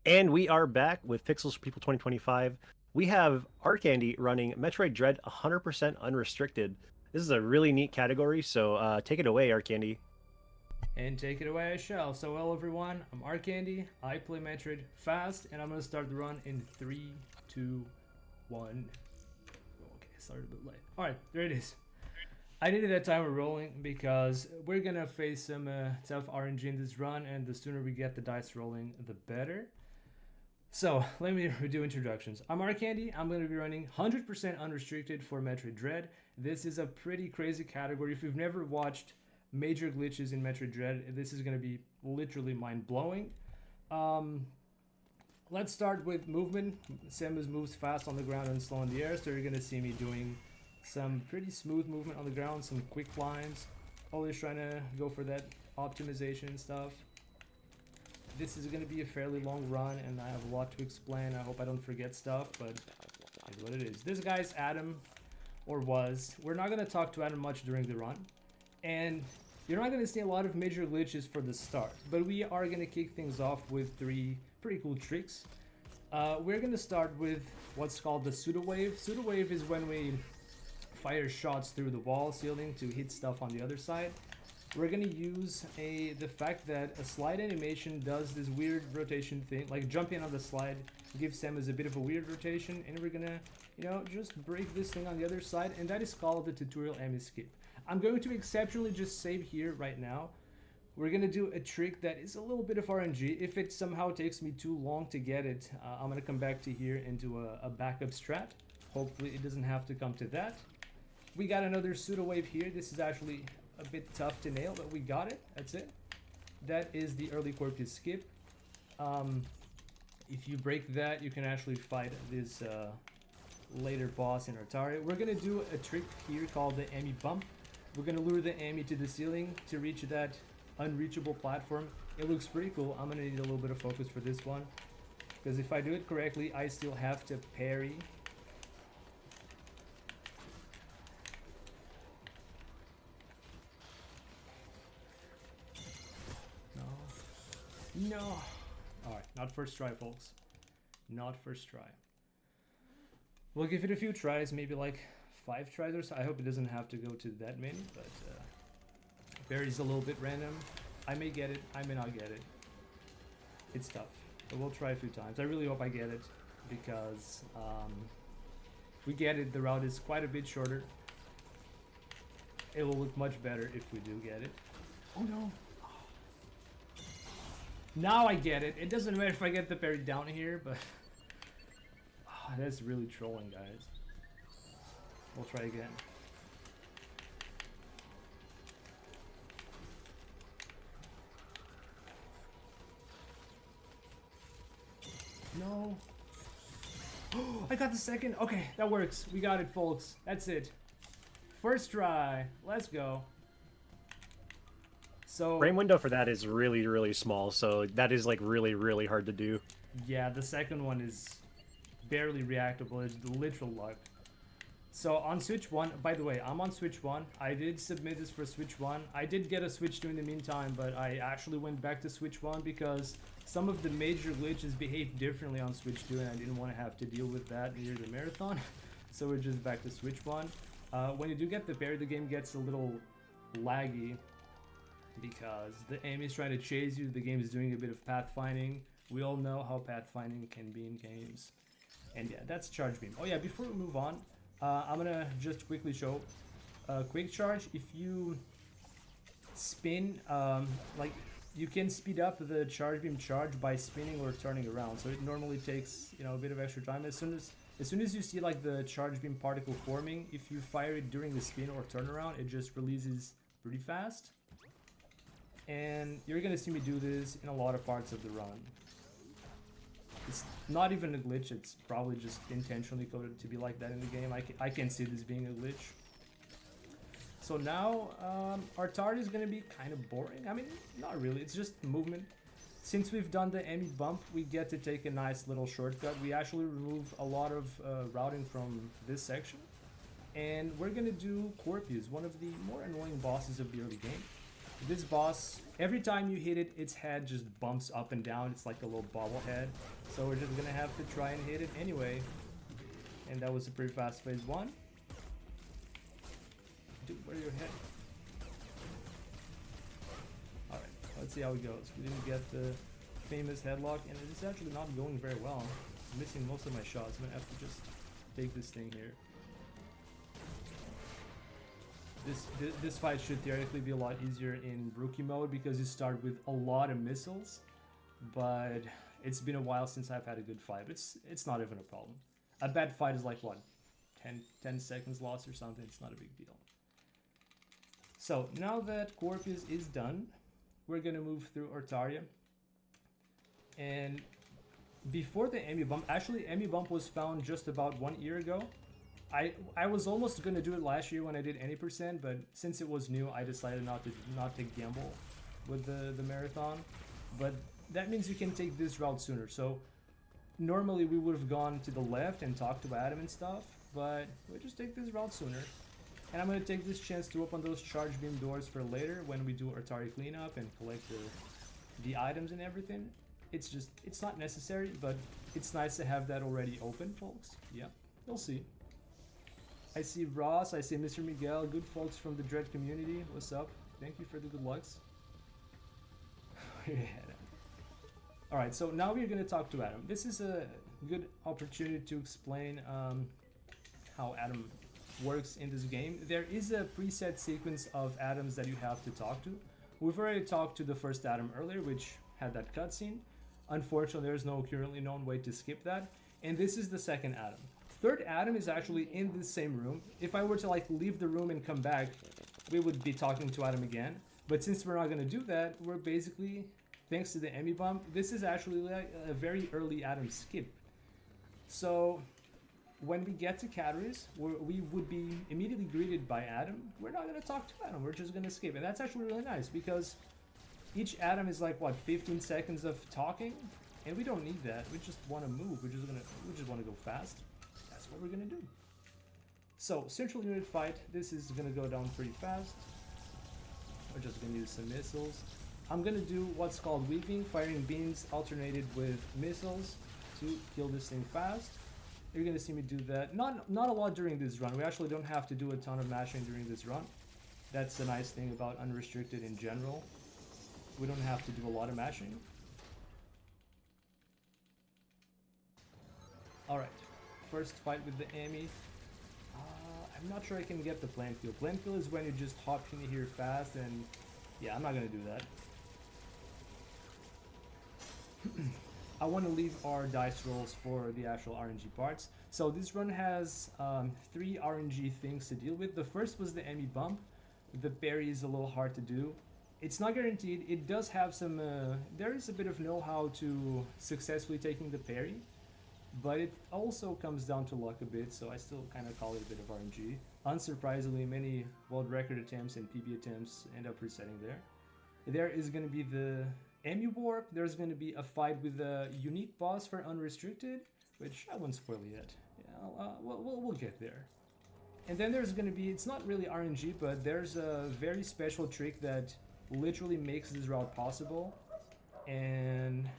And we are back with Pixels for People 2025. We have Arkandy running Metroid Dread 100% unrestricted. This is a really neat category, so take it away, Arkandy. And take it away I shall. So hello everyone, I'm Arkandy, I play Metroid fast, and I'm gonna start the run in 3, 2, 1. Okay, started a bit late. Alright, there it is. I needed that timer rolling because we're gonna face some tough RNG in this run, and the sooner we get the dice rolling, the better. So, let me do introductions. I'm Arkandy, I'm going to be running 100% unrestricted for Metroid Dread. This is a pretty crazy category. If you've never watched major glitches in Metroid Dread, this is going to be literally mind-blowing. Let's start with movement. Samus moves fast on the ground and slow in the air, so you're going to see me doing some pretty smooth movement on the ground, some quick climbs. Always trying to go for that optimization and stuff. This is going to be a fairly long run, and I have a lot to explain. I hope I don't forget stuff, but it's what it is. This guy's Adam, or was. We're not going to talk to Adam much during the run, and you're not going to see a lot of major glitches for the start, but we are going to kick things off with 3 pretty cool tricks. We're going to start with what's called the pseudo wave. Pseudo wave is when we fire shots through the wall ceiling to hit stuff on the other side. We're gonna use the fact that a slide animation does this weird rotation thing, like jumping on the slide gives Samus a bit of a weird rotation, and we're gonna, just break this thing on the other side, and that is called the tutorial Amy skip. I'm going to exceptionally just save here right now. We're gonna do a trick that is a little bit of RNG. If it somehow takes me too long to get it, I'm gonna come back to here into a backup strat. Hopefully it doesn't have to come to that. We got another pseudo wave here. This is actually a bit tough to nail, but we got it. That's it. That is the early Corpus skip. If you break that, you can actually fight this later boss in Atari. We're gonna do a trick here called the Amy bump. We're gonna lure the Amy to the ceiling to reach that unreachable platform. It looks pretty cool. I'm gonna need a little bit of focus for this one, because if I do it correctly, I still have to parry. No. Alright, not first try, folks. Not first try. We'll give it a few tries, maybe like 5 tries or so. I hope it doesn't have to go to that many, but parry's a little bit random. I may get it, I may not get it. It's tough, but we'll try a few times. I really hope I get it, because if we get it, the route is quite a bit shorter. It will look much better if we do get it. Oh no! Now I get it. It doesn't matter if I get the parry down here, but that's really trolling, guys. We'll try again. No. I got the second. Okay, that works. We got it, folks. That's it. First try. Let's go. So Frame window for that is really, really small, so that is like really, really hard to do. yeah, the second one is barely reactable. It's literal luck. So on Switch 1, by the way, I'm on Switch 1. I did submit this for Switch 1. I did get a Switch 2 in the meantime, but I actually went back to Switch 1 because some of the major glitches behave differently on Switch 2, and I didn't want to have to deal with that near the marathon. So we're just back to Switch 1. When you do get the parry, the game gets a little laggy, because the aim is trying to chase you. The game is doing a bit of pathfinding. We all know how pathfinding can be in games. And yeah, that's charge beam. Oh yeah, before we move on, I'm gonna just quickly show quick charge. If you spin, like you can speed up the charge beam charge by spinning or turning around. So it normally takes a bit of extra time. As soon as you see like the charge beam particle forming, if you fire it during the spin or turnaround, it just releases pretty fast. And you're gonna see me do this in a lot of parts of the run. It's not even a glitch, it's probably just intentionally coded to be like that in the game. I can see this being a glitch. So now, our target is gonna be kind of boring. I mean, not really, it's just movement. Since we've done the Amy bump, we get to take a nice little shortcut. We actually remove a lot of routing from this section. And we're gonna do Corpus, one of the more annoying bosses of the early game. This boss, every time you hit it, its head just bumps up and down. It's like a little bobblehead. So we're just gonna have to try and hit it anyway. And that was a pretty fast phase 1. Dude, where are your head? Alright, let's see how it goes. We didn't get the famous headlock, and it's actually not going very well. I'm missing most of my shots. I'm gonna have to just take this thing here. This fight should theoretically be a lot easier in rookie mode because you start with a lot of missiles, but it's been a while since I've had a good fight. It's not even a problem. A bad fight is like what, 10 seconds lost or something. It's not a big deal. So now that Corpus is done, we're gonna move through Artaria. And before the Emmy bump, actually Emmy bump was found just about 1 year ago. I was almost gonna do it last year when I did any percent, but since it was new, I decided not to gamble with the marathon. But that means you can take this route sooner. So normally we would have gone to the left and talked to Adam and stuff, but we'll just take this route sooner. And I'm gonna take this chance to open those charge beam doors for later when we do Artaria cleanup and collect the items and everything. It's not necessary, but it's nice to have that already open, folks. Yeah, you'll see. I see Ross, I see Mr. Miguel, good folks from the Dread community. What's up? Thank you for the good lucks. Alright, so now we're going to talk to Adam. This is a good opportunity to explain how Adam works in this game. There is a preset sequence of Adams that you have to talk to. We've already talked to the first Adam earlier, which had that cutscene. Unfortunately, there's no currently known way to skip that. And this is the second Adam. Third Adam is actually in the same room. If I were to like leave the room and come back, we would be talking to Adam again. But since we're not going to do that, we're basically, thanks to the Emmy bump, this is actually like a very early Adam skip. So when we get to Cateris, we would be immediately greeted by Adam. We're not going to talk to Adam, we're just going to skip. And that's actually really nice because each Adam is like, what, 15 seconds of talking? And we don't need that. We just want to move. We just want to go fast. That's what we're going to do. So, central unit fight. This is going to go down pretty fast. We're just going to use some missiles. I'm going to do what's called weaving, firing beams alternated with missiles to kill this thing fast. You're going to see me do that. Not a lot during this run. We actually don't have to do a ton of mashing during this run. That's the nice thing about unrestricted in general. We don't have to do a lot of mashing. Alright, first fight with the Emmy. I'm not sure I can get the plant kill. Plant kill is when you just hop in here fast, and yeah, I'm not gonna do that. I want to leave our dice rolls for the actual RNG parts. So this run has 3 RNG things to deal with. The first was the Emmy bump. The parry is a little hard to do. It's not guaranteed. It does have some, there is a bit of know-how to successfully taking the parry, but it also comes down to luck a bit, so I still kind of call it a bit of RNG. Unsurprisingly, many world record attempts and PB attempts end up resetting there. There is going to be the Emmy warp. There's going to be a fight with a unique boss for unrestricted, which I won't spoil yet. Yeah, we'll get there. And then there's going to be, it's not really RNG, but there's a very special trick that literally makes this route possible, and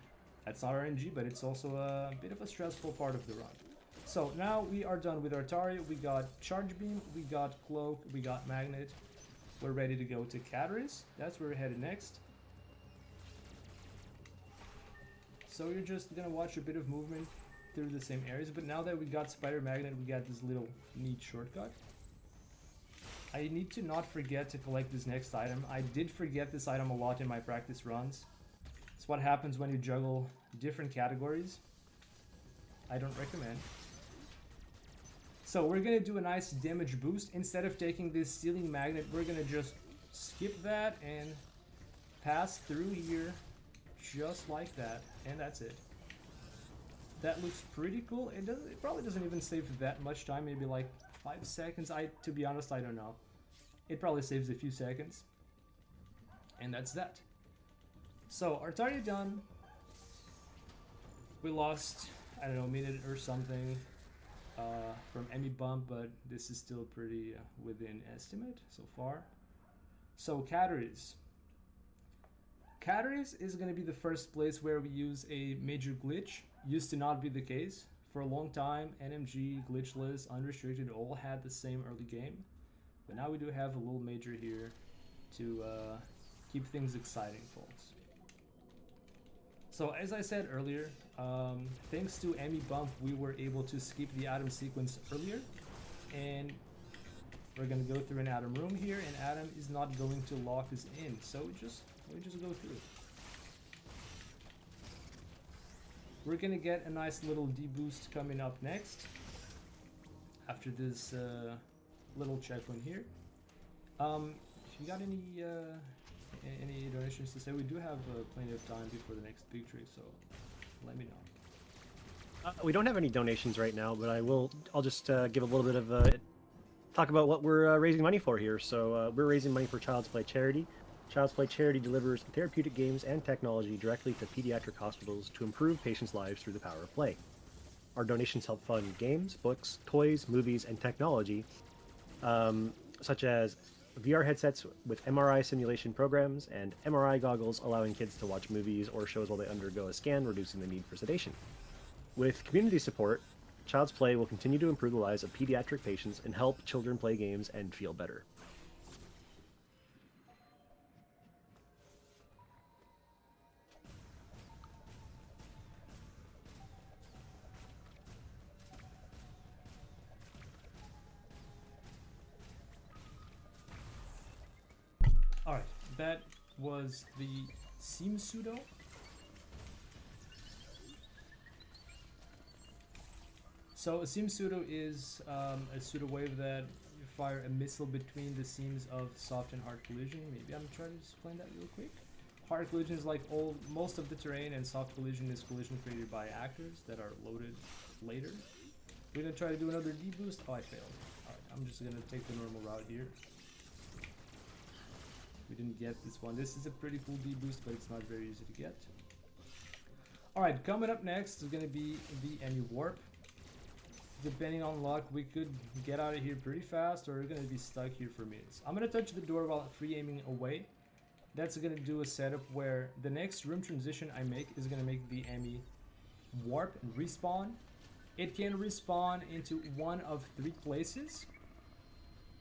that's not RNG, but it's also a bit of a stressful part of the run. So now we are done with Artaria. We got Charge Beam, we got Cloak, we got Magnet. We're ready to go to Cateris. That's where we're headed next. So you're just gonna watch a bit of movement through the same areas, but now that we got Spider Magnet, we got this little neat shortcut. I need to not forget to collect this next item. I did forget this item a lot in my practice runs. It's what happens when you juggle different categories. I don't recommend. So we're gonna do a nice damage boost. Instead of taking this Sealing Magnet, we're gonna just skip that and pass through here just like that, and that's it. That looks pretty cool. It probably doesn't even save that much time, maybe like 5 seconds. To be honest, I don't know. It probably saves a few seconds. And that's that. So, Artaria done. We lost, I don't know, a minute or something from Emmy bump, but this is still pretty within estimate so far. So, Cateris. Categories is going to be the first place where we use a major glitch. Used to not be the case. For a long time, NMG, glitchless, unrestricted all had the same early game. But now we do have a little major here to keep things exciting, folks. So as I said earlier, thanks to Emmy Bump, we were able to skip the Adam sequence earlier. And we're going to go through an Adam room here, and Adam is not going to lock us in. So we just go through. We're gonna get a nice little D-boost coming up next after this little checkpoint here. If you got any donations to say, we do have plenty of time before the next big trick, so let me know. We don't have any donations right now, but I'll just give a little bit of talk about what we're raising money for here. So we're raising money for Child's Play charity. Child's Play charity delivers therapeutic games and technology directly to pediatric hospitals to improve patients' lives through the power of play. Our donations help fund games, books, toys, movies, and technology, such as VR headsets with MRI simulation programs and MRI goggles allowing kids to watch movies or shows while they undergo a scan, reducing the need for sedation. With community support, Child's Play will continue to improve the lives of pediatric patients and help children play games and feel better. Alright, that was the seam pseudo. So a seam pseudo is a pseudo wave that you fire a missile between the seams of soft and hard collision. Maybe I'm trying to explain that real quick. Hard collision is like most of the terrain, and soft collision is collision created by actors that are loaded later. We're gonna try to do another D-boost. Oh, I failed. Alright, I'm just gonna take the normal route here. We didn't get this one. This is a pretty cool D-boost, but it's not very easy to get. Alright, coming up next is going to be the Emmy Warp. Depending on luck, we could get out of here pretty fast, or we're going to be stuck here for minutes. I'm going to touch the door while free aiming away. That's going to do a setup where the next room transition I make is going to make the Emmy Warp and respawn. It can respawn into one of 3 places.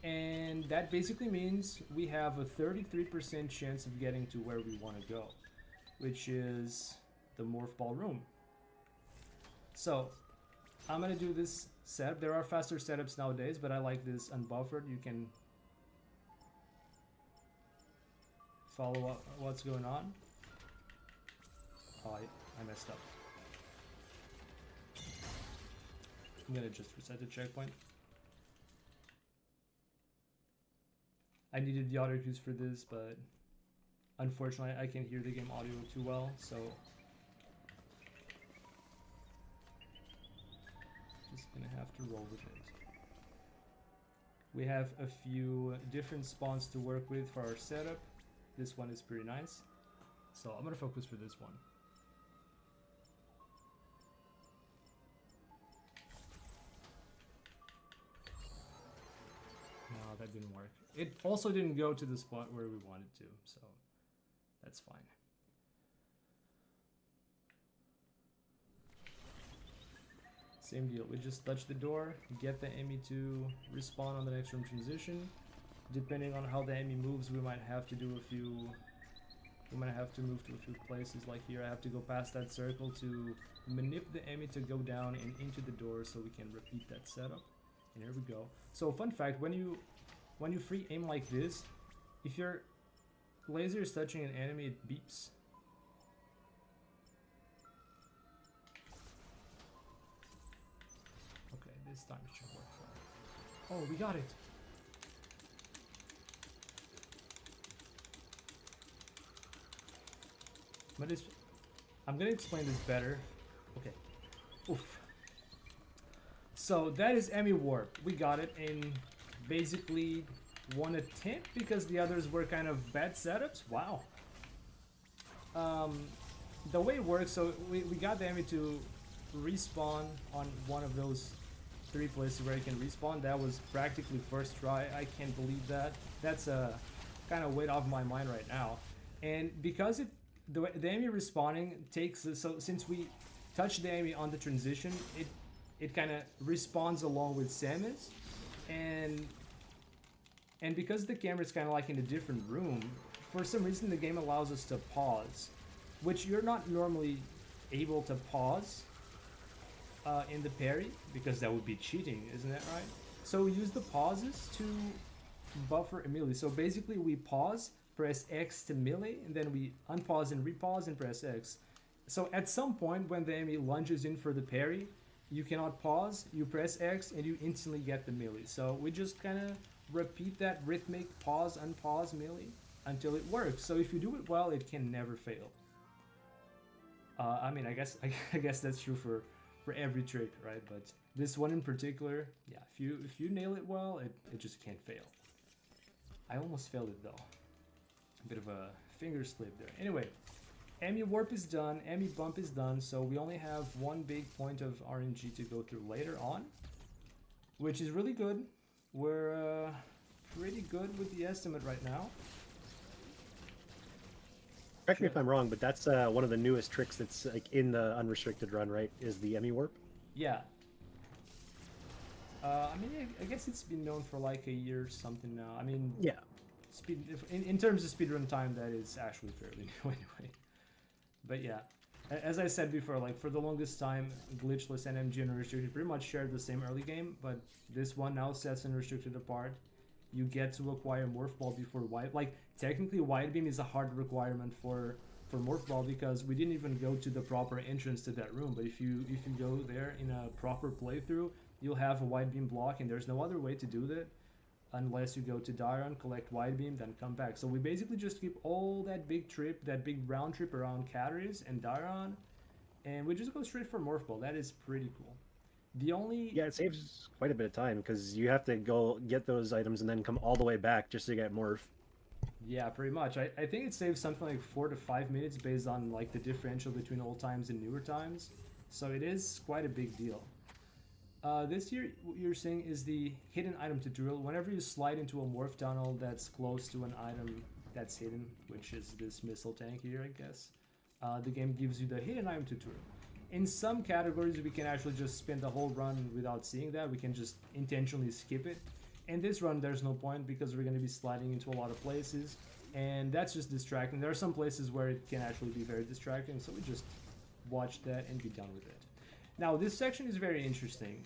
And that basically means we have a 33% chance of getting to where we want to go, which is the Morph Ball room. So I'm going to do this setup. There are faster setups nowadays, but I like this unbuffered. You can follow what's going on. Oh, I messed up. I'm going to just reset the checkpoint. I needed the audio cues for this, but unfortunately I can't hear the game audio too well, so just gonna have to roll with it. We have a few different spawns to work with for our setup. This one is pretty nice, so I'm gonna focus for this one. No, that didn't work. It also didn't go to the spot where we wanted to, so that's fine. Same deal. We just touch the door, get the Emmy to respawn on the next room transition. Depending on how the Emmy moves, we might have to do a few. We might have to move to a few places. Like here, I have to go past that circle to manip the Emmy to go down and into the door, so we can repeat that setup. And here we go. So, fun fact: when you free aim like this, if your laser is touching an enemy, it beeps. Okay, this time it should work. Oh, we got it! I'm gonna explain this better. Okay. Oof. So that is Emmy Warp. We got it in basically one attempt because the others were kind of bad setups. Wow. The way it works, so we got the Emmy to respawn on one of those 3 places where it can respawn. That was practically first try. I can't believe that. That's kind of weight off my mind right now. And because the enemy respawning takes so since we touch the enemy on the transition, it kind of respawns along with Samus, and because the camera is kind of like in a different room, for some reason the game allows us to pause, which you're not normally able to pause in the parry, because that would be cheating, isn't that right? So we use the pauses to buffer a melee. So basically we pause, press X to melee, and then we unpause and repause and press X. So at some point when the enemy lunges in for the parry, you cannot pause, you press X, and you instantly get the melee. So we just kind of repeat that rhythmic pause, unpause melee until it works. So if you do it well, it can never fail. I mean, I guess that's true for every trick, right? But this one in particular, yeah, if you nail it well, it just can't fail. I almost failed it though. A bit of a finger slip there. Anyway, Emmy warp is done, Emmy bump is done, so we only have one big point of RNG to go through later on, which is really good. We're pretty good with the estimate right now. Correct me if I'm wrong, but that's one of the newest tricks that's like in the unrestricted run, right? Is the Emmy warp? Yeah. I mean, I guess it's been known for like a year or something now. I mean, Yeah. In terms of speedrun time, that is actually fairly new anyway. But yeah, as I said before, like for the longest time, glitchless and MG and unrestricted pretty much shared the same early game, but this one now sets unrestricted apart. You get to acquire Morph Ball before Wide. Like technically, Wide Beam is a hard requirement for Morph Ball because we didn't even go to the proper entrance to that room. But if you go there in a proper playthrough, you'll have a Wide Beam block, and there's no other way to do that unless you go to Dairon, collect Wide Beam, then come back. So we basically just keep all that big trip, that big round trip around Cateris and Dairon, and we just go straight for Morph Ball. That is pretty cool. The only... Yeah, it saves quite a bit of time because you have to go get those items and then come all the way back just to get Morph. Yeah, pretty much. I think it saves something like 4 to 5 minutes based on like the differential between old times and newer times. So it is quite a big deal. This here, what you're seeing is the hidden item tutorial. Whenever you slide into a morph tunnel that's close to an item that's hidden, which is this missile tank here, I guess, the game gives you the hidden item tutorial. In some categories, we can actually just spend the whole run without seeing that. We can just intentionally skip it. In this run, there's no point because we're going to be sliding into a lot of places, and that's just distracting. There are some places where it can actually be very distracting, so we just watch that and be done with it. Now, this section is very interesting.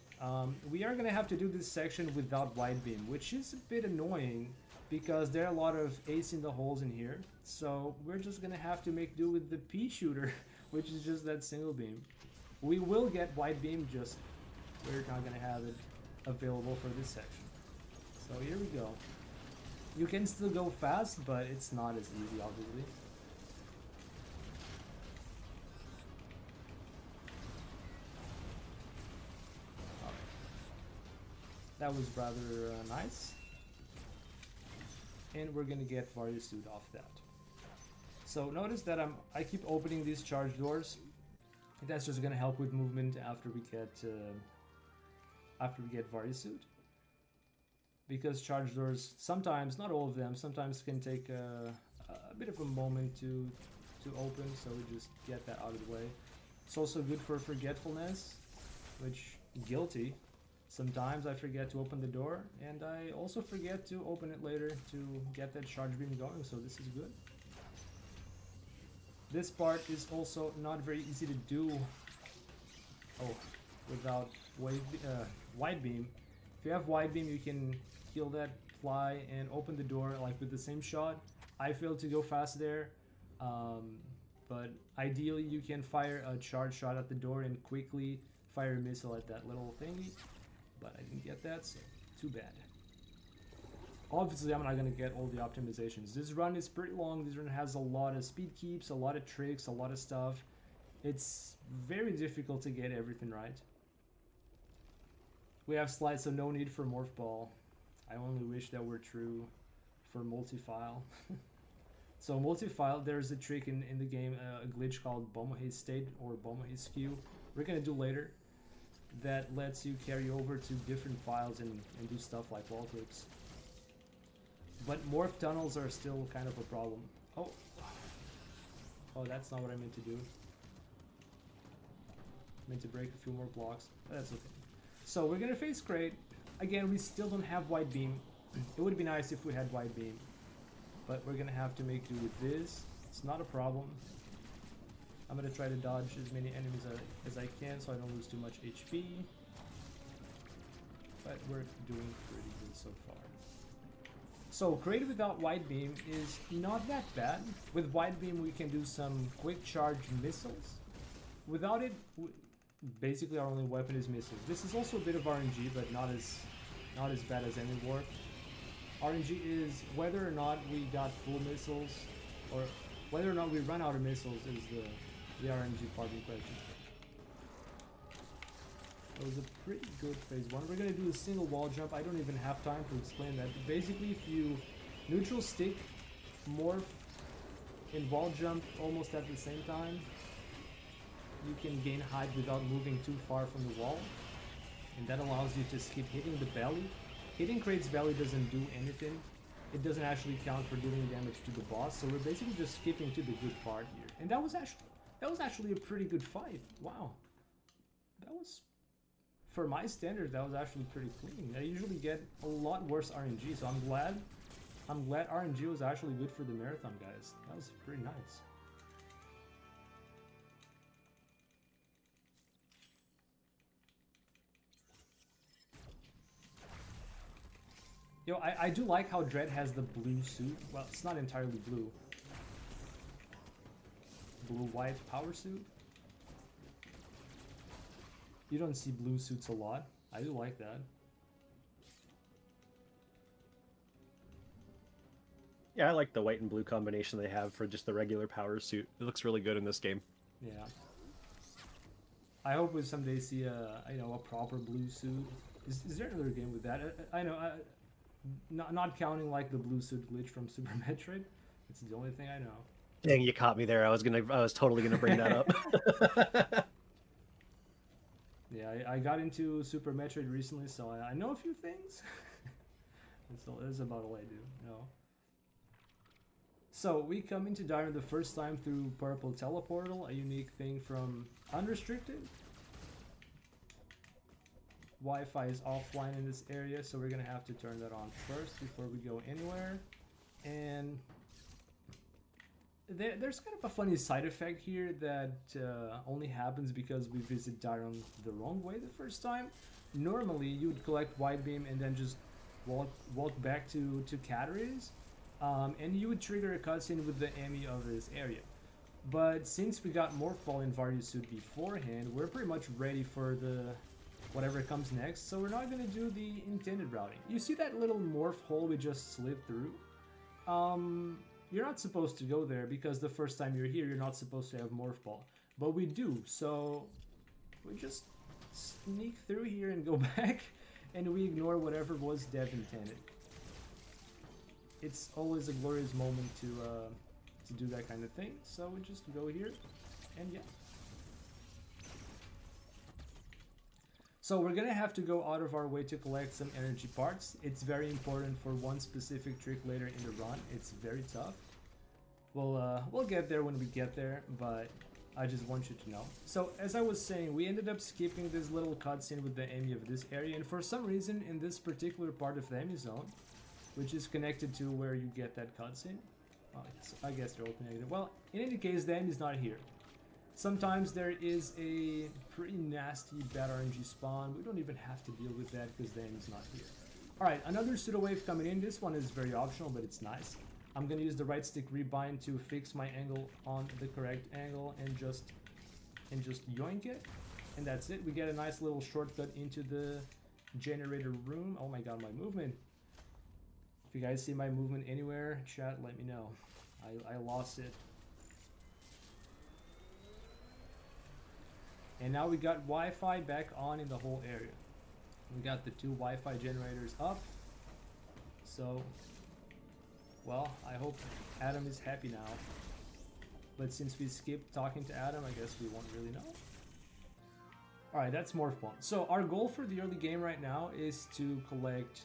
We are going to have to do this section without Wide Beam, which is a bit annoying because there are a lot of ace in the holes in here. So we're just going to have to make do with the pea shooter, which is just that single beam. We will get Wide Beam, just we're not going to have it available for this section. So here we go. You can still go fast, but it's not as easy, obviously. That was rather nice. And we're gonna get various suit off that. So notice that I keep opening these charge doors. That's just gonna help with movement after we get various suit. Because charge doors sometimes, not all of them, sometimes can take a bit of a moment to open, so we just get that out of the way. It's also good for forgetfulness, which guilty. Sometimes I forget to open the door, and I also forget to open it later to get that charge beam going, so this is good. This part is also not very easy to do without Wide Beam. If you have Wide Beam, you can kill that fly and open the door like with the same shot. I failed to go fast there, but ideally you can fire a charge shot at the door and quickly fire a missile at that little thingy. But I didn't get that, so too bad. Obviously, I'm not going to get all the optimizations. This run is pretty long. This run has a lot of speed keeps, a lot of tricks, a lot of stuff. It's very difficult to get everything right. We have slides, so no need for Morph Ball. I only wish that were true for multi-file. So multi-file, there's a trick in the game, a glitch called Bomohe State or Bomohe Skew. We're going to do later. That lets you carry over to different files and do stuff like wall clips. But morph tunnels are still kind of a problem. Oh. Oh, that's not what I meant to do. Meant to break a few more blocks, but that's okay. So we're gonna face Crate. Again, we still don't have Wide Beam. It would be nice if we had Wide Beam, but we're gonna have to make do with this. It's not a problem. I'm gonna try to dodge as many enemies as I can so I don't lose too much HP. But we're doing pretty good so far. So Crate without Wide Beam is not that bad. With Wide Beam we can do some quick charge missiles. Without it, basically our only weapon is missiles. This is also a bit of RNG, but not as bad as Enemy Warp. RNG is whether or not we got full missiles, or whether or not we run out of missiles is the RNG part in question. It was a pretty good phase 1. We're gonna do a single wall jump. I don't even have time to explain that. But basically, if you neutral stick, morph, and wall jump almost at the same time, you can gain height without moving too far from the wall, and that allows you to skip hitting the belly. Hitting Crate's belly doesn't do anything. It doesn't actually count for doing damage to the boss, so we're basically just skipping to the good part here. And that was actually a pretty good fight. Wow. That was, for my standards, that was actually pretty clean. I usually get a lot worse RNG, so I'm glad RNG was actually good for the marathon, guys. That was pretty nice. Yo, I do like how Dread has the blue suit. Well, it's not entirely blue. Blue-white power suit. You don't see blue suits a lot. I do like that. Yeah, I like the white and blue combination they have for just the regular power suit. It looks really good in this game. Yeah. I hope we someday see a proper blue suit. Is there another game with that? I know. Not counting like the blue suit glitch from Super Metroid. It's the only thing I know. Dang, you caught me there. I was totally gonna bring that up. Yeah, I got into Super Metroid recently, so I know a few things. That's about all I do. No. So we come into Dire the first time through Purple Teleportal, a unique thing from Unrestricted. Wi-Fi is offline in this area, so we're gonna have to turn that on first before we go anywhere. And there's kind of a funny side effect here that only happens because we visit Dairon the wrong way the first time. Normally, you would collect Wide Beam and then just walk back to Cateries, and you would trigger a cutscene with the Emmy of this area. But since we got Morph Ball and Vardy Suit beforehand, we're pretty much ready for the whatever comes next, so we're not going to do the intended routing. You see that little morph hole we just slid through? You're not supposed to go there because the first time you're here, you're not supposed to have morph ball. But we do, so we just sneak through here and go back, and we ignore whatever was dev intended. It's always a glorious moment to do that kind of thing, so we just go here, and yeah. So we're gonna have to go out of our way to collect some energy parts. It's very important for one specific trick later in the run. It's very tough. We'll get there when we get there, but I just want you to know. So as I was saying, we ended up skipping this little cutscene with the Emmy of this area, and for some reason in this particular part of the Emmy zone, which is connected to where you get that cutscene, I guess they're all connected. Well, in any case, the Emmy's not here. Sometimes there is a pretty nasty bad RNG spawn. We don't even have to deal with that because the Emmy's not here. Alright, another pseudo wave coming in. This one is very optional, but it's nice. I'm gonna use the right stick rebind to fix my angle on the correct angle and just yoink it. And that's it. We get a nice little shortcut into the generator room. Oh my god, my movement. If you guys see my movement anywhere, chat, let me know. I lost it. And now we got Wi-Fi back on in the whole area. We got the 2 Wi-Fi generators up. So, well, I hope Adam is happy now. But since we skipped talking to Adam, I guess we won't really know. Alright, that's Morph Ball. So our goal for the early game right now is to collect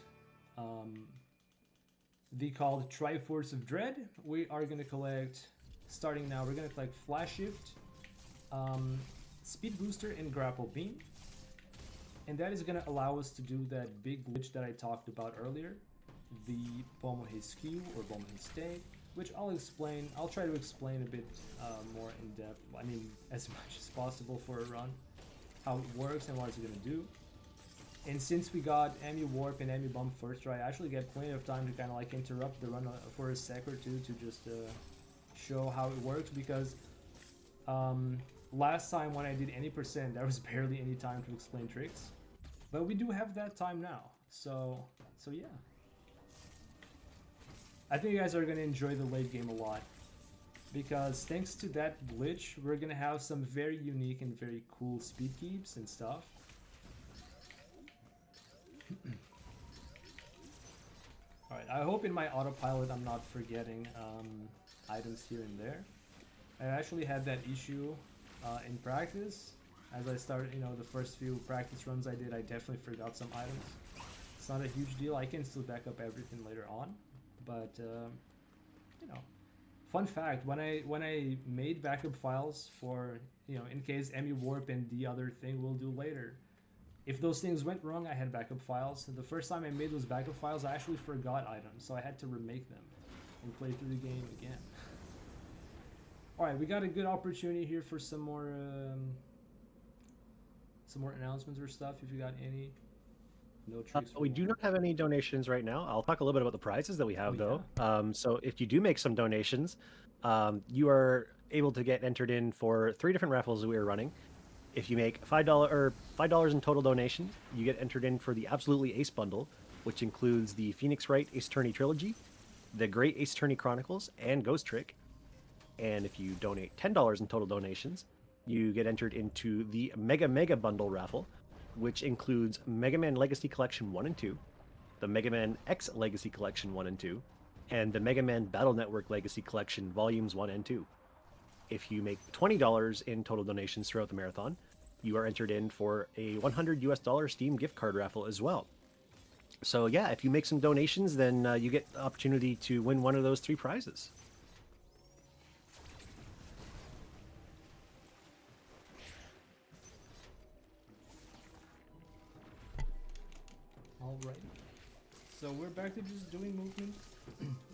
the called Triforce of Dread. We are going to collect starting now, we're gonna click Flash Shift, Speed Booster, and Grapple Beam. And that is gonna allow us to do that big glitch that I talked about earlier, the Bomohe Skew or Bomohe Stay, which I'll explain. I'll try to explain a bit more in depth. I mean, as much as possible for a run, how it works and what it's gonna do. And since we got Amy Warp and Amy Bump first try, I actually get plenty of time to kind of like interrupt the run for a sec or two to just show how it works, because last time when I did any percent, there was barely any time to explain tricks. But we do have that time now, so yeah. I think you guys are going to enjoy the late game a lot, because thanks to that glitch, we're going to have some very unique and very cool speed keeps and stuff. Alright, I hope in my autopilot I'm not forgetting items here and there. I actually had that issue in practice. As I started, you know, the first few practice runs I did, I definitely forgot some items. It's not a huge deal, I can still back up everything later on. But, you know, fun fact, when I made backup files for, you know, in case Emmy Warp and the other thing we'll do later, if those things went wrong, I had backup files. The first time I made those backup files, I actually forgot items, so I had to remake them and play through the game again. Alright, we got a good opportunity here for some more announcements or stuff, if you got any. No tricks. We do not have any donations right now. I'll talk a little bit about the prizes that we have, though. So if you do make some donations, you are able to get entered in for 3 different raffles that we are running. If you make $5 in total donation, you get entered in for the Absolutely Ace bundle, which includes the Phoenix Wright Ace Attorney trilogy, the Great Ace Attorney Chronicles, and Ghost Trick. And if you donate $10 in total donations, you get entered into the Mega bundle raffle, which includes Mega Man Legacy Collection 1 and 2, the Mega Man X Legacy Collection 1 and 2, and the Mega Man Battle Network Legacy Collection Volumes 1 and 2. If you make $20 in total donations throughout the marathon, you are entered in for a $100 Steam gift card raffle as well. So yeah, if you make some donations, then you get the opportunity to win one of those 3 prizes. Alright, so we're back to just doing movement.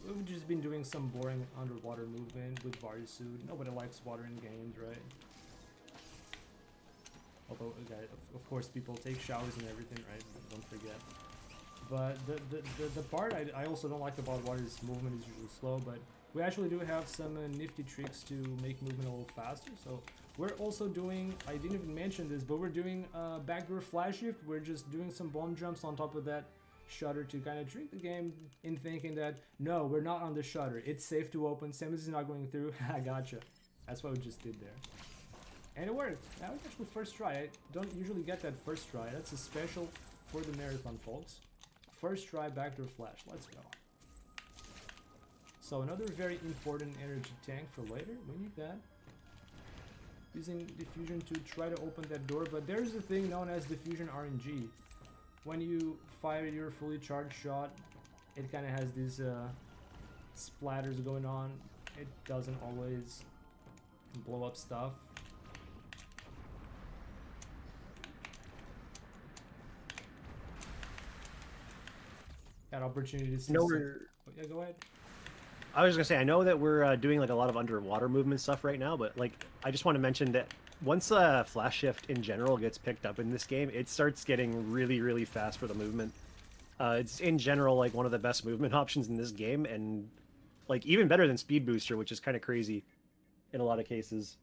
We've just been doing some boring underwater movement with Varisuit. Nobody likes water in games, right? Although, of course, people take showers and everything, right? Don't forget. But the part I also don't like about water is movement is usually slow, but we actually do have some nifty tricks to make movement a little faster. So we're also doing, I didn't even mention this, but we're doing backdoor flash shift. We're just doing some bomb jumps on top of that shutter to kind of trick the game in thinking that, no, we're not on the shutter. It's safe to open. Samus is not going through. I gotcha. That's what we just did there. And it worked. That was actually first try. I don't usually get that first try. That's a special for the marathon, folks. First try backdoor flash. Let's go. So another very important energy tank for later. We need that. Using diffusion to try to open that door, but there's a thing known as diffusion RNG. When you fire your fully charged shot, it kind of has these splatters going on. It doesn't always blow up stuff. Got opportunity to see. No, oh, yeah, go ahead. I was gonna say, I know that we're doing like a lot of underwater movement stuff right now, but like I just want to mention that once flash shift in general gets picked up in this game, it starts getting really fast for the movement. It's in general like one of the best movement options in this game, and like even better than speed booster, which is kind of crazy in a lot of cases.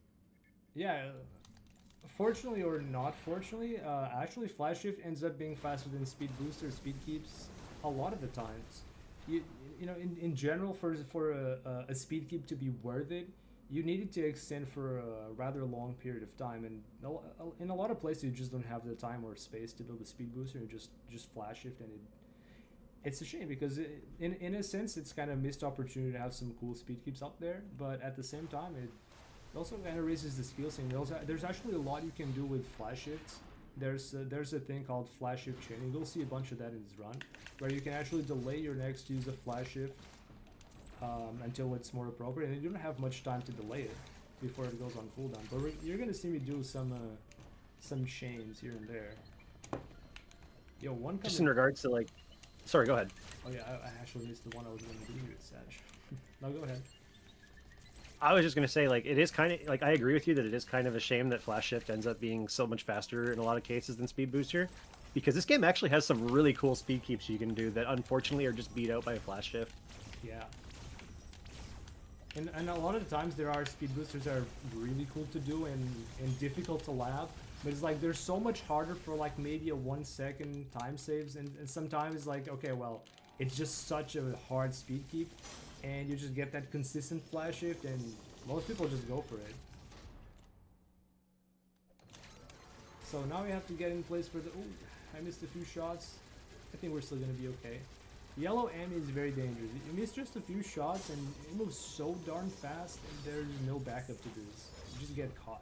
Yeah, fortunately or not fortunately, actually flash shift ends up being faster than speed booster, speed keeps a lot of the times. You know, in general, for a speed keep to be worth it, you need it to extend for a rather long period of time, and in a lot of places you just don't have the time or space to build a speed booster. You just flash shift, and it's a shame because in a sense it's kind of missed opportunity to have some cool speed keeps up there, but at the same time it also kind of raises the skill ceiling. There's actually a lot you can do with flash shifts. There's a thing called flash shift chaining. You'll see a bunch of that in this run, where you can actually delay your next use of flash shift until it's more appropriate, and you don't have much time to delay it before it goes on cooldown. But you're gonna see me do some chains here and there. Yo, one coming. Just in regards to like, sorry, go ahead. Oh yeah, I actually missed the one I was gonna do here, Saj. No, go ahead. I was just gonna say, like, it is kind of like I agree with you that it is kind of a shame that Flash Shift ends up being so much faster in a lot of cases than Speed Booster, because this game actually has some really cool speed keeps you can do that unfortunately are just beat out by Flash Shift. Yeah. And a lot of the times there are speed boosters that are really cool to do and difficult to lab, but it's like they're so much harder for like maybe a 1 second time saves, and sometimes it's like, okay, well, it's just such a hard speed keep, and you just get that consistent flash shift, and most people just go for it. So now we have to get in place for the... Ooh, I missed a few shots. I think we're still gonna be okay. Yellow M is very dangerous. You miss just a few shots and it moves so darn fast, and there's no backup to this. You just get caught.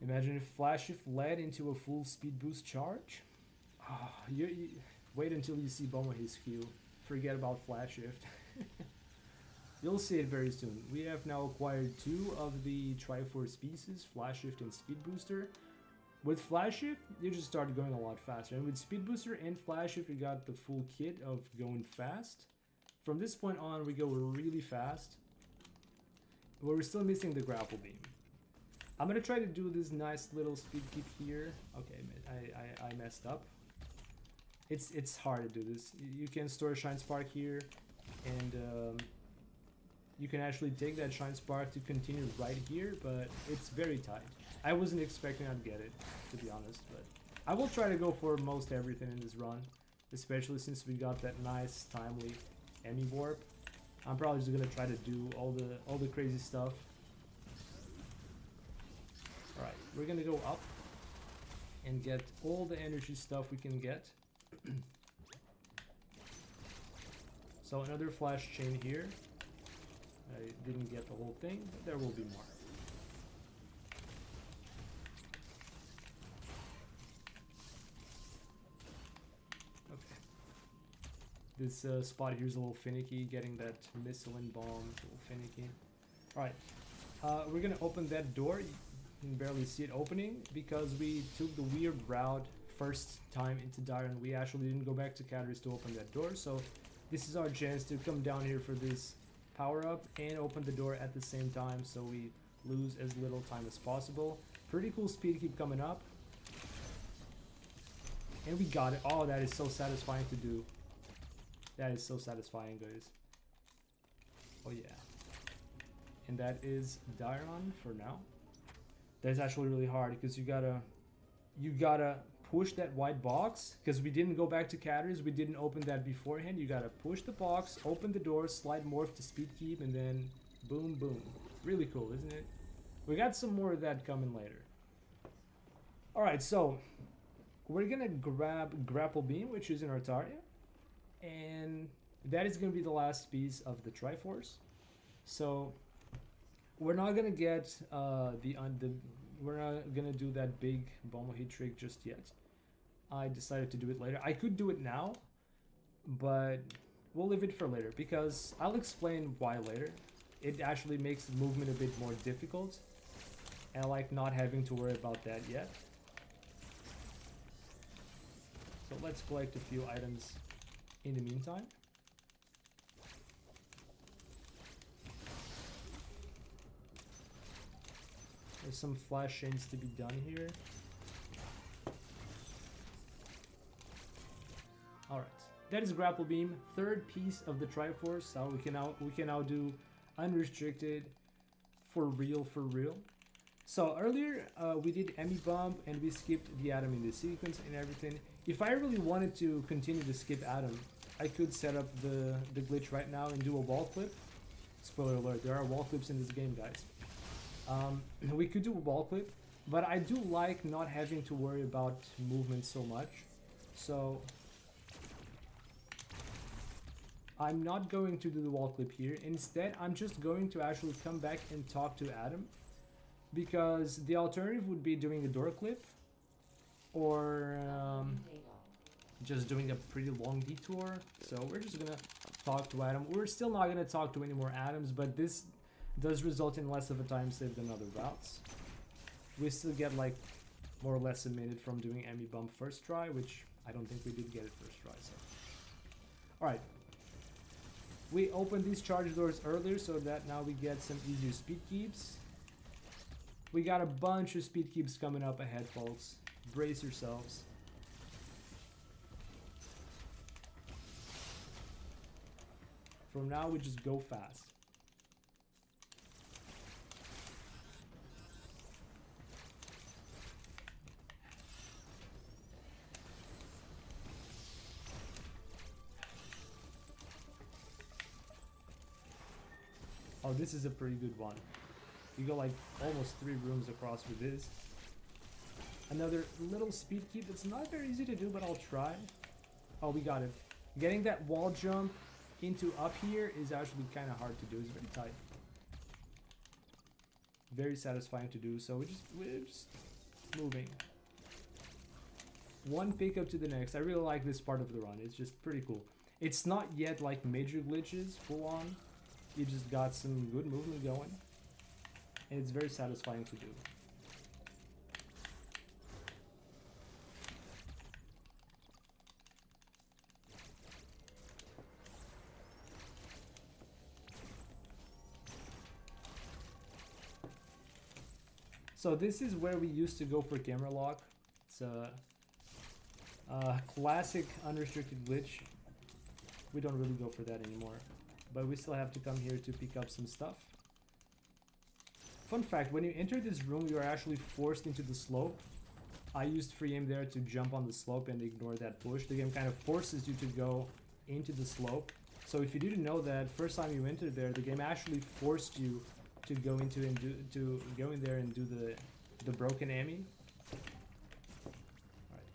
Imagine if Flash Shift led into a full speed boost charge. Oh, you wait until you see Bomohi's Q. Forget about Flash Shift. You'll see it very soon. We have now acquired 2 of the Triforce species, Flash Shift and Speed Booster. With Flash Shift, you just start going a lot faster. And with Speed Booster and Flash Shift, we got the full kit of going fast. From this point on, we go really fast. But we're still missing the grapple beam. I'm gonna try to do this nice little speed keep here. Okay, I messed up. It's hard to do this. You can store a Shine Spark here, and you can actually take that Shine Spark to continue right here, but it's very tight. I wasn't expecting I'd get it, to be honest, but I will try to go for most everything in this run, especially since we got that nice timely Emmy warp. I'm probably just gonna try to do all the crazy stuff. Alright, we're gonna go up and get all the energy stuff we can get. So another flash chain here. I didn't get the whole thing, but there will be more. Okay. This spot here is a little finicky, getting that missile and bomb is a little finicky. Alright, we're gonna open that door. You can barely see it opening because we took the weird route first time into Dire, and we actually didn't go back to Catalyst to open that door, so this is our chance to come down here for this power up and open the door at the same time, so we lose as little time as possible. Pretty cool speed keep coming up, and we got it. Oh, that is so satisfying to do. That is so satisfying, guys. Oh yeah. And that is Diron for now. That's actually really hard because you gotta push that white box, because we didn't go back to Catters, we didn't open that beforehand. You gotta push the box, open the door, slide morph to speed keep, and then boom boom. Really cool, isn't it? We got some more of that coming later. Alright, so we're gonna grab Grapple Beam, which is in Artaria, and that is gonna be the last piece of the Triforce. So we're not gonna get we're not gonna do that big Bomohi trick just yet. I decided to do it later. I could do it now, but we'll leave it for later because I'll explain why later. It actually makes movement a bit more difficult, and I like not having to worry about that yet. So let's collect a few items in the meantime. There's some flash chains to be done here. Alright, that is Grapple Beam, third piece of the Triforce. So we can now do unrestricted for real. So earlier we did Emmy Bomb and we skipped the Atom in the sequence and everything. If I really wanted to continue to skip Atom, I could set up the glitch right now and do a wall clip. Spoiler alert, there are wall clips in this game, guys. We could do a wall clip, but I do like not having to worry about movement so much. So I'm not going to do the wall clip here. Instead, I'm just going to actually come back and talk to Adam, because the alternative would be doing a door clip or just doing a pretty long detour. So we're just gonna talk to Adam. We're still not gonna talk to any more Adams, but this does result in less of a time save than other routes. We still get like more or less a minute from doing Emmy Bump first try, which I don't think we did get it first try. So, all right. We opened these charge doors earlier so that now we get some easier speed keeps. We got a bunch of speed keeps coming up ahead, folks. Brace yourselves. From now, we just go fast. Oh, this is a pretty good one. You go like almost 3 rooms across with this. Another little speed keep that's not very easy to do, but I'll try. Oh, we got it. Getting that wall jump into up here is actually kind of hard to do. It's very tight. Very satisfying to do, so we're just moving. One pickup to the next. I really like this part of the run. It's just pretty cool. It's not yet like major glitches full on. You just got some good movement going. And it's very satisfying to do. So this is where we used to go for camera lock. It's a classic unrestricted glitch. We don't really go for that anymore. But we still have to come here to pick up some stuff. Fun fact, when you enter this room, you are actually forced into the slope. I used free aim there to jump on the slope and ignore that push. The game kind of forces you to go into the slope. So if you didn't know that, first time you entered there, the game actually forced you to go into and go in there and do the broken Emmy. Alright.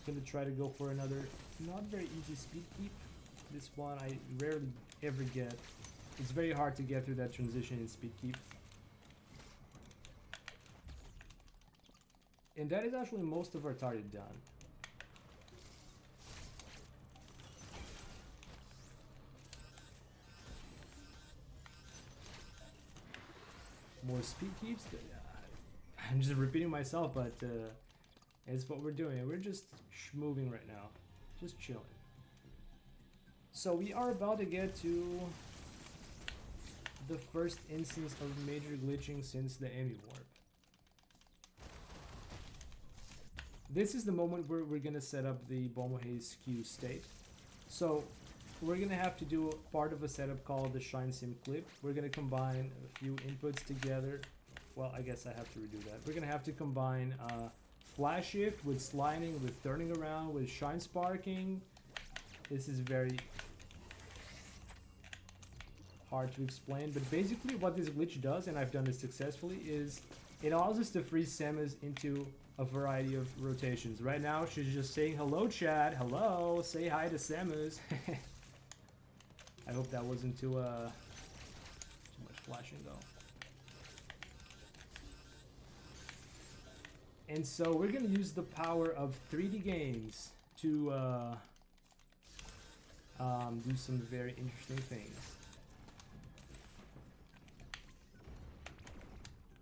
Gonna try to go for another not very easy speed keep. This one I rarely ever get. It's very hard to get through that transition in speed keep. And that is actually most of our target done. More speed keeps. I'm just repeating myself, but it's what we're doing. We're just moving right now, just chilling. So we are about to get to the first instance of major glitching since the Emmy warp. This is the moment where we're gonna set up the Bomohe skew state. So we're gonna have to do part of a setup called the Shine Sim clip. We're gonna combine a few inputs together. Well, I guess I have to redo that. We're gonna have to combine flash shift with sliding, with turning around, with shine sparking. This is very hard to explain, but basically what this glitch does, and I've done this successfully, is it allows us to freeze Samus into a variety of rotations. Right now, she's just saying, hello, chat, hello, say hi to Samus. I hope that wasn't too much flashing, though. And so we're going to use the power of 3D games to do some very interesting things.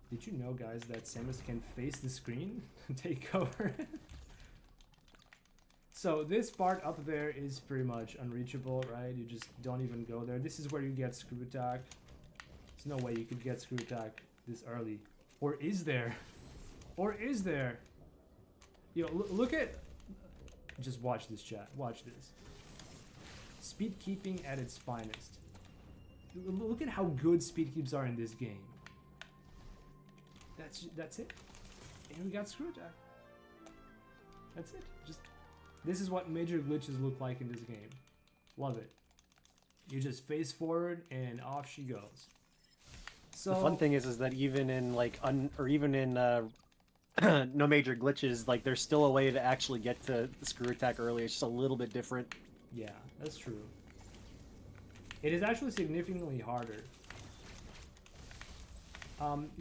Did you know, guys, that Samus can face the screen and take over? So this part up there is pretty much unreachable, right? You just don't even go there. This is where you get screw attack. There's no way you could get screw attack this early. Or is there? Or is there? You know, look at... Just watch this, chat. Watch this. Speed keeping at its finest. Look at how good speed keeps are in this game. That's it. And we got screw attack. That's it. Just this is what major glitches look like in this game. Love it. You just face forward and off she goes. So the fun thing is that even in like even in no major glitches, like there's still a way to actually get to the screw attack early. It's just a little bit different. Yeah, that's true. It is actually significantly harder.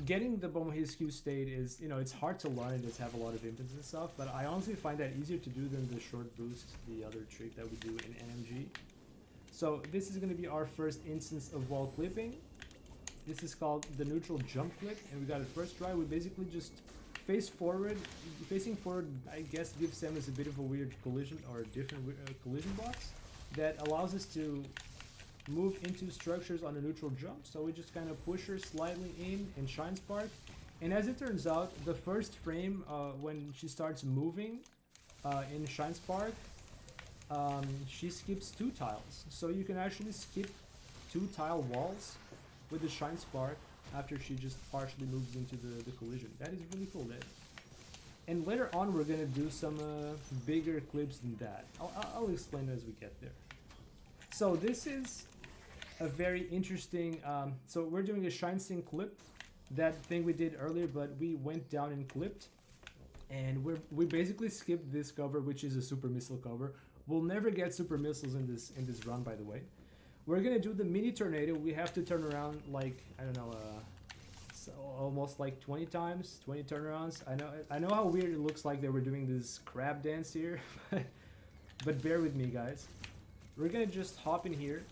Getting the Bomohis state is, you know, it's hard to learn. It does have a lot of inputs and stuff, but I honestly find that easier to do than the short boost, the other trick that we do in NMG. So this is going to be our first instance of wall clipping. This is called the neutral jump clip, and we got it first try. We basically just face forward. Facing forward, I guess, gives Samus a bit of a weird collision or a different collision box that allows us to move into structures on a neutral jump. So we just kind of push her slightly in Shine Spark, and as it turns out, the first frame when she starts moving in Shine Spark, she skips 2 tiles. So you can actually skip 2 tile walls with the Shine Spark after she just partially moves into the collision. That is really cool. And later on we're gonna do some bigger clips than that. I'll explain as we get there. So this is a very interesting, so we're doing a Shine Sync clip, that thing we did earlier, but we went down and clipped, and we basically skipped this cover, which is a super missile cover. We'll never get super missiles in this run, by the way. We're gonna do the mini tornado. We have to turn around like, I don't know, so almost like 20 times, 20 turnarounds. I know how weird it looks like they were doing this crab dance here, but bear with me, guys. We're gonna just hop in here,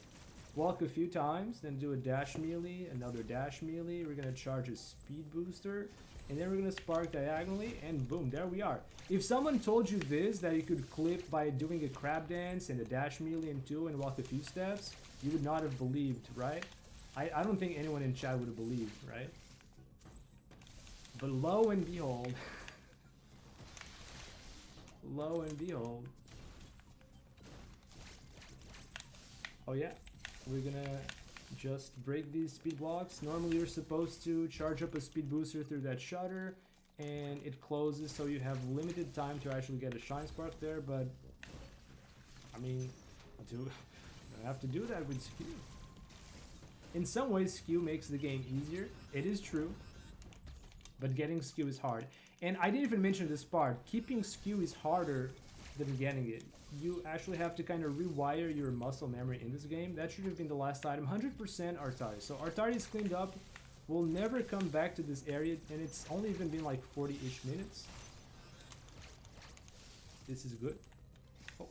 walk a few times, then do a dash melee, another dash melee. We're gonna charge a speed booster, and then we're gonna spark diagonally, and boom, there we are. If someone told you this, that you could clip by doing a crab dance and a dash melee in 2 and walk a few steps, you would not have believed, right? I don't think anyone in chat would have believed, right? But lo and behold, lo and behold, oh yeah, we're gonna just break these speed blocks. Normally you're supposed to charge up a speed booster through that shutter, and it closes, so you have limited time to actually get a Shine Spark there, but I mean, you have to do that with skew. In some ways, skew makes the game easier. It is true, but getting skew is hard. And I didn't even mention this part. Keeping skew is harder than getting it. You actually have to kind of rewire your muscle memory in this game. That should have been the last item. 100% Artari. So Artari is cleaned up. We'll never come back to this area, and it's only even been like 40-ish minutes. This is good. Oh.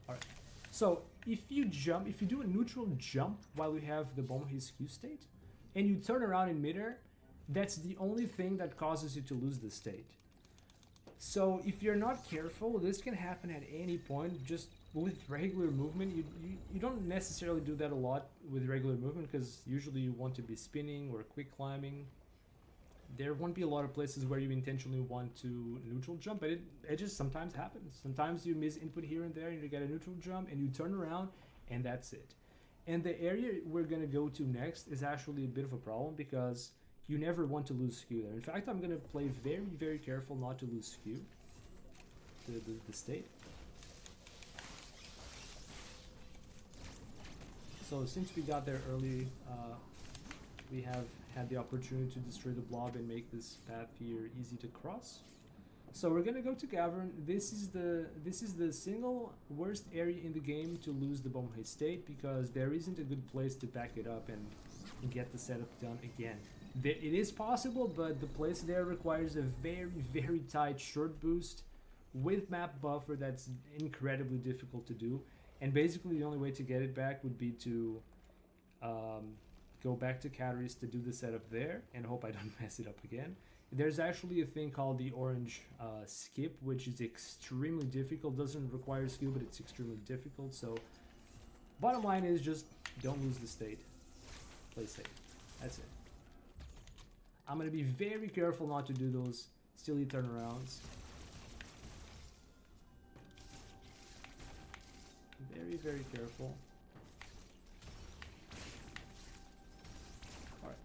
Alright. So if you jump, if you do a neutral jump while you have the Bomohis Q state, and you turn around in midair, that's the only thing that causes you to lose the state. So if you're not careful, this can happen at any point. Just with regular movement, you don't necessarily do that a lot with regular movement, because usually you want to be spinning or quick climbing. There won't be a lot of places where you intentionally want to neutral jump, but it just sometimes happens. Sometimes you miss input here and there, and you get a neutral jump, and you turn around, and that's it. And the area we're gonna go to next is actually a bit of a problem, because you never want to lose skew there. In fact, I'm gonna play very, very careful not to lose skew, the state. So since we got there early, we have had the opportunity to destroy the blob and make this path here easy to cross. So we're gonna go to Cavern. This is the single worst area in the game to lose the Bomohis state, because there isn't a good place to back it up and get the setup done again. It is possible, but the place there requires a very, very tight short boost with map buffer that's incredibly difficult to do. And basically the only way to get it back would be to go back to KaiserKrister to do the setup there and hope I don't mess it up again. There's actually a thing called the orange skip, which is extremely difficult. Doesn't require skill, but it's extremely difficult. So bottom line is just don't lose the state. Play safe. That's it. I'm going to be very careful not to do those silly turnarounds. Very, very careful. Alright.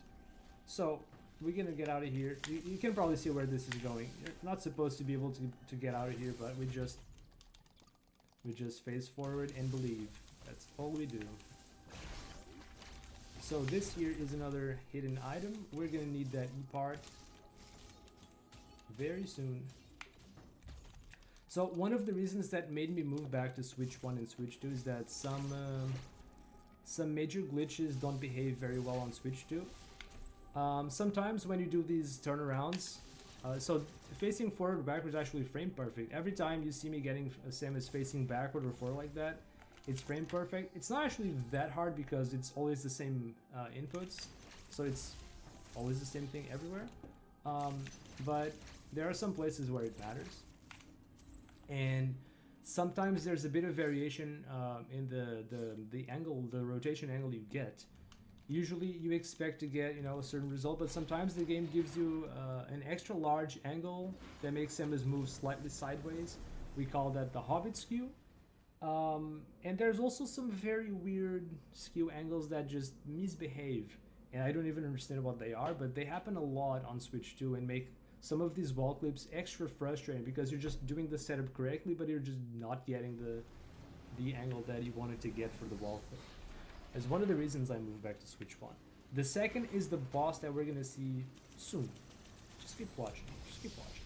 So, we're going to get out of here. You can probably see where this is going. You're not supposed to be able to get out of here, but we just face forward and believe. That's all we do. So this here is another hidden item. We're gonna need that E-part very soon. So one of the reasons that made me move back to Switch 1 and Switch 2 is that some major glitches don't behave very well on Switch 2. Sometimes when you do these turnarounds, so facing forward or backward is actually frame perfect. Every time you see me getting Samus facing backward or forward like that, it's frame perfect. It's not actually that hard because it's always the same inputs, so it's always the same thing everywhere. But there are some places where it matters, and sometimes there's a bit of variation in the angle, the rotation angle you get. Usually you expect to get, you know, a certain result, but sometimes the game gives you an extra large angle that makes Samus move slightly sideways. We call that the Hobbit skew. And there's also some very weird skew angles that just misbehave, and I don't even understand what they are, but they happen a lot on Switch 2 and make some of these wall clips extra frustrating because you're just doing the setup correctly, but you're just not getting the angle that you wanted to get for the wall clip. That's one of the reasons I moved back to Switch 1. The second is the boss that we're gonna see soon. Just keep watching. Just keep watching.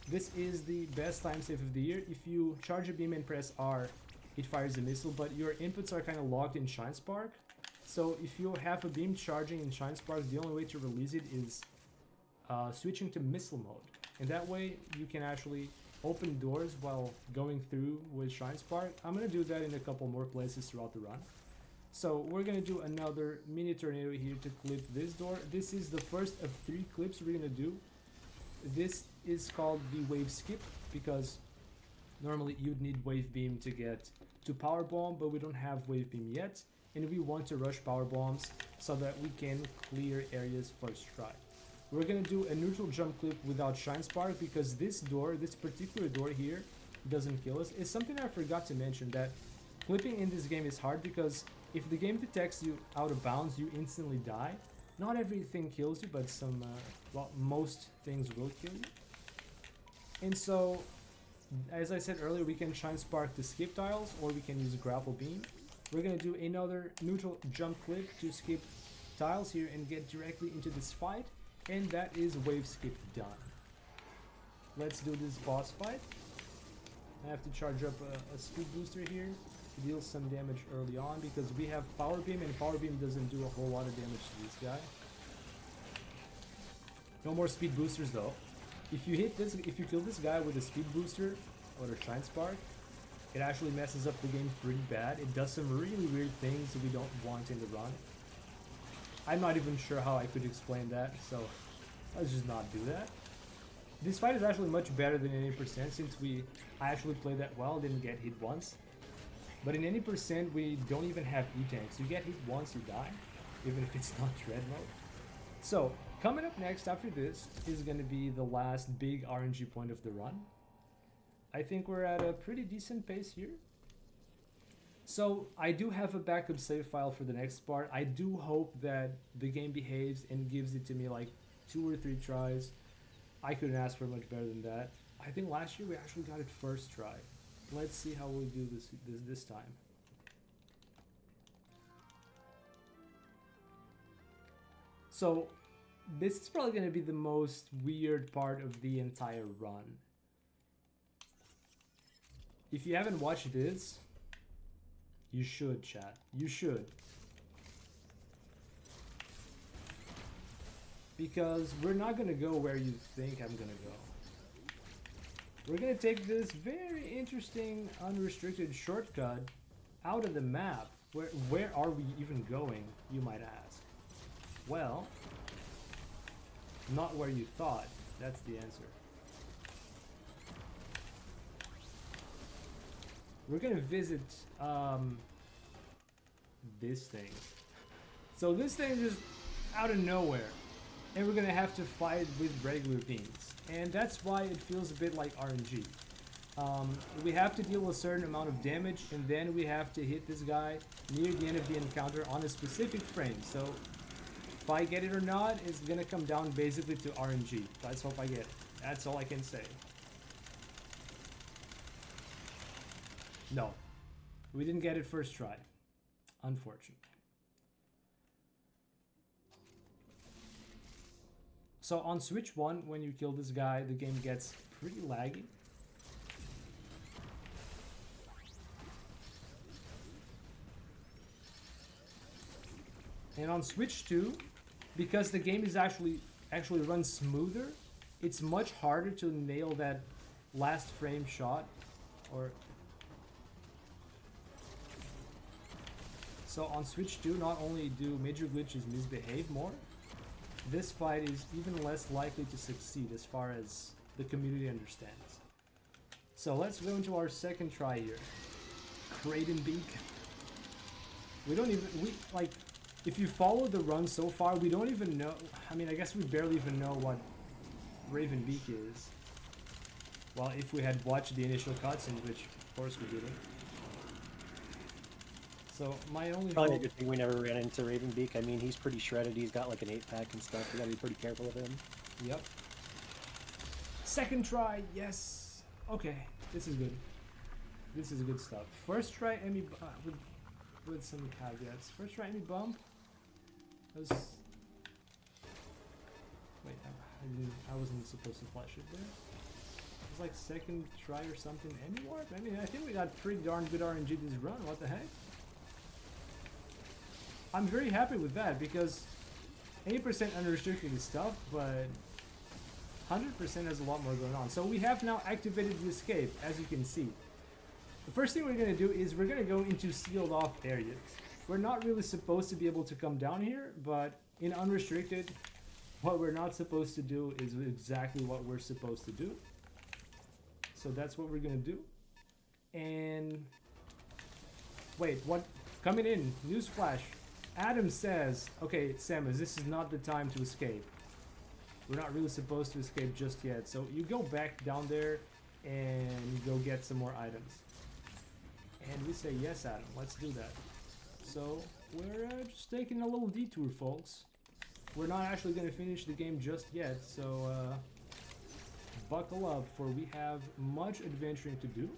This is the best time save of the year. If you charge a beam and press R, it fires a missile, but your inputs are kind of locked in Shine Spark. So if you have a beam charging in Shine Spark, the only way to release it is switching to missile mode. And that way you can actually open doors while going through with Shine Spark. I'm gonna do that in a couple more places throughout the run. So we're gonna do another mini tornado here to clip this door. This is the first of 3 clips we're gonna do. This is called the wave skip because normally you'd need wave beam to get to power bomb, but we don't have wave beam yet, and we want to rush power bombs so that we can clear areas first try. We're gonna do a neutral jump clip without Shine Spark because this door, this particular door here, doesn't kill us. It's something I forgot to mention, that clipping in this game is hard because if the game detects you out of bounds, you instantly die. Not everything kills you, but well, most things will kill you. And so, as I said earlier, we can Shine Spark to skip tiles, or we can use a grapple beam. We're gonna do another neutral jump clip to skip tiles here and get directly into this fight, and that is wave skip done. Let's do this boss fight. I have to charge up a speed booster here to deal some damage early on because we have power beam, and power beam doesn't do a whole lot of damage to this guy. No more speed boosters though. If you kill this guy with a speed booster or a Shine Spark, it actually messes up the game pretty bad. It does some really weird things that we don't want in the run. I'm not even sure how I could explain that, so let's just not do that. This fight is actually much better than any percent since I actually played that well, didn't get hit once. But in any percent, we don't even have E-tanks. You get hit once, you die, even if it's not red mode. So, coming up next after this is going to be the last big RNG point of the run. I think we're at a pretty decent pace here. So, I do have a backup save file for the next part. I do hope that the game behaves and gives it to me like 2 or 3 tries. I couldn't ask for much better than that. I think last year we actually got it first try. Let's see how we do this time. So this is probably going to be the most weird part of the entire run. If you haven't watched this, you should, chat. You should. Because we're not going to go where you think I'm going to go. We're gonna take this very interesting unrestricted shortcut out of the map. Where are we even going, you might ask? Well, not where you thought. That's the answer. We're gonna visit this thing. So this thing is just out of nowhere, and we're gonna have to fight with regular beams. And that's why it feels a bit like RNG. We have to deal a certain amount of damage, and then we have to hit this guy near the end of the encounter on a specific frame. So if I get it or not, it's gonna come down basically to RNG. Let's hope I get it. That's all I can say. No, we didn't get it first try, unfortunately. So on Switch 1, when you kill this guy, the game gets pretty laggy. And on Switch 2, because the game is actually runs smoother, it's much harder to nail that last frame shot. Or so on Switch 2, not only do major glitches misbehave more, this fight is even less likely to succeed as far as the community understands. So let's go into our second try here. Kraden Beak. We don't even, if you follow the run so far, we don't even know, I mean, I guess we barely even know what Raven Beak is. Well, if we had watched the initial cutscenes, which of course we didn't. So my only Probably a good thing we never ran into Ravenbeak. I mean, he's pretty shredded. He's got like an 8-pack and stuff. We gotta be pretty careful of him. Yep. Second try, yes. Okay, this is good. This is good stuff. First try, Emmy with some caveats. First try, Emmy bump. Was wait, I wasn't supposed to flash it there. It was like second try or something. Emmy warp. I mean, I think we got pretty darn good RNG this run. What the heck? I'm very happy with that because 80% unrestricted is tough, but 100% has a lot more going on. So we have now activated the escape, as you can see. The first thing we're going to do is we're going to go into sealed off areas. We're not really supposed to be able to come down here, but in unrestricted, what we're not supposed to do is exactly what we're supposed to do. So that's what we're going to do. And wait, what? Coming in, newsflash. Adam says, okay, Samus, this is not the time to escape. We're not really supposed to escape just yet. So you go back down there and go get some more items. And we say, yes, Adam, let's do that. So we're just taking a little detour, folks. We're not actually going to finish the game just yet. So buckle up, for we have much adventuring to do.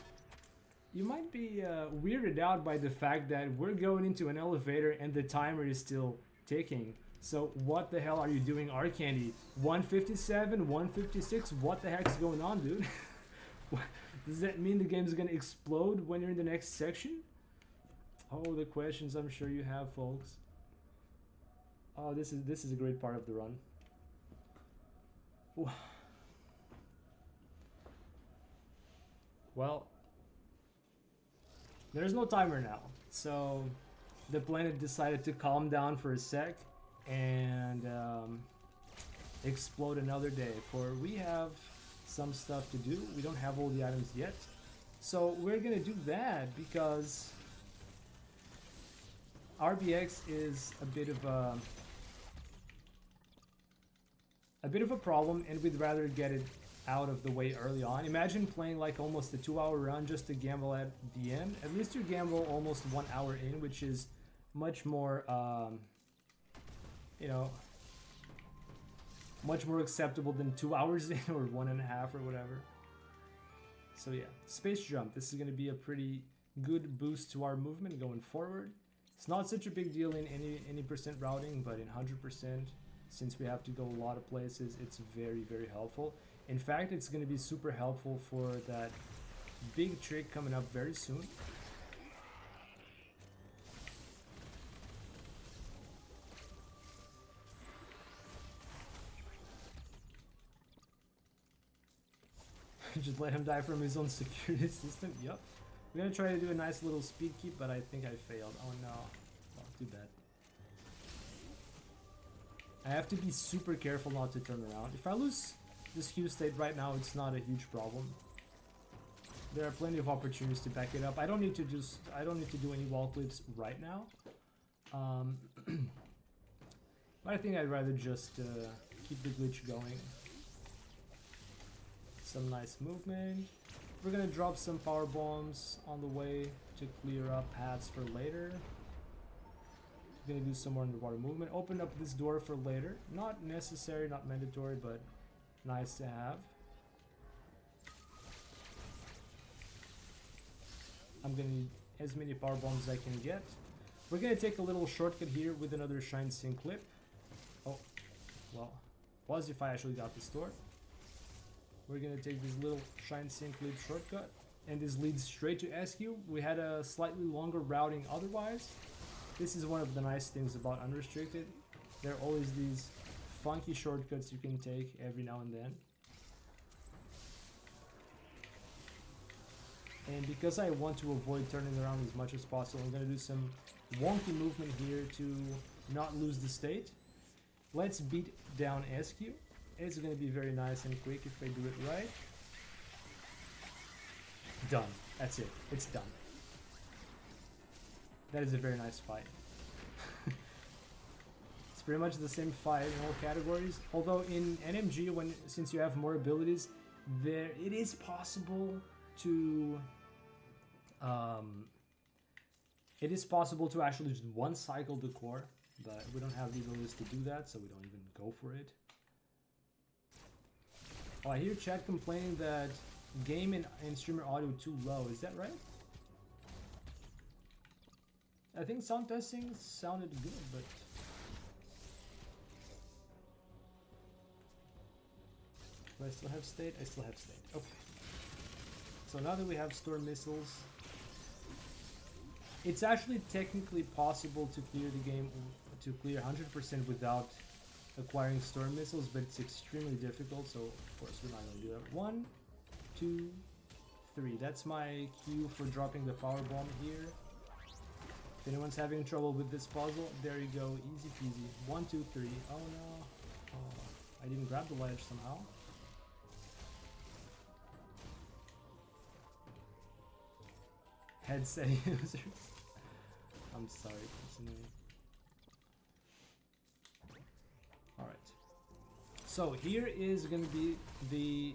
You might be weirded out by the fact that we're going into an elevator and the timer is still ticking. So what the hell are you doing, Arkandy? 157, 156, what the heck's going on, dude? Does that mean the game's gonna explode when you're in the next section? Oh, the questions I'm sure you have, folks. Oh, this is a great part of the run. Well, there's no timer now, so the planet decided to calm down for a sec and explode another day, for we have some stuff to do. We don't have all the items yet, so we're gonna do that because RBX is a bit of a problem, and we'd rather get it out of the way early on. Imagine playing like almost a 2-hour run just to gamble at the end. At least you gamble almost 1 hour in, which is much more, you know, much more acceptable than 2 hours in or 1.5 or whatever. So yeah, space jump. This is going to be a pretty good boost to our movement going forward. It's not such a big deal in any percent routing, but in 100%, since we have to go a lot of places, it's very, very helpful. In fact, it's going to be super helpful for that big trick coming up very soon. Just let him die from his own security system. Yup. We're going to try to do a nice little speed keep, but I think I failed. Oh no. Well, too bad. I have to be super careful not to turn around. If I lose this Q state right now, it's not a huge problem. There are plenty of opportunities to back it up. I don't need to do any wall clips right now. But I think I'd rather just keep the glitch going. Some nice movement. We're gonna drop some power bombs on the way to clear up paths for later. Gonna do some more underwater movement. Open up this door for later. Not necessary, not mandatory, but nice to have. I'm gonna need as many power bombs as I can get. We're gonna take a little shortcut here with another Shine Sync clip. Oh, well, was if I actually got this door. We're gonna take this little Shine Sync clip shortcut, and this leads straight to SQ. We had a slightly longer routing otherwise. This is one of the nice things about unrestricted, There are always these funky shortcuts you can take every now and then. And because I want to avoid turning around as much as possible, I'm going to do some wonky movement here to not lose the state. Let's beat down SQ. It's going to be very nice and quick if I do it right. Done. That's it. It's done. That is a very nice fight. It's pretty much the same fight in all categories. Although in NMG, since you have more abilities, it is possible to actually just one cycle the core, but we don't have the abilities to do that, so we don't even go for it. Oh, I hear chat complaining that game and streamer audio too low. Is that right? I think sound testing sounded good, but do I still have state? I still have state. Okay. So now that we have storm missiles, it's actually technically possible to clear the game, to clear 100% without acquiring storm missiles, but it's extremely difficult, so of course we're not going to do that. 1, 2, 3. That's my cue for dropping the power bomb here. If anyone's having trouble with this puzzle, there you go, easy peasy. 1, 2, 3. Oh no. Oh, I didn't grab the ledge somehow. Headset users. I'm sorry, continue. Alright. So here is going to be the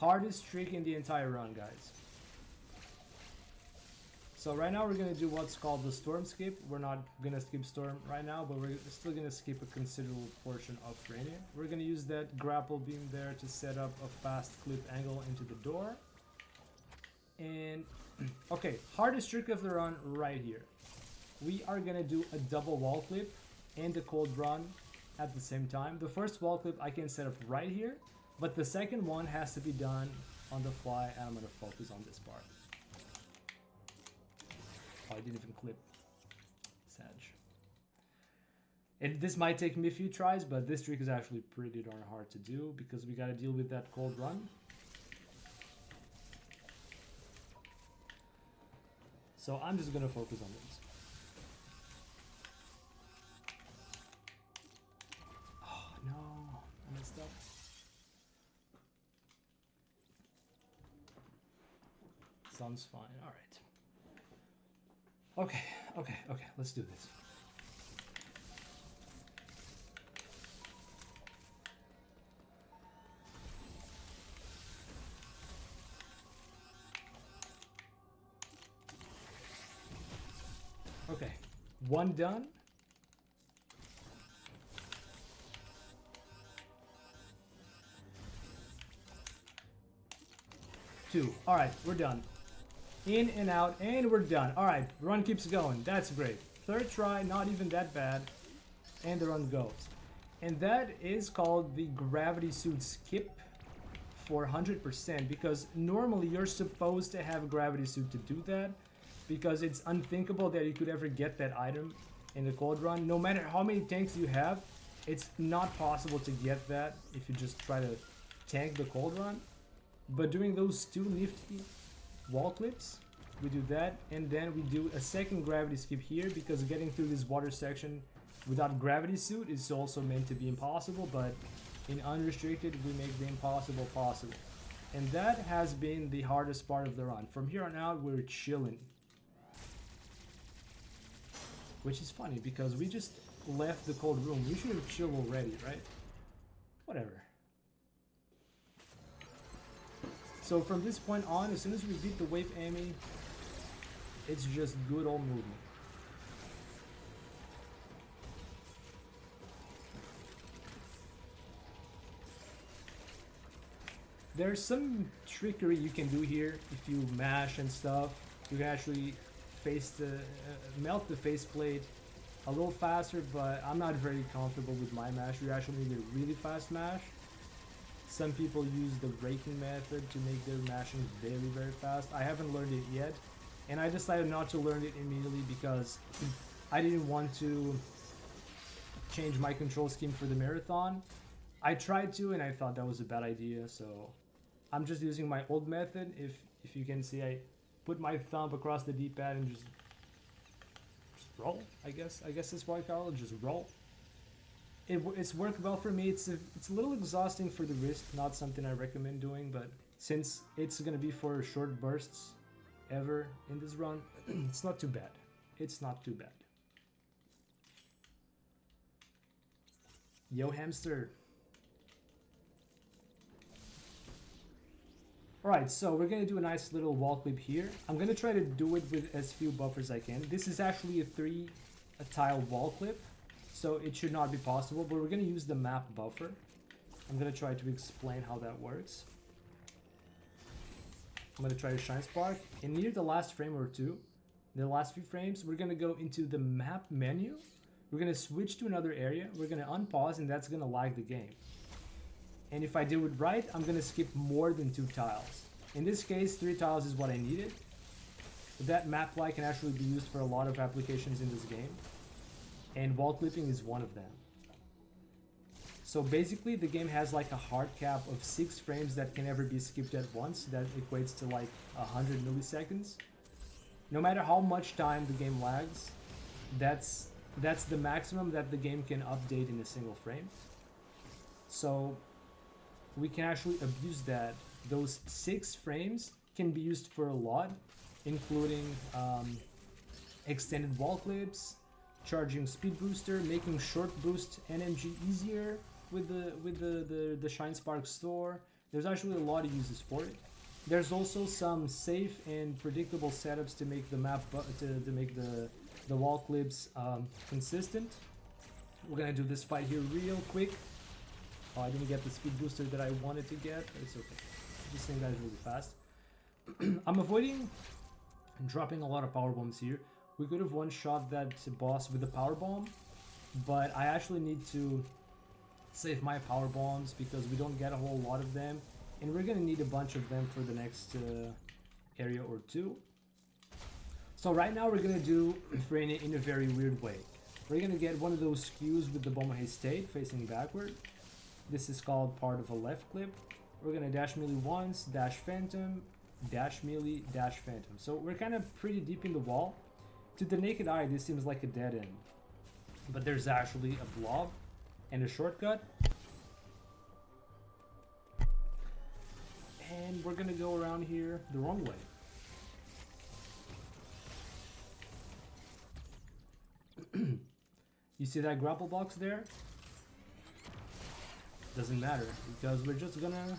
hardest trick in the entire run, guys. So right now we're going to do what's called the storm skip. We're not going to skip storm right now, but we're still going to skip a considerable portion of Layna. We're going to use that grapple beam there to set up a fast clip angle into the door. And okay, hardest trick of the run right here. We are going to do a double wall clip and a cold run at the same time. The first wall clip I can set up right here, but the second one has to be done on the fly, and I'm going to focus on this part. Oh, I didn't even clip. Sag. This might take me a few tries, but this trick is actually pretty darn hard to do because we got to deal with that cold run. So I'm just going to focus on this. Oh no, I messed up. Sounds fine, alright. Okay, let's do this. Okay, 1 done. 2. Alright, we're done. In and out, and we're done. Alright, run keeps going. That's great. 3rd try, not even that bad. And the run goes. And that is called the gravity suit skip for 100%, because normally you're supposed to have gravity suit to do that, because it's unthinkable that you could ever get that item in the cold run. No matter how many tanks you have, it's not possible to get that if you just try to tank the cold run. But doing those 2 nifty wall clips, we do that, and then we do a second gravity skip here, because getting through this water section without gravity suit is also meant to be impossible, but in unrestricted we make the impossible possible. And that has been the hardest part of the run. From here on out we're chilling. Which is funny, because we just left the cold room. We should have chilled already, right? Whatever. So from this point on, as soon as we beat the wave Amy, it's just good old movement. There's some trickery you can do here if you mash and stuff. You can actually melt the faceplate a little faster, but I'm not very comfortable with my mash. You actually need a really fast mash. Some people use the raking method to make their mashing very, very fast. I haven't learned it yet, and I decided not to learn it immediately because I didn't want to change my control scheme for the marathon. I tried to, and I thought that was a bad idea, so I'm just using my old method. If you can see, I put my thumb across the D-pad and just roll. I guess that's what I call it. Just roll. It's worked well for me. It's a little exhausting for the wrist. Not something I recommend doing, but since it's gonna be for short bursts ever in this run, it's not too bad. It's not too bad. Yo, hamster. Alright, so we're gonna do a nice little wall clip here. I'm gonna try to do it with as few buffers as I can. This is actually a tile wall clip, so it should not be possible, but we're gonna use the map buffer. I'm gonna try to explain how that works. I'm gonna try to shine spark, and near the last frame or two, the last few frames, we're gonna go into the map menu. We're gonna switch to another area. We're gonna unpause, and that's gonna lag the game. And if I do it right, I'm gonna skip more than 2 tiles. In this case, 3 tiles is what I needed. But that map lag can actually be used for a lot of applications in this game. And wall clipping is one of them. So basically, the game has like a hard cap of 6 frames that can never be skipped at once. That equates to like 100 milliseconds. No matter how much time the game lags, that's the maximum that the game can update in a single frame. So we can actually abuse that. Those 6 frames can be used for a lot, including extended wall clips, charging speed booster, making short boost NMG easier with the Shine Spark store. There's actually a lot of uses for it. There's also some safe and predictable setups to make the map to make the wall clips consistent. We're gonna do this fight here real quick. Oh, I didn't get the speed booster that I wanted to get, but it's okay. This thing dies really fast. I'm avoiding dropping a lot of power bombs here. We could have one-shot that boss with a power bomb, but I actually need to save my power bombs because we don't get a whole lot of them, and we're gonna need a bunch of them for the next area or two. So right now we're gonna do Layna in a very weird way. We're gonna get one of those skews with the bomb state facing backward. This is called part of a left clip. We're gonna dash melee once, dash phantom, dash melee, dash phantom. So we're kind of pretty deep in the wall. To the naked eye, this seems like a dead end, but there's actually a blob and a shortcut. And we're gonna go around here the wrong way. You see that grapple box there? Doesn't matter, because we're just gonna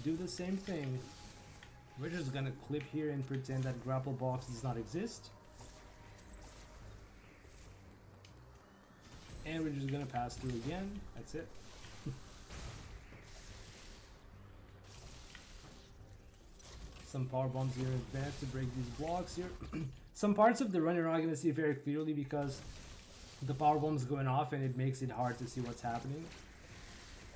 do the same thing. We're just gonna clip here and pretend that grapple box does not exist. And we're just gonna pass through again. That's it. Some power bombs here in advance to break these blocks here. Some parts of the run you're not gonna see very clearly because the power bomb's going off and it makes it hard to see what's happening.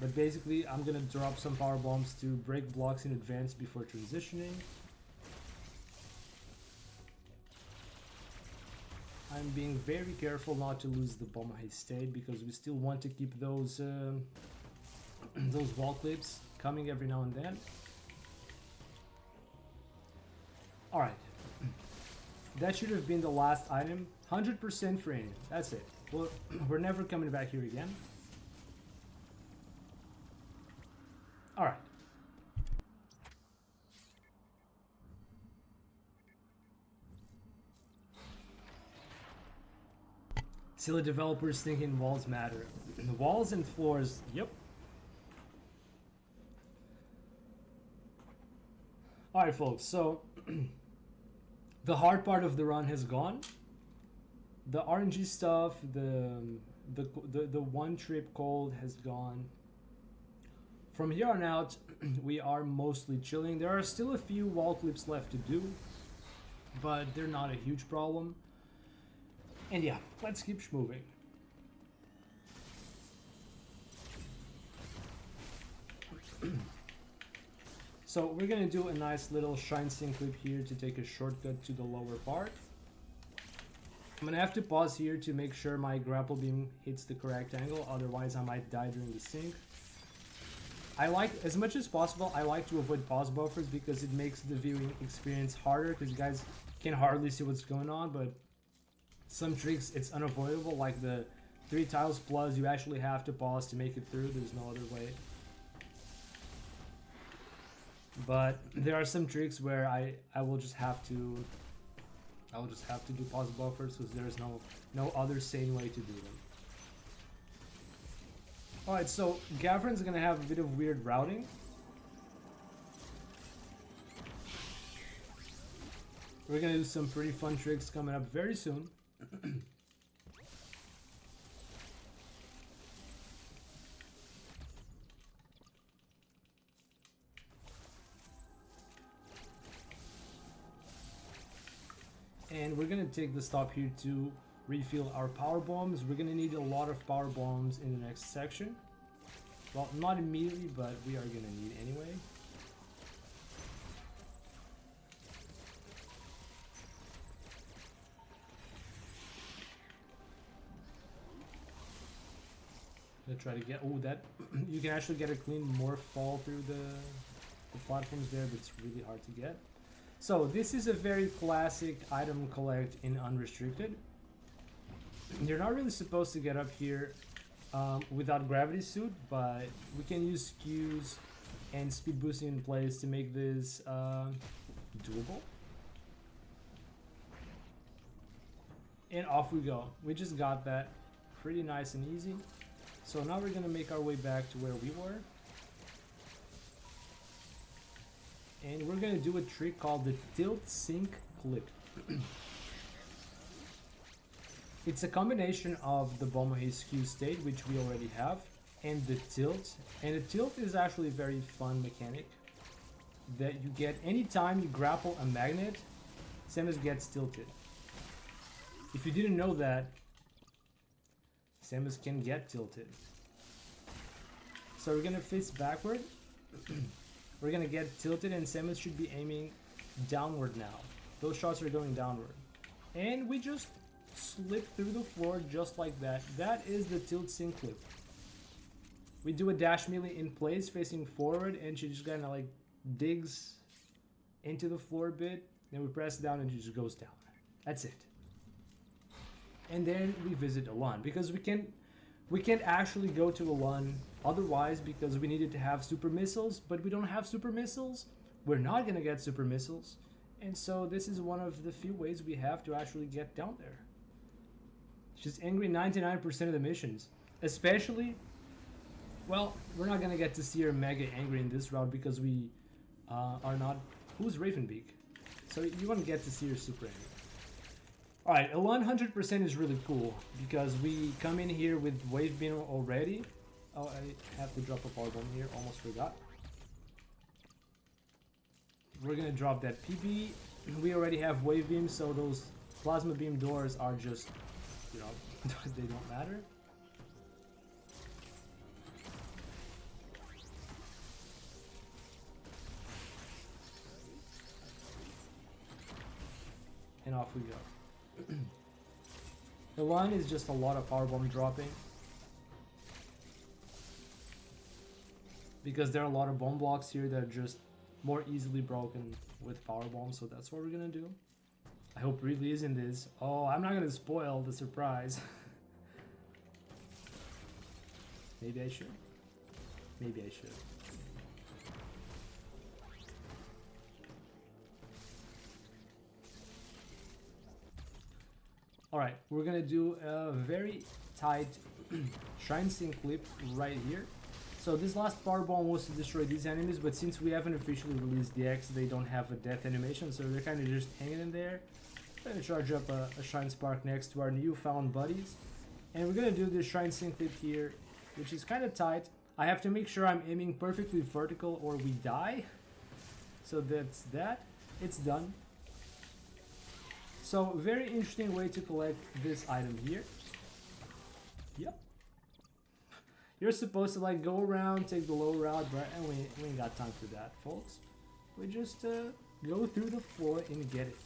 But basically, I'm gonna drop some power bombs to break blocks in advance before transitioning. I'm being very careful not to lose the bomb high state because we still want to keep those those wall clips coming every now and then. All right, that should have been the last item. 100% for Layna. That's it. Well, we're never coming back here again. All right. Silly developers thinking walls matter. The walls and floors, yep. Alright folks, so the hard part of the run has gone. The RNG stuff, the one trip cold has gone. From here on out, we are mostly chilling. There are still a few wall clips left to do, but they're not a huge problem. And yeah, let's keep moving. So we're gonna do a nice little shine sync clip here to take a shortcut to the lower part. I'm gonna have to pause here to make sure my grapple beam hits the correct angle, otherwise I might die during the sync. I like, as much as possible, I like to avoid pause buffers because it makes the viewing experience harder because you guys can hardly see what's going on, but some tricks it's unavoidable, like the 3 tiles plus, you actually have to pause to make it through, there's no other way. But there are some tricks where I will just have to do pause buffers because there's no other sane way to do them. Alright, so Gavrin's gonna have a bit of weird routing. We're gonna do some pretty fun tricks coming up very soon. And we're gonna take the stop here to refill our power bombs. We're gonna need a lot of power bombs in the next section. Well, not immediately, but we are gonna need anyway. Gonna try to get, oh, that you can actually get a clean morph fall through the platforms there, but it's really hard to get. So this is a very classic item collect in unrestricted. You're not really supposed to get up here without gravity suit, but we can use skews and speed boosting in place to make this doable. And off we go. We just got that pretty nice and easy. So now we're gonna make our way back to where we were. And we're gonna do a trick called the tilt sync clip. It's a combination of the Bomohe skew state, which we already have, and the tilt. And the tilt is actually a very fun mechanic that you get anytime you grapple a magnet, Samus gets tilted. If you didn't know that, Samus can get tilted. So we're gonna face backward. We're gonna get tilted and Samus should be aiming downward now. Those shots are going downward. And we just slip through the floor just like that. That is the tilt sync clip. We do a dash melee in place facing forward and she just kinda like digs into the floor a bit. Then we press down and she just goes down. That's it. And then we visit Alan because we can't actually go to Alan otherwise because we needed to have super missiles, but we don't have super missiles. We're not gonna get super missiles. And so this is one of the few ways we have to actually get down there. She's angry 99% of the missions. Especially, well, we're not gonna get to see her mega angry in this route because we are not... Who's Ravenbeak? So you won't get to see her super angry. Alright, a 100% is really cool because we come in here with Wave Beam already. Oh, I have to drop a power bomb here, almost forgot. We're gonna drop that PB. We already have Wave Beam, so those Plasma Beam doors are just, you know, they don't matter. And off we go. The line is just a lot of powerbomb dropping because there are a lot of bomb blocks here that are just more easily broken with powerbombs, so that's what we're gonna do. I hope Ridley is in this. Oh, I'm not gonna spoil the surprise. Maybe I should. Maybe I should. Alright, we're gonna do a very tight Shrine Sync clip right here. So this last powerbomb was to destroy these enemies, but since we haven't officially released the X, they don't have a death animation, so they're kind of just hanging in there. We're gonna charge up a Shrine Spark next to our newfound buddies. And we're gonna do this Shrine Sync clip here, which is kind of tight. I have to make sure I'm aiming perfectly vertical or we die. So that's that. It's done. So, very interesting way to collect this item here. Yep. You're supposed to like go around, take the low route, but we ain't got time for that, folks. We just go through the floor and get it.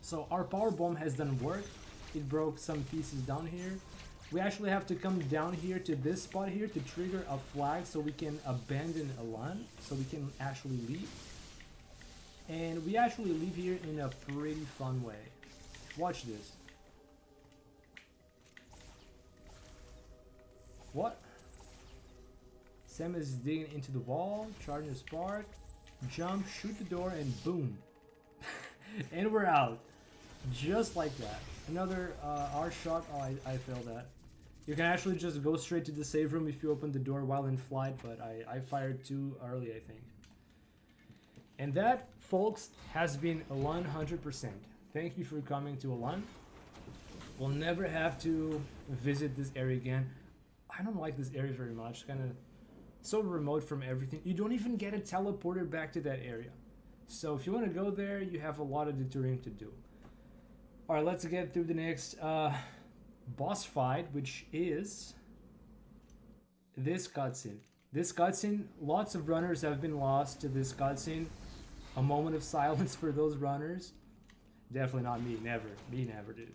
So our power bomb has done work. It broke some pieces down here. We actually have to come down here to this spot here to trigger a flag so we can abandon a LAN, so we can actually leave. And we actually leave here in a pretty fun way. Watch this. What? Sam is digging into the wall, charging a spark, jump, shoot the door, and boom. And we're out. Just like that. Another R shot. Oh, I failed that. You can actually just go straight to the save room if you open the door while in flight, but I fired too early, I think. And that, folks, has been a 100%. Thank you for coming to a LAN. We'll never have to visit this area again. I don't like this area very much. It's kind of so remote from everything. You don't even get a teleporter back to that area. So if you want to go there, you have a lot of detouring to do. Alright, let's get through the next boss fight, which is this cutscene. This cutscene, lots of runners have been lost to this cutscene. A moment of silence for those runners. Definitely not me, never. Me never, dude.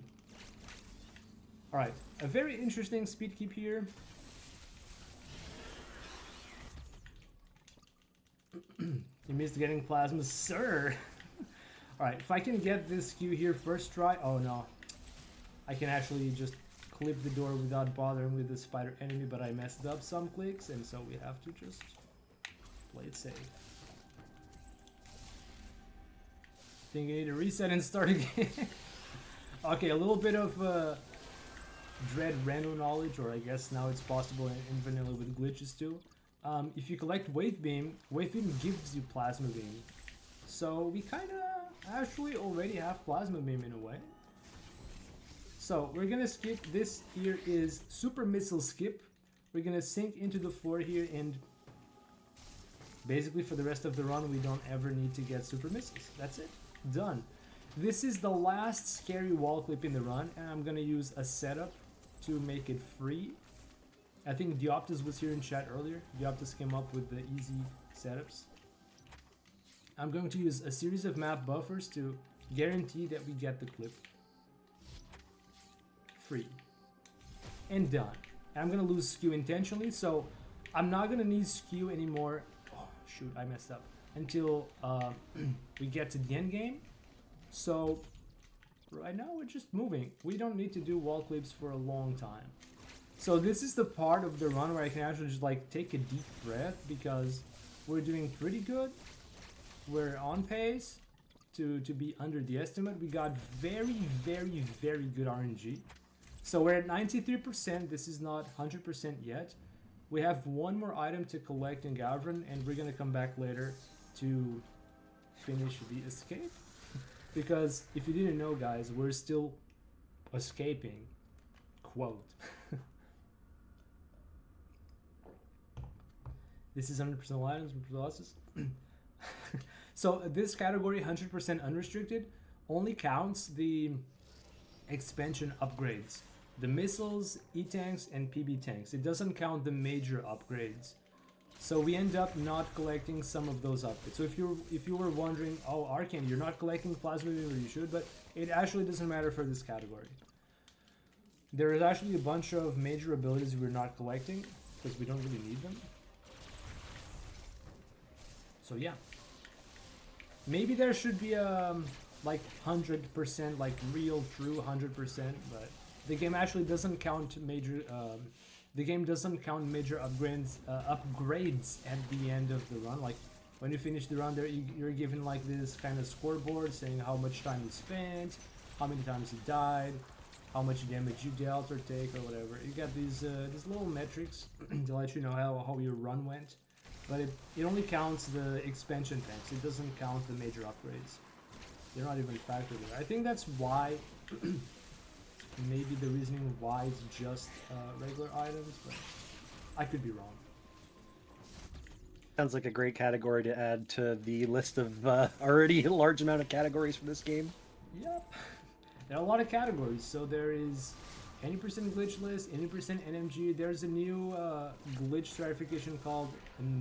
Alright, a very interesting speed keep here. You missed getting plasma, sir. Alright, if I can get this Q here first try. Oh no. I can actually just clip the door without bothering with the spider enemy, but I messed up some clicks, and so we have to just play it safe. Think you need to reset and start again. Okay, a little bit of dread random knowledge, or I guess now it's possible in vanilla with glitches too. If you collect Wave Beam gives you Plasma Beam. So we kinda actually already have Plasma Beam in a way. So we're gonna skip. This here is Super Missile Skip. We're gonna sink into the floor here, and basically for the rest of the run we don't ever need to get Super Missiles. That's it. Done. This is the last scary wall clip in the run, and I'm gonna use a setup to make it free. I think Dioptus was here in chat earlier. Dioptus came up with the easy setups. I'm going to use a series of map buffers to guarantee that we get the clip free. And done. And I'm gonna lose skew intentionally, so I'm not gonna need skew anymore. Oh shoot, I messed up. Until we get to the end game. So right now we're just moving. We don't need to do wall clips for a long time. So this is the part of the run where I can actually just like take a deep breath, because we're doing pretty good. We're on pace to be under the estimate. We got very, very, very good RNG. So we're at 93%. This is not 100% yet. We have one more item to collect in Gavrin, and we're gonna come back later to finish the escape. Because if you didn't know, guys, we're still escaping. Quote. This is 100% items with losses. So this category, 100% unrestricted, only counts the expansion upgrades. The missiles, E-tanks, and PB tanks. It doesn't count the major upgrades. So we end up not collecting some of those upgrades. So if you were wondering, oh Arkandy, you're not collecting Plasma Beam, or you should, but it actually doesn't matter for this category. There is actually a bunch of major abilities we're not collecting because we don't really need them. So yeah. Maybe there should be a like 100%, like real true 100%, but the game actually doesn't count major the game doesn't count major upgrades at the end of the run. Like when you finish the run, you're given like this kind of scoreboard saying how much time you spent, how many times you died, how much damage you dealt or take or whatever. You got these little metrics to let you know how your run went. But it only counts the expansion tanks. It doesn't count the major upgrades. They're not even factored in. I think that's why, maybe the reasoning why it's just regular items, but I could be wrong. Sounds like a great category to add to the list of already a large amount of categories for this game. Yep. There are a lot of categories. So there is any percent glitch list, any percent NMG. There's a new glitch stratification called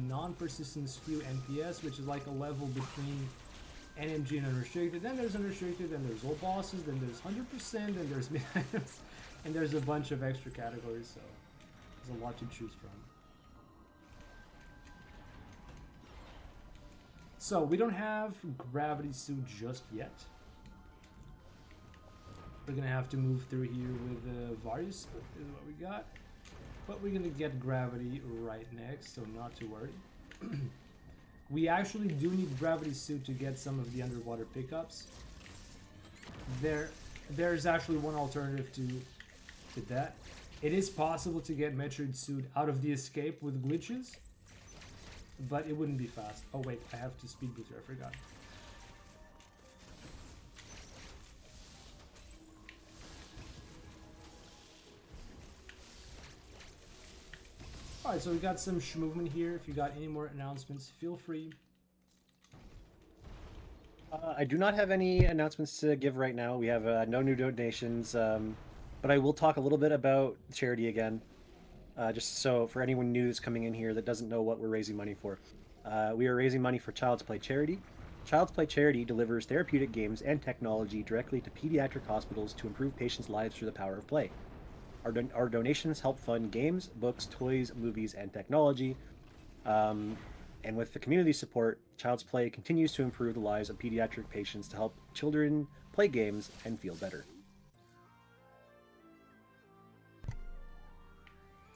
non-persistent skew NPS, which is like a level between NMG and unrestricted, then there's unrestricted, then there's all bosses, then there's 100%, then there's mid items, and there's a bunch of extra categories, so there's a lot to choose from. So we don't have gravity suit just yet. We're gonna have to move through here with Varius, is what we got. But we're gonna get gravity right next, so not to worry. We actually do need gravity suit to get some of the underwater pickups. There's actually one alternative to that. It is possible to get Metroid suit out of the escape with glitches, but it wouldn't be fast. Oh wait, I have to speed booster, I forgot. Alright, so we got some movement here. If you got any more announcements, feel free. I do not have any announcements to give right now. We have no new donations, but I will talk a little bit about charity again, just so for anyone new that's coming in here that doesn't know what we're raising money for. We are raising money for Child's Play Charity. Child's Play Charity delivers therapeutic games and technology directly to pediatric hospitals to improve patients' lives through the power of play. Our donations help fund games, books, toys, movies, and technology. And with the community support, Child's Play continues to improve the lives of pediatric patients to help children play games and feel better.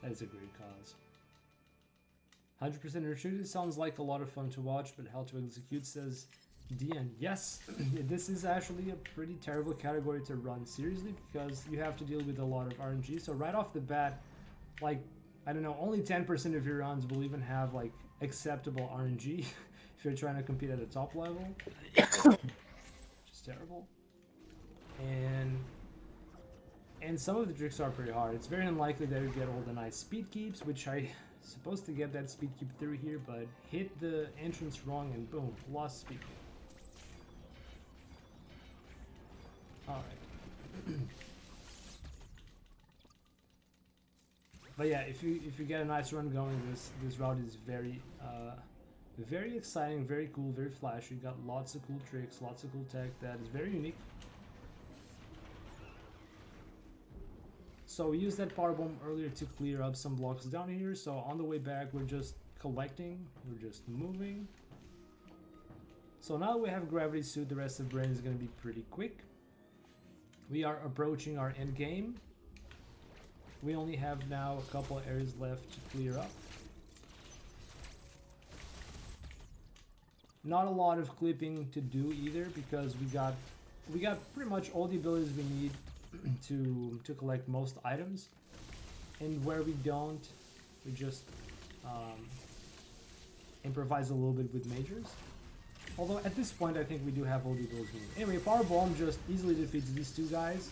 That is a great cause. 100% restricted sounds like a lot of fun to watch, but hell to execute, says DN. Yes, this is actually a pretty terrible category to run seriously because you have to deal with a lot of RNG. So right off the bat, like, I don't know, only 10% of your runs will even have like acceptable RNG if you're trying to compete at a top level. Which is terrible. And some of the tricks are pretty hard. It's very unlikely that you get all the nice speed keeps, which I supposed to get that speed keep through here, but hit the entrance wrong and boom, lost speed keep. Alright. But yeah, if you get a nice run going, this route is very exciting, very cool, very flashy. Got lots of cool tricks, lots of cool tech that is very unique. So we used that power bomb earlier to clear up some blocks down here. So on the way back, we're just collecting, we're just moving. So now that we have gravity suit, the rest of the brain is going to be pretty quick. We are approaching our end game. We only have now a couple of areas left to clear up. Not a lot of clipping to do either because we got pretty much all the abilities we need to collect most items, and where we don't, we just improvise a little bit with majors. Although at this point I think we do have all the abilities we need. Anyway, power bomb just easily defeats these two guys.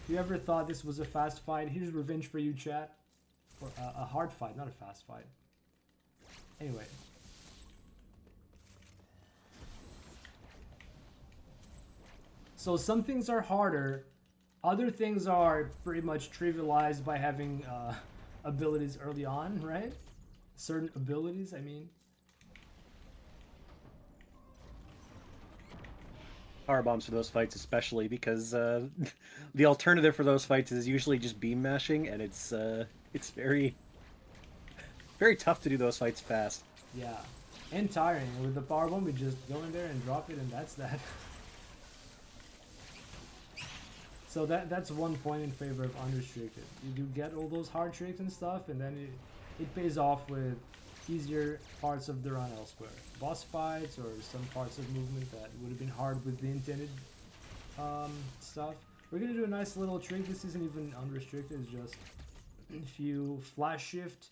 If you ever thought this was a fast fight, here's revenge for you, chat. Or a hard fight, not a fast fight. Anyway. So some things are harder. Other things are pretty much trivialized by having abilities early on, right? Certain abilities, I mean. Power bombs for those fights especially because the alternative for those fights is usually just beam mashing, and it's very tough to do those fights fast. Yeah, and tiring. With the power bomb, we just go in there and drop it, and that's that. So that's one point in favor of unrestricted. You do get all those hard tricks and stuff, and then it pays off with easier parts of the run elsewhere. Boss fights or some parts of movement that would have been hard with the intended stuff. We're gonna do a nice little trick. This isn't even unrestricted, it's just if you flash shift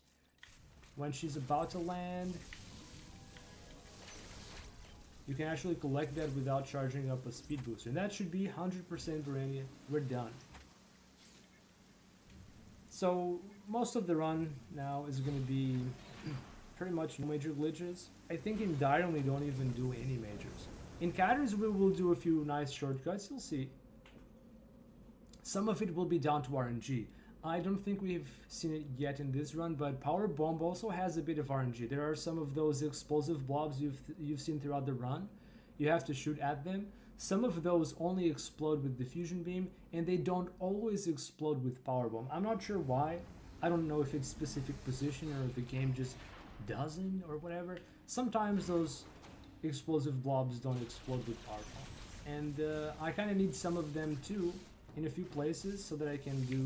when she's about to land, you can actually collect that without charging up a speed booster. And that should be 100% brilliant. We're done. So most of the run now is going to be pretty much no major glitches. I think in Diren we don't even do any majors. In Catters we will do a few nice shortcuts, you'll see. Some of it will be down to RNG. I don't think we've seen it yet in this run, but Power Bomb also has a bit of RNG. There are some of those explosive blobs you've seen throughout the run, you have to shoot at them. Some of those only explode with diffusion beam, and they don't always explode with power bomb. I'm not sure why. I don't know if it's specific position or the game just doesn't or whatever. Sometimes those explosive blobs don't explode with power bomb, and I kind of need some of them too in a few places so that I can do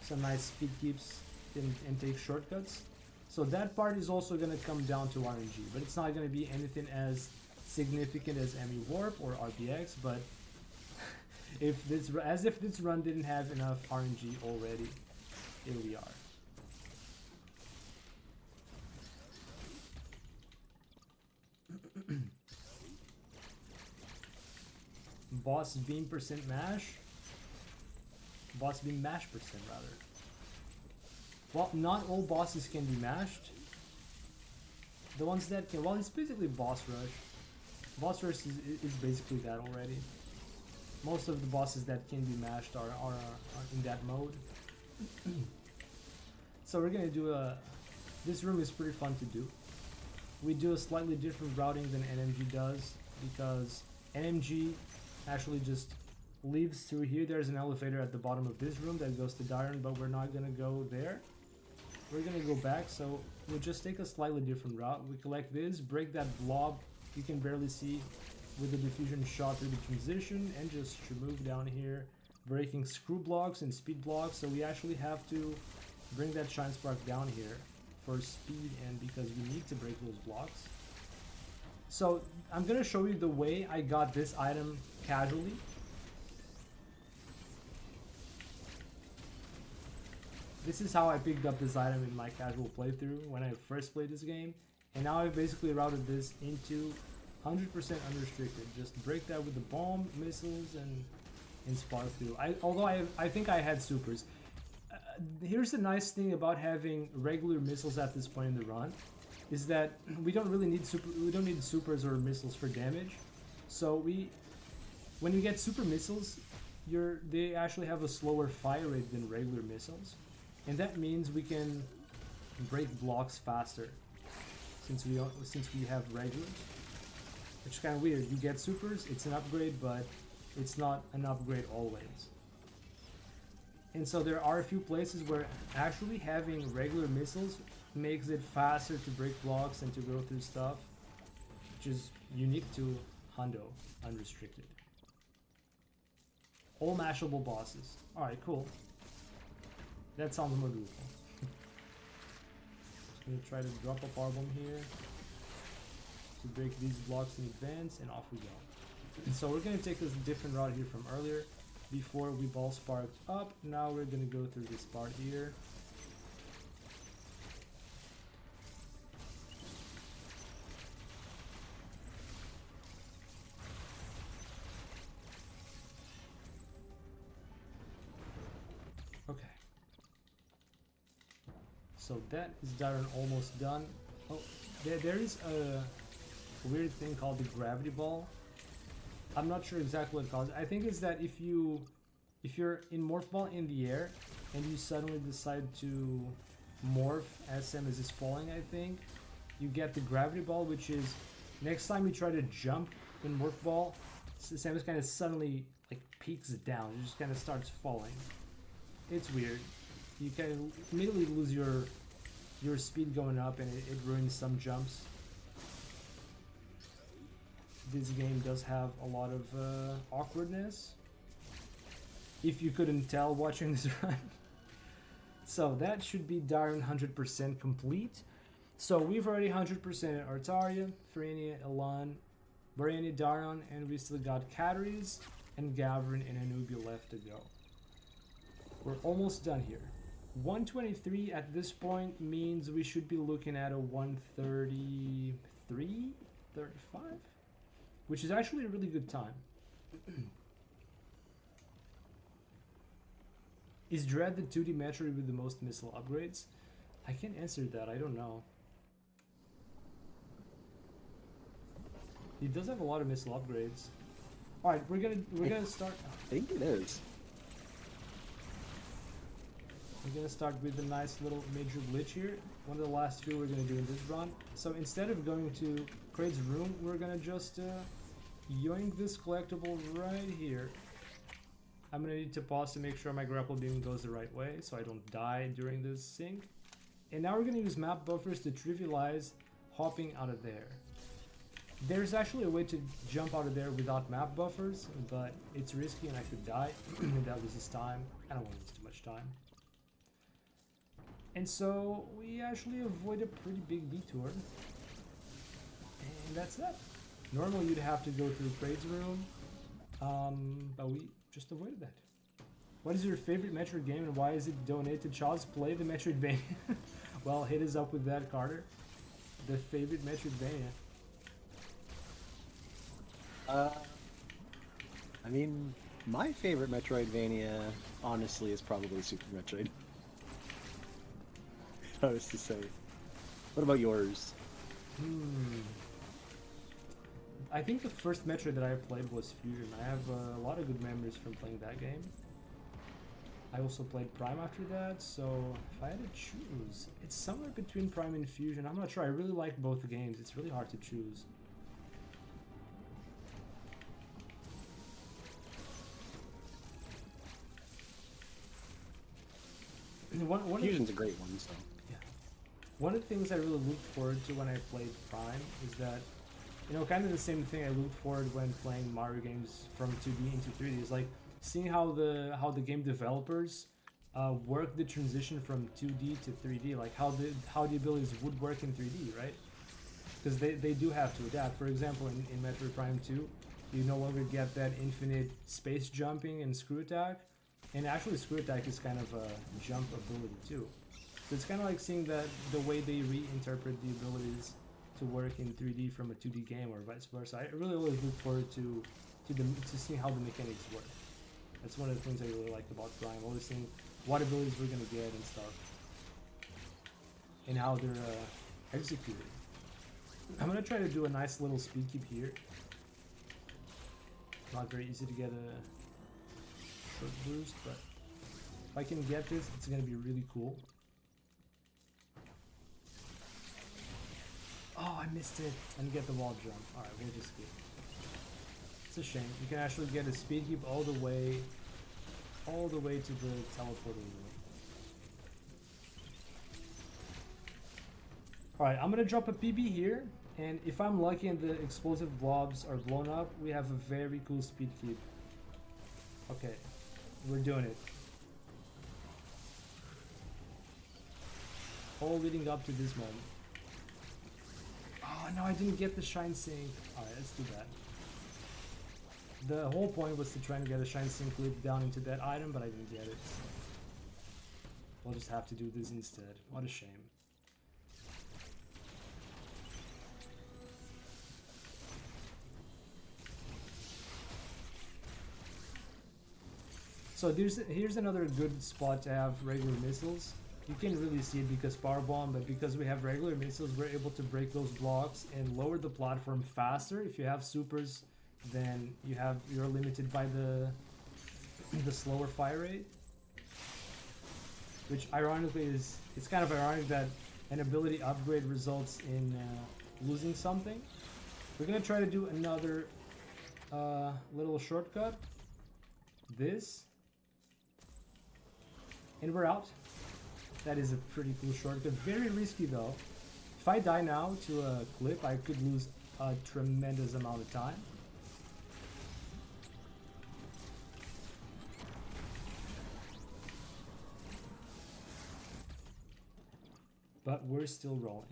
some nice speed keeps and take shortcuts. So that part is also going to come down to RNG, but it's not going to be anything as significant as ME Warp or RBX, but if this run didn't have enough RNG already, here we are. Boss beam percent mash. Boss beam mash percent rather. Well, not all bosses can be mashed. The ones that can, well, it's basically boss rush. Boss rush is basically that already. Most of the bosses that can be mashed are in that mode. So we're gonna do this room is pretty fun to do. We do a slightly different routing than NMG does, because NMG actually just leaves through here. There's an elevator at the bottom of this room that goes to Darren, but we're not gonna go there. We're gonna go back, so we'll just take a slightly different route. We collect this, break that blob you can barely see with the diffusion shot through the transition, and just move down here, breaking screw blocks and speed blocks. So we actually have to bring that shine spark down here for speed, and because we need to break those blocks. So I'm gonna show you the way I got this item casually. This is how I picked up this item in my casual playthrough when I first played this game, and now I've basically routed this into 100% unrestricted. Just break that with the bomb, missiles, and spark through. Although I think I had supers. Here's the nice thing about having regular missiles at this point in the run, is that we don't really need supers or missiles for damage. So when you get super missiles, they actually have a slower fire rate than regular missiles, and that means we can break blocks faster since we have regulars. Which is kind of weird. You get supers, it's an upgrade, but it's not an upgrade always. And so there are a few places where actually having regular missiles makes it faster to break blocks and to go through stuff, which is unique to Hundo Unrestricted. All mashable bosses. Alright, cool. That sounds more doable. Just gonna try to drop a power bomb here to break these blocks in advance, and off we go. And so we're gonna take this different route here from earlier. Before we ball sparked up, now we're gonna go through this part here. Okay. So that is Darren almost done. Oh, there is a weird thing called the gravity ball. I'm not sure exactly what it causes. I think it's that if you're in morph ball in the air and you suddenly decide to morph as Sam is falling, I think you get the gravity ball, which is next time you try to jump in morph ball, Samus kind of suddenly like peaks down. It just kind of starts falling. It's weird. You kind of immediately lose your speed going up, and it ruins some jumps. This game does have a lot of awkwardness, if you couldn't tell watching this run. So that should be Darren 100% complete. So we've already 100% Artaria, Frenia, Elan, Brienne, Darren, and we still got Cateris and Gavrin and Anubia left to go. We're almost done here. 123 at this point means we should be looking at a 133, 35? Which is actually a really good time. Is Dread the 2D Metroid with the most missile upgrades? I can't answer that, I don't know. It does have a lot of missile upgrades. Alright, we're gonna start. I think it is. We're gonna start with a nice little major glitch here. One of the last few we're gonna do in this run. So instead of going to Kraid's room, we're gonna just yoink this collectible right here. I'm gonna need to pause to make sure my grapple beam goes the right way so I don't die during this sync. And now we're gonna use map buffers to trivialize hopping out of there. There's actually a way to jump out of there without map buffers, but it's risky and I could die. That loses time. I don't want to lose too much time. And so we actually avoid a pretty big detour. And that's that. Normally you'd have to go through Kraid's room, but we just avoided that. What is your favorite Metroid game and why is it donated to Child's Play, the Metroidvania? Well, hit us up with that, Carter. The favorite Metroidvania. I mean, my favorite Metroidvania, honestly, is probably Super Metroid. I was to say. What about yours? I think the first Metroid that I played was Fusion. I have a lot of good memories from playing that game. I also played Prime after that, so if I had to choose, it's somewhere between Prime and Fusion. I'm not sure. I really like both games. It's really hard to choose. Fusion's a great one, so. Yeah. One of the things I really looked forward to when I played Prime is that, you know, kind of the same thing I looked forward when playing Mario games from 2D into 3D is like seeing how the game developers work the transition from 2D to 3D, like how the abilities would work in 3D, right? Because they do have to adapt. For example, in Metroid Prime 2, you no longer get that infinite space jumping and screw attack. And actually, screw attack is kind of a jump ability too. So it's kind of like seeing that the way they reinterpret the abilities to work in 3D from a 2D game or vice versa. I really always look forward to seeing how the mechanics work. That's one of the things I really liked about Prime. Always seeing what abilities we're gonna get and stuff, and how they're executed. I'm gonna try to do a nice little speed keep here. Not very easy to get a short boost, but if I can get this, it's gonna be really cool. Oh, I missed it. And get the wall jump. Alright, we'll just skip. It's a shame. You can actually get a speed keep all the way to the teleporting room. Alright, I'm gonna drop a PB here, and if I'm lucky and the explosive blobs are blown up, we have a very cool speed keep. Okay, we're doing it. All leading up to this moment. Oh no, I didn't get the shine sync. Alright, let's do that. The whole point was to try and get a shine sync loop down into that item, but I didn't get it. So we'll just have to do this instead. What a shame. So here's another good spot to have regular missiles. You can really see it because power bomb, but because we have regular missiles, we're able to break those blocks and lower the platform faster. If you have supers, then you're limited by the slower fire rate. Which ironically it's kind of ironic that an ability upgrade results in losing something. We're gonna try to do another little shortcut. This. And we're out. That is a pretty cool shortcut. Very risky though. If I die now to a clip, I could lose a tremendous amount of time. But we're still rolling.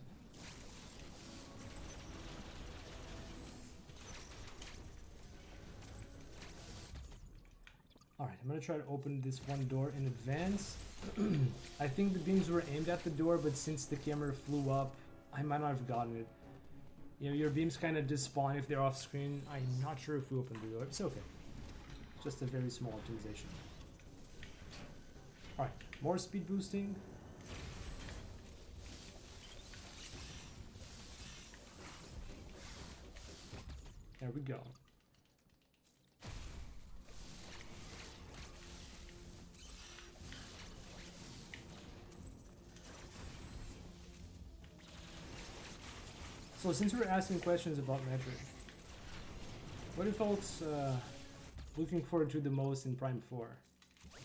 Alright, I'm gonna try to open this one door in advance. I think the beams were aimed at the door, but since the camera flew up, I might not have gotten it. You know, your beams kind of despawn if they're off screen. I'm not sure if we opened the door. It's okay. Just a very small optimization. Alright, more speed boosting. There we go. So since we're asking questions about Metroid, What are folks looking forward to the most in Prime 4?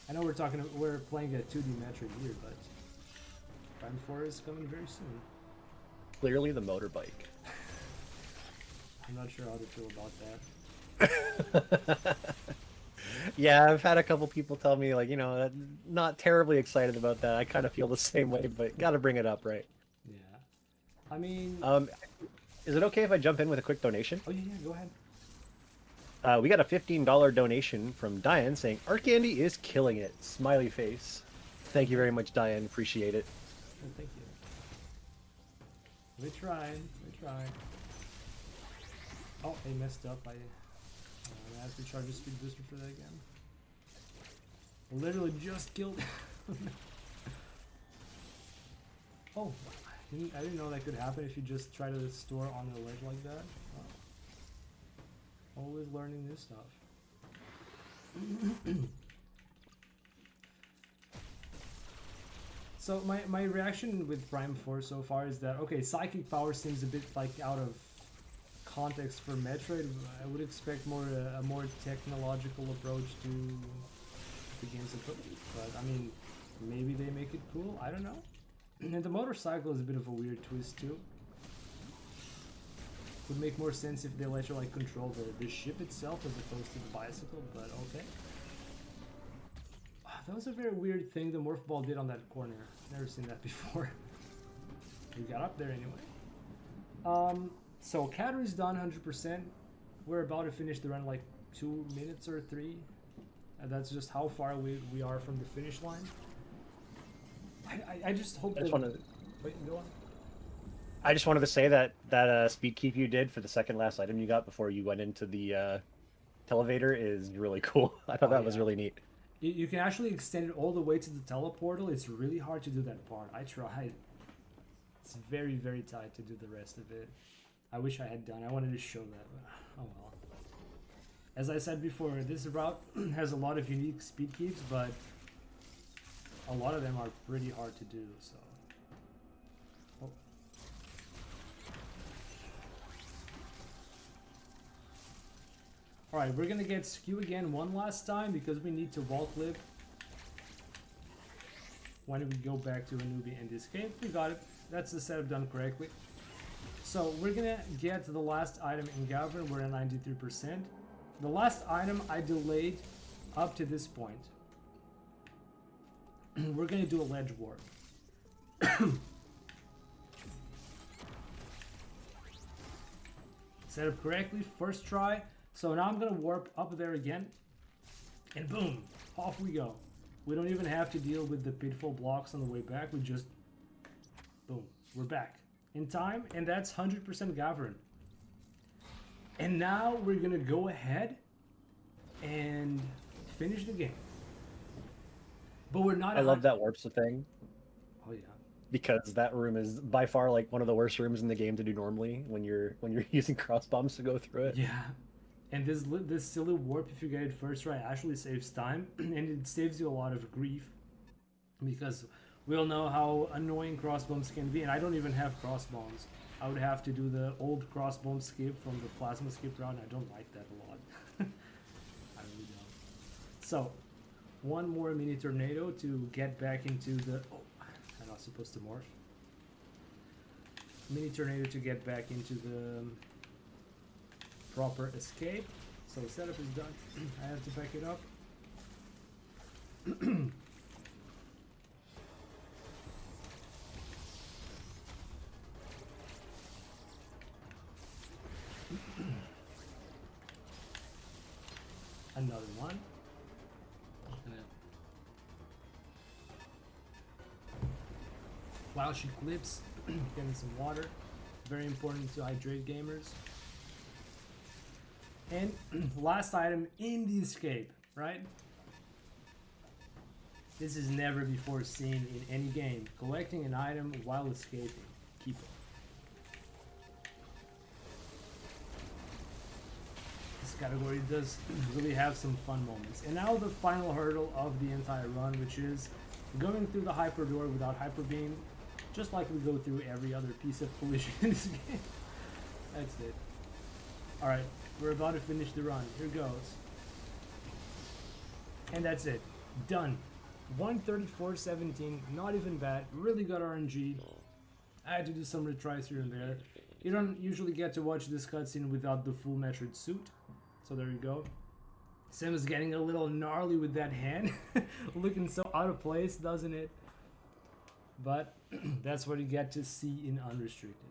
I know we're playing a 2D Metroid here, but Prime 4 is coming very soon. Clearly the motorbike. I'm not sure how to feel about that. Yeah, I've had a couple people tell me, like, not terribly excited about that. I kind of feel the same way, but gotta bring it up, right? Yeah. I mean... Is it okay if I jump in with a quick donation? Oh, yeah, go ahead. We got a $15 donation from Diane saying, Arkandy is killing it. Smiley face. Thank you very much, Diane. Appreciate it. Oh, thank you. We tried. Oh, I messed up. I have to charge a speed booster for that again. Literally just killed. Oh, I didn't know that could happen if you just try to store on the ledge like that. Oh. Always learning new stuff. So my reaction with Prime 4 so far is that, okay, psychic power seems a bit like out of context for Metroid. I would expect a more technological approach to the game's approach, but I mean, maybe they make it cool. I don't know. And the motorcycle is a bit of a weird twist too. Would make more sense if they let you like control the ship itself as opposed to the bicycle, but okay. That was a very weird thing the Morph Ball did on that corner. Never seen that before. We got up there anyway. So Cattery's done 100%. We're about to finish the run like 2 minutes or 3. And that's just how far we are from the finish line. I just hope that... Wait, go on. I just wanted to say that speed keep you did for the second last item you got before you went into the elevator is really cool. I thought that was really neat. You can actually extend it all the way to the teleportal. It's really hard to do that part. I tried. It's very, very tight to do the rest of it. I wish I had done. I wanted to show that, but oh well. As I said before, this route has a lot of unique speed keeps, but a lot of them are pretty hard to do, so... Oh. Alright, we're gonna get skew again one last time because we need to wall clip. When we go back to a newbie and escape, we got it. That's the setup done correctly. So we're gonna get to the last item in Gavin. We're at 93%. The last item I delayed up to this point. We're gonna do a ledge warp. Set up correctly, first try. So now I'm gonna warp up there again, and boom, off we go. We don't even have to deal with the pitfall blocks on the way back. We just, boom, we're back in time, and that's 100% Gavin. And now we're gonna go ahead and finish the game. But we're not. I love that warps the thing. Oh yeah. Because that room is by far like one of the worst rooms in the game to do normally when you're using cross bombs to go through it. Yeah. And this silly warp, if you get it first try, actually saves time, and it saves you a lot of grief, because we all know how annoying crossbombs can be, and I don't even have crossbombs. I would have to do the old crossbomb skip from the plasma skip round. I don't like that a lot. I really don't. So, one more mini tornado to get back into the... Oh, I'm not supposed to morph. Mini tornado to get back into the... proper escape. So the setup is done. I have to back it up. Another one. While she clips, getting some water. Very important to hydrate gamers. And last item in the escape, right? This is never before seen in any game. Collecting an item while escaping. Keep it. This category does really have some fun moments. And now the final hurdle of the entire run, which is going through the hyper door without hyper beam, just like we go through every other piece of collision in this game. That's it. Alright. We're about to finish the run. Here goes. And that's it. Done. 134.17. Not even bad. Really good RNG. I had to do some retries here and there. You don't usually get to watch this cutscene without the full Metroid suit. So there you go. Sam is getting a little gnarly with that hand. Looking so out of place, doesn't it? But that's what you get to see in Unrestricted.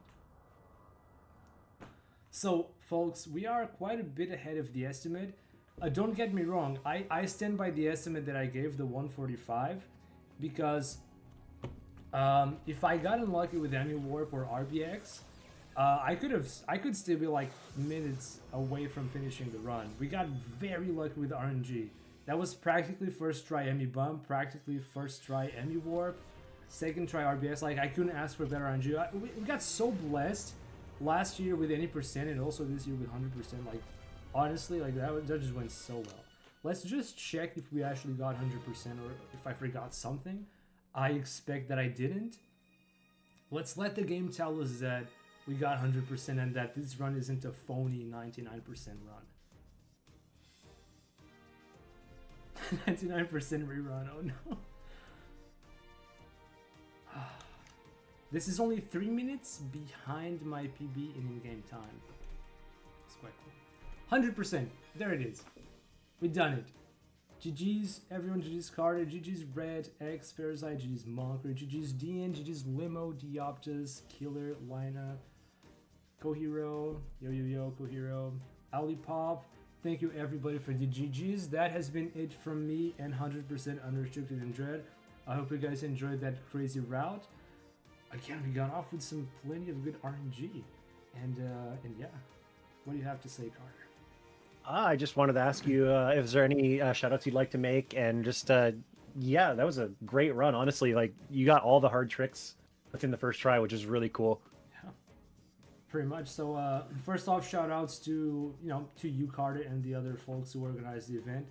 So, folks, we are quite a bit ahead of the estimate. Don't get me wrong, I stand by the estimate that I gave, the 145, because if I got unlucky with Emu Warp or RBX, I could still be like minutes away from finishing the run. We got very lucky with RNG. That was practically first try Emu Bump, practically first try Emu Warp, second try RBX. Like, I couldn't ask for better RNG. We got so blessed last year with any percent, and also this year with 100%. Like, honestly, like that just went so well. Let's just check if we actually got 100% or if I forgot something. I expect that I didn't. Let's let the game tell us that we got 100% and that this run isn't a phony 99% run. 99% rerun, oh no. This is only 3 minutes behind my PB in in-game time. It's quite cool. 100%, there it is. We done it. GG's everyone, GG's Carter, GG's Red, X, Parasite, GG's Monker, GG's DN, GG's Limo, Dioptus, Killer, Layna, Kohiro, Yo, Kohiro, Alipop. Thank you everybody for the GG's. That has been it from me and 100% Unrestricted and Dread. I hope you guys enjoyed that crazy route. Again, we got off with some plenty of good RNG. And yeah, what do you have to say, Carter? I just wanted to ask you if there any shoutouts you'd like to make, and just yeah, that was a great run. Honestly, like you got all the hard tricks within the first try, which is really cool. Yeah, pretty much. So first off, shoutouts to you, Carter, and the other folks who organized the event.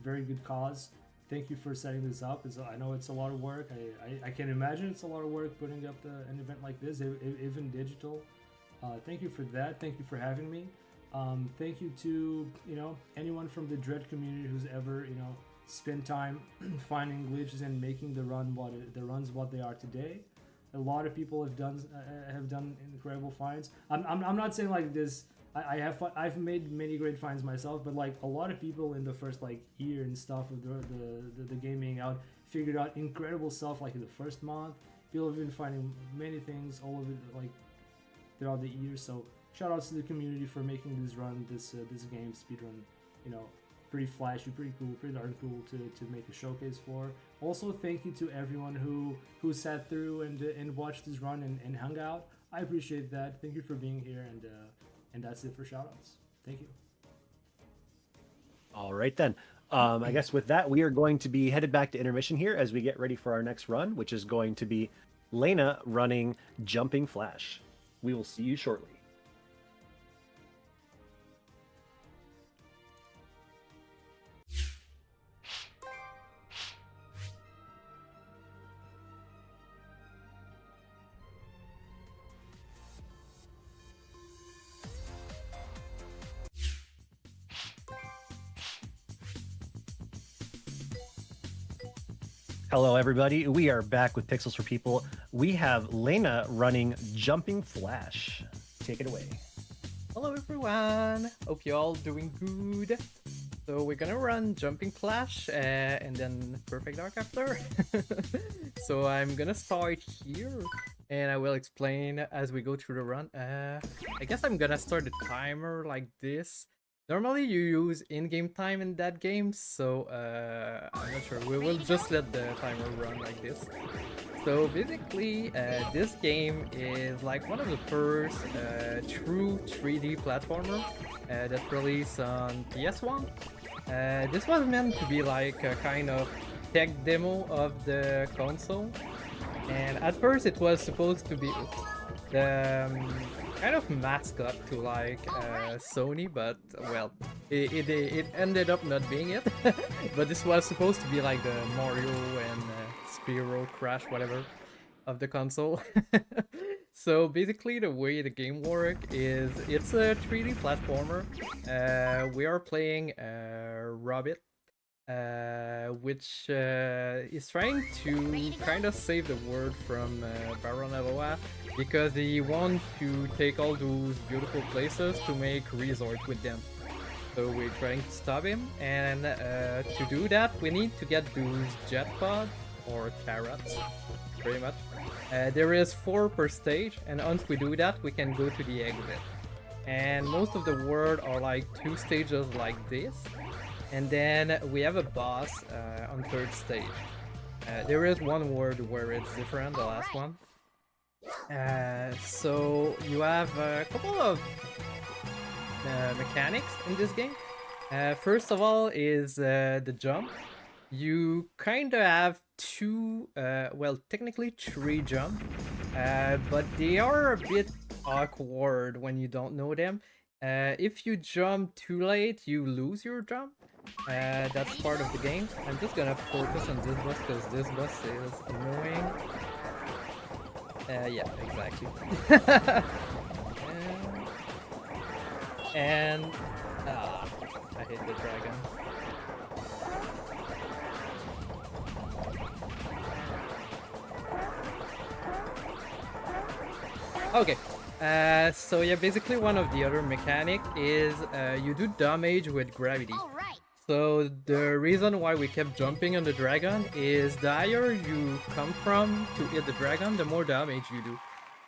Very good cause. Thank you for setting this up. I know it's a lot of work. I can imagine it's a lot of work putting up an event like this, even digital. Thank you for that. Thank you for having me. Thank you to anyone from the Dread community who's ever spent time finding glitches and making the runs what they are today. A lot of people have done incredible finds. I'm not saying like this. I've made many great finds myself, but like a lot of people in the first like year and stuff of the game being out figured out incredible stuff like in the first month. People have been finding many things all over like throughout the year. So shout outs to the community for making this run, this game speedrun, pretty flashy, pretty cool, pretty darn cool to make a showcase for. Also, thank you to everyone who sat through and watched this run and hung out. I appreciate that. Thank you for being here, and that's it for shout outs. Thank you. All right then. I guess with that, we are going to be headed back to intermission here as we get ready for our next run, which is going to be Layna running Jumping Flash. We will see you shortly. Hello, everybody. We are back with Pixels for People. We have Layna running Jumping Flash. Take it away. Hello, everyone. Hope you all doing good. So we're gonna run Jumping Flash and then Perfect Dark after. So I'm gonna start here and I will explain as we go through the run. I guess I'm gonna start the timer like this. Normally you use in-game time in that game, so I'm not sure. We will just let the timer run like this. So basically, this game is like one of the first true 3D platformer that released on PS1. This was meant to be like a kind of tech demo of the console, and at first it was supposed to be the kind of mascot to like Sony, but well, it ended up not being it. But this was supposed to be like the Mario and Spyro Crash, whatever, of the console. So basically the way the game works is it's a 3D platformer. We are playing Rabbit, which is trying to kind of save the world from Baron Aloha because he wants to take all those beautiful places to make resorts with them. So we're trying to stop him, and to do that we need to get those jet pods or carrots, pretty much. There is 4 per stage, and once we do that we can go to the exit. And most of the world are like 2 stages like this, and then we have a boss on 3rd stage. There is one world where it's different, the last one. So you have a couple of mechanics in this game. First of all is the jump. You kind of have 2, well, technically 3 jump, but they are a bit awkward when you don't know them. If you jump too late, you lose your jump. That's part of the game. I'm just gonna focus on this boss because this boss is annoying. Yeah, exactly. And I hate the dragon. Okay, so yeah, basically one of the other mechanic is you do damage with gravity. So the reason why we kept jumping on the dragon is the higher you come from to hit the dragon, the more damage you do.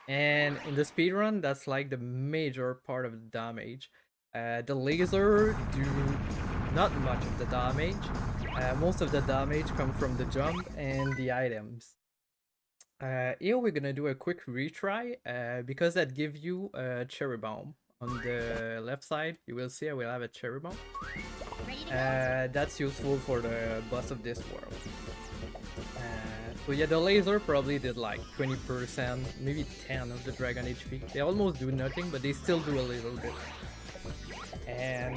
And in the speedrun, that's like the major part of the damage. The laser do not much of the damage. Most of the damage comes from the jump and the items. Here we're gonna do a quick retry because that gives you a cherry bomb. On the left side, you will see I will have a cherry bomb. That's useful for the boss of this world. So yeah, the laser probably did like 20%, maybe 10 of the dragon HP. They almost do nothing, but they still do a little bit. And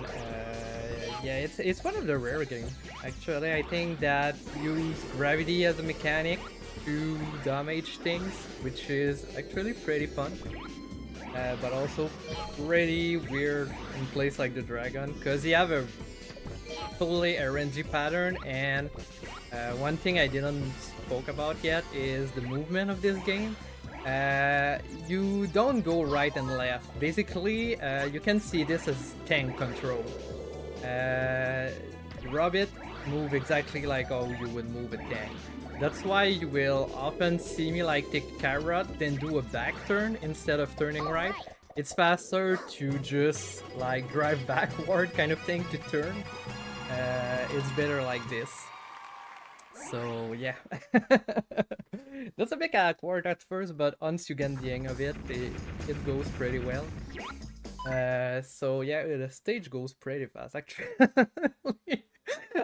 yeah, it's one of the rare games. Actually, I think that use gravity as a mechanic to damage things, which is actually pretty fun. But also pretty weird in place like the dragon, because you have a totally RNG pattern, and one thing I didn't spoke about yet is the movement of this game. You don't go right and left. Basically, you can see this as tank control. Rabbit move exactly like how you would move a tank. That's why you will often see me like take a carrot, then do a back turn instead of turning right. It's faster to just like drive backward kind of thing to turn. It's better like this. So yeah, that's a bit awkward at first, but once you get the hang of it, it goes pretty well. So yeah, the stage goes pretty fast actually.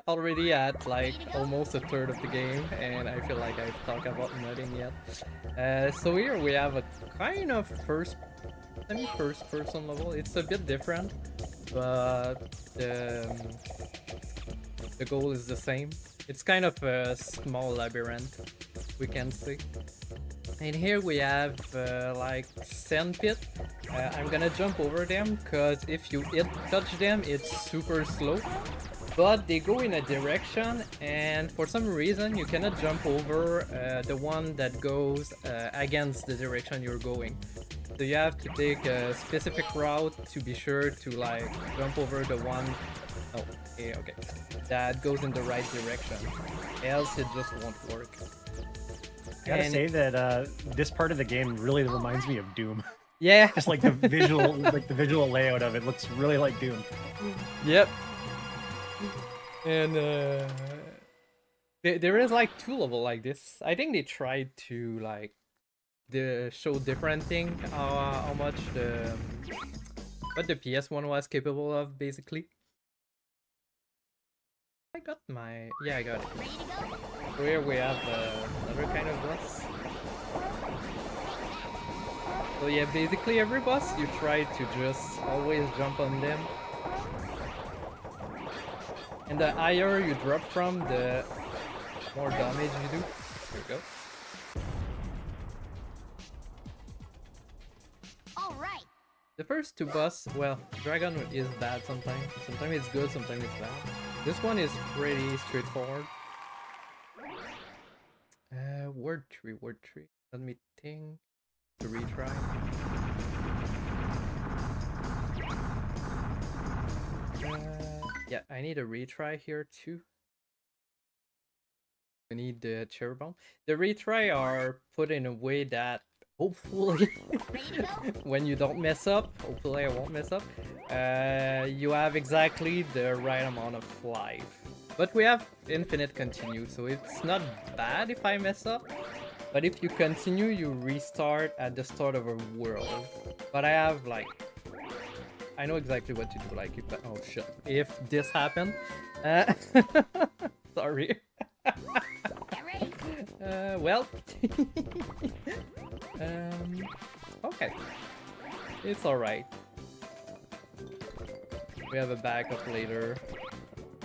Already at like almost a third of the game, and I feel like I've talked about nothing yet. So here we have a kind of semi-first person level. It's a bit different, but the goal is the same. It's kind of a small labyrinth, we can see. And here we have like sand pit. I'm gonna jump over them because if you touch them, it's super slow. But they go in a direction, and for some reason you cannot jump over the one that goes against the direction you're going. So you have to take a specific route to be sure to like jump over the one. Oh, yeah, okay. That goes in the right direction. Else it just won't work. I gotta say that this part of the game really reminds me of Doom. Yeah. Just like the visual layout of it looks really like Doom. Yep. And there is like 2 levels like this. I think they tried to like show different thing, how much what the PS1 was capable of, basically. I got my... yeah, I got it. So here we have another kind of boss. So yeah, basically every boss you try to just always jump on them. And the higher you drop from, the more damage you do. Here we go. The first two boss, well, Dragon is bad sometimes. Sometimes it's good, sometimes it's bad. This one is pretty straightforward. Word tree. Let me think. To retry. Yeah, I need a retry here too. We need the cherry bomb. The retry are put in a way that hopefully when you don't mess up, hopefully I won't mess up, you have exactly the right amount of life. But we have infinite continue, so it's not bad if I mess up. But if you continue, you restart at the start of a world. But I have like, I know exactly what to do. Like, if oh shit, if this happened, sorry. Well, okay, it's all right. We have a backup later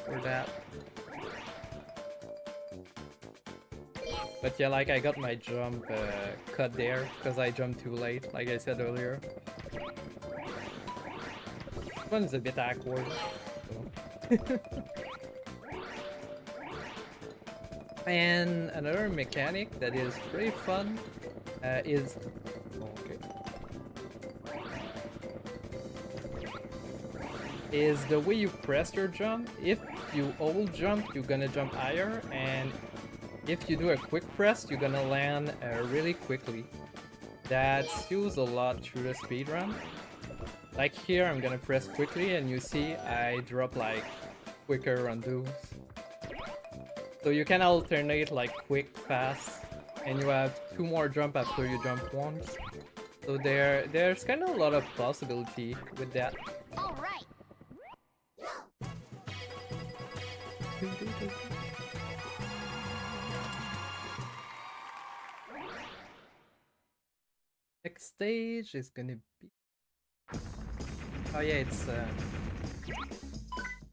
for that. But yeah, like I got my jump cut there because I jumped too late, like I said earlier. This one's a bit awkward. So. And another mechanic that is pretty fun is the way you press your jump. If you hold jump, you're gonna jump higher, and if you do a quick press, you're gonna land really quickly. That's used a lot through the speedrun. Like here, I'm gonna press quickly, and you see I drop like quicker undos. So you can alternate like quick, fast, and you have 2 more jump after you jump once. So there's kind of a lot of possibility with that. All right. Next stage is gonna be... Oh yeah, it's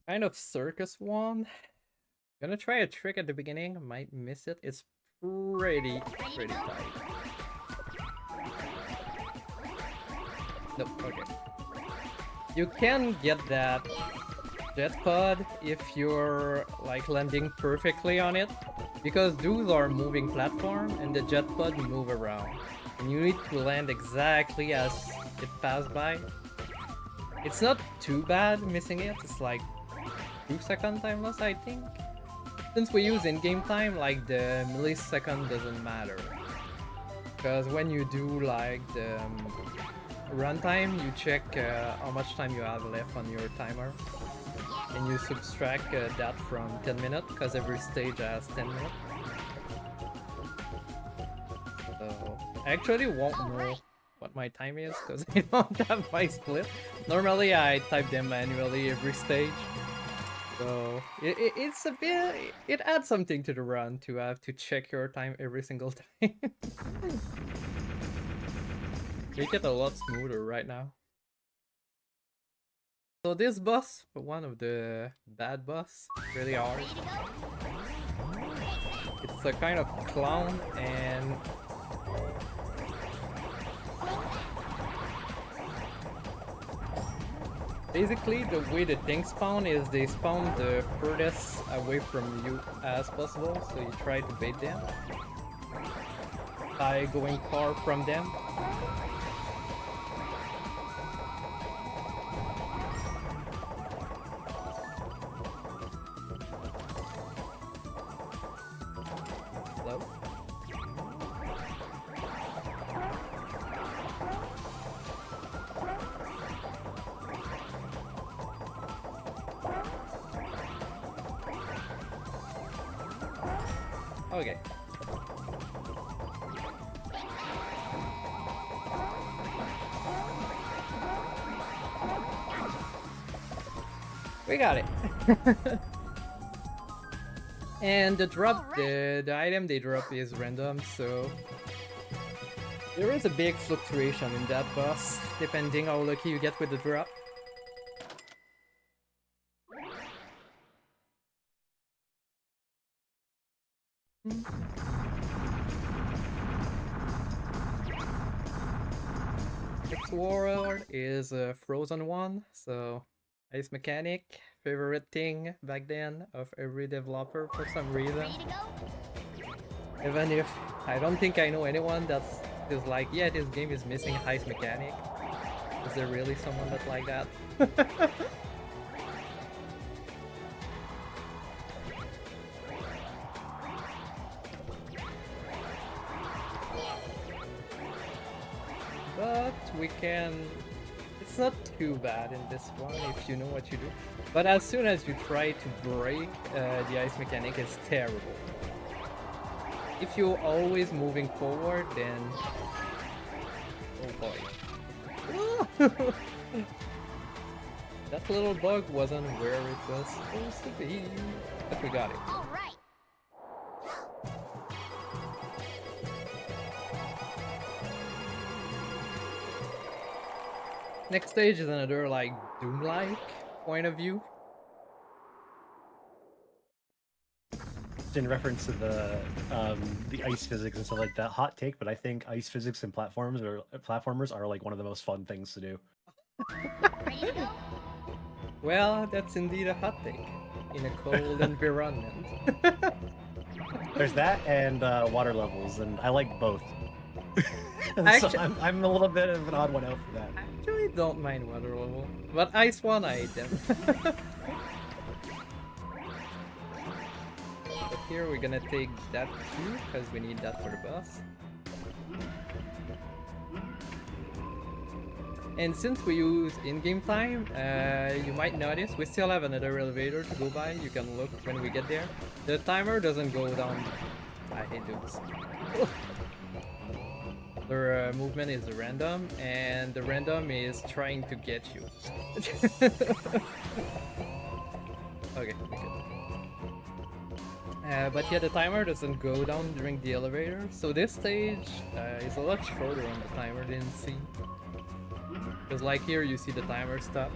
kind of circus one. Gonna try a trick at the beginning, might miss it. It's pretty tight. Nope, okay. You can get that jet pod if you're like landing perfectly on it, because those are moving platform and the jet pod move around. And you need to land exactly as it passed by. It's not too bad missing it, it's like 2-second time loss, I think. Since we use in-game time, like the millisecond doesn't matter. Because when you do like the runtime, you check how much time you have left on your timer. And you subtract that from 10 minutes, because every stage has 10 minutes. So I actually won't know what my time is, because I don't have my split. Normally I type them manually every stage. So it's a bit, it adds something to the run to have to check your time every single time. Make it a lot smoother right now. So this boss, one of the bad boss, really hard. It's a kind of clown, and basically the way the things spawn is they spawn the furthest away from you as possible, so you try to bait them by going far from them. Hello? Okay. We got it. And the drop, the item they drop is random, so there is a big fluctuation in that boss, depending how lucky you get with the drop. Next world is a frozen one, so ice mechanic, favorite thing back then of every developer for some reason. Even if I don't think I know anyone that's just like, yeah, this game is missing ice mechanic. Is there really someone that's like that? But we can... It's not too bad in this one if you know what you do. But as soon as you try to break, the ice mechanic is terrible. If you're always moving forward, then... Oh boy. That little bug wasn't where it was supposed to be. But we got it. Next stage is another like Doom-like point of view. In reference to the ice physics and stuff like that, hot take, but I think ice physics and platformers are like one of the most fun things to do. Well, that's indeed a hot take in a cold environment. There's that and water levels, and I like both. Actually, so I'm a little bit of an odd one out for that. I actually don't mind water level, but ice one I hate them. But here we're gonna take that too, because we need that for the boss. And since we use in-game time, you might notice we still have another elevator to go by. You can look when we get there. The timer doesn't go down. I hate those. Their movement is random, and the random is trying to get you. Okay, we good. But yeah, the timer doesn't go down during the elevator, so this stage is a lot shorter on the timer than C. Because like here you see the timer stop.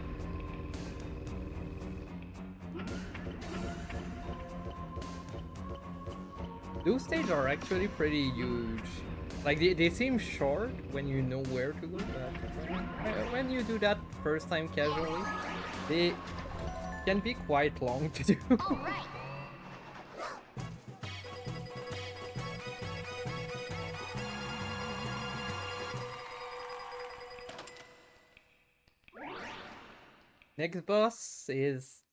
Those stages are actually pretty huge. Like they seem short when you know where to go, but when you do that first time casually, they can be quite long to do. Next boss is...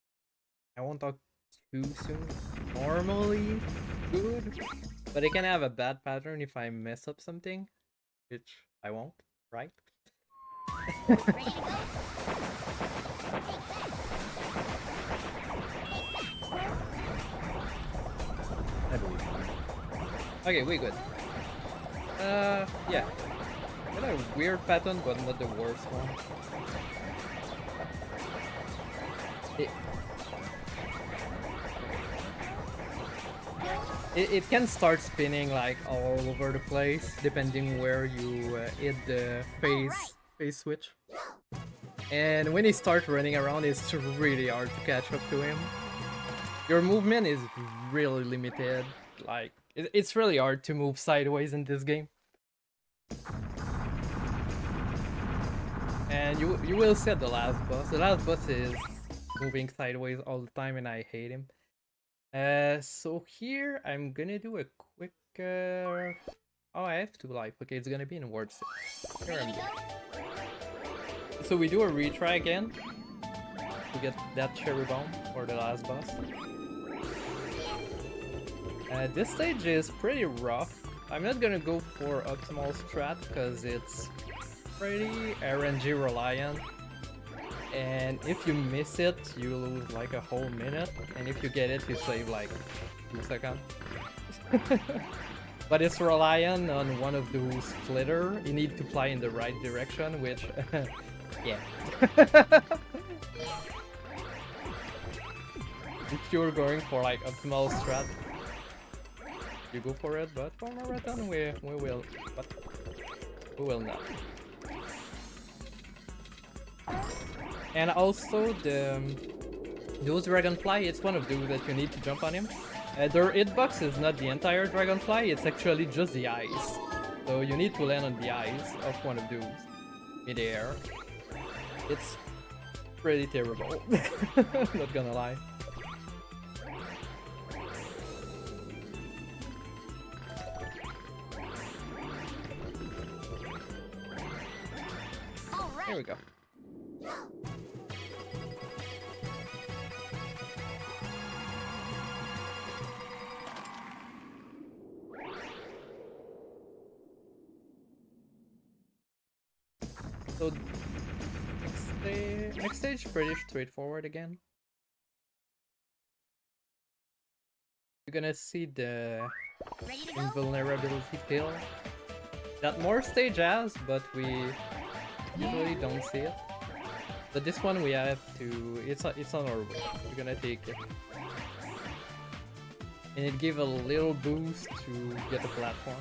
I won't talk too soon. Normally good, but it can have a bad pattern if I mess up something, which I won't, right? I believe. Okay, we good. Yeah. Got a weird pattern, but not the worst one. It can start spinning like all over the place depending where you hit the phase switch. And when he starts running around, it's really hard to catch up to him. Your movement is really limited. Like it's really hard to move sideways in this game. And you will see the last boss. The last boss is moving sideways all the time, and I hate him. So here I'm gonna do a quick. Oh, I have 2 life. Okay, it's gonna be in word 6. Here I'm doing. So we do a retry again to get that cherry bomb for the last boss. This stage is pretty rough. I'm not gonna go for optimal strat because it's pretty RNG reliant. And if you miss it, you lose like a whole minute, and if you get it, you save like 2 seconds. But it's reliant on one of those flitter. You need to fly in the right direction, which, yeah. If you're going for like optimal strat, you go for it, but for marathon we will not. And also those dragonfly, it's one of those that you need to jump on him. Their hitbox is not the entire dragonfly, it's actually just the eyes. So you need to land on the eyes of one of those. midair. It's pretty terrible. Not gonna lie. Here we go. So next stage pretty straightforward again. You're gonna see the invulnerability pill that more stage has, but we usually don't see it. But this one we have to. It's on our way. We're gonna take it, and it gives a little boost to get the platform.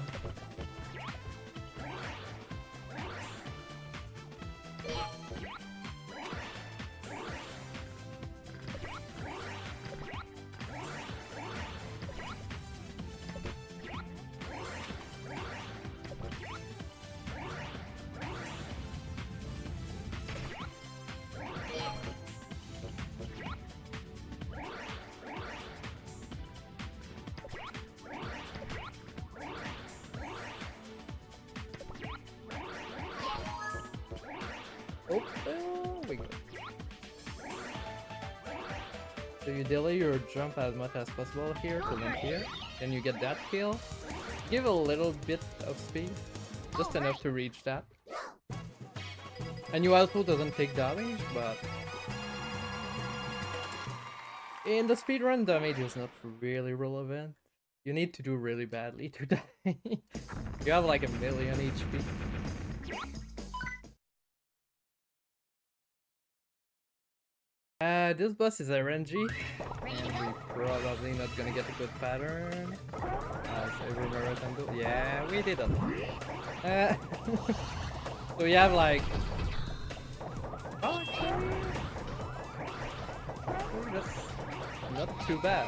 Oh, there we go. So you delay your jump as much as possible here to land here, then you get that kill. Give a little bit of speed, just enough to reach that. And your output doesn't take damage, but in the speedrun, damage is not really relevant. You need to do really badly to die. You have like 1,000,000 HP. This boss is RNG, and we're probably not gonna get a good pattern. As every marathon do. Yeah, we did it. So we have like... Oh, actually... That's not too bad.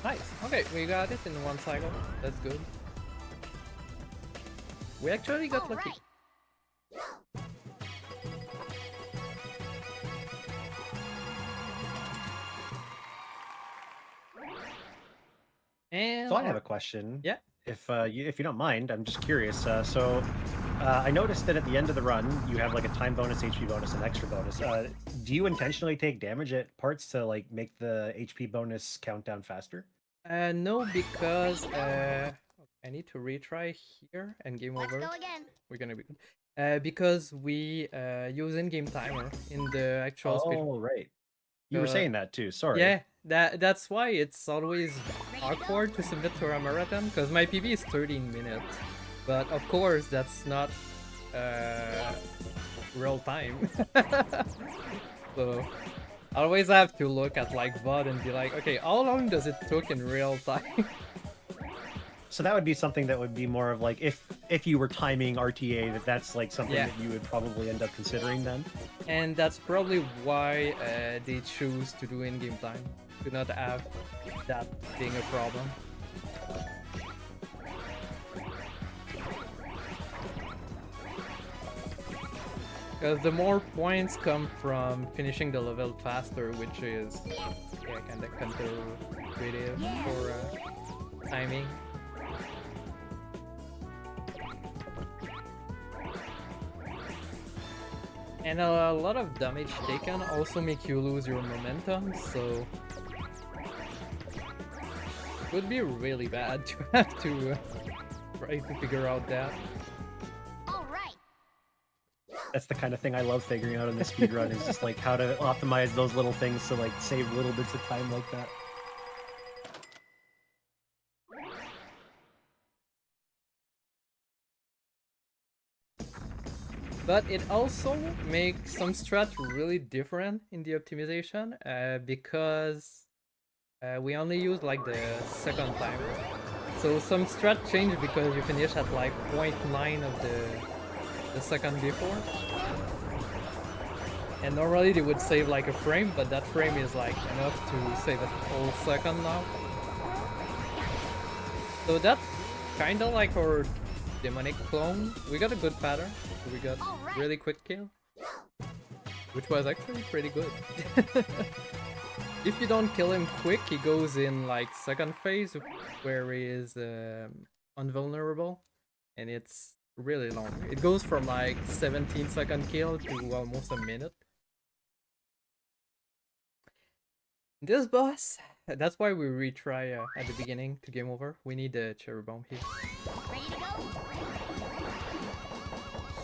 Nice. Okay, we got it in one cycle. That's good. We actually got lucky. And So I have a question. Yeah. If you don't mind, I'm just curious. I noticed that at the end of the run, you have like a time bonus, HP bonus, and extra bonus. Do you intentionally take damage at parts to like make the HP bonus count down faster? No, because I need to retry here and game over. Let's go again. We're gonna be good. Because we use in-game timer in the actual speed. Oh, right. You were saying that too. Sorry. Yeah, that's why it's always awkward to submit to a marathon, because my PB is 13 minutes. But of course, that's not real time. So I always have to look at like VOD and be like, okay, how long does it took in real time? So that would be something that would be more of like if you were timing RTA, that's like something Yeah. that you would probably end up considering then. And that's probably why they choose to do in-game time, to not have that being a problem. Because the more points come from finishing the level faster, which is kind of counterintuitive for timing. And a lot of damage taken also make you lose your momentum, so it would be really bad to have to try to figure out that. All right. That's the kind of thing I love figuring out in the speedrun is just like how to optimize those little things to like save little bits of time like that. But it also makes some strats really different in the optimization, because we only use like the second time. So some strat change because you finish at like 0.9 of the second before. And normally they would save like a frame, but that frame is like enough to save a whole second now. So that's kinda like our demonic clone. We got a good pattern. So we got really quick kill, which was actually pretty good. If you don't kill him quick, he goes in like second phase where he is invulnerable, and it's really long. It goes from like 17-second kill to almost a minute. This boss, that's why we retry at the beginning to game over. We need a cherry bomb here. Ready to go?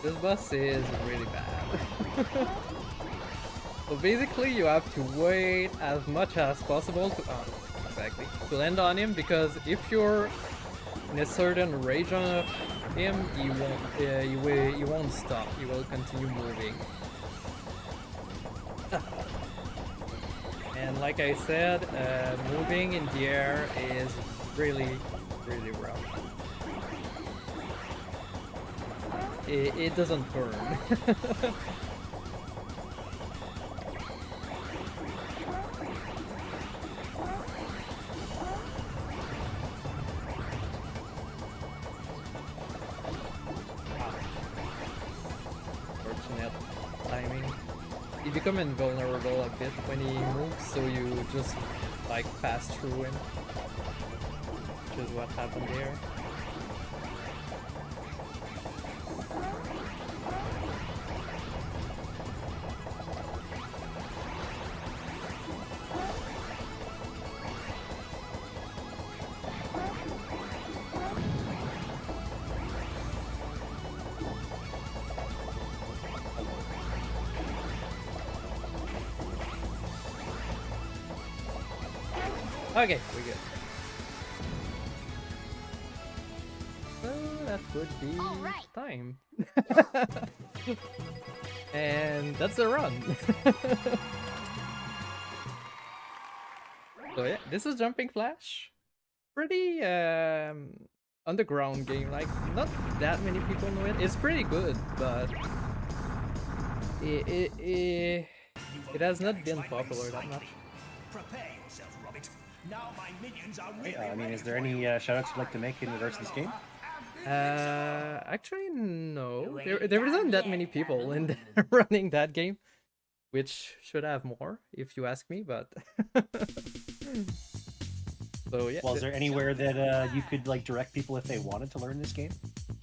This boss is really bad. So basically you have to wait as much as possible to land on him, because if you're in a certain region of him, he won't stop. He will continue moving. And like I said, moving in the air is really rough. It doesn't turn. Fortunate timing. You become invulnerable a bit when he moves, so you just like pass through him, which is what happened there. Okay, we're good. So that would be Alright. time. And that's a run. So yeah, this is Jumping Flash. Pretty underground game, like not that many people know it. It's pretty good, but it has not been popular that much. Prepare yourself, Robbit. Now my minions are Hey, really I mean, ready is there for any you. shoutouts you'd like to make in regards to this game? Actually, no. There isn't that many people in there running that game, which should have more, if you ask me. But so yeah. Well, is there anywhere that you could like direct people if they wanted to learn this game?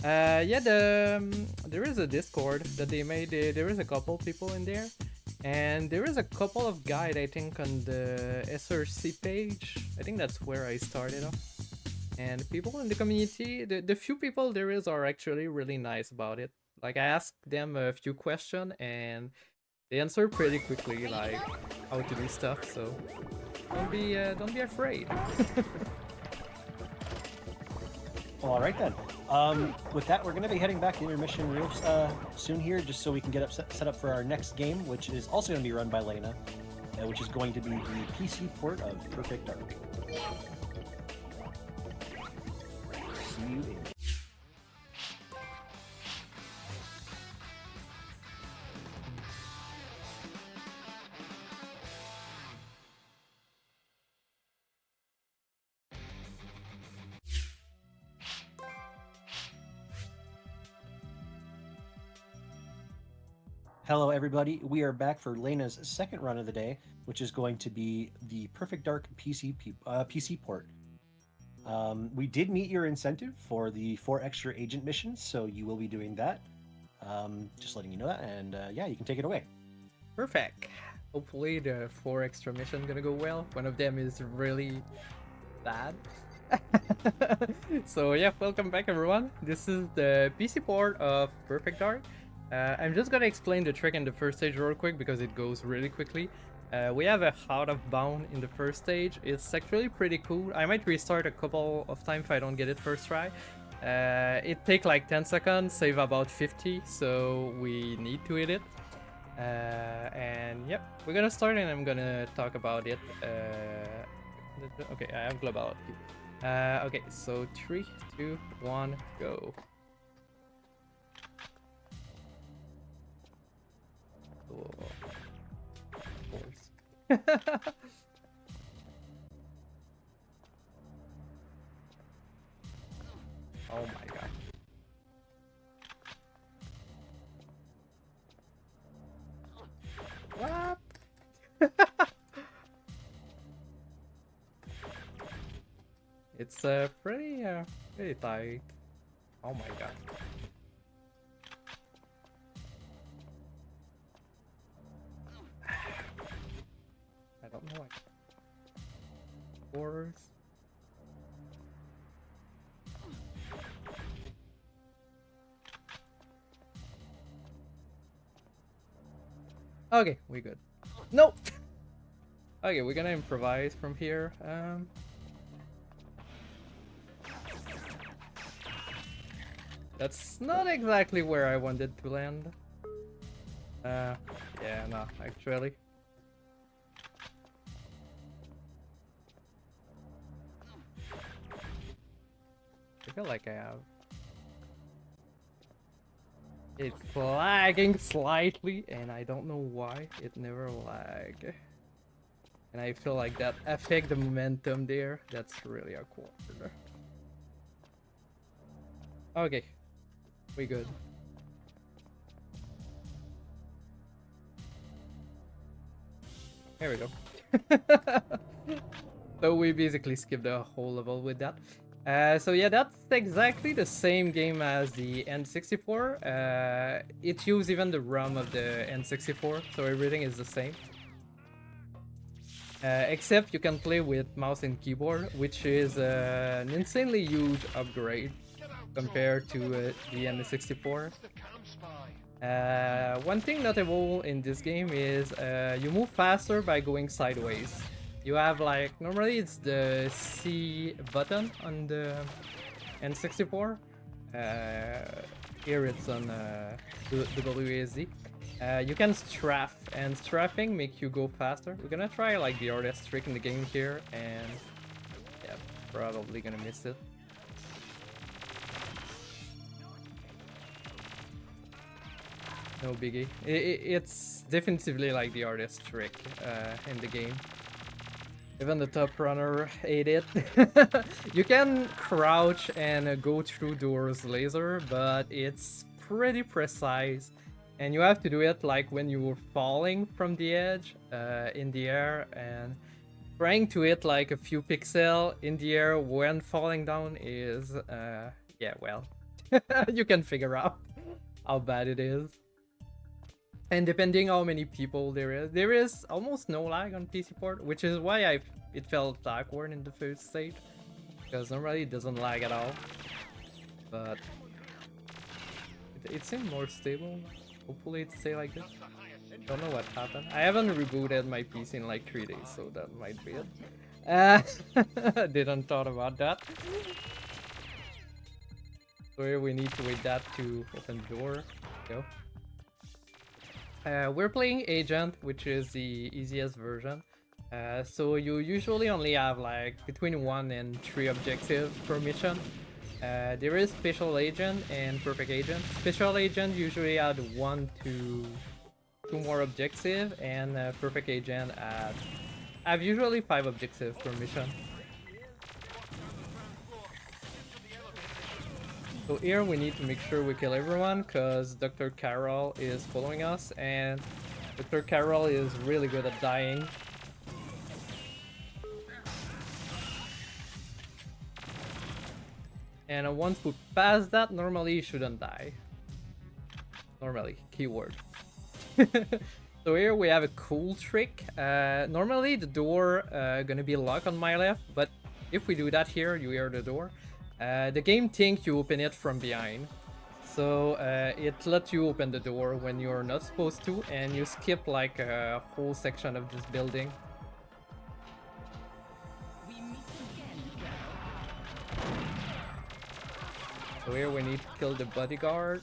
Yeah. There is a Discord that they made. There is a couple people in there, and there is a couple of guide, I think, on the SRC page. I think that's where I started off. And people in the community, the few people there is are actually really nice about it. Like I asked them a few questions and they answer pretty quickly, like how to do stuff. So don't be afraid. Well, all right then. With that, we're going to be heading back to intermission real soon here, just so we can get set up for our next game, which is also going to be run by Layna, which is going to be the PC port of Perfect Dark. See you in. Hello, everybody. We are back for Layna's second run of the day, which is going to be the Perfect Dark PC port. We did meet your incentive for the 4 extra agent missions, so you will be doing that. Just letting you know that, and yeah, you can take it away. Perfect. Hopefully the 4 extra missions gonna go well. One of them is really bad. So yeah, welcome back everyone. This is the PC port of Perfect Dark. I'm just gonna explain the trick in the first stage real quick because it goes really quickly. We have a out of bound in the first stage. It's actually pretty cool. I might restart a couple of times if I don't get it first try. It takes like 10 seconds, save about 50, so we need to hit it. And yep, we're gonna start and I'm gonna talk about it Okay, I have globality. Okay, so 3, 2, 1, go. Oh, of course. Oh my god. What? It's pretty tight. Oh my god. I don't know. Of course. Okay, we good. Nope. Okay, we're gonna improvise from here. That's not exactly where I wanted to land. Yeah, no, actually. I feel like I have. It's lagging slightly, and I don't know why it never lag. And I feel like that affect the momentum there. That's really awkward. Okay, we good. There we go. So we basically skipped the whole level with that. So yeah, that's exactly the same game as the N64. It uses even the ROM of the N64, so everything is the same. Except you can play with mouse and keyboard, which is an insanely huge upgrade compared to the N64. One thing notable in this game is you move faster by going sideways. You have like, normally it's the C button on the N64. Here it's on the WASD. You can strafe, and strafing makes you go faster. We're gonna try like the hardest trick in the game here, and yeah, probably gonna miss it. No biggie. It's definitively like the hardest trick in the game. Even the top runner ate it. You can crouch and go through doors laser, but it's pretty precise. And you have to do it like when you're falling from the edge in the air, and trying to hit like a few pixels in the air when falling down is, yeah, well, you can figure out how bad it is. And depending how many people there is almost no lag on PC port, which is why it felt awkward in the first stage, because normally it doesn't lag at all. But it seemed more stable. Hopefully it stay like this. Don't know what happened. I haven't rebooted my PC in like 3 days, so that might be it. Didn't thought about that. So here we need to wait that to open the door. Go. We're playing Agent, which is the easiest version. So you usually only have like between 1 and 3 objectives per mission. There is Special Agent and Perfect Agent. Special Agent usually add 1 to 2 more objectives, and Perfect Agent have usually 5 objectives per mission. So here we need to make sure we kill everyone, because Dr. Carol is following us, and Dr. Carol is really good at dying. And once we pass that, normally you shouldn't die. Normally, keyword. So here we have a cool trick. Normally the door gonna be locked on my left, but if we do that here, you hear the door. The game thinks you open it from behind. So it lets you open the door when you're not supposed to, and you skip like a whole section of this building. So here we need to kill the bodyguard.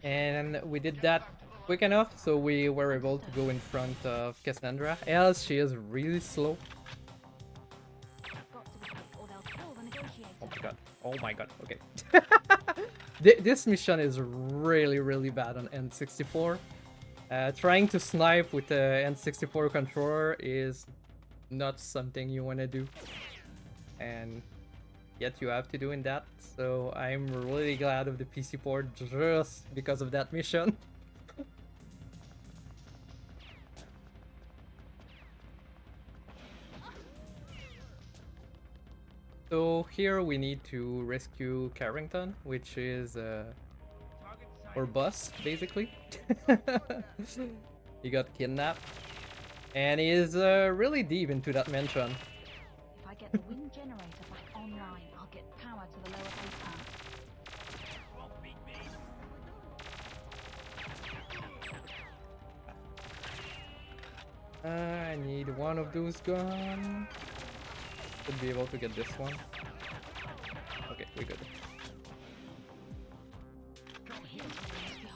And we did that quick enough, so we were able to go in front of Cassandra, else she is really slow. Got to be quick, or they'll kill the negotiator. Oh my god. Oh my god. Okay. This mission is really bad on N64. Trying to snipe with the N64 controller is not something you want to do. And yet you have to do in that. So I'm really glad of the PC port just because of that mission. So here we need to rescue Carrington, which is our boss, basically. He got kidnapped, and he is really deep into that mansion. If I get the wind generator back online, I'll get power to the lower basement. I need one of those guns. Should be able to get this one. Okay, we're good.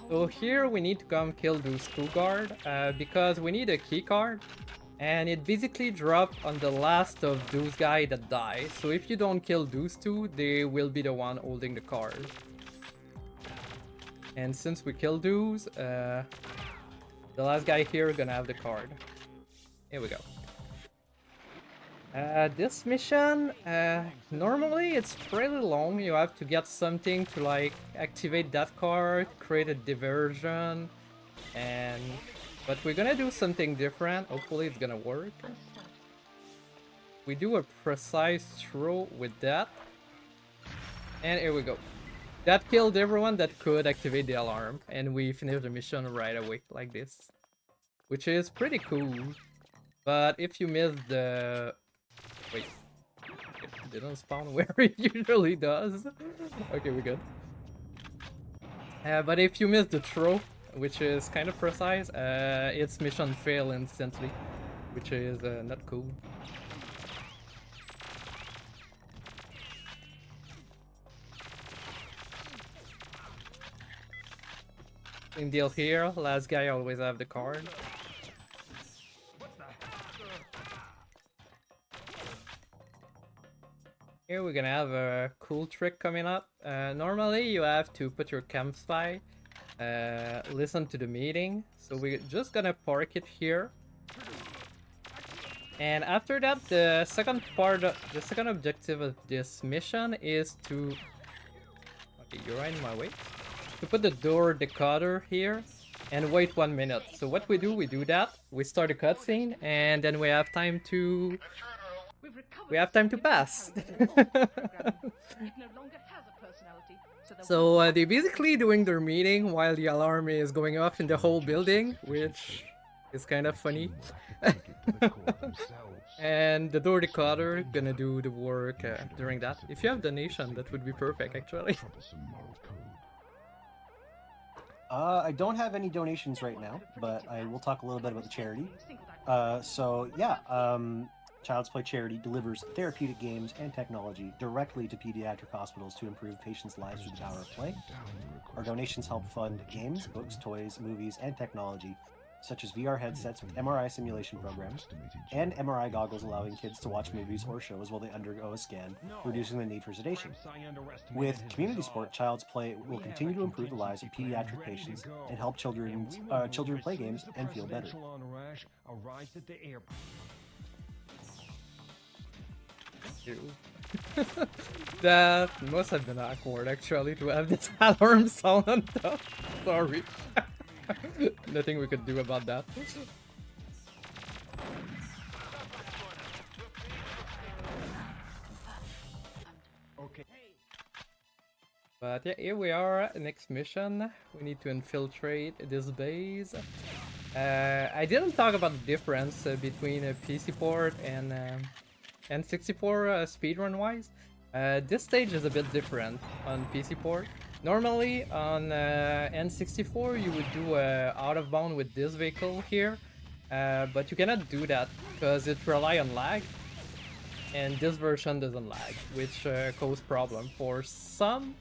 So here we need to come kill those two guard because we need a key card, and it basically drops on the last of those guys that die. So if you don't kill those two, they will be the one holding the card. And since we kill those, the last guy here is gonna have the card. Here we go. This mission, normally it's pretty long. You have to get something to like activate that card, create a diversion, but we're gonna do something different. Hopefully it's gonna work. Understood. We do a precise throw with that, and here we go. That killed everyone that could activate the alarm, and we finished the mission right away like this, which is pretty cool. But if you miss the... Wait. It didn't spawn where it usually does. Okay, we're good. But if you miss the throw, which is kind of precise, it's mission fail instantly, which is not cool. Same deal here, last guy always have the card. Here we're gonna have a cool trick coming up. Normally you have to put your campfire, listen to the meeting. So we're just gonna park it here. And after that, the second objective of this mission is to... Okay, you're right in my way. To put the door decoder here and wait 1 minute. So what we do that, we start a cutscene, and then we have time to... We have time to pass. So they're basically doing their meeting while the alarm is going off in the whole building, which is kind of funny. And the door decoder gonna do the work during that. If you have donation, that would be perfect actually. I don't have any donations right now, but I will talk a little bit about the charity. So yeah, Child's Play Charity delivers therapeutic games and technology directly to pediatric hospitals to improve patients' lives through the power of play. Our donations help fund games, books, toys, movies, and technology, such as VR headsets with MRI simulation programs, and MRI goggles allowing kids to watch movies or shows while they undergo a scan, reducing the need for sedation. With community support, Child's Play will continue to improve the lives of pediatric patients and help children play games and feel better. That must have been awkward actually to have this alarm sound on top. Sorry. Nothing we could do about that. Okay. But yeah, here we are, next mission. We need to infiltrate this base. I didn't talk about the difference between a PC port and N64 speedrun wise. This stage is a bit different on PC port. Normally on N64 you would do out of bound with this vehicle here, but you cannot do that because it relies on lag, and this version doesn't lag, which causes problem for some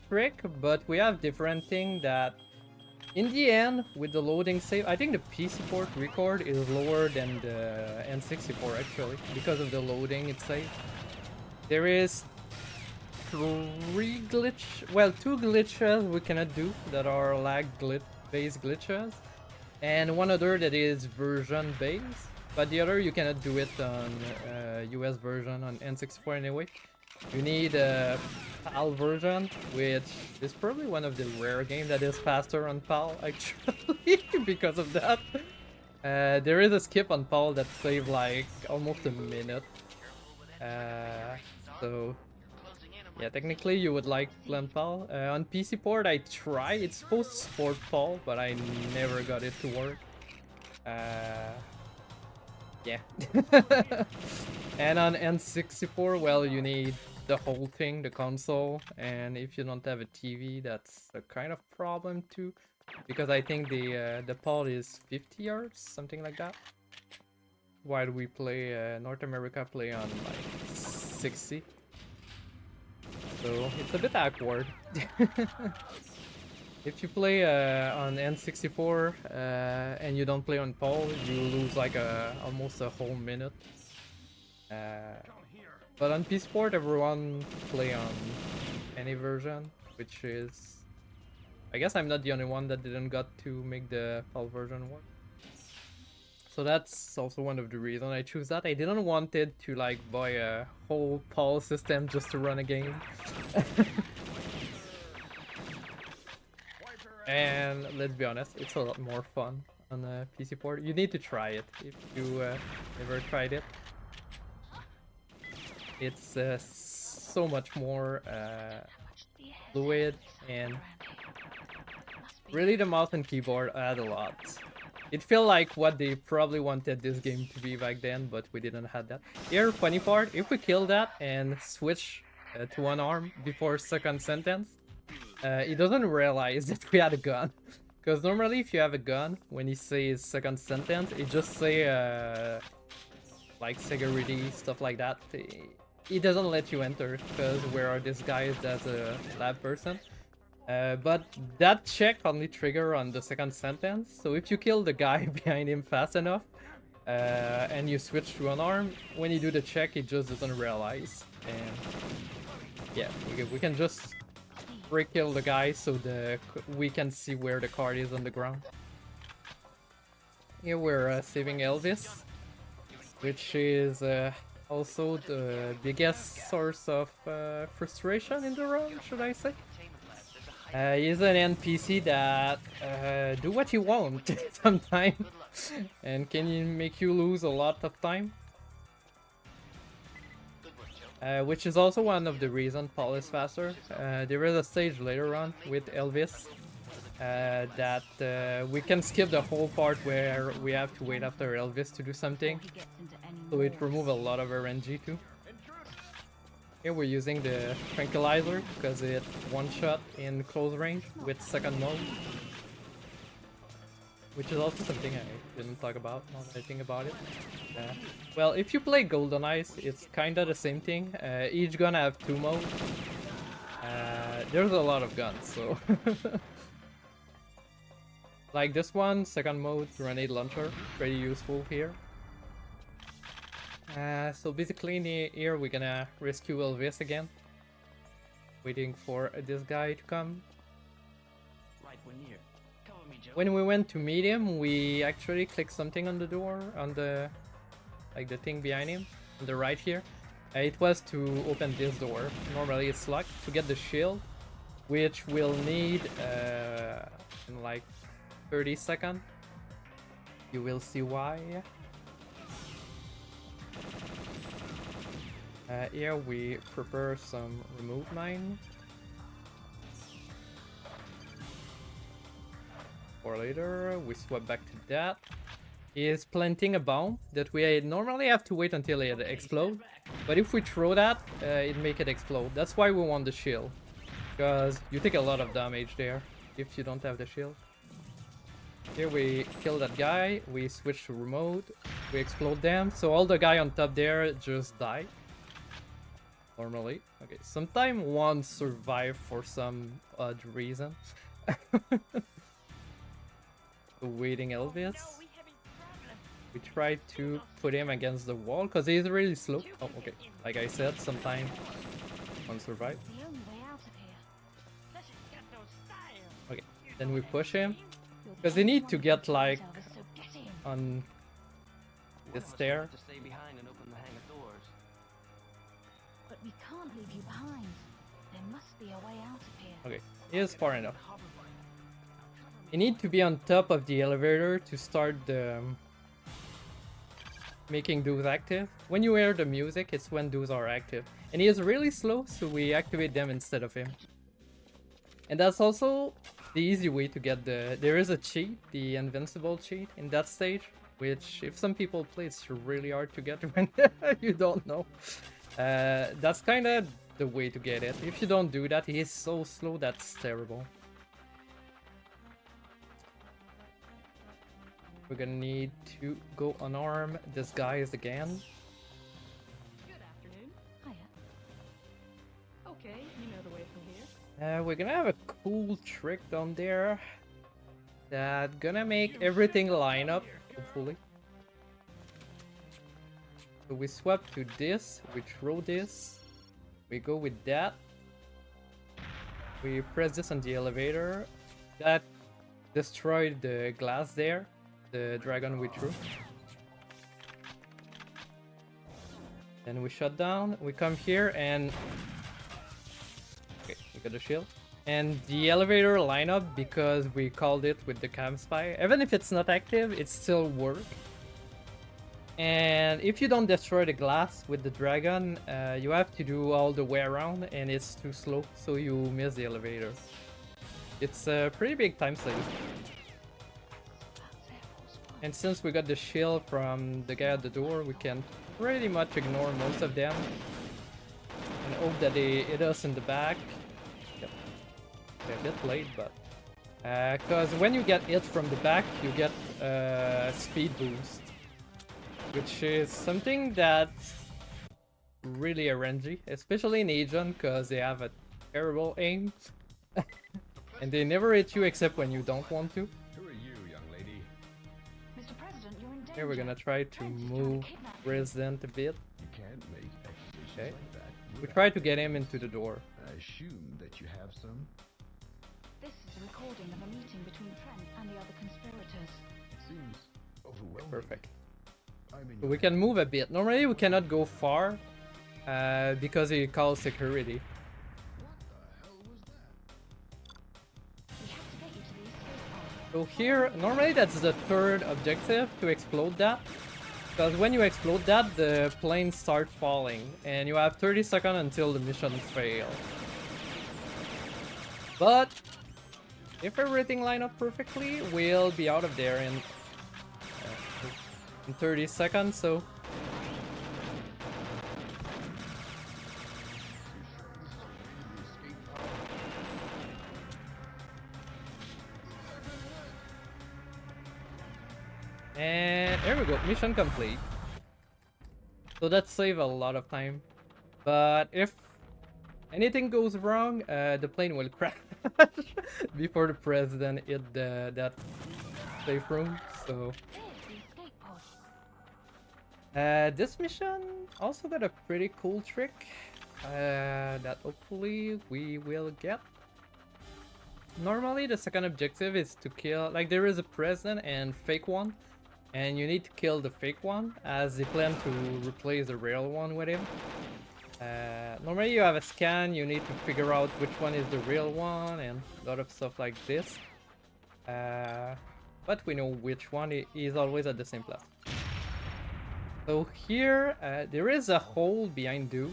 trick. But we have different thing that In the end, with the loading save, I think the PC port record is lower than the N64 actually, because of the loading it saves. There is two glitches we cannot do that are lag-based glitches, and one other that is version-based, but the other you cannot do it on US version on N64 anyway. You need a PAL version, which is probably one of the rare games that is faster on PAL, actually, because of that. There is a skip on PAL that saves like almost a minute. So yeah, technically you would like to play on PAL. On PC port I try, it's supposed to support PAL, but I never got it to work. Yeah. And on N64, well, you need the whole thing, the console, and if you don't have a TV, that's a kind of problem too, because I think the PAL is 50 yards, something like that. While we play, North America play on like 60. So it's a bit awkward. If you play on N64 and you don't play on PAL, you lose like almost a whole minute. But on PC port, everyone play on any version, which is... I guess I'm not the only one that didn't got to make the PAL version work. So that's also one of the reasons I choose that. I didn't want it to like buy a whole PAL system just to run a game. And let's be honest, it's a lot more fun on a PC port. You need to try it if you never tried it. It's so much more fluid, and really the mouse and keyboard add a lot. It felt like what they probably wanted this game to be back then, but we didn't have that. Here, funny part, if we kill that and switch to one arm before second sentence, he doesn't realize that we had a gun. Because normally if you have a gun, when he says second sentence, it just say like security, stuff like that. He doesn't let you enter, because where are these guys that's a lab person. But that check only trigger on the second sentence, so if you kill the guy behind him fast enough, and you switch to an arm, when you do the check, it just doesn't realize. And yeah, we can just kill the guy so we can see where the card is on the ground. Here we're saving Elvis, which is also the biggest source of frustration in the run, should I say. He's an NPC that do what you want sometimes, and can make you lose a lot of time. Which is also one of the reasons PAL is faster. There is a stage later on with Elvis that we can skip the whole part where we have to wait after Elvis to do something. So it removes a lot of RNG too. Here we're using the tranquilizer because it one-shot in close range with second mode. Which is also something I didn't talk about, now that I think about it. Well, if you play Golden Eyes, it's kinda the same thing. Each gun have 2 modes. There's a lot of guns, so... like this one, second mode, grenade launcher, pretty useful here. So basically here we're gonna rescue Elvis again. Waiting for this guy to come. Right, we're near. Come with me, Joe. When we went to meet him, we actually clicked something on the door, on the... like the thing behind him, on the right here. It was to open this door. Normally it's locked. To get the shield, which we'll need in like 30 seconds. You will see why. Here we prepare some remove mine. For later, we swap back to that. He is planting a bomb that we normally have to wait until it explodes. But if we throw that, it make it explode. That's why we want the shield. Because you take a lot of damage there if you don't have the shield. Here we kill that guy, we switch to remote, we explode them, so all the guy on top there just die. Normally. Okay, sometimes one survive for some odd reason. waiting Elvis. We try to put him against the wall because he's really slow. Oh, okay. Like I said, sometime on survive. The only way out of here. Okay, then we push him You're because the they only need one to who get can like Elvis, so get in. on One this of us stair. have to stay behind and open the hangar doors. But we can't leave you behind. There must be a way out of here. Okay, he is far enough. You need to be on top of the elevator to start the making those active. When you hear the music, it's when those are active. And he is really slow, so we activate them instead of him. And that's also the easy way to get the... There is a cheat, the invincible cheat in that stage, which if some people play, it's really hard to get when you don't know. That's kind of the way to get it. If you don't do that, he is so slow, that's terrible. We're gonna need to go unarm this guys again. Good afternoon. Hiya. Okay, you know the way from here. We're gonna have a cool trick down there that gonna make everything line up, hopefully. So we swap to this, we throw this, we go with that. We press this on the elevator. That destroyed the glass there, the dragon we threw. Then we shut down, we come here and... Okay, we got the shield. And the elevator line up because we called it with the cam spy. Even if it's not active, it still works. And if you don't destroy the glass with the dragon, you have to do all the way around and it's too slow, so you miss the elevator. It's a pretty big time save. And since we got the shield from the guy at the door, we can pretty much ignore most of them. And hope that they hit us in the back. Yep. They're a bit late, but... Because when you get hit from the back, you get a speed boost. Which is something that's really RNG, especially in Asian, because they have a terrible aim. And they never hit you except when you don't want to. Who are you, young lady? Mr. President, you're in danger. Here we're gonna try to Friends are trying move kidnap you. President a bit. You can't make accusations Okay. like that. We would try I? to get him into the door. I assume that you have some. This is a recording of a meeting between Trent and the other conspirators. Seems overwhelming. Perfect. I'm in So your we can move a bit. Normally we cannot go far because he calls security. What the hell was that? We have to get you to the escape pod. So here, normally that's the third objective, to explode that. Because when you explode that, the planes start falling. And you have 30 seconds until the mission fails. But if everything line up perfectly, we'll be out of there in 30 seconds, so... And there we go, mission complete. So that saved a lot of time. But if anything goes wrong, the plane will crash before the president hit that safe room, so... There's the escape pod. This mission also got a pretty cool trick that hopefully we will get. Normally the second objective is to kill, like there is a president and fake one, and you need to kill the fake one as they plan to replace the real one with him. Normally you have a scan, you need to figure out which one is the real one and a lot of stuff like this. But we know which one is always at the same place. So here, there is a hole behind those.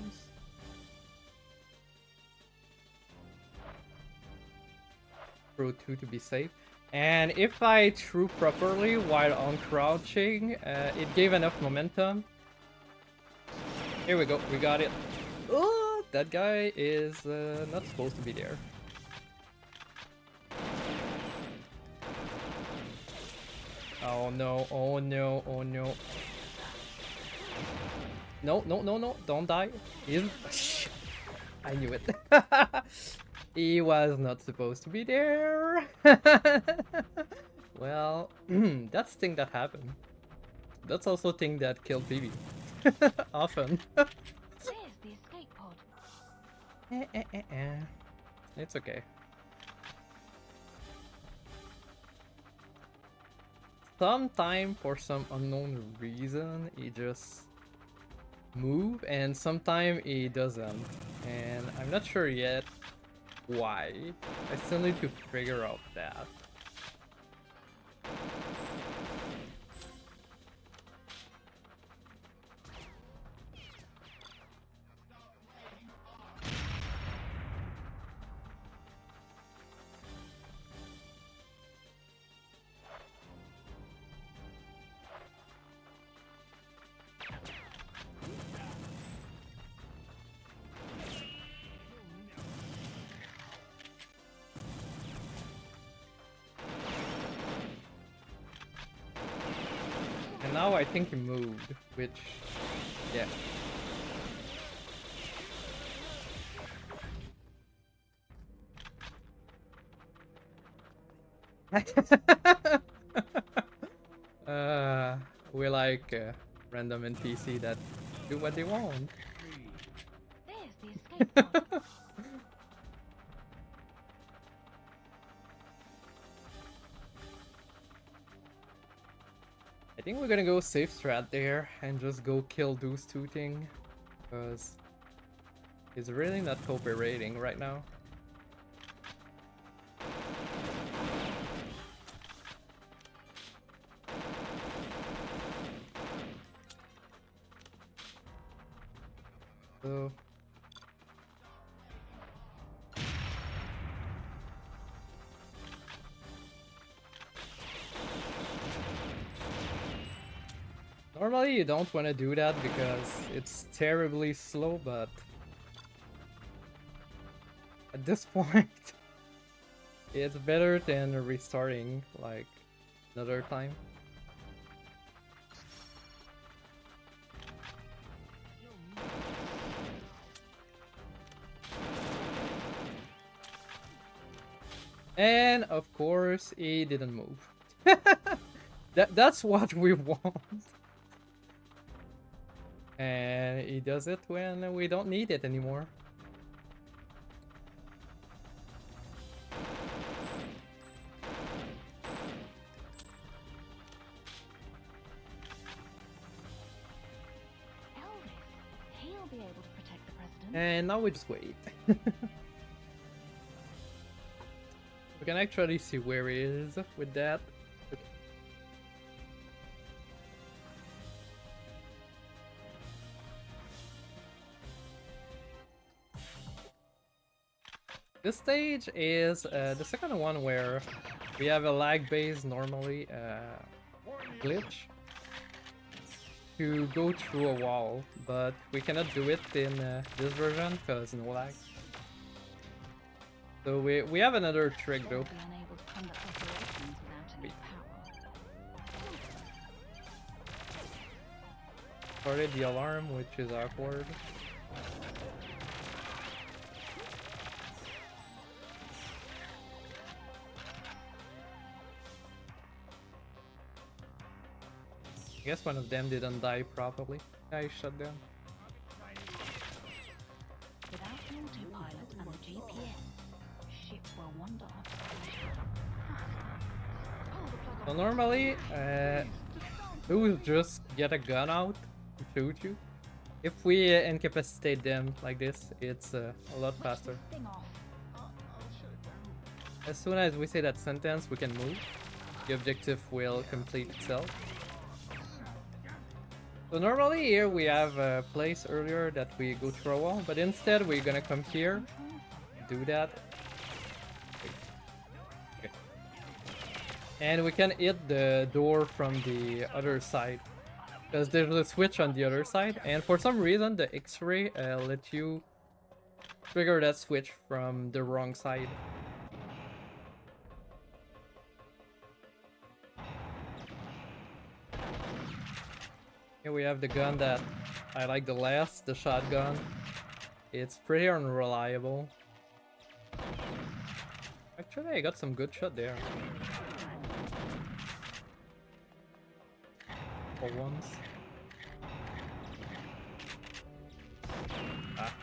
Throw 2 to be safe. And if I threw properly while on crouching, it gave enough momentum. Here we go, we got it. Oh, that guy is not supposed to be there. Oh no, oh no, oh no. No, no, no, no, don't die. I knew it. He was not supposed to be there. Well, That's thing that happened. That's also thing that killed Phoebe. Often. There's the escape pod. It's okay. Sometime for some unknown reason he just move and sometime he doesn't. And I'm not sure yet why. I still need to figure out that. And now I think he moved, which, yeah. We like random NPC that do what they want. There's the escape pod. I think we're gonna go safe strat there and just go kill those two things, because he's really not cooperating right now. So normally you don't want to do that because it's terribly slow, but at this point it's better than restarting like another time. And of course he didn't move. That's what we want. And he does it when we don't need it anymore. Elvis, he'll be able to protect the president. And now we just wait. We can actually see where he is with that. This stage is the second one where we have a lag base normally glitch to go through a wall, but we cannot do it in this version because no lag. So we have another trick though. They'll be unable to conduct operations without any power. Started the alarm, which is awkward. I guess one of them didn't die properly. I shut down. Without the autopilot and the GPS, ship will wander off. So normally, we will just get a gun out to shoot you. If we incapacitate them like this, it's a lot faster. Thing off. As soon as we say that sentence, we can move. The objective will complete itself. So normally here we have a place earlier that we go through a wall, but instead we're gonna come here, do that. Okay. And we can hit the door from the other side, because there's a switch on the other side, and for some reason the X-ray let you trigger that switch from the wrong side. Here we have the gun that I like the last, the shotgun. It's pretty unreliable. Actually, I got some good shot there. for once. Ah.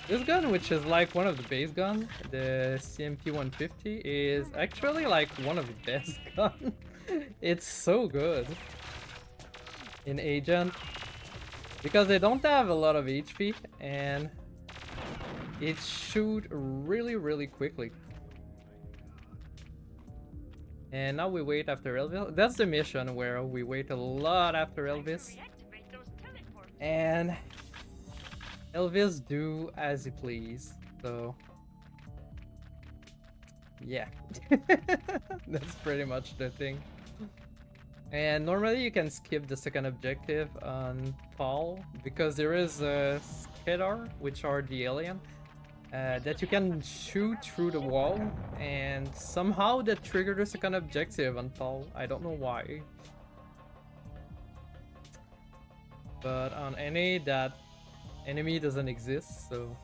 This gun, which is like one of the base guns, the CMP 150, is actually like one of the best guns. It's so good in Agent because they don't have a lot of HP and it shoots really quickly. And now we wait after Elvis. That's the mission where we wait a lot after Elvis. And Elvis do as he please, so yeah. That's pretty much the thing. And normally you can skip the second objective on Paul because there is a Skedar, which are the alien, that you can shoot through the wall, and somehow that triggered the second objective on Paul. I don't know why. But on any, that enemy doesn't exist, so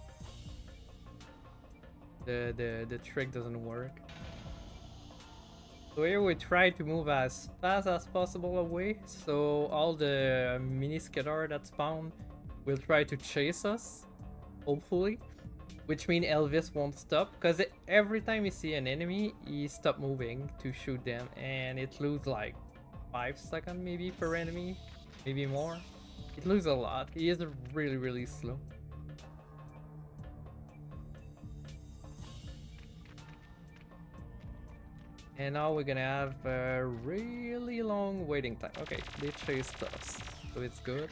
the trick doesn't work. So here we try to move as fast as possible away, so all the mini Skedar that spawn will try to chase us, hopefully, which means Elvis won't stop, because every time you see an enemy, he stop moving to shoot them, and it loses like 5 seconds maybe per enemy, maybe more. It loses a lot. He is really slow. And now we're gonna have a really long waiting time. Okay, they chased us, so it's good.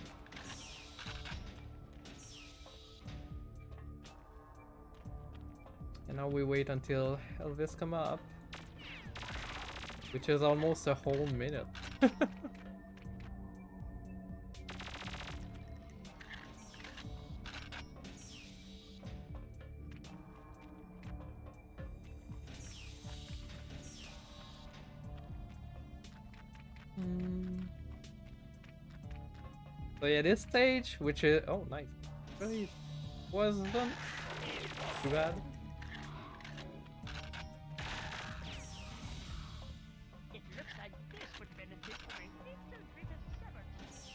And now we wait until Elvis come up, which is almost a whole minute. So yeah, this stage, which is oh nice, really was done too bad. It looks like this would benefit from a little bit of severance.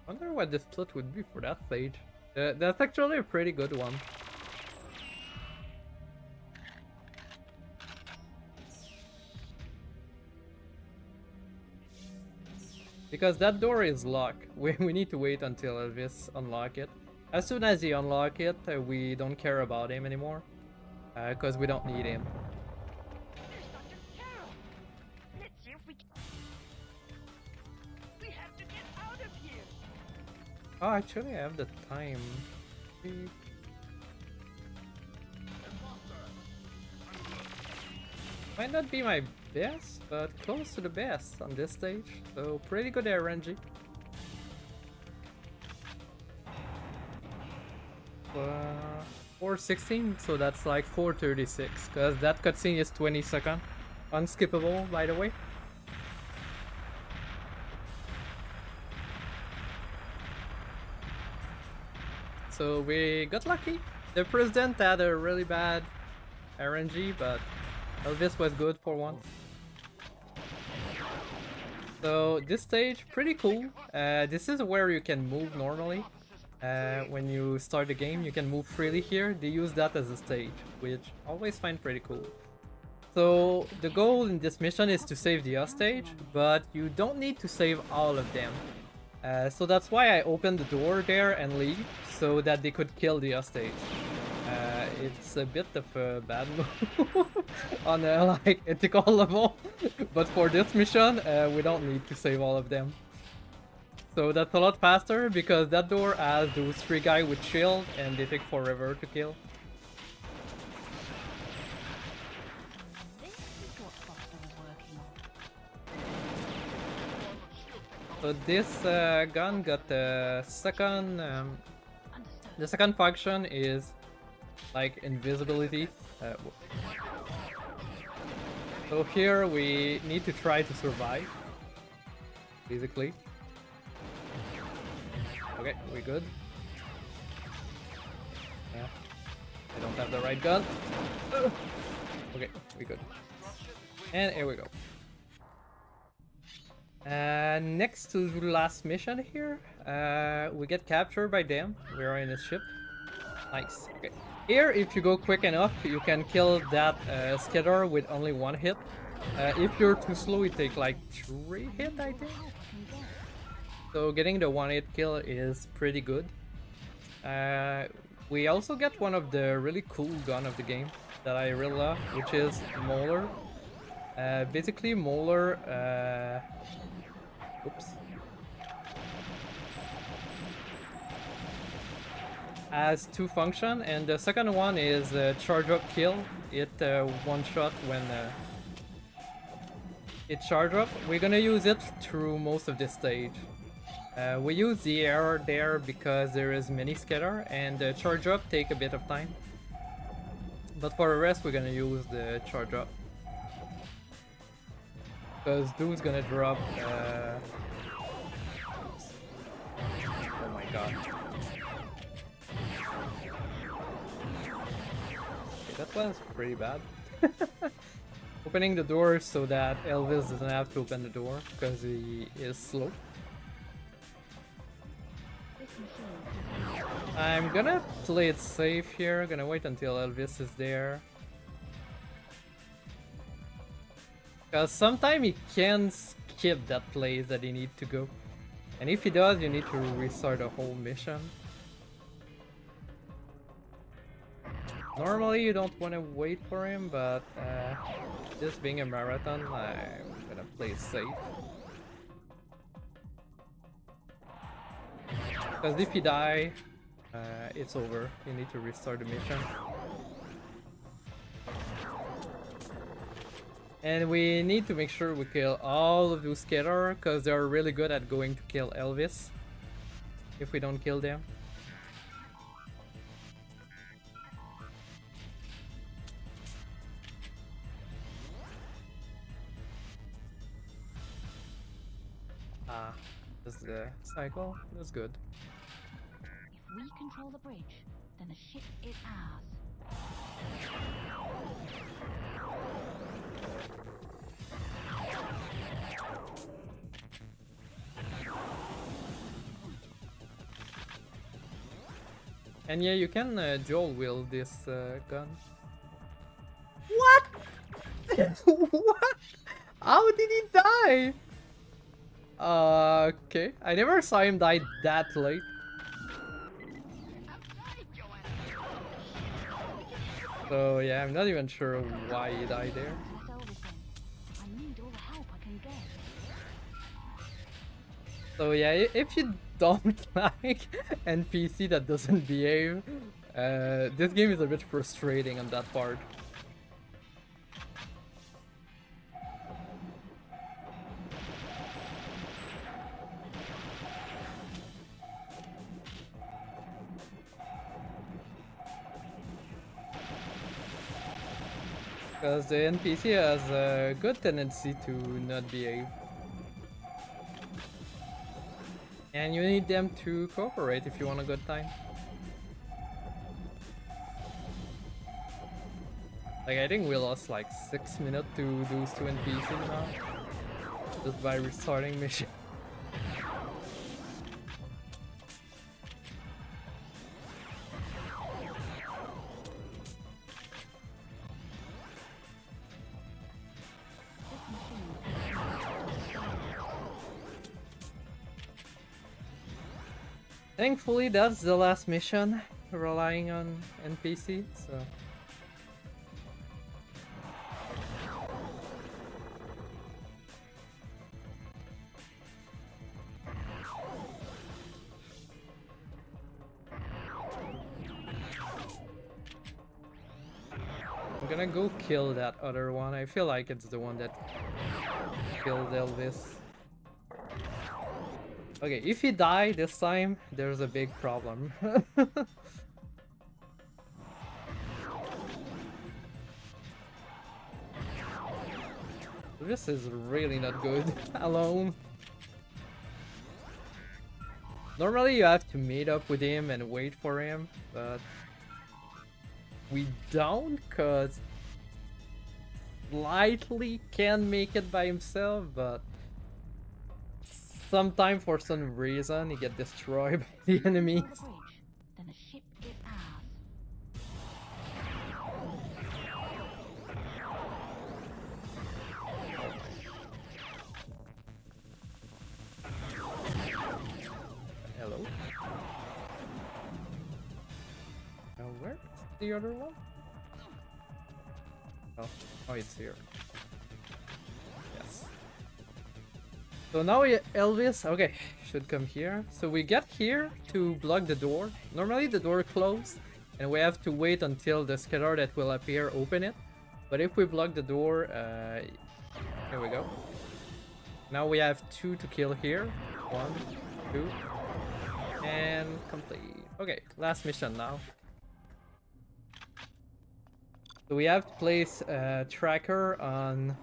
Wonder what the split would be for that stage. That's actually a pretty good one. Because that door is locked. We need to wait until Elvis unlock it. As soon as he unlock it, we don't care about him anymore. Because we don't need him. There's Dr. Carol. Let's see if we can... We have to get out of here. Oh, actually I have the time. Might not be my best, but close to the best on this stage. So pretty good RNG. 4:16, so that's like 4:36, because that cutscene is 20 seconds. Unskippable, by the way. So we got lucky. The president had a really bad RNG, but Elvis was good for once. So this stage, pretty cool. This is where you can move normally. When you start the game, you can move freely here. They use that as a stage, which I always find pretty cool. So the goal in this mission is to save the hostage, but you don't need to save all of them. So that's why I opened the door there and leave, so that they could kill the hostage. It's a bit of a bad move on a like ethical level, but for this mission, we don't need to save all of them. So that's a lot faster because that door has those 3 guys with shield and they take forever to kill. This is what Foster was working on. So this gun got the second Understood. function is like invisibility. So here we need to try to survive, basically. Okay, we good. Yeah, I don't have the right gun. Okay, we good. And here we go. Next to the last mission here, we get captured by them. We are in a ship. Nice. Okay. Here, if you go quick enough, you can kill that skitter with only one hit. If you're too slow, it takes like 3 hits, I think. So getting the 1-hit kill is pretty good. We also get one of the really cool gun of the game that I really love, which is Molar. Basically, Molar. Oops. Has 2 functions, and the second one is charge up kill. It one shot when it charge up. We're gonna use it through most of this stage. We use the air there because there is many scatter, and the charge up take a bit of time. But for the rest, we're gonna use the charge up. Because dude's gonna drop. Oh my god. Okay, that was pretty bad. Opening the door so that Elvis doesn't have to open the door because he is slow. I'm gonna play it safe here. Gonna wait until Elvis is there. Because sometimes he can skip that place that he needs to go. And if he does, you need to restart the whole mission. Normally you don't want to wait for him, but this being a marathon, I'm gonna play it safe. Because if you die, it's over. You need to restart the mission. And we need to make sure we kill all of those skater, because they're really good at going to kill Elvis. If we don't kill them. Ah, this is the cycle. That's good. If we control the bridge, then the ship is ours. And yeah, you can dual wield this gun. What? What? How did he die? Okay. I never saw him die that late. So yeah, I'm not even sure why he died there. I need all the help I can get. So yeah, if you don't like NPC that doesn't behave, this game is a bit frustrating on that part. Because the NPC has a good tendency to not behave. And you need them to cooperate if you want a good time. Like, I think we lost like 6 minutes to those 2 NPCs now. Just by restarting mission. Thankfully, that's the last mission, relying on NPC, so... I'm gonna go kill that other one. I feel like it's the one that killed Elvis. Okay, if he die this time, there's a big problem. This is really not good alone. Normally you have to meet up with him and wait for him, but we don't, cause slightly can make it by himself, but sometime for some reason he get destroyed by the enemies. Then the ship is ours. Hello. Now where's the other one? Oh, it's here. Yes. So now Elvis, okay, should come here. So we get here to block the door. Normally the door closed, and we have to wait until the scalar that will appear open it. But if we block the door, here we go. Now we have 2 to kill here. 1, 2, and complete. Okay, last mission now. So we have to place a tracker on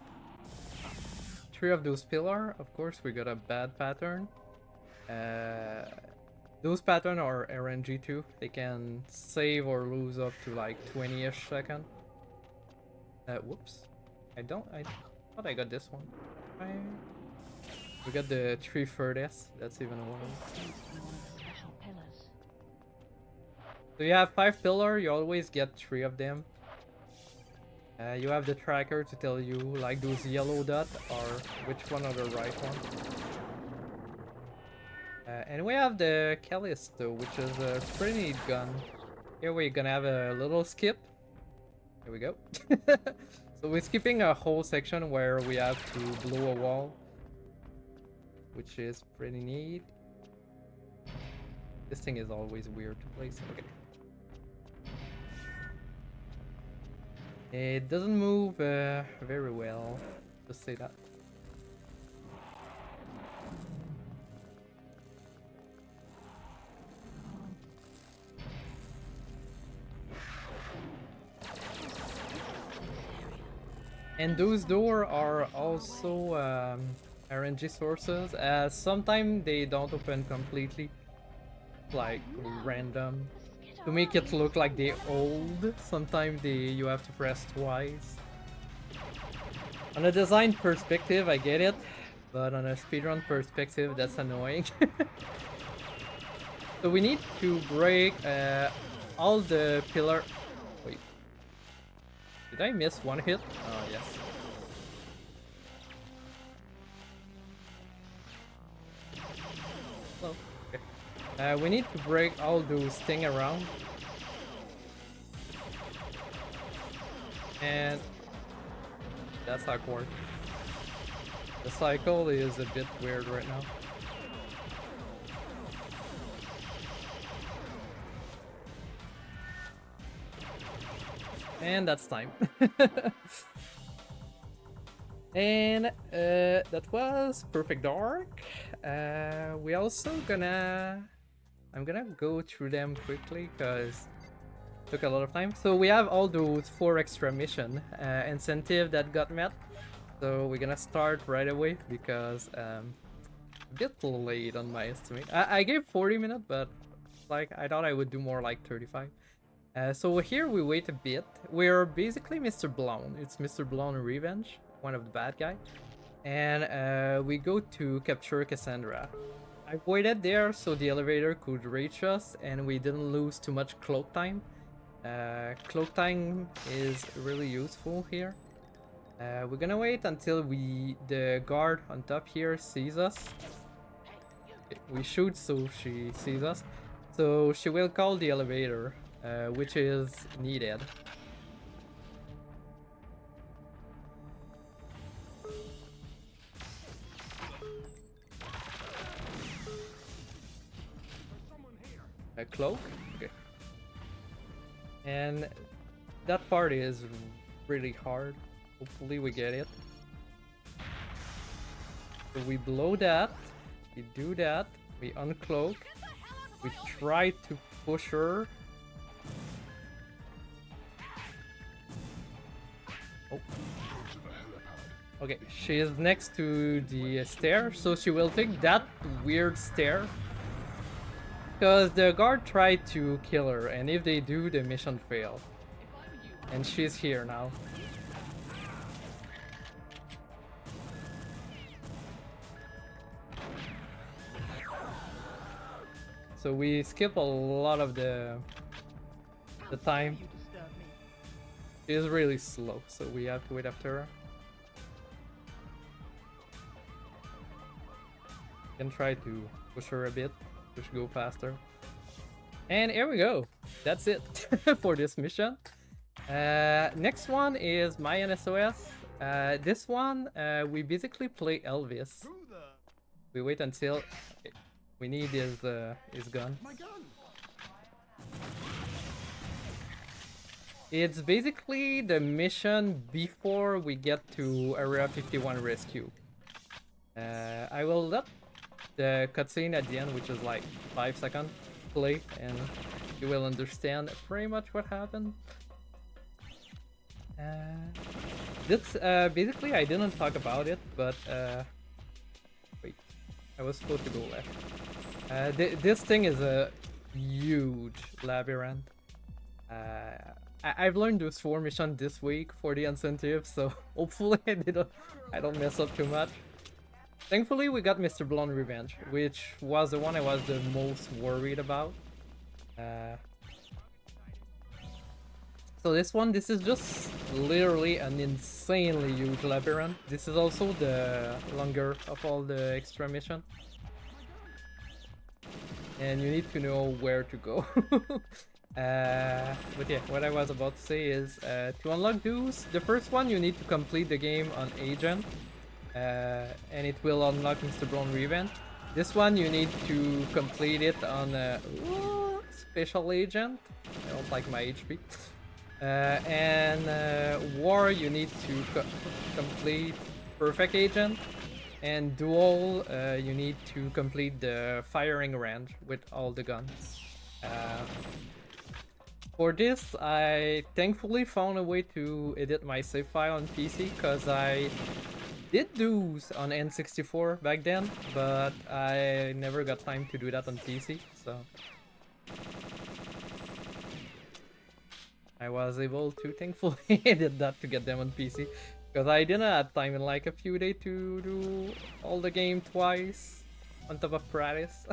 3 of those pillars. Of course, we got a bad pattern. Those patterns are RNG too. They can save or lose up to like 20-ish seconds. Whoops. I thought I got this one. We got the 3 furthest. That's even one. So you have 5 pillars. You always get 3 of them. You have the tracker to tell you like those yellow dots are which one are the right one. And we have the Callisto, which is a pretty neat gun. Here we're gonna have a little skip. Here we go. So we're skipping a whole section where we have to blow a wall, which is pretty neat. This thing is always weird to place. Okay. It doesn't move very well, just say that. And those doors are also RNG sources, as sometimes they don't open completely, like random. To make it look like they old, sometimes you have to press twice. On a design perspective, I get it, but on a speedrun perspective, that's annoying. So we need to break all the pillar. Wait, did I miss one hit? Oh yes. Oh, okay. We need to break all those things around. And that's awkward. The cycle is a bit weird right now. And that's time. And that was Perfect Dark. We also I'm gonna go through them quickly because it took a lot of time. So we have all those 4 extra mission incentive that got met. So we're gonna start right away because a bit late on my estimate. I gave 40 minutes, but like I thought I would do more like 35. So here we wait a bit. We're basically Mr. Blown. It's Mr. Blown Revenge, one of the bad guys. And we go to capture Cassandra. I waited there so the elevator could reach us and we didn't lose too much cloak time. Cloak time is really useful here. We're gonna wait until the guard on top here sees us. We shoot so she sees us. So she will call the elevator, which is needed. A cloak? Okay. And that part is really hard. Hopefully we get it. So we blow that. We do that. We uncloak. We try to push her. Oh. Okay, she is next to the stair, so she will take that weird stair. Because the guard tried to kill her, and if they do, the mission fails. And she's here now. So we skip a lot of the time. She is really slow, so we have to wait after her. Can try to push her a bit, push go faster. And here we go. That's it for this mission. Next one is Mayan SOS. This one, we basically play Elvis. We wait until okay, we need his gun. It's basically the mission before we get to Area 51 Rescue. I will let the cutscene at the end, which is like 5 seconds, play, and you will understand pretty much what happened. This basically I didn't talk about it, but wait, I was supposed to go left. This thing is a huge labyrinth. I've learned those 4 missions this week for the incentive, so hopefully I don't mess up too much. Thankfully, we got Mr. Blonde Revenge, which was the one I was the most worried about. So this is just literally an insanely huge labyrinth. This is also the longer of all the extra missions. And you need to know where to go. But yeah, what I was about to say is to unlock those, the first one you need to complete the game on Agent, and it will unlock Mr. Blonde Revenge. This one you need to complete it on Special Agent. I don't like my HP. And War you need to complete Perfect Agent, and Duel you need to complete the firing range with all the guns. For this, I thankfully found a way to edit my save file on PC, because I did those on N64 back then, but I never got time to do that on PC, so I was able to thankfully edit that to get them on PC, because I didn't have time in like a few days to do all the game twice on top of practice.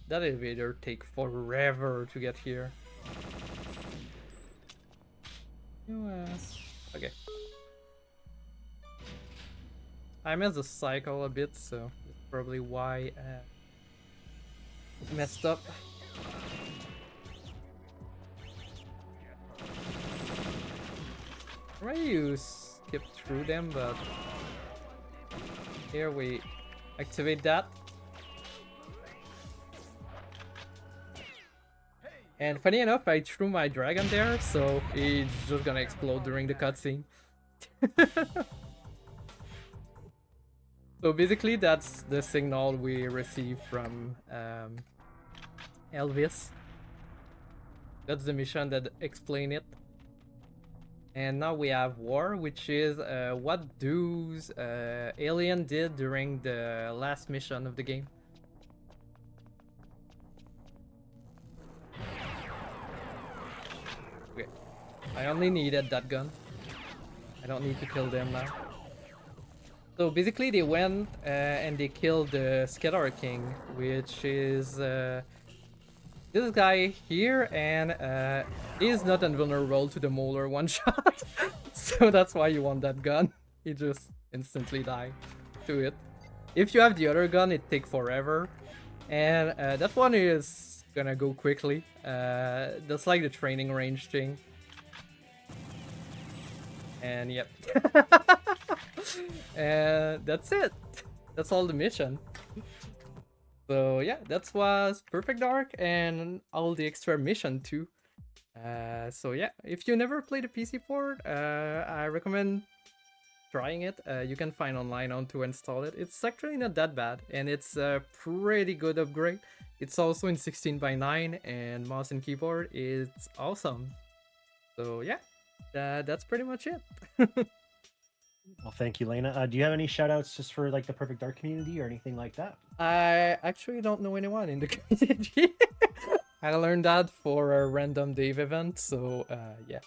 That elevator take forever to get here. Okay. I missed the cycle a bit, so that's probably why I messed up. Try to skip through them, but here we activate that. And funny enough, I threw my dragon there, so it's just gonna explode during the cutscene. So basically that's the signal we receive from Elvis. That's the mission that explain it. And now we have War, which is what those alien did during the last mission of the game. Okay, I only needed that gun. I don't need to kill them now. So basically they went and they killed the Skedar King, which is this guy here, and he's not invulnerable to the molar one shot. So that's why you want that gun. He just instantly die to it. If you have the other gun, it takes forever. And that one is gonna go quickly. That's like the training range thing. And yep. And that's it. That's all the mission. So yeah, that was Perfect Dark and all the extra mission too. So yeah, if you never played a PC port, I recommend trying it, you can find online on to install it. It's actually not that bad, and it's a pretty good upgrade. It's also in 16:9, and mouse and keyboard is awesome. So yeah, that's pretty much it. Well, thank you, Layna. Do you have any shout outs just for like the Perfect Dark community or anything like that? I actually don't know anyone in the community. I learned that for a random Dave event, so yeah.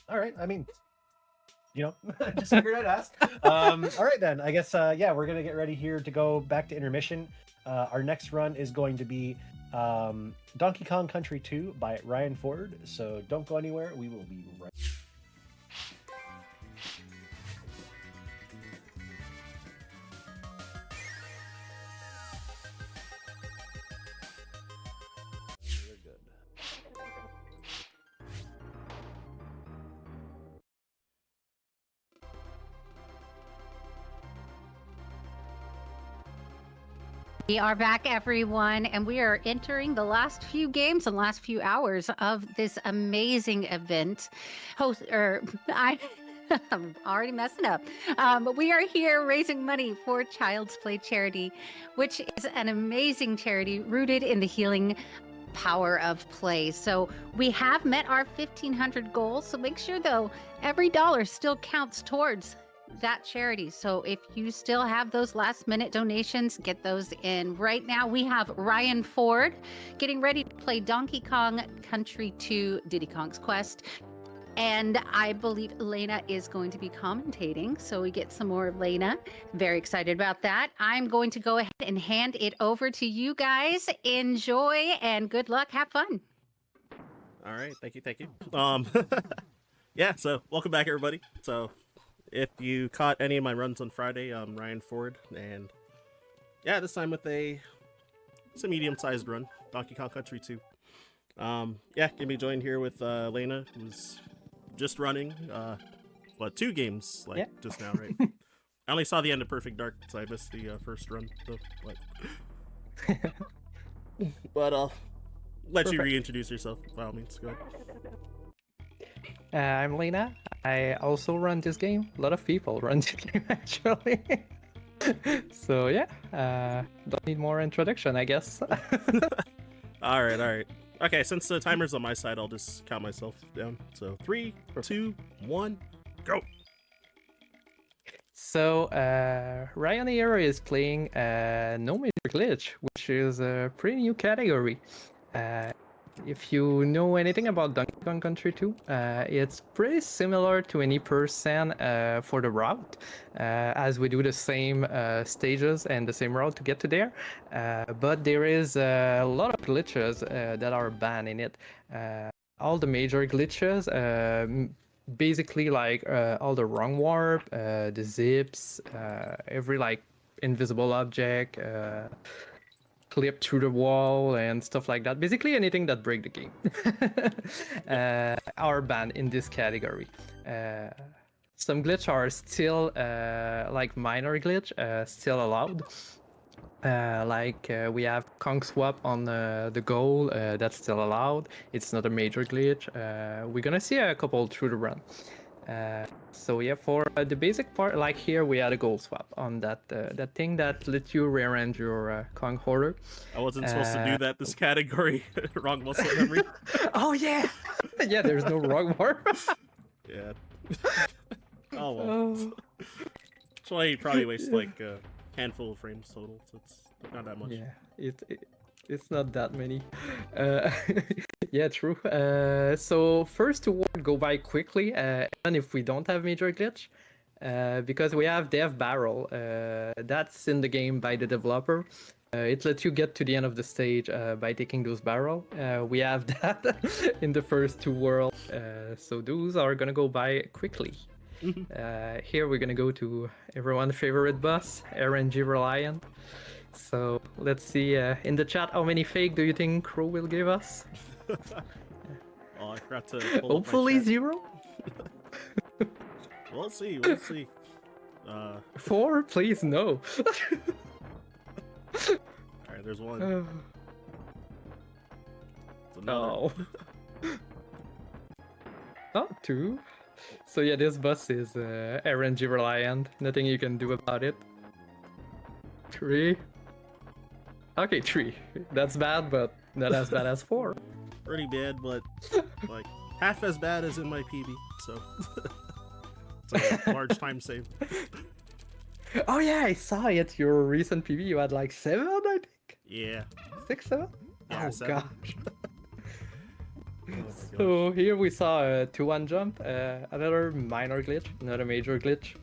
All right. I mean, just figured I'd ask. All right, then. I guess, yeah, we're going to get ready here to go back to intermission. Our next run is going to be Donkey Kong Country 2 by Ryan Ford. So don't go anywhere. We will be right. We're good. We are back, everyone, and we are entering the last few games and last few hours of this amazing event. I'm already messing up. But we are here raising money for Child's Play Charity, which is an amazing charity rooted in the healing power of play. So we have met our 1,500 goal. So make sure, though, every dollar still counts towards that charity. So if you still have those last minute donations, get those in. Right now we have Ryan Ford getting ready to play Donkey Kong Country 2 Diddy Kong's Quest. And I believe Layna is going to be commentating. So we get some more of Layna. Very excited about that. I'm going to go ahead and hand it over to you guys. Enjoy and good luck. Have fun. All right. Thank you. Yeah, so welcome back, everybody. So if you caught any of my runs on Friday, I'm Ryan Ford, and yeah, this time with it's a medium-sized run, Donkey Kong Country 2. Yeah, gonna be joined here with Layna, who's just running, 2 games, just now, right? I only saw the end of Perfect Dark, so I missed the first run, so, but I'll let you reintroduce yourself, by all means, go ahead. I'm Layna. I also run this game. A lot of people run this game, actually. So yeah, don't need more introduction, I guess. All right. Okay, since the timer's on my side, I'll just count myself down. So 3, 2, 1, go. So Ryan here is playing No Major Glitch, which is a pretty new category. If you know anything about Donkey Kong Country 2, it's pretty similar to any person for the route, as we do the same stages and the same route to get to there. But there is a lot of glitches that are banned in it. All the major glitches, basically like all the wrong warp, the zips, every invisible object, clip through the wall and stuff like that. Basically anything that break the game are banned in this category. Some glitch are still minor glitch, still allowed. We have Kong swap on the goal, that's still allowed. It's not a major glitch. We're gonna see a couple through the run. So yeah, for the basic part, like here we had a goal swap on that thing that let you rearrange your Kong hoarder. I wasn't supposed to do that. This category, wrong muscle memory. Oh yeah, yeah. There's no wrong warp. Yeah. Oh well. That's why you probably waste like a handful of frames total. So it's not that much. Yeah, it's not that many. Yeah, true. So first two words go by quickly, even if we don't have major glitch, because we have Dev Barrel. That's in the game by the developer. It lets you get to the end of the stage by taking those barrel. We have that in the first two worlds, so those are gonna go by quickly. Here we're gonna go to everyone's favorite boss, RNG Reliant. So let's see in the chat, how many fake do you think Crow will give us? Oh, I forgot to pull hopefully 0. We'll see. 4, please, no. Alright, there's one. No. Oh, 2. So yeah, this bus is RNG reliant. Nothing you can do about it. 3. Okay, 3. That's bad, but not as bad as 4. Pretty bad, but like half as bad as in my PB. So it's like a large time save. Oh yeah, I saw it. Your recent PB, you had like 7, I think. Yeah. 6, 7. Yeah, Oh 7. gosh. Oh my gosh. So here we saw a 2-1 jump, another minor glitch, not a major glitch.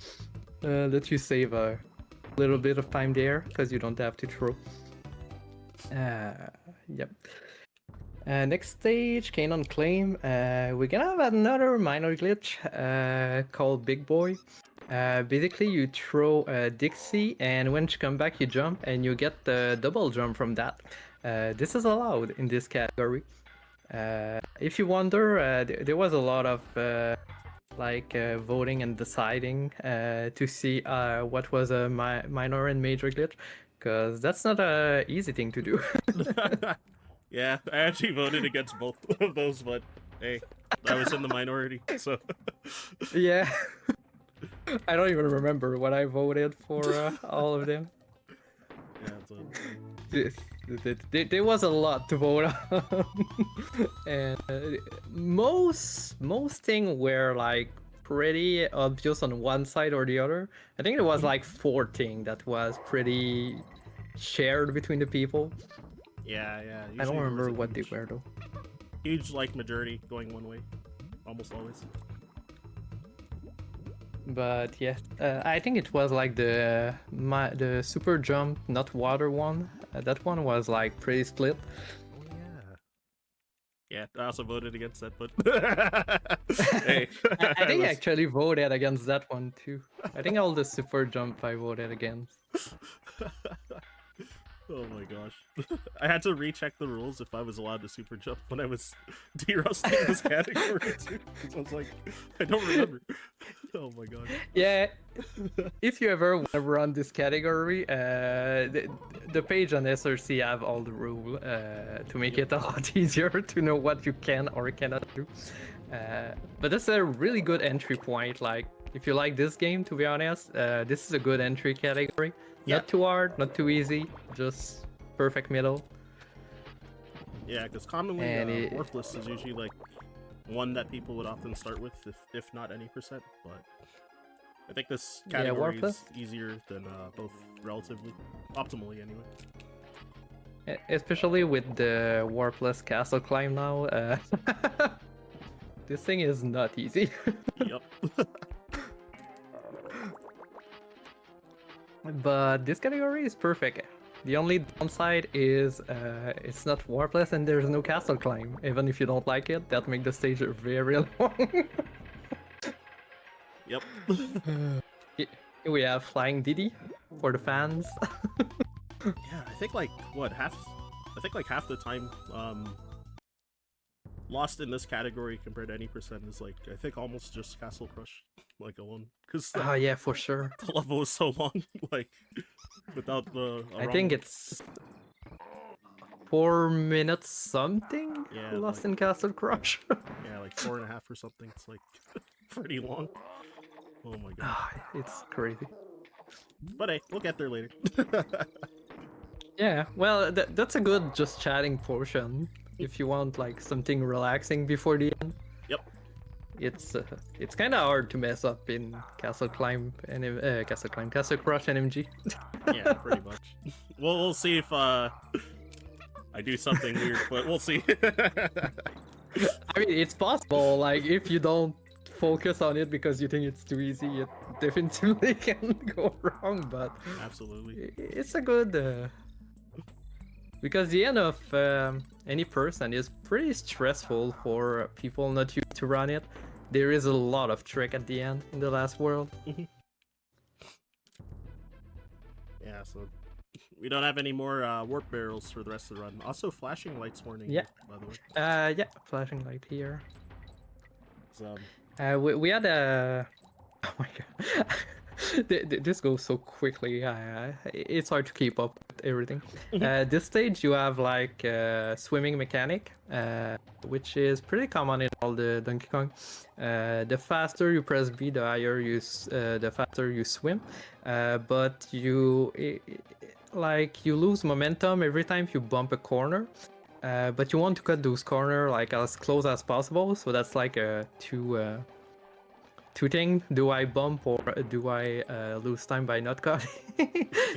Let you save a little bit of time there, because you don't have to throw. Yep. Next stage, Canon Claim. We're gonna have another minor glitch called Big Boy. Basically, you throw a Dixie, and when you come back, you jump, and you get the double jump from that. This is allowed in this category. If you wonder, there was a lot of voting and deciding to see what was a minor and major glitch, because that's not a easy thing to do. Yeah, I actually voted against both of those, but hey, I was in the minority, so. Yeah. I don't even remember what I voted for all of them. Yeah, so. There was a lot to vote on. And most things were like pretty obvious on one side or the other. I think there was like 4 things that was pretty shared between the people. Yeah. I don't Usually remember there was a what they were though. Huge like majority going one way, almost always. But yeah, I think it was like the super jump, not water one. That one was like pretty split. Oh yeah. Yeah, I also voted against that, but hey, I think I actually voted against that one too. I think all the super jump I voted against. Oh my gosh. I had to recheck the rules if I was allowed to super jump when I was derusting this category too. 'Cause I was like, I don't remember. Oh my gosh. Yeah, if you ever want to run this category, the page on SRC have all the rules to make it a lot easier to know what you can or cannot do. But that's a really good entry point. Like, if you like this game, to be honest, this is a good entry category. Yeah. Not too hard, not too easy, just perfect middle. Yeah, because commonly And worthless is usually like one that people would often start with, if not any percent. But I think this category is Worthless. easier than both relatively, optimally anyway. Especially with the warpless castle climb now. This thing is not easy. Yep. But this category is perfect. The only downside is it's not warpless and there's no castle climb. Even if you don't like it, that makes the stage very long. Yep. Here we have Flying Diddy for the fans. Yeah, I think like half the time lost in this category compared to any percent is like I think almost just Castle Crush like alone because Oh yeah, for sure. the level is so long like without the I think it's 4 minutes something Yeah, lost like- in Castle Crush. yeah like 4.5 or something. It's like pretty long. Oh my god. Ah, it's crazy. But hey, we'll get there later. Yeah, well, that's a good just chatting portion if you want like something relaxing before the end. Yep. It's kind of hard to mess up in Castle Crush NMG. Yeah, pretty much. We'll see if I do something weird, but we'll see. I mean, it's possible. Like if you don't focus on it because you think it's too easy, it definitely can go wrong. But Absolutely. it's a good. Because the end of any person is pretty stressful for people not used to run it. There is a lot of trick at the end in the last world. Yeah, so we don't have any more warp barrels for the rest of the run. Also, flashing lights warning. Yeah. By the way. Yeah, flashing light here. So, We had a. Oh my god. This goes so quickly. It's hard to keep up with everything. This stage you have like swimming mechanic, which is pretty common in all the Donkey Kong. The faster you press B, the higher the faster you swim. But you lose momentum every time you bump a corner. But you want to cut those corners like as close as possible. So that's like a two thing. Do I bump or do I lose time by not cutting?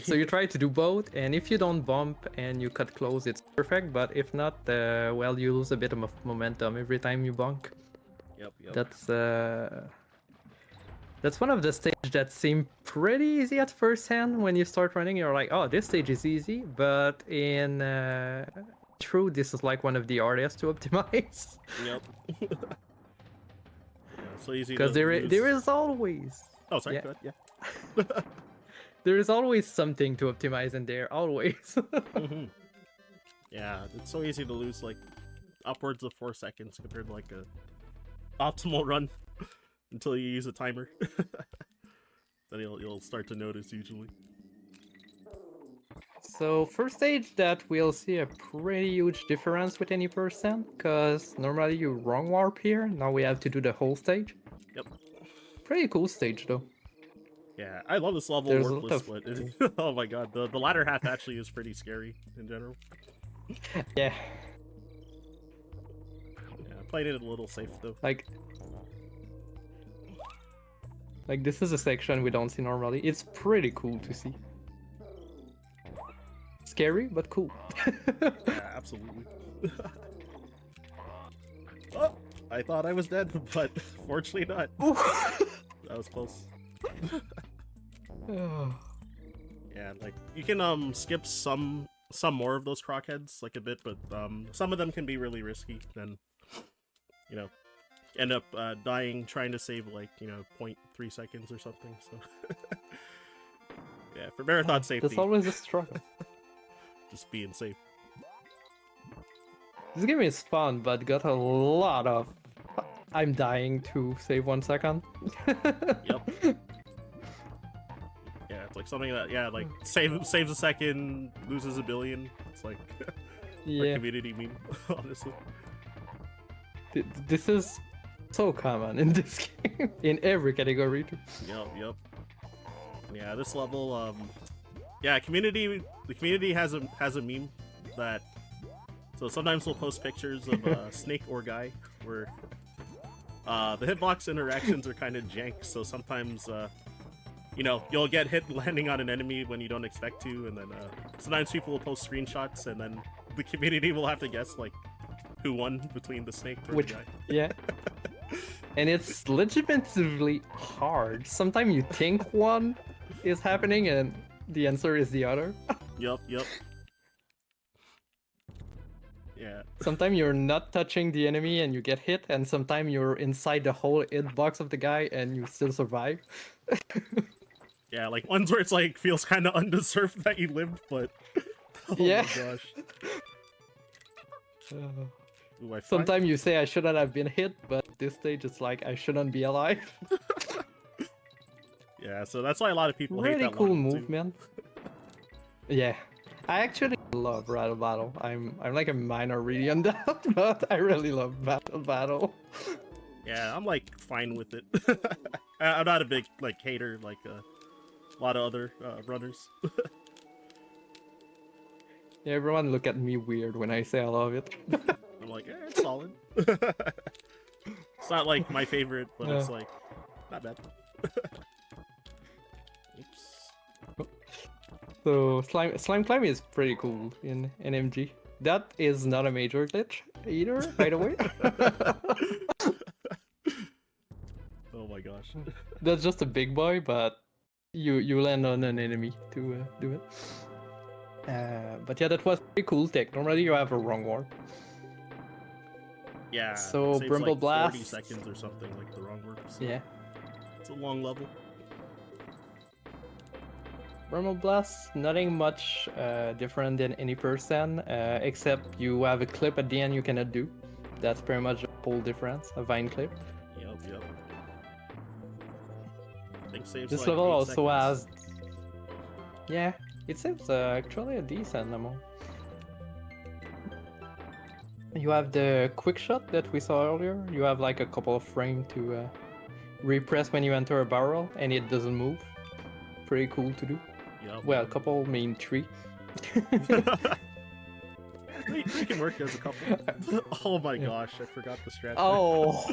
So you try to do both, and if you don't bump and you cut close, it's perfect. But if not, well, you lose a bit of momentum every time you bonk. Yep. That's one of the stages that seem pretty easy at first hand. When you start running, you're like, oh, this stage is easy. But in true, this is like one of the hardest to optimize. Yep. So easy Because there is always. Oh, sorry. Yeah. Go ahead. Yeah. There is always something to optimize in there. Always. Yeah, it's so easy to lose like upwards of 4 seconds compared to like a optimal run until you use a timer. Then you'll start to notice usually. So first stage that we'll see a pretty huge difference with any percent, because normally you wrong warp here, now we have to do the whole stage. Yep. Pretty cool stage though. Yeah, I love this level There's a warpless, lot but oh my god, the latter half actually is pretty scary in general. Yeah. Yeah, played it a little safe though. Like this is a section we don't see normally. It's pretty cool to see. Scary, but cool. Yeah, absolutely. Oh, I thought I was dead, but fortunately not. That was close. Yeah, like you can skip some more of those crockheads like a bit, but some of them can be really risky. Then end up dying trying to save like 0.3 seconds or something. So yeah, for marathon safety, There's always a struggle. Just being safe. This game is fun, but got a lot of I'm dying to save 1 second. Yep. Yeah, it's like something that like saves a second, loses a billion. It's like a community meme, honestly. This is so common in this game, in every category too. Yep. Yeah, this level, yeah, the community has a meme that, so sometimes we'll post pictures of a snake or guy where the hitbox interactions are kind of jank, so sometimes you'll get hit landing on an enemy when you don't expect to, and then sometimes people will post screenshots, and then the community will have to guess like who won between the snake or the guy. Yeah. And it's legitimately hard. Sometimes you think one is happening and the answer is the other. Yep. Yeah. Sometimes you're not touching the enemy and you get hit, and sometimes you're inside the whole hitbox of the guy and you still survive. Yeah, like ones where it's like feels kind of undeserved that you lived, but oh yeah. My gosh. Sometimes you say I shouldn't have been hit, but this stage it's like I shouldn't be alive. Yeah, so that's why a lot of people hate that Really cool level, move, too. man. Yeah, I actually love Rattle Battle. I'm like a minor really on that, but I really love Battle. Yeah, I'm like fine with it. I'm not a big like hater like a lot of other runners. Yeah, everyone look at me weird when I say I love it. I'm like, it's solid. It's not like my favorite, but it's like not bad. Oops. So slime climb is pretty cool in NMG. That is not a major glitch either, by the way. Oh my gosh. That's just a big boy, but you land on an enemy to do it. But yeah, that was pretty cool tech. Normally you have a wrong warp. Yeah. So it saves, Brimble like, Blast. 40 seconds or something like the wrong word. So Yeah. It's a long level. Brimble Blast, nothing much different than any percent, except you have a clip at the end you cannot do. That's pretty much the whole difference, a vine clip. Yep. I think saves This like level 8 also seconds. has. Yeah, it saves actually a decent amount. You have the quick shot that we saw earlier. You have like a couple of frames to repress when you enter a barrel and it doesn't move. Pretty cool to do. Yup. Well, a couple mean 3. Three can work as a couple. Oh my gosh, I forgot the strat. Oh,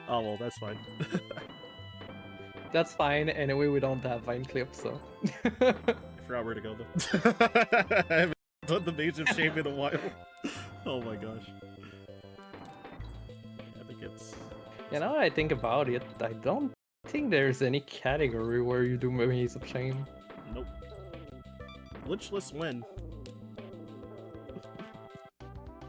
Oh well, that's fine. that's fine. Anyway, we don't have Vine clips, so. I forgot where to go though. I haven't done the Maze of Shame in a while. Oh my gosh. I think it's... You know, I think about it, I don't think there's any category where you do Maze of Shame. Nope. Glitchless win.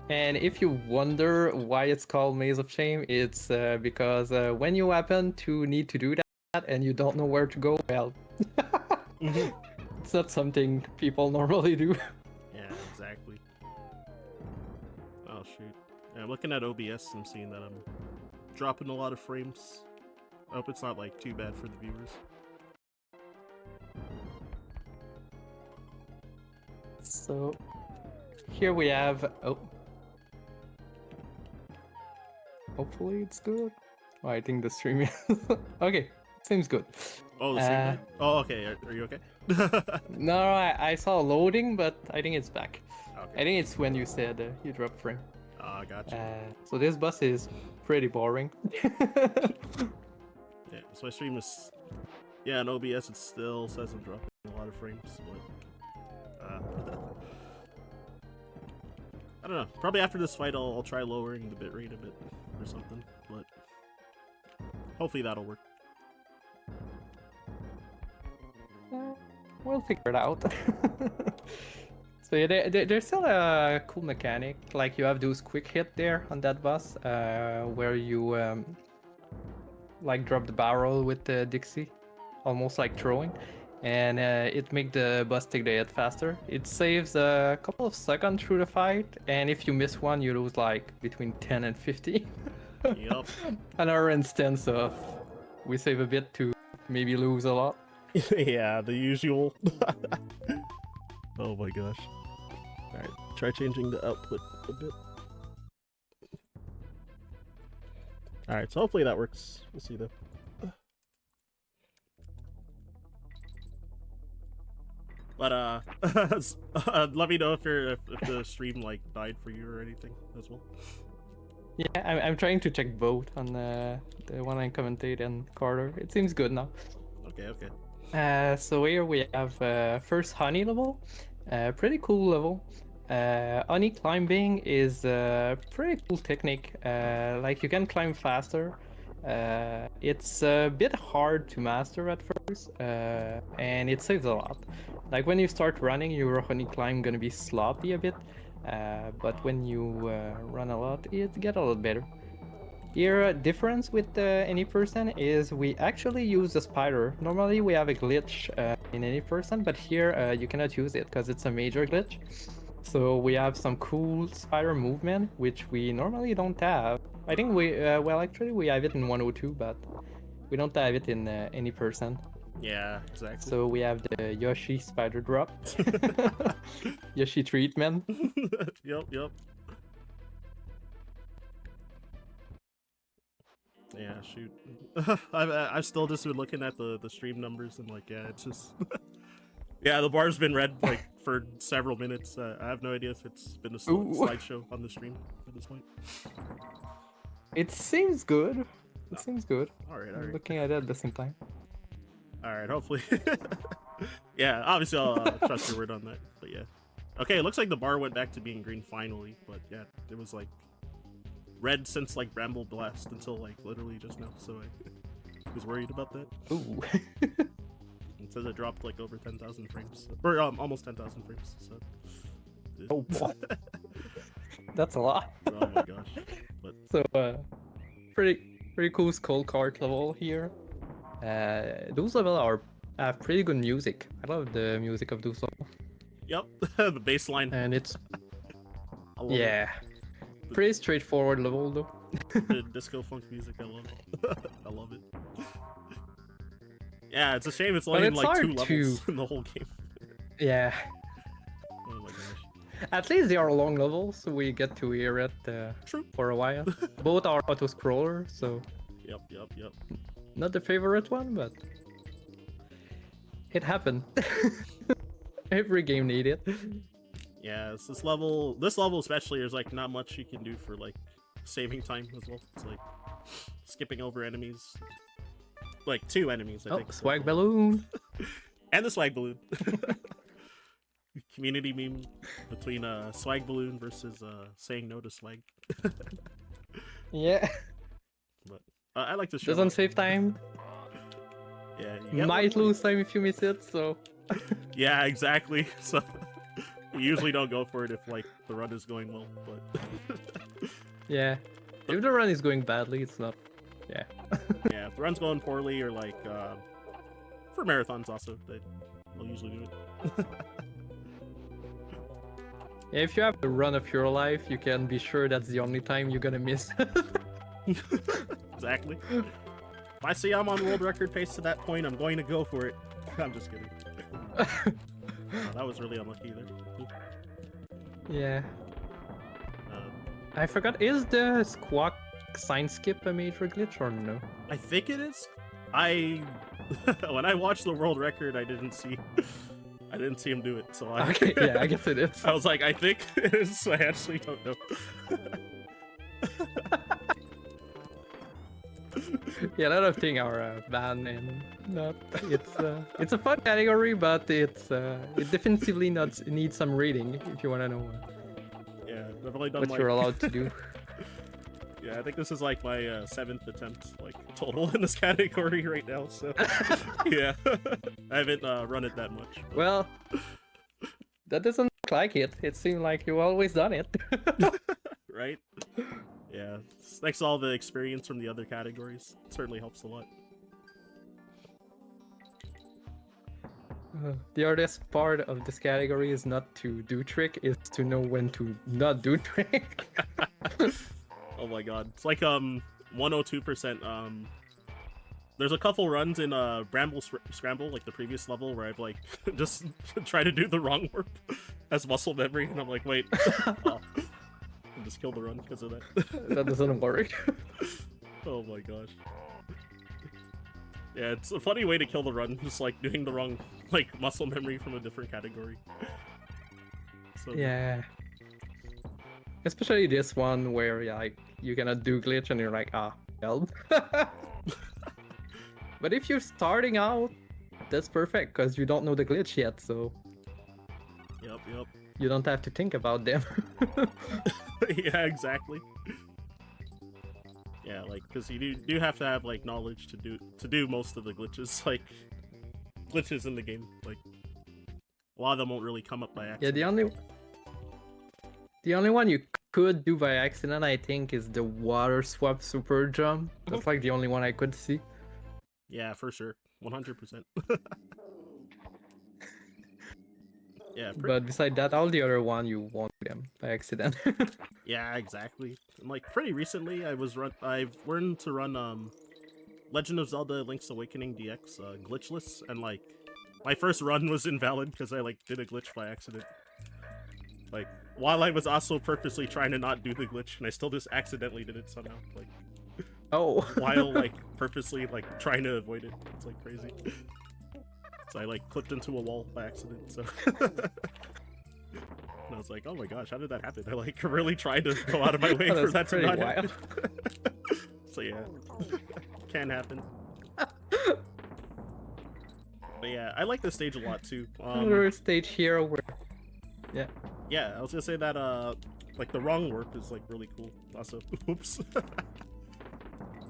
And if you wonder why it's called Maze of Shame, it's because when you happen to need to do that and you don't know where to go, well, it's not something people normally do. Yeah, exactly. Oh shoot. Yeah, I'm looking at OBS and seeing that I'm dropping a lot of frames. I hope it's not like too bad for the viewers. So here we have. Oh. Hopefully it's good. Oh, I think the stream is. Okay, seems good. Oh, the stream died? Oh, okay. Are you okay? No, I saw loading, but I think it's back. Okay. I think it's when you said you dropped frame. Gotcha. So this boss is pretty boring. Yeah, so my stream is... Yeah, on OBS it still says I'm dropping a lot of frames, but... I don't know. Probably after this fight I'll try lowering the bitrate a bit or something, but... Hopefully that'll work. We'll figure it out. So yeah, there's still a cool mechanic. Like you have those quick hit there on that boss, where you like drop the barrel with the Dixie, almost like throwing, and it make the boss take the hit faster. It saves a couple of seconds through the fight, and if you miss one, you lose like between 10 and 50. Yup. Another instance of we save a bit to maybe lose a lot. Yeah, the usual. Oh my gosh. Alright, try changing the output a bit. Alright, so hopefully that works. We'll see though. But let me know if the stream like died for you or anything as well. Yeah, I'm trying to check both on the one I commentate and Carter. It seems good now. Okay, okay. So here we have first honey level, pretty cool level. Honey climbing is a pretty cool technique. Like you can climb faster. It's a bit hard to master at first, and it saves a lot. Like when you start running, your honey climb gonna be sloppy a bit, but when you run a lot, it get a lot better. Here, difference with any person is we actually use the spider. Normally we have a glitch in any person, but here you cannot use it because it's a major glitch. So we have some cool spider movement, which we normally don't have. I think we, well actually we have it in 102, but we don't have it in any person. Yeah, exactly. So we have the Yoshi spider drop. Yoshi treatment. Yup. Yeah, shoot. I've still just been looking at the stream numbers and like, yeah, it's just... Yeah, the bar's been red like for several minutes. I have no idea if it's been a slideshow on the stream at this point. It seems good. It seems good. Alright. I'm looking at it at the same time. Alright, hopefully. Yeah, obviously I'll trust your word on that, but yeah. Okay, it looks like the bar went back to being green finally, but yeah, it was like red since like Bramble Blast until like literally just now, so I was worried about that. Ooh. It says it dropped like over 10,000 frames, or almost 10,000 frames, so... Oh boy. That's a lot. Oh my gosh. But... So, pretty cool skull card level here. Those levels have pretty good music. I love the music of those levels. Yep, the bass line. And it's... Yeah. Pretty straightforward level though. The disco funk music, I love it. I love it. Yeah, it's a shame it's But only in it's like 2 hard levels to- in the whole game. Yeah. Oh my gosh. At least they are long levels, so we get to hear it True. for a while. Both are auto-scroller, so Yep. not the favorite one, but it happened. Every game need it. Yeah, it's this level especially, there's like not much you can do for like saving time as well. It's like skipping over enemies. Like 2 enemies, I Oh, think. swag balloon. And the swag balloon. Community meme between swag balloon versus saying no to swag. Yeah. But I like to show Doesn't off. save time. Yeah, you get Might one, lose time if you miss it, so. Yeah, exactly. So you usually don't go for it if like the run is going well, but Yeah. If the run is going badly, it's not. Yeah. yeah, if the run's going poorly or like for marathons also, they'll usually do it. Yeah, if you have the run of your life, you can be sure that's the only time you're gonna miss. Exactly. If I see I'm on world record pace to that point, I'm going to go for it. I'm just kidding. Oh, that was really unlucky there. Yeah. Uh, I forgot, is the squawk sign skip a major glitch or no? I think it is. When I watched the world record, I didn't see him do it. So I Okay, yeah, I guess it is. I was like, I think it is. I actually don't know. Yeah, a lot of things are banned and not. It's a fun category, but it definitively needs some reading if you wanna know Yeah, I've definitely done what you're allowed to do. Yeah, I think this is like my 7th attempt, like total in this category right now. So yeah, I haven't run it that much. But... Well, that doesn't look like it. It seemed like you've always done it. Right? Yeah, thanks to all the experience from the other categories. It certainly helps a lot. The hardest part of this category is not to do trick, is to know when to not do trick. Oh my god, it's like 102%. There's a couple runs in Bramble Scramble, like the previous level, where I've like just tried to do the wrong warp as muscle memory, and I'm like, wait, oh. And just kill the run because of that. That doesn't work. Oh my gosh. Yeah, it's a funny way to kill the run, just like doing the wrong like muscle memory from a different category. So Yeah. Especially this one where like you're gonna do glitch and you're like, ah, help. But if you're starting out, that's perfect because you don't know the glitch yet, so Yep. you don't have to think about them. Yeah, exactly. Yeah, like because you do have to have like knowledge to do most of the glitches, like glitches in the game. Like a lot of them won't really come up by accident. Yeah, the only one you could do by accident, I think, is the water swap super jump. That's like the only one I could see. Yeah, for sure, 100%. Yeah, But beside that, all the other one you won't do them by accident. yeah, exactly. And like pretty recently, I've learned to run Legend of Zelda: Link's Awakening DX glitchless, and like my first run was invalid because I like did a glitch by accident. Like while I was also purposely trying to not do the glitch, and I still just accidentally did it somehow. Like Oh. while like purposely like trying to avoid it. It's like crazy. So I like clipped into a wall by accident. So and I was like, oh my gosh, how did that happen? I like really tried to go out of my way for that to not happen. So yeah, can happen. But yeah, I like this stage a lot too. Another stage here where, yeah. Yeah, I was gonna say that like the wrong warp is like really cool. Also, oops.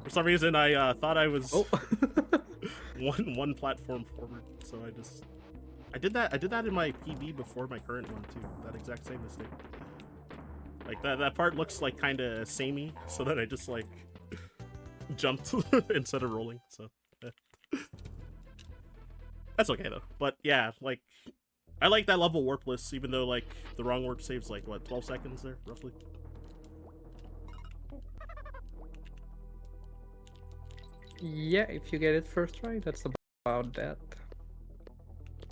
For some reason, I thought I was one platform forward, so I did that in my PB before my current one too. That exact same mistake. Like that part looks like kind of samey, so that I just like jumped instead of rolling. So that's okay though. But yeah, like I like that level warpless, even though like the wrong warp saves like what 12 seconds there roughly. Yeah, if you get it first try, that's about about that.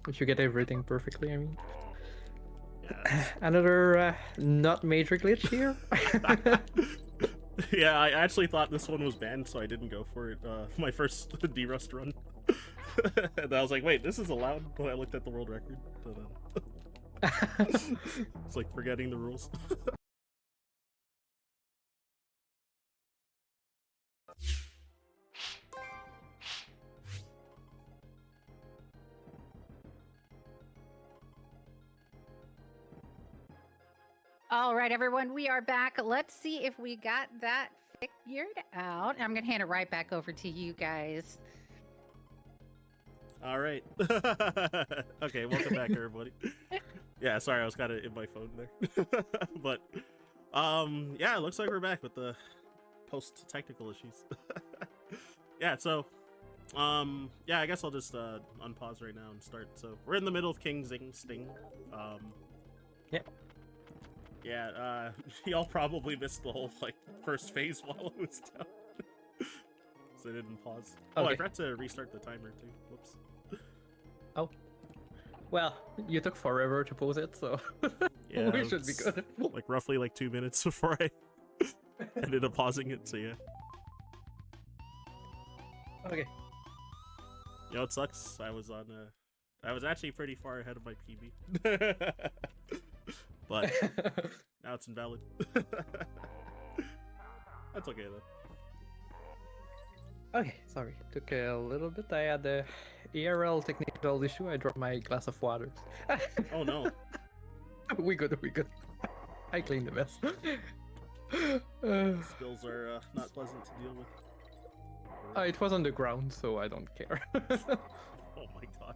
If you get everything perfectly, I mean. Yeah. Another not major glitch here. Yeah, I actually thought this one was banned, so I didn't go for it. My first D-Rust run. And I was like, wait, this is allowed when I looked at the world record. But, it's like forgetting the rules. All right, everyone, we are back. Let's see if we got that figured out. I'm going to hand it right back over to you guys. All right. Okay, welcome back, everybody. Yeah, sorry, I was kind of in my phone there. But, yeah, it looks like we're back with the post-technical issues. Yeah, so, yeah, I guess I'll just unpause right now and start. So, we're in the middle of King Zing Sting. Yep. Yeah, y'all probably missed the whole, like, first phase while it was down. So I didn't pause. Oh, I Okay. forgot to restart the timer, too. Whoops. Oh. Well, you took forever to pause it, so Yeah, we should be it's, good. Like, roughly, like, 2 minutes before I ended up pausing it, so yeah. Okay. You know, it sucks. I was actually pretty far ahead of my PB. But now it's invalid. That's okay, though. Okay, sorry. Took a little bit. I had a ERL technical issue. I dropped my glass of water. Oh, no. We good. I cleaned the mess. Spills are not pleasant to deal with. It was on the ground, so I don't care. Oh my god.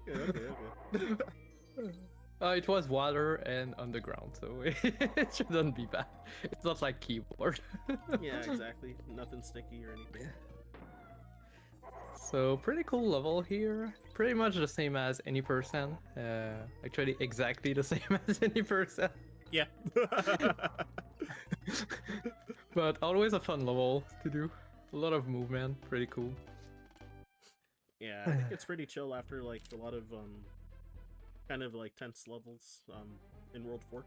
Okay. It was water and underground, so it shouldn't be bad. It's not like keyboard. Yeah, exactly. Nothing sticky or anything. So pretty cool level here. Pretty much the same as any person. Actually, exactly the same as any person. Yeah. But always a fun level to do. A lot of movement. Pretty cool. Yeah, I think it's pretty chill after like a lot of kind of like tense levels in World 4.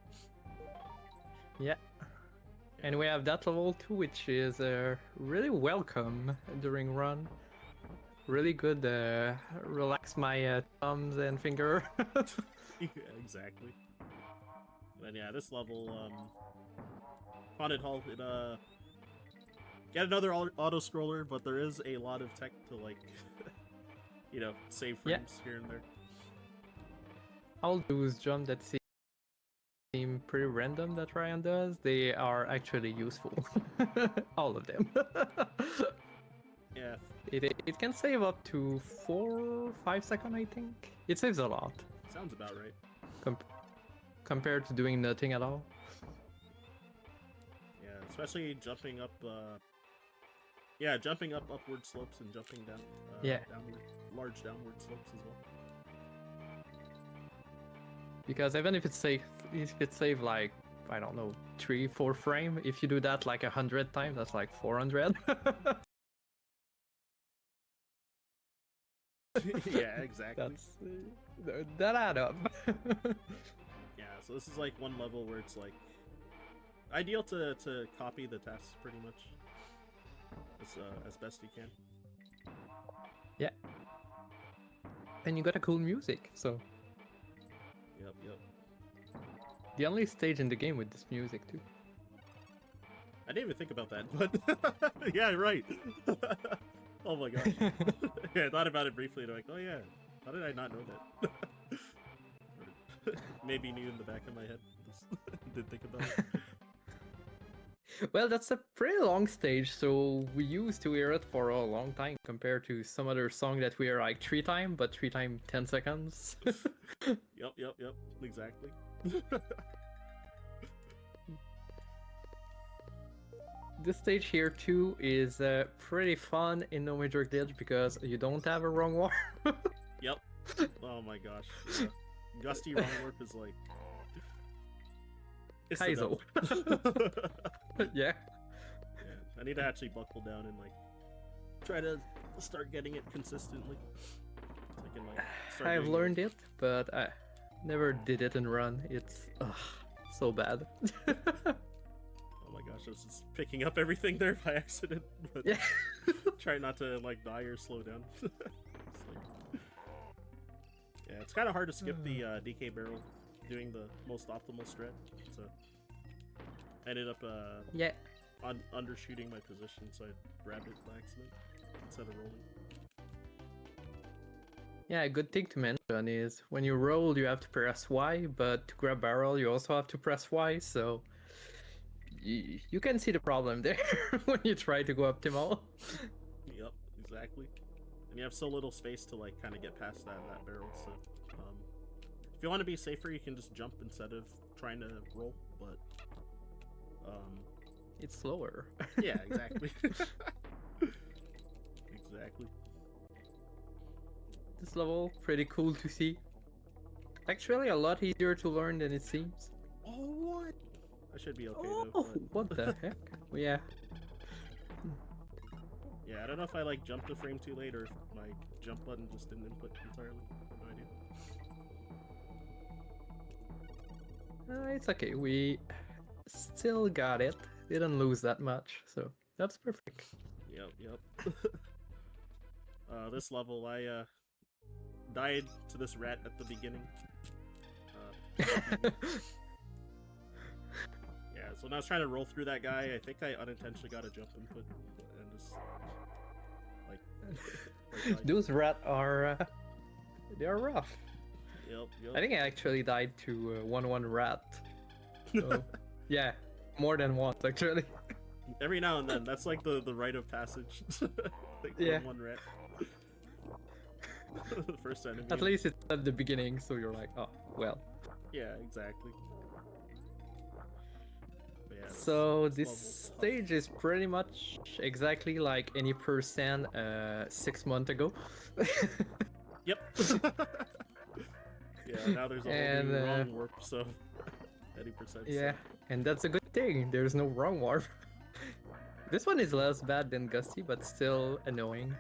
Yeah. And we have that level too, which is really welcome during run. Really good. Relax my thumbs and finger. Yeah, exactly. But yeah, this level, Haunted Hall, it get another auto scroller, but there is a lot of tech to like, you know, save frames here and there. All those jumps that seem pretty random that Ryan does, they are actually useful. All of them. Yeah. It can save up to 4-5 seconds, I think. It saves a lot. Sounds about right. Compared to doing nothing at all. Yeah, especially jumping up. Yeah, jumping up upward slopes and jumping down. Downward, large downward slopes as well. Because even if it's safe, like, I don't know, 3-4 frame, if you do that like 100 times, that's like 400. Yeah, exactly. That add up. Yeah, so this is like one level where it's like ideal to copy the tasks pretty much as best you can. Yeah. And you got a cool music, so. Yep. The only stage in the game with this music too. I didn't even think about that, but yeah, right. Oh my gosh. Yeah, I thought about it briefly and I'm like, oh yeah, how did I not know that? Maybe knew in the back of my head, just didn't think about it. Well, that's a pretty long stage, so we used to hear it for a long time compared to some other song that we hear like 3 times, but 3 times 10 seconds. Yep, exactly. This stage here too is pretty fun in No Major Glitch because you don't have a wrong warp. Yep. Oh my gosh. Yeah. Gusty wrong warp is like... It's Kaizo. Yeah. I need to actually buckle down and like try to start getting it consistently. So I can like start I've doing learned it, but I never did it in run. It's so bad. Oh my gosh, I was just picking up everything there by accident, but Yeah. try not to like die or slow down. It's like... Yeah, it's kind of hard to skip the DK barrel doing the most optimal strat, so I ended up Yeah. undershooting my position, so I grabbed it by accident instead of rolling. Yeah, a good thing to mention is when you roll, you have to press Y, but to grab barrel, you also have to press Y, so you can see the problem there when you try to go optimal. Yep, exactly. And you have so little space to like kind of get past that barrel, so if you want to be safer, you can just jump instead of trying to roll, but It's slower. yeah, exactly. Exactly. This level, pretty cool to see. Actually, a lot easier to learn than it seems. Oh, what? I should be okay though. Oh, But... what the heck? Well, yeah. Yeah, I don't know if I like jumped a frame too late or if my jump button just didn't input entirely. I have no idea. It's okay. We still got it. Didn't lose that much, so that's perfect. Yep. This level, I died to this rat at the beginning. Yeah, so when I was trying to roll through that guy, I think I unintentionally got a jump input and just like Those rats are they are rough. Yep. I think I actually died to 1-1 rat. So, yeah, more than once actually. Every now and then, that's like the rite of passage. Like Yeah. one rat. The first enemy. At least it's at the beginning, so you're like, oh, well. Yeah, exactly. But yeah, So this level's tough. stage is pretty much exactly like any percent 6 months ago. Yep. Yeah, now there's a whole And, new wrong warp, so 80%. Yeah, and that's a good thing. There's no wrong warp. This one is less bad than Gusty, but still annoying.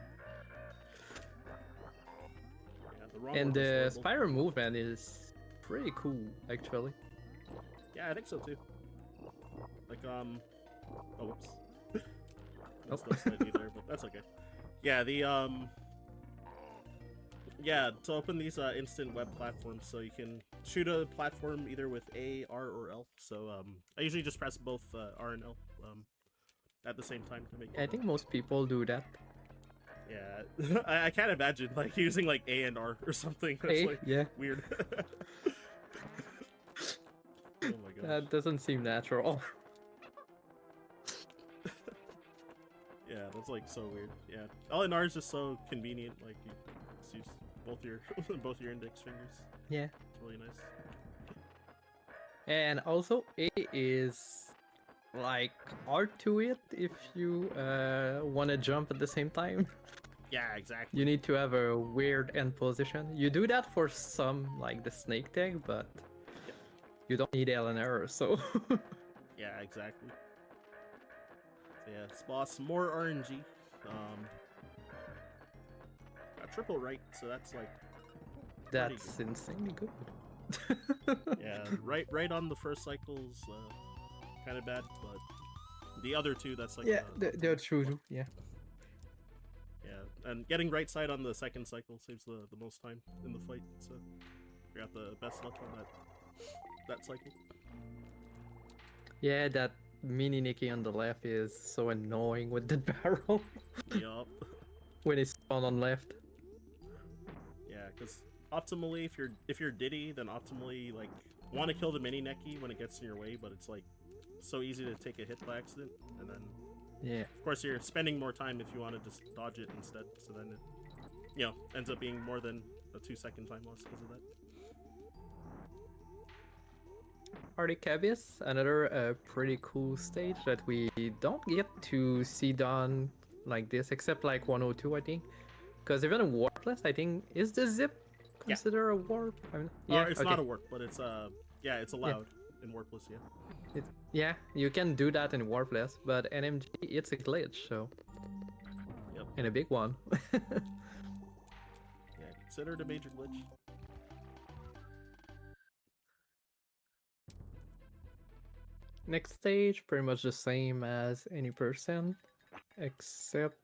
Yeah, the wrong And warp is the horrible. spiral movement is pretty cool, actually. Yeah, I think so too. Like, oh, whoops. Nope. That's slightly there, but that's okay. Yeah, yeah, to open these instant web platforms, so you can shoot a platform either with A, R, or L. So I usually just press both R and L at the same time to make it. I think most people do that. Yeah, I can't imagine like using like A and R or something. That's A, like yeah. weird. Oh my gosh. That doesn't seem natural. Yeah, that's like so weird. Yeah, L and R is just so convenient. Like you just use both your both your index fingers. Yeah. It's really nice. And also, A is like art to it if you want to jump at the same time. Yeah, exactly. You need to have a weird end position. You do that for some, like the snake tag, but you don't need L and R, so... Yeah, exactly. So yeah, this boss, more RNG. Got triple right, so that's like... pretty That's good. insanely good. Yeah, right on the first cycle's kind of bad, but the other two, that's like... Yeah, they're true, yeah. Yeah, and getting right side on the second cycle saves the most time in the fight, so you got the best luck on that cycle. Yeah, that mini Nikki on the left is so annoying with the barrel. Yup. When it's spawned on left. Yeah, because optimally, if you're Diddy, then optimally like want to kill the mini Neki when it gets in your way, but it's like so easy to take a hit by accident, and then Yeah. of course you're spending more time if you want to just dodge it instead. So then it, ends up being more than a 2-second time loss because of that. Arctic Abyss, another pretty cool stage that we don't get to see done like this, except like 102, I think. Because even a warpless, I think, is the zip considered a warp? I mean, yeah, It's okay. not a warp, but it's it's allowed in warpless. Yeah. Yeah, you can do that in warpless, but NMG, it's a glitch, so... Yep. And a big one. Yeah, considered a major glitch. Next stage, pretty much the same as any person, except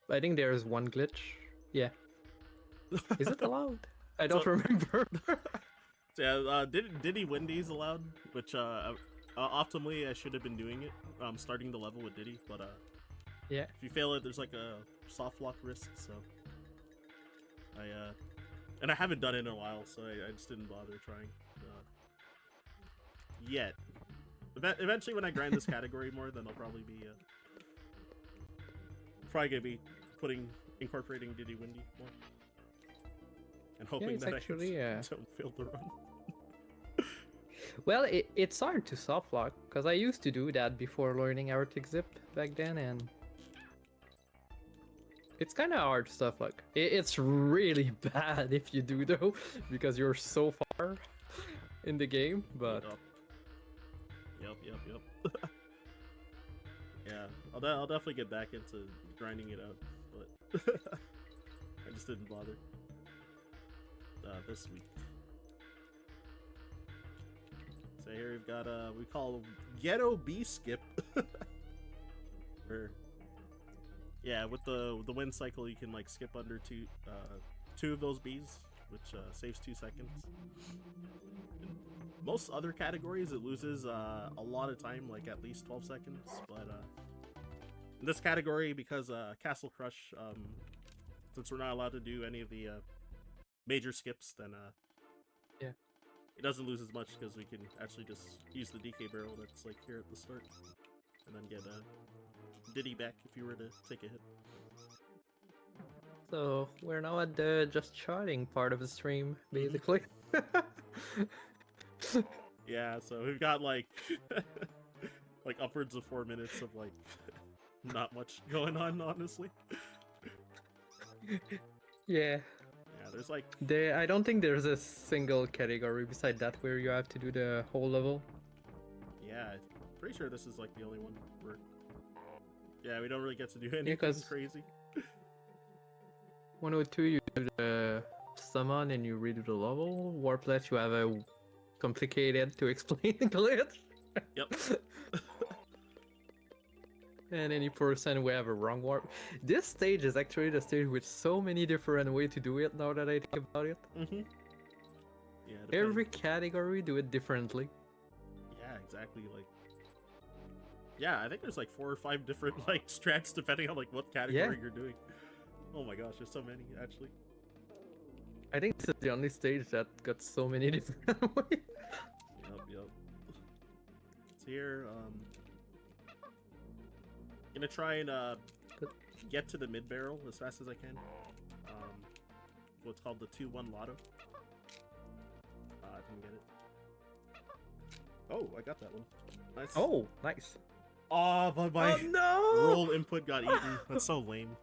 I think there is one glitch. Yeah. Is it allowed? I don't remember. So yeah, Diddy Wendy's allowed, which optimally I should have been doing it, starting the level with Diddy, but Yeah. if you fail it, there's like a soft lock risk, so and I haven't done it in a while, so I just didn't bother trying yet. Eventually, when I grind this category more, then I'll probably be gonna be incorporating Diddy Wendy more, and hoping it's that actually, I don't fail the run. Well, it's hard to soft lock, because I used to do that before learning Arctic Zip back then, and it's kind of hard to soft lock. It's really bad if you do, though, because you're so far in the game, but... Yep. Yeah, I'll definitely get back into grinding it out, but I just didn't bother this week. So here we've got we call Ghetto Bee Skip. Where, yeah, with the wind cycle you can like skip under two of those bees, which saves 2 seconds. In most other categories it loses a lot of time, like at least 12 seconds, but in this category, because Castle Crush, since we're not allowed to do any of the major skips, then yeah, it doesn't lose as much, because we can actually just use the DK barrel that's like here at the start, and then get Diddy back if you were to take a hit. So we're now at the just chatting part of the stream, basically. Yeah, so we've got like like upwards of 4 minutes of like not much going on, honestly. Yeah. Yeah, there's like... I don't think there's a single category beside that where you have to do the whole level. Yeah, I'm pretty sure this is like the only one where... Yeah, we don't really get to do anything crazy. 102, you do the summon and you redo the level. Warplet, you have a complicated to explain glitch. Yep. And any person we have a wrong warp. This stage is actually the stage with so many different ways to do it now that I think about it. Mm-hmm. Yeah. Every category do it differently. Yeah, exactly. Like, yeah, I think there's like 4 or 5 different like strats depending on like what category you're doing. Oh my gosh, there's so many actually. I think this is the only stage that got so many different ways. Yep. So here, gonna try and get to the mid barrel as fast as I can. What's called the 2-1 lotto. I didn't get it. Oh, I got that one. Nice. Oh, nice. Oh, but my roll input got eaten. That's so lame.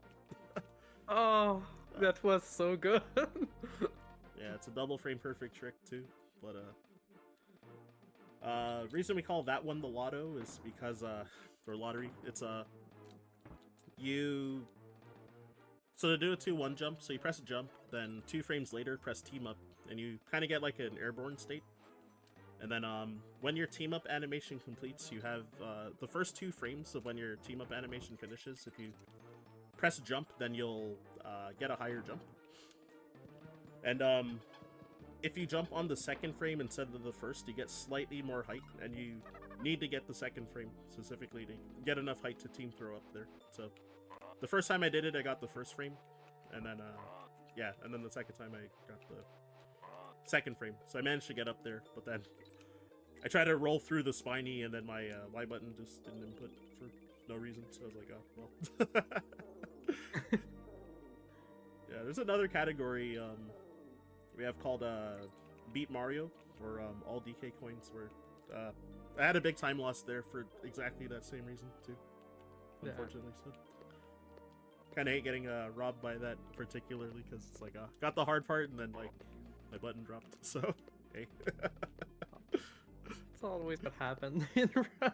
Oh, that was so good. Yeah, it's a double frame perfect trick too. But reason we call that one the lotto is because or lottery. It's so to do a 2-1 jump, so you press a jump, then 2 frames later press team up, and you kind of get like an airborne state. And then when your team up animation completes, you have the first 2 frames of when your team up animation finishes. If you press jump, then you'll get a higher jump. And if you jump on the 2nd frame instead of the 1st, you get slightly more height, and you need to get the 2nd frame specifically to get enough height to team throw up there. So the first time I did it, I got the 1st frame, and then yeah, and then the 2nd time I got the 2nd frame. So I managed to get up there, but then I tried to roll through the spiny, and then my Y button just didn't input for no reason. So I was like, oh well. Yeah, there's another category we have called Beat Mario, or all DK coins, where I had a big time loss there for exactly that same reason too, unfortunately. So kind of hate getting robbed by that particularly, because it's like got the hard part and then like my button dropped. So hey. It's always what happened in run.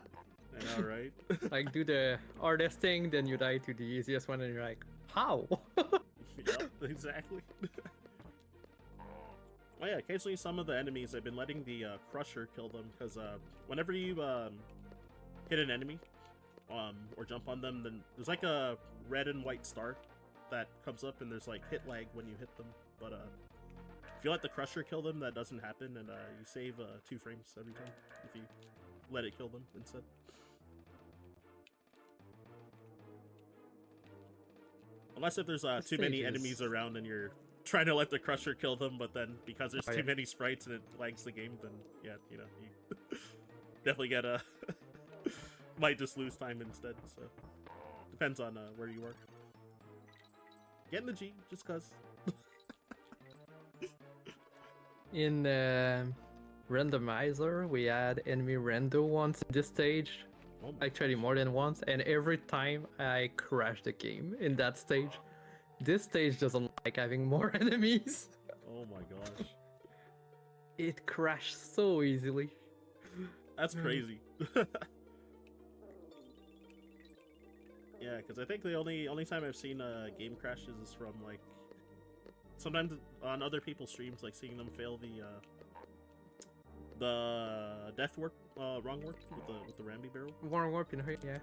I know, right? Like, do the hardest thing, then you die to the easiest one, and you're like, how? Yep, exactly. Oh yeah, occasionally some of the enemies, I've been letting the Crusher kill them, because whenever you hit an enemy, or jump on them, then there's like a red and white star that comes up, and there's like hit lag when you hit them. But if you let the Crusher kill them, that doesn't happen, and you save 2 frames every time if you let it kill them instead. Unless if there's too many enemies around and you're trying to let the Crusher kill them, but then because there's too many sprites and it lags the game, then yeah, you know, you definitely get might just lose time instead. So depends on where you are. Getting the G just cause. In randomizer, we had enemy rando once in this stage. Oh Actually, more than once, and every time I crashed the game in that stage. This stage doesn't like having more enemies. Oh my gosh. It crashed so easily. That's crazy. Yeah, because I think the only time I've seen game crashes is from like sometimes on other people's streams, like seeing them fail the death warp, wrong warp with the Rambi barrel. Wrong warp in here, yeah.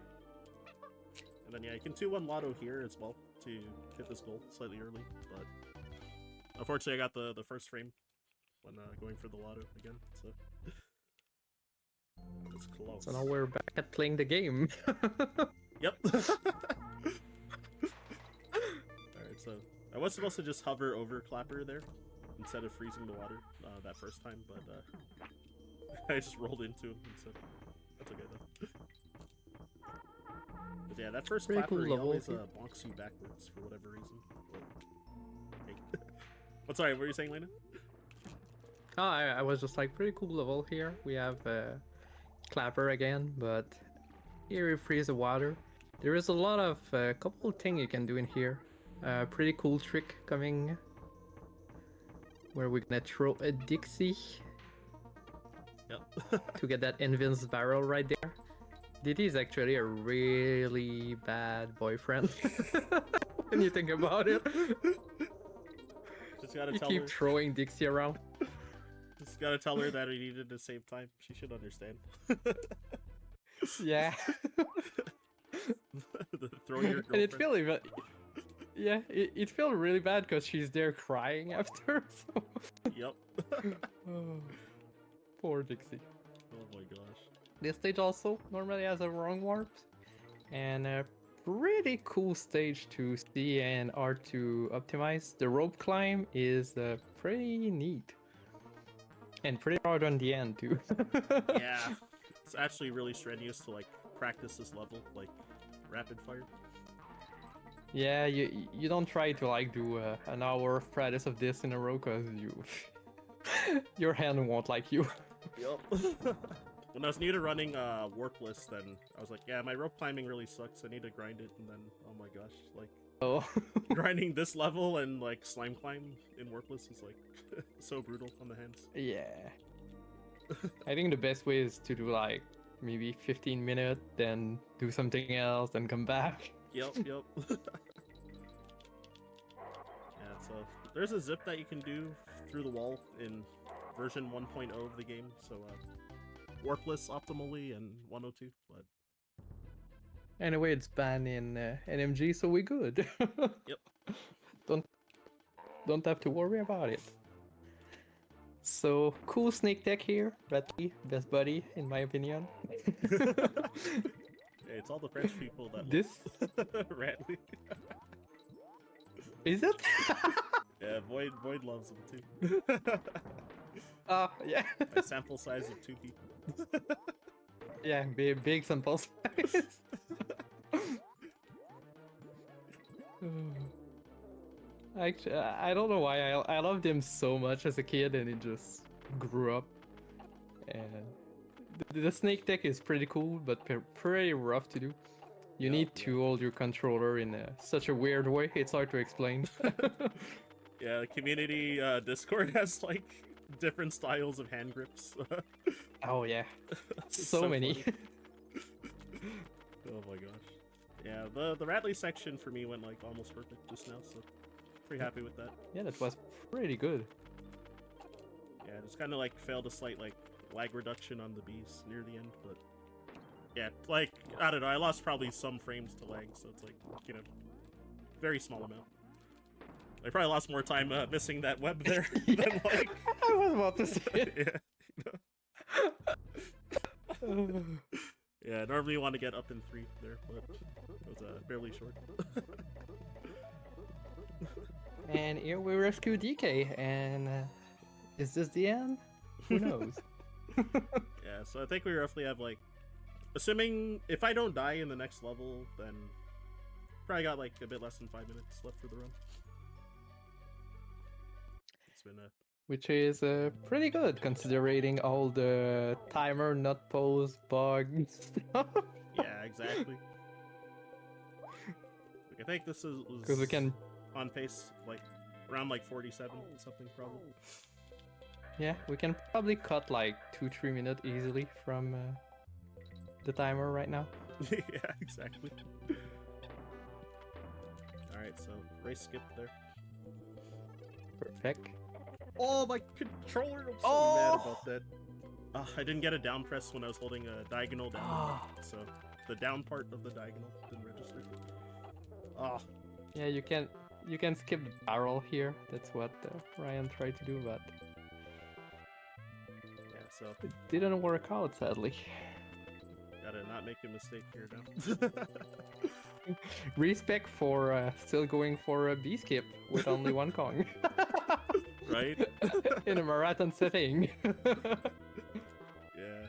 And then yeah, you can 2-1 lotto here as well to hit this goal slightly early, but unfortunately I got the first frame when going for the lotto again, so it's close. So now we're back at playing the game. Yep. Alright, so I was supposed to just hover over Clapper there instead of freezing the water that first time, but I just rolled into him instead. That's okay though. But yeah, that first Pretty Clapper, cool he level. always bonks you backwards for whatever reason. But... Hey. What's sorry, what were you saying, Layna? Oh, I was just like, pretty cool level here. We have Clapper again, but here we freeze the water. There is a lot of couple things you can do in here. Pretty cool trick coming where we're gonna throw a Dixie. Yep. To get that Invin's barrel right there. Diddy is actually a really bad boyfriend. When you think about it. Just gotta You tell keep her. throwing Dixie around. Just gotta tell her that we needed to save time. She should understand. Yeah. Throw your girlfriend. And it felt even... Yeah, it felt really bad because she's there crying after. So... Yep. Oh, poor Dixie. Oh my gosh. This stage also normally has a wrong warp. And a pretty cool stage to see and art to optimize. The rope climb is pretty neat. And pretty hard on the end too. Yeah. It's actually really strenuous to like practice this level, like rapid fire. Yeah, you don't try to like do an hour of practice of this in a row because you your hand won't like you. Yep. When I was new to running warpless, then I was like, yeah, my rope climbing really sucks. I need to grind it, and then oh my gosh, like Oh. grinding this level and like slime climb in warpless is like so brutal on the hands. Yeah. I think the best way is to do like maybe 15 minutes, then do something else, then come back. Yep. Yeah, so there's a zip that you can do through the wall in version 1.0 of the game, so warpless optimally and 102, but Anyway, it's banned in NMG, so we're good. Yep. Don't have to worry about it. So, cool snake tech here. Ratley, best buddy, in my opinion. Hey, it's all the French people that This- love Ratley. Is it? Yeah, Void loves them too. Yeah. A sample size of 2 people. Yeah, big sample size. Actually, I don't know why I loved him so much as a kid, and it just grew up. And the snake tech is pretty cool, but pretty rough to do. You need to hold your controller in such a weird way. It's hard to explain. Yeah, the community Discord has like different styles of hand grips. Oh yeah, It's so many. funny. Oh my gosh. Yeah, the Ratley section for me went like almost perfect just now, so pretty happy with that. Yeah, that was pretty good. Yeah, just kind of like failed a slight like lag reduction on the bees near the end, but yeah, like I don't know, I lost probably some frames to lag, so it's like, you know, very small amount. I probably lost more time missing that web there than like. I was about to say. Yeah. Yeah, normally you want to get up in 3 there, but it was barely short. And here we rescue DK, and is this the end? Who knows? Yeah, so I think we roughly have like, assuming if I don't die in the next level, then probably got like a bit less than 5 minutes left for the run. It's been a Which is pretty good considering all the timer not pause bugs. yeah, exactly. Like, I think this was Because we can, on pace like around like 47 something probably. yeah, we can probably cut like 2-3 minutes easily from the timer right now. Yeah, exactly. All right, so race skip there. Perfect. Oh, my controller! I'm so mad about that. I didn't get a down press when I was holding a diagonal down, so the down part of the diagonal didn't register. Yeah, you can skip the barrel here. That's what Ryan tried to do, but yeah, so it didn't work out, sadly. gotta not make a mistake here now. Respect for still going for a B skip with only one Kong. Right? In a marathon setting. Yeah,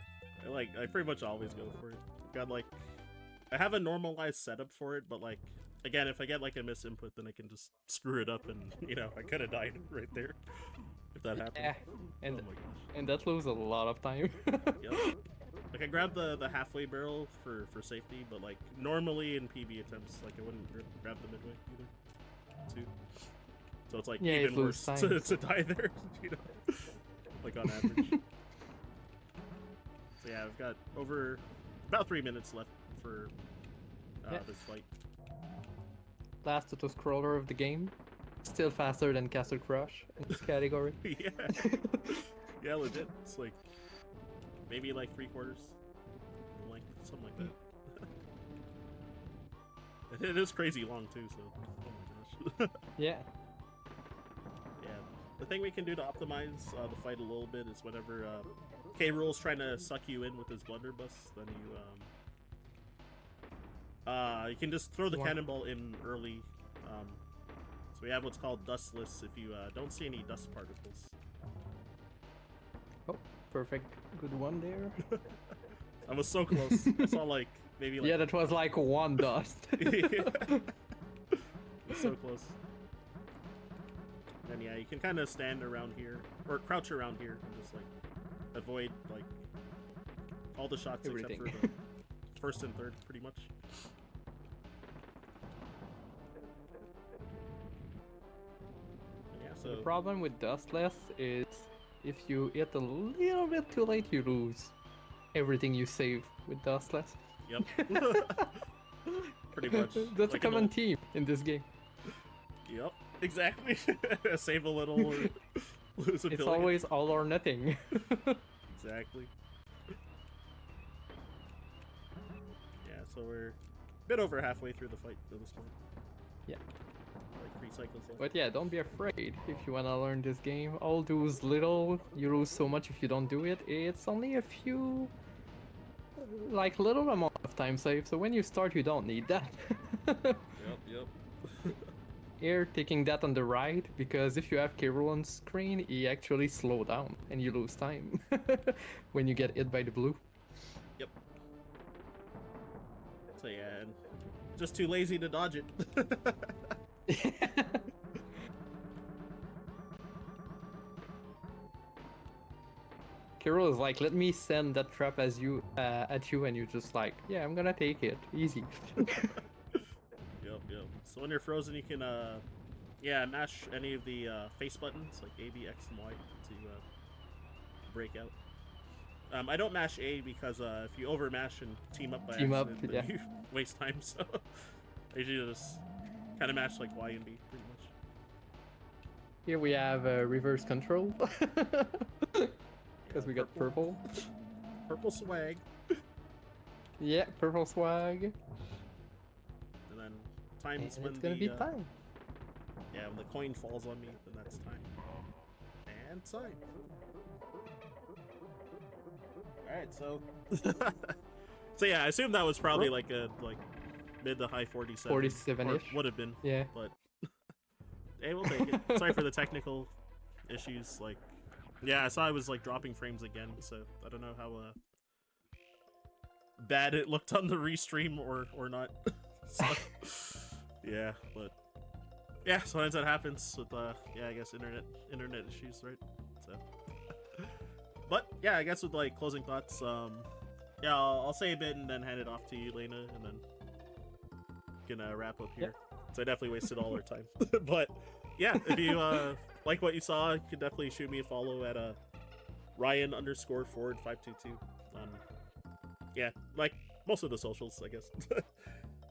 I pretty much always go for it. Got like, I have a normalized setup for it, but like, again, if I get like a misinput, then I can just screw it up, and you know, I could have died right there if that happened. Yeah, and oh my gosh. and that loses a lot of time. Yep. Like I grabbed the halfway barrel for safety, but like normally in PB attempts, like I wouldn't grab the midway either. Too. So it's like Yeah, even worse to die there, you know, like on average. So yeah, I've got over about 3 minutes left for this fight. Last auto-scroller of the game. Still faster than Castle Crush in this category. Yeah. Yeah, legit. It's like maybe like 3/4 the length, something like that. It is crazy long too, so oh my gosh. Yeah. Yeah. The thing we can do to optimize the fight a little bit is whenever K. Rool's trying to suck you in with his blunderbuss, then you can just throw the cannonball in early. So we have what's called dustless if you don't see any dust particles. Oh, perfect. Good one there. I was so close. I saw like maybe like... Yeah, that was like one dust. So close. And yeah, you can kind of stand around here or crouch around here and just like avoid like all the shots Everything. except for the first and third, pretty much. And yeah, so The problem with Dustless is if you hit a little bit too late, you lose everything you save with Dustless. Yep. Pretty much. That's like a common theme in this game. Yep, exactly. Save a little or lose a It's billion. always all or nothing. Exactly. Yeah, so we're a bit over halfway through the fight at this point. Yeah. Like 3 cycles left. But yeah, don't be afraid if you wanna learn this game. All those little, you lose so much if you don't do it. It's only a few, like little amount of time save. So when you start, you don't need that. Yep. Here, taking that on the right, because if you have K-Rool on screen, he actually slow down and you lose time when you get hit by the blue. Yep. So yeah, and just too lazy to dodge it. K-Rool is like, let me send that trap as you at you, and you're just like, yeah, I'm gonna take it, easy. Yep. So when you're frozen, you can mash any of the face buttons like A, B, X, and Y to break out. I don't mash A because if you over mash and team up by Team up, accident, then you waste time. So I usually just kind of mash like Y and B pretty much. Here we have reverse control. Because we got purple. Purple swag. Yeah, purple swag. And then times And when it's gonna be time. Yeah, when the coin falls on me, then that's time. And time. Alright, so so yeah, I assume that was probably like a mid to high 47. 47-ish. Would have been. Yeah. But hey, we'll take it. Sorry for the technical issues. Like, yeah, I saw I was like dropping frames again, so I don't know how bad it looked on the restream or not. So, yeah, but yeah, sometimes that happens with yeah, I guess internet issues, right? So, but yeah, I guess with like closing thoughts, yeah, I'll say a bit and then hand it off to you, Layna, and then we can wrap up here. So I definitely wasted all our time. But yeah, if you like what you saw, you can definitely shoot me a follow at Ryan_Forward522 on like most of the socials, I guess.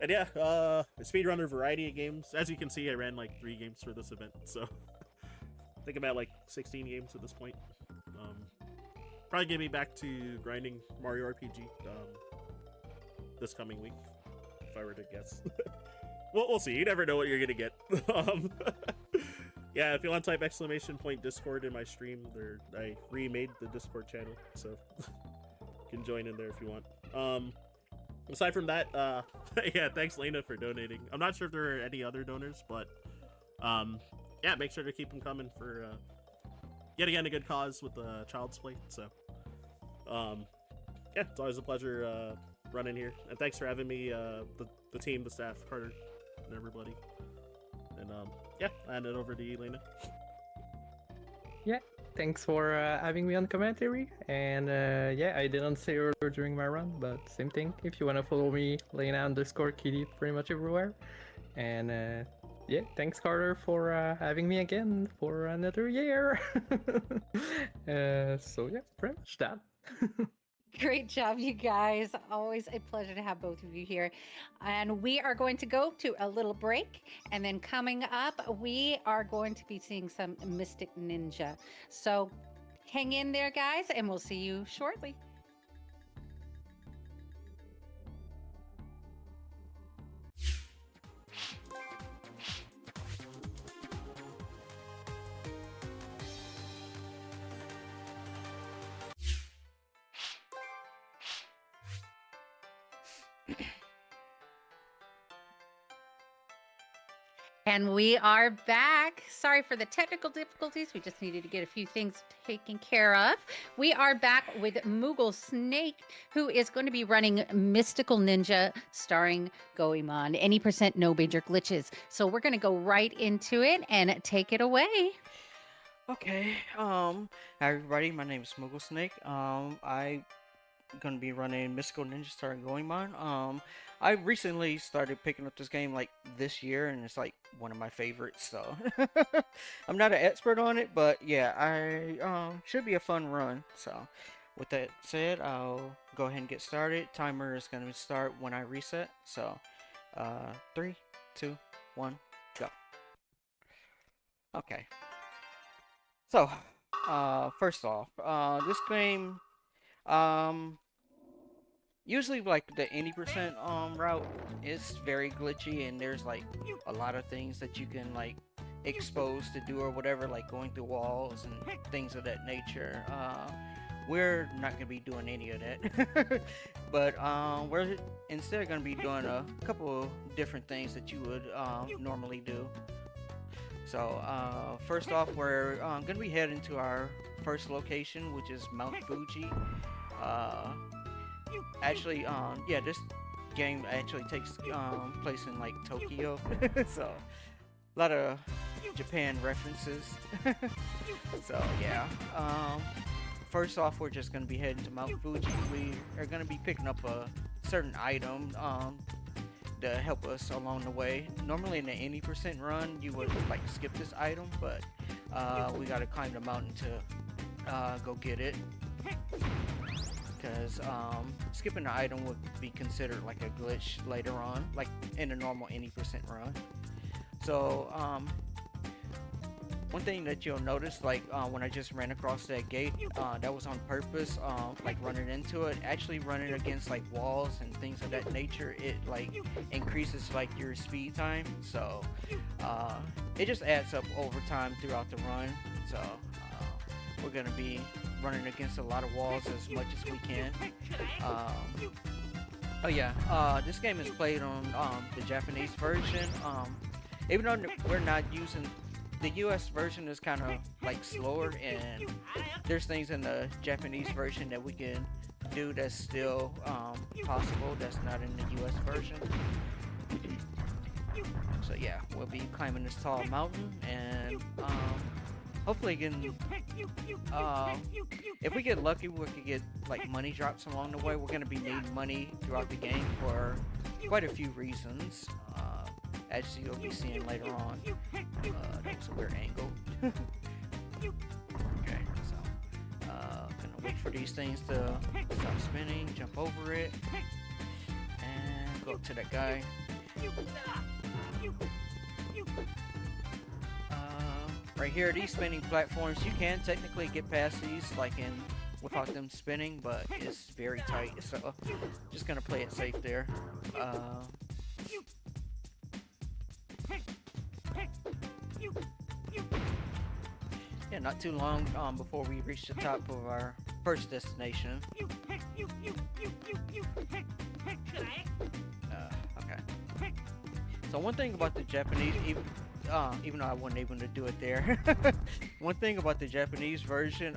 And yeah, a speedrunner variety of games. As you can see, I ran like 3 games for this event, so I think about like 16 games at this point. Probably get me back to grinding Mario RPG this coming week, if I were to guess. Well, we'll see. You never know what you're gonna get. Yeah, if you want to type !Discord in my stream, I remade the Discord channel, so you can join in there if you want. Aside from that, yeah, thanks Layna for donating. I'm not sure if there are any other donors, but yeah, make sure to keep them coming for yet again a good cause with Child's Play. So yeah, it's always a pleasure running here, and thanks for having me, the team, the staff, Carter, and everybody. And yeah, I hand it over to you, Layna. Yeah, thanks for having me on commentary. And yeah, I didn't say earlier during my run, but same thing. If you want to follow me, Layna_Kitty pretty much everywhere. And yeah, thanks Carter for having me again for another year. So yeah, pretty much that. Great job, you guys. Always a pleasure to have both of you here. And we are going to go to a little break. And then coming up, we are going to be seeing some Mystic Ninja. So hang in there, guys, and we'll see you shortly. And we are back. Sorry for the technical difficulties. We just needed to get a few things taken care of. We are back with mooglesnake, who is going to be running Mystical Ninja starring Goemon. Any percent, no major glitches. So we're going to go right into it and take it away. Okay. Hi everybody. My name is mooglesnake. I gonna be running Mystical Ninja starring Goemon. I recently started picking up this game like this year, and it's like one of my favorites. So I'm not an expert on it, but yeah, I should be a fun run. So with that said, I'll go ahead and get started. Timer is gonna start when I reset. So 3, 2, 1, go. Okay. So first off, this game. Usually like the 80% route is very glitchy, and there's like a lot of things that you can like expose to do or whatever, like going through walls and things of that nature. We're not gonna be doing any of that. But we're instead gonna be doing a couple of different things that you would normally do. So first off, we're gonna be heading to our first location, which is Mount Fuji. Actually, yeah, this game actually takes place in like Tokyo, so a lot of Japan references. So yeah, first off, we're just gonna be heading to Mount Fuji. We are gonna be picking up a certain item to help us along the way. Normally in the 80% run, you would like skip this item, but we gotta climb the mountain to go get it. because skipping the item would be considered like a glitch later on, like in a normal 80% run. So one thing that you'll notice, like when I just ran across that gate, that was on purpose, like running into it, actually running against like walls and things of that nature, it like increases like your speed time. So it just adds up over time throughout the run. So we're gonna be running against a lot of walls as much as we can. Oh yeah, this game is played on the Japanese version. Even though we're not using the US version, is kind of like slower, and there's things in the Japanese version that we can do that's still possible that's not in the US version. So yeah, we'll be climbing this tall mountain, and hopefully getting if we get lucky, we could get like money drops along the way. We're gonna be needing money throughout the game for quite a few reasons, as you'll be seeing later on. That was a weird angle. Okay, so gonna wait for these things to stop spinning, jump over it, and go up to that guy. Right here, these spinning platforms, you can technically get past these like without them spinning, but it's very tight, so just gonna play it safe there. Yeah, not too long before we reach the top of our first destination. Okay. So one thing about the Japanese, even though I wasn't able to do it there, one thing about the Japanese version,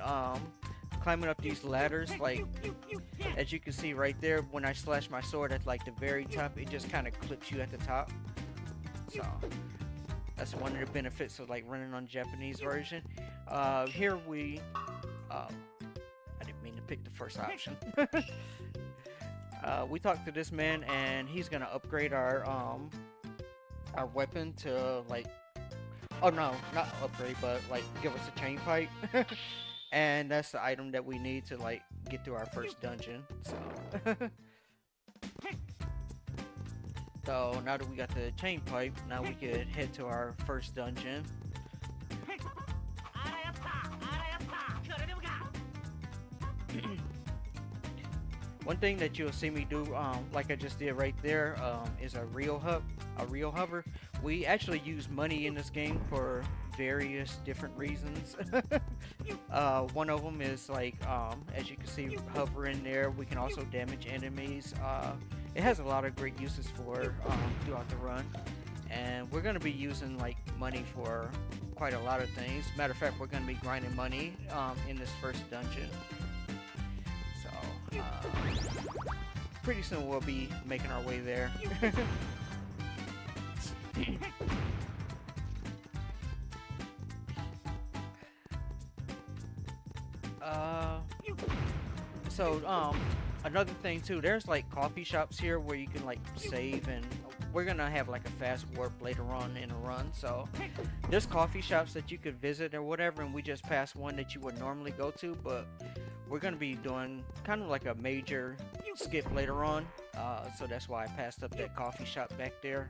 climbing up these ladders, like as you can see right there, when I slash my sword at like the very top, it just kind of clips you at the top. So that's one of the benefits of like running on Japanese version. Here we, I didn't mean to pick the first option. We talked to this man, and he's gonna upgrade our weapon to like, oh no, not upgrade, but like give us a chain pipe. And that's the item that we need to like get through our first dungeon. So now that we got the chain pipe, now we could head to our first dungeon. One thing that you'll see me do, like I just did right there, is a real hover. We actually use money in this game for various different reasons. One of them is like, as you can see, hovering there. We can also damage enemies. It has a lot of great uses for throughout the run, and we're gonna be using like money for quite a lot of things. Matter of fact, we're gonna be grinding money in this first dungeon. So pretty soon we'll be making our way there. So another thing too, there's like coffee shops here where you can like save, and we're gonna have like a fast warp later on in a run. So there's coffee shops that you could visit or whatever, and we just passed one that you would normally go to, but we're gonna be doing kind of like a major skip later on. So that's why I passed up that coffee shop back there.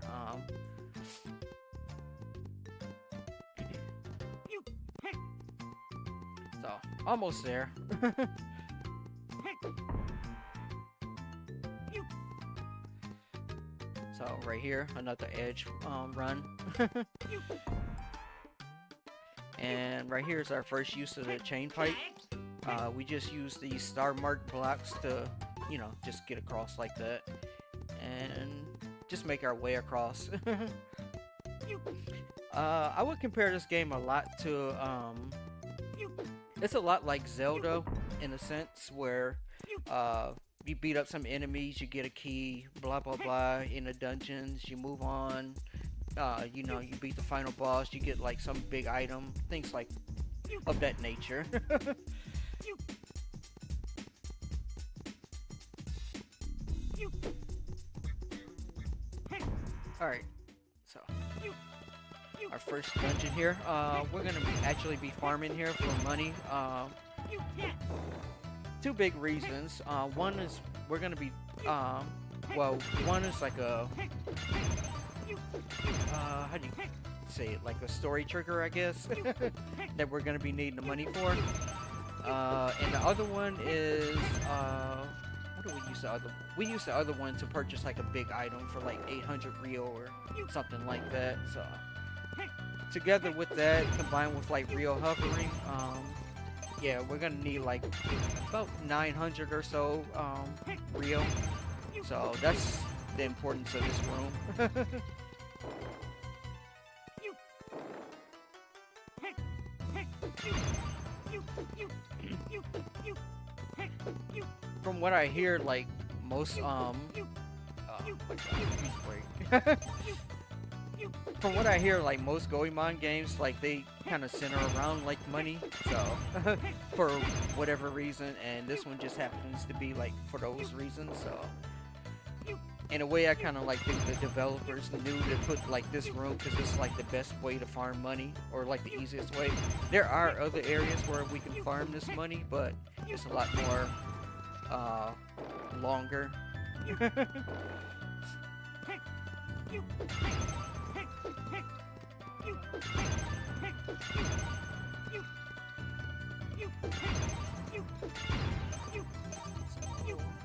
So almost there. So right here, another edge run. And right here is our first use of the chain pipe. We just use these star marked blocks to, you know, just get across like that, and just make our way across. I would compare this game a lot to, it's a lot like Zelda in a sense where you beat up some enemies, you get a key, blah blah blah in the dungeons, you move on, you know, you beat the final boss, you get like some big item, things like of that nature. Alright, so our first dungeon here, we're gonna actually be farming here for money. two big reasons. One is we're gonna be, well, one is like a, how do you say it? Like a story trigger, I guess, that we're gonna be needing the money for. And the other one is, what do we use the other? We use the other one to purchase like a big item for like 800 Rio or something like that. So together with that, combined with like Rio hovering, yeah, we're gonna need like about 900 or so Rio. So that's the importance of this room. From what I hear, like most from what I hear, like most Goemon games, like they kind of center around like money, so for whatever reason, and this one just happens to be like for those reasons. So in a way, I kind of like think the developers knew to put like this room because it's like the best way to farm money, or like the easiest way. There are other areas where we can farm this money, but it's a lot more longer.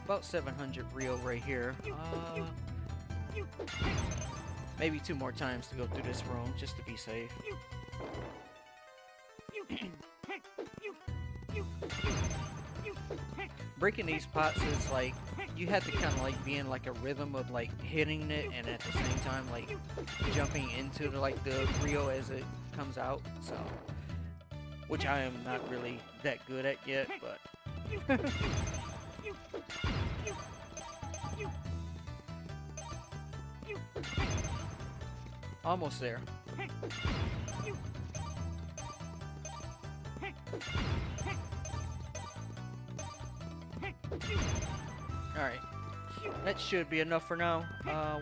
About 700 Rio right here. Maybe 2 more times to go through this room just to be safe. Breaking these pots is like, you have to kind of like be in like a rhythm of like hitting it and at the same time like jumping into the, like the Rio as it comes out. So, which I am not really that good at yet, but almost there. Alright, that should be enough for now.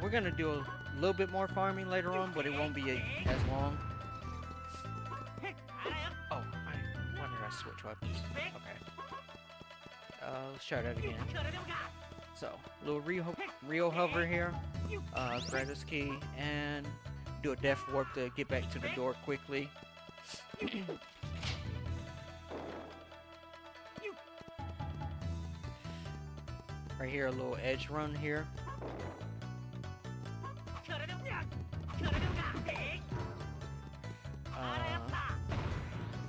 We're gonna do a little bit more farming later on, but it won't be as long. Oh, why did I switch weapons? Okay. Let's try that again. So, little Rio hover here. Grab this key and do a death warp to get back to the door quickly. Right here, a little edge run here.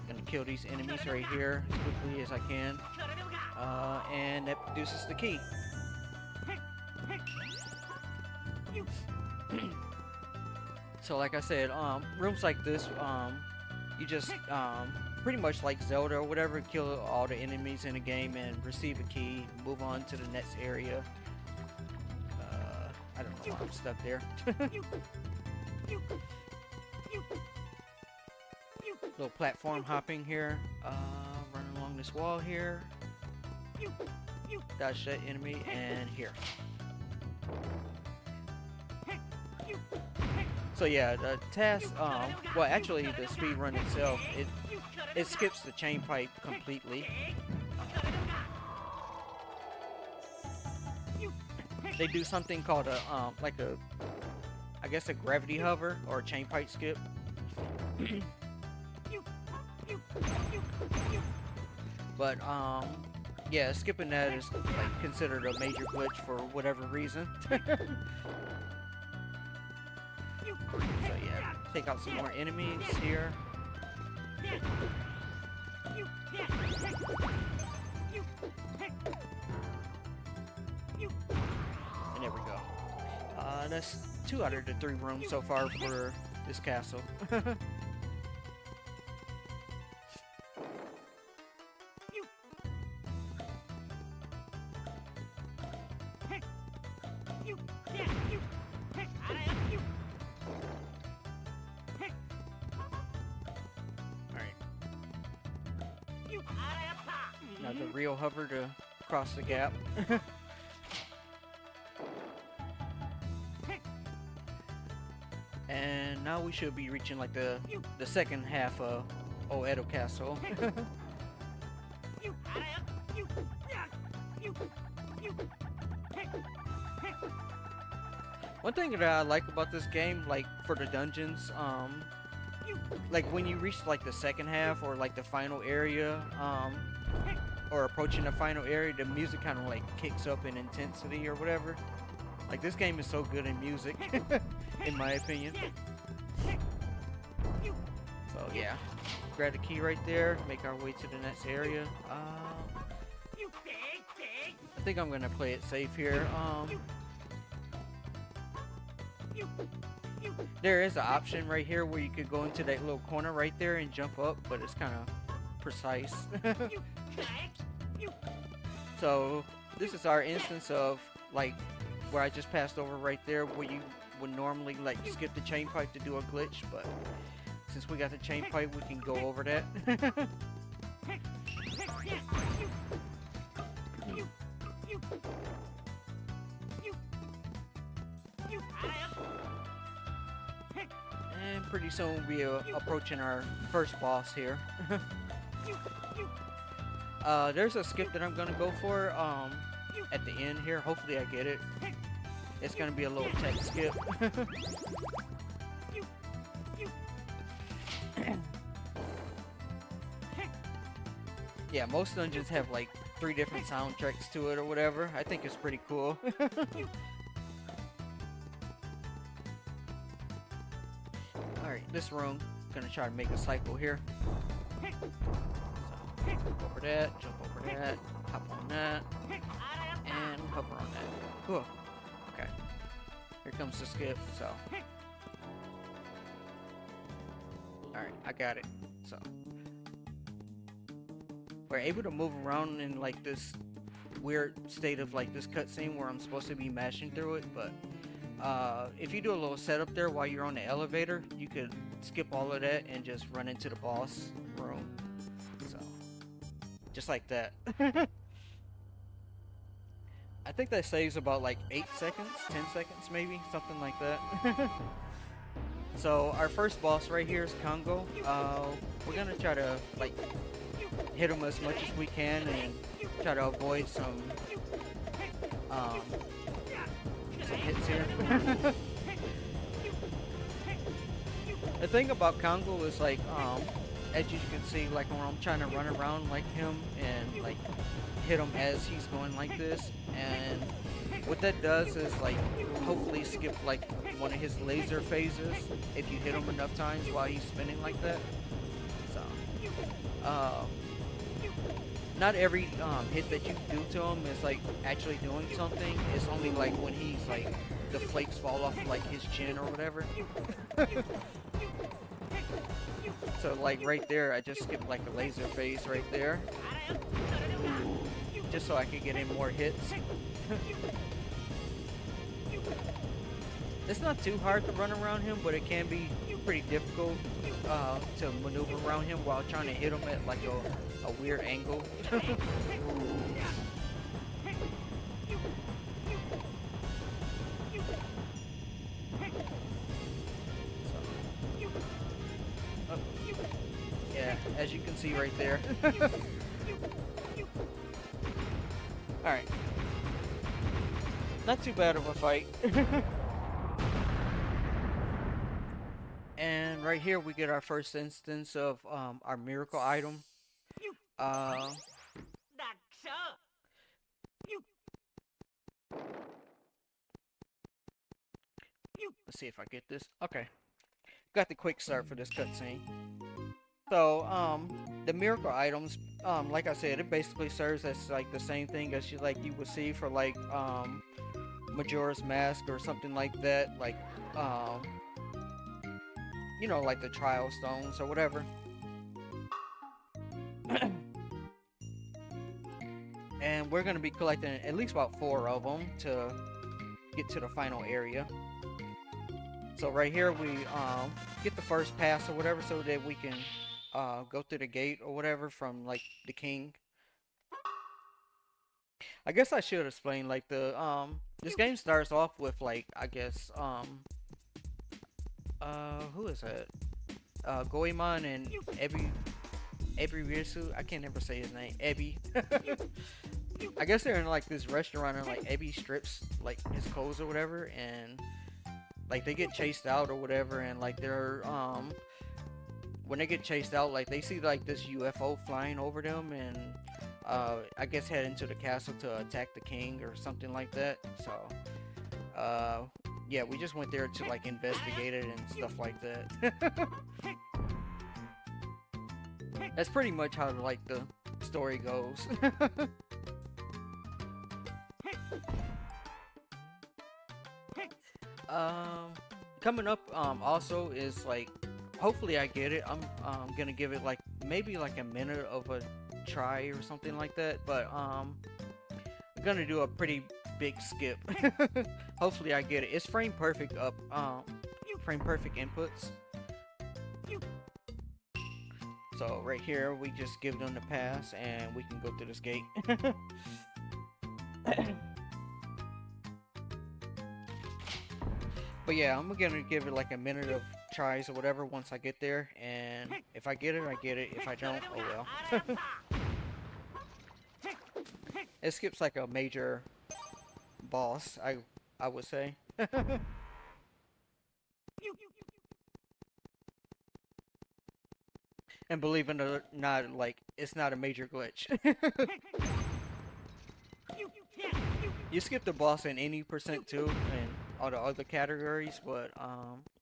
Gonna kill these enemies right here as quickly as I can. And that produces the key. So like I said, rooms like this, you just pretty much like Zelda or whatever, kill all the enemies in the game and receive a key, move on to the next area. I don't know why I'm stuck there. Little platform hopping here, running along this wall here. Dodge that enemy, and here. So yeah, the task, well actually the speedrun itself, it skips the chain pipe completely. They do something called a, like a, I guess a gravity hover or a chain pipe skip. But yeah, skipping that is like considered a major glitch for whatever reason. So yeah, take out some more enemies here. And there we go. That's 2 out of the 3 rooms so far for this castle. Now the Rio hover to cross the gap. And now we should be reaching like the second half of Oedo Castle. One thing that I like about this game, like for the dungeons, like when you reach like the second half or like the final area, or approaching the final area, the music kind of like kicks up in intensity or whatever. Like this game is so good in music, in my opinion. So yeah, grab the key right there, make our way to the next area. I think I'm gonna play it safe here. There is an option right here where you could go into that little corner right there and jump up, but it's kind of precise. So this is our instance of like where I just passed over right there, where you would normally like skip the chain pipe to do a glitch, but since we got the chain pipe, we can go over that. And pretty soon we'll be approaching our first boss here. There's a skip that I'm gonna go for at the end here. Hopefully I get it. It's gonna be a little tech skip. Yeah, most dungeons have like 3 different soundtracks to it or whatever. I think it's pretty cool. Alright, this room, gonna try to make a cycle here. So, jump over that, jump over that, hop on that, and hover on that. Cool. Okay. Here comes the skip, so. Alright, I got it. So. We're able to move around in like this weird state of like this cutscene where I'm supposed to be mashing through it, but if you do a little setup there while you're on the elevator, you could skip all of that and just run into the boss room. So, just like that. I think that saves about like 8 seconds, 10 seconds maybe, something like that. So our first boss right here is Congo. We're gonna try to like hit him as much as we can and try to avoid some hits here. The thing about Congo is like, as you can see, like when I'm trying to run around like him and like hit him as he's going like this, and what that does is like hopefully skip like one of his laser phases if you hit him enough times while he's spinning like that. So, not every hit that you do to him is like actually doing something. It's only like when he's like the flakes fall off like his chin or whatever. So like right there, I just skipped like a laser phase right there, just so I could get in more hits. It's not too hard to run around him, but it can be pretty difficult to maneuver around him while trying to hit him at like a weird angle. Yeah, as you can see right there. Alright. Not too bad of a fight. And right here we get our first instance of our miracle item. Let's see if I get this. Okay. Got the quick start for this cutscene. So, the miracle items, like I said, it basically serves as like the same thing as you would see for like Majora's Mask or something like that, like you know, like the trial stones or whatever. And we're gonna be collecting at least about 4 of them to get to the final area. So right here we get the first pass or whatever so that we can go through the gate or whatever from like the king. I guess I should explain like the this game starts off with like, I guess who is that? Goemon and Ebiritsu. I can't ever say his name. Ebi. I guess they're in like this restaurant and like Ebi strips like his clothes or whatever, and like they get chased out or whatever, and like they're when they get chased out, like they see like this UFO flying over them, and I guess head into the castle to attack the king or something like that. So yeah, we just went there to like investigate it and stuff like that. That's pretty much how like the story goes. Coming up also is like, hopefully I get it. I'm gonna give it like maybe like a minute of a try or something like that, but I'm gonna do a pretty big skip. Hopefully I get it. It's frame perfect up, frame perfect inputs. So right here we just give them the pass and we can go through this gate. But yeah, I'm gonna give it like a minute of tries or whatever once I get there, and if I get it, I get it. If I don't, oh well. It skips like a major boss, I would say. And believe it or not, like, it's not a major glitch. You skip the boss in any percent too, and all the other categories, but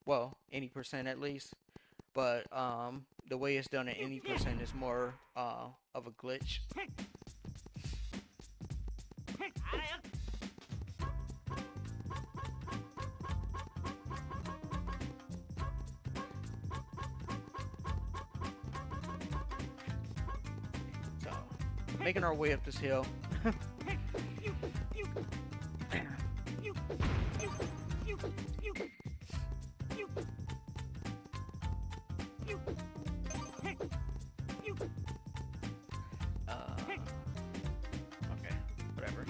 well, any percent at least. But the way it's done at any percent is more of a glitch. So, making our way up this hill. Okay, whatever.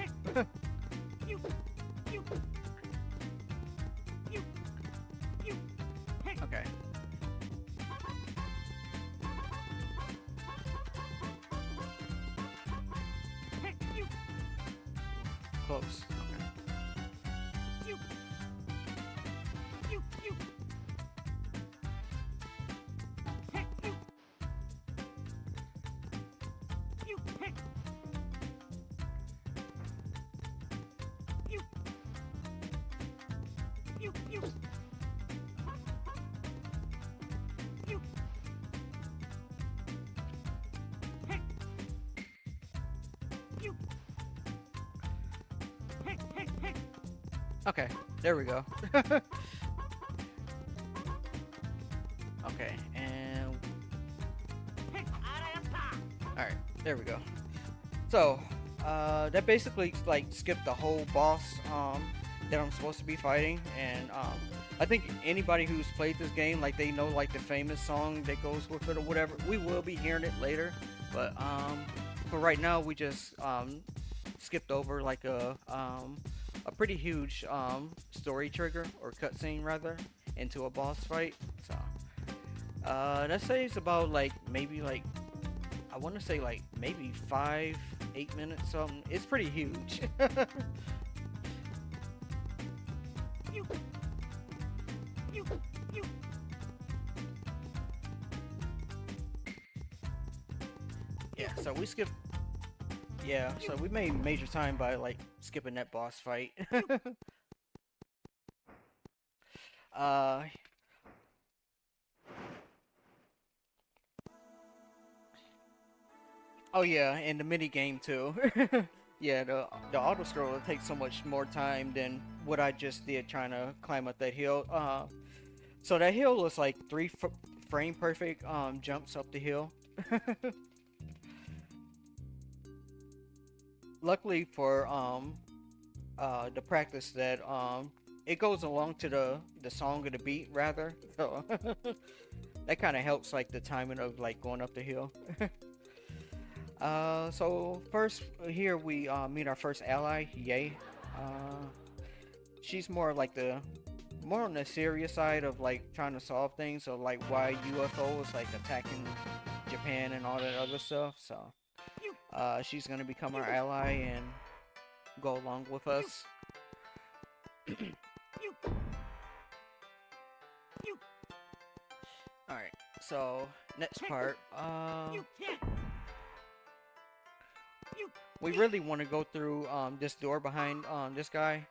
Okay. Close. Okay. Okay, there we go. Okay, and alright, there we go. So, that basically like skipped the whole boss that I'm supposed to be fighting, and I think anybody who's played this game, like they know like the famous song that goes with it or whatever. We will be hearing it later, but for right now we just skipped over like a pretty huge story trigger, or cutscene rather, into a boss fight. So that saves about like maybe like, I want to say like maybe 5-8 minutes something. It's pretty huge. Yeah, so we skipped. Yeah, so we made major time by like skipping that boss fight. Oh yeah, and the mini game too. Yeah, the auto scroller takes so much more time than what I just did trying to climb up that hill. So that hill was like 3 frame perfect jumps up the hill. Luckily for the practice that it goes along to the song or the beat rather, so that kind of helps like the timing of like going up the hill. So first here we meet our first ally, Yay. She's more like more on the serious side of like trying to solve things, so like why UFO is like attacking Japan and all that other stuff. So she's gonna become our ally and go along with us. Alright, so next part. We really want to go through this door behind this guy,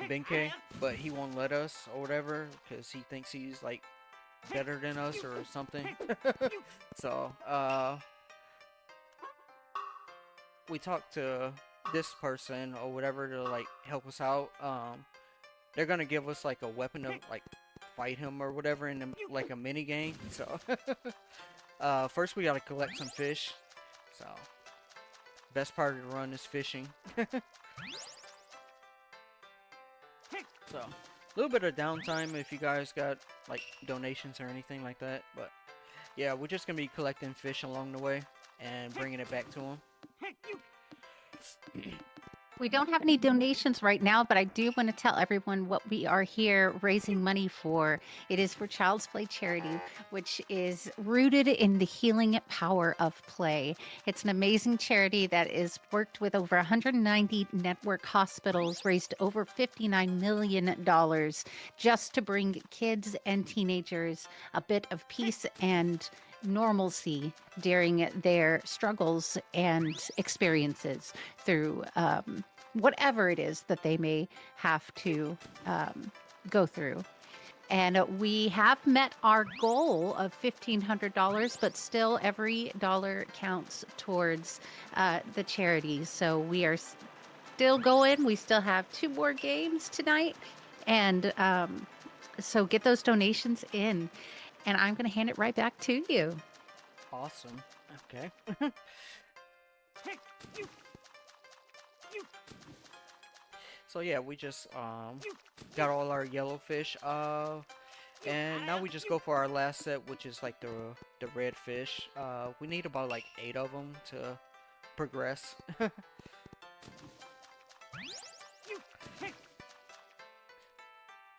Benkei, but he won't let us or whatever because he thinks he's like better than us or something. So we talked to this person or whatever to like help us out. They're gonna give us like a weapon to like fight him or whatever in like a mini game. So first we gotta collect some fish. So best part of the run is fishing. So a little bit of downtime if you guys got like donations or anything like that, but yeah, we're just gonna be collecting fish along the way and bringing it back to him. We don't have any donations right now, but I do want to tell everyone what we are here raising money for. It is for Child's Play Charity, which is rooted in the healing power of play. It's an amazing charity that is worked with over 190 network hospitals, raised over $59 million just to bring kids and teenagers a bit of peace and normalcy during their struggles and experiences through whatever it is that they may have to go through. And we have met our goal of $1,500, but still every dollar counts towards the charity. So we are still going. We still have 2 more games tonight. And so get those donations in. And I'm going to hand it right back to you. Awesome. Okay. So yeah, we just got all our yellowfish, and now we just go for our last set, which is like the red fish. We need about like 8 of them to progress.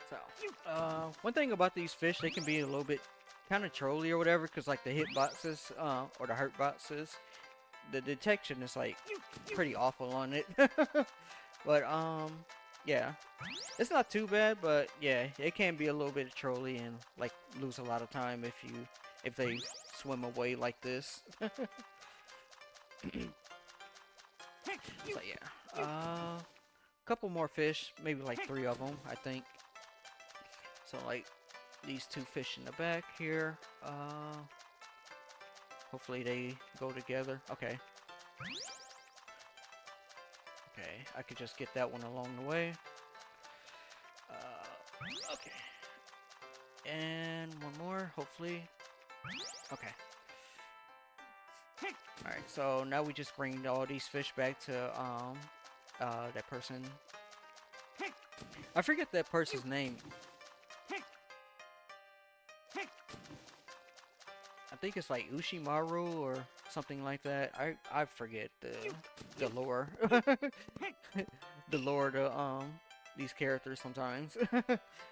So, one thing about these fish, they can be a little bit kind of trolly or whatever, because like the hitboxes or the hurt boxes, the detection is like pretty awful on it. But yeah, it's not too bad, but yeah, it can be a little bit trolly and like lose a lot of time if they swim away like this. So yeah, couple more fish, maybe like 3 of them, I think. So like these 2 fish in the back here. Hopefully they go together. Okay. Okay, I could just get that one along the way. Okay. And one more, hopefully. Okay. Alright, so now we just bring all these fish back to that person. I forget that person's name. I think it's like Ushimaru or something like that. I forget the lore. The lore to these characters sometimes.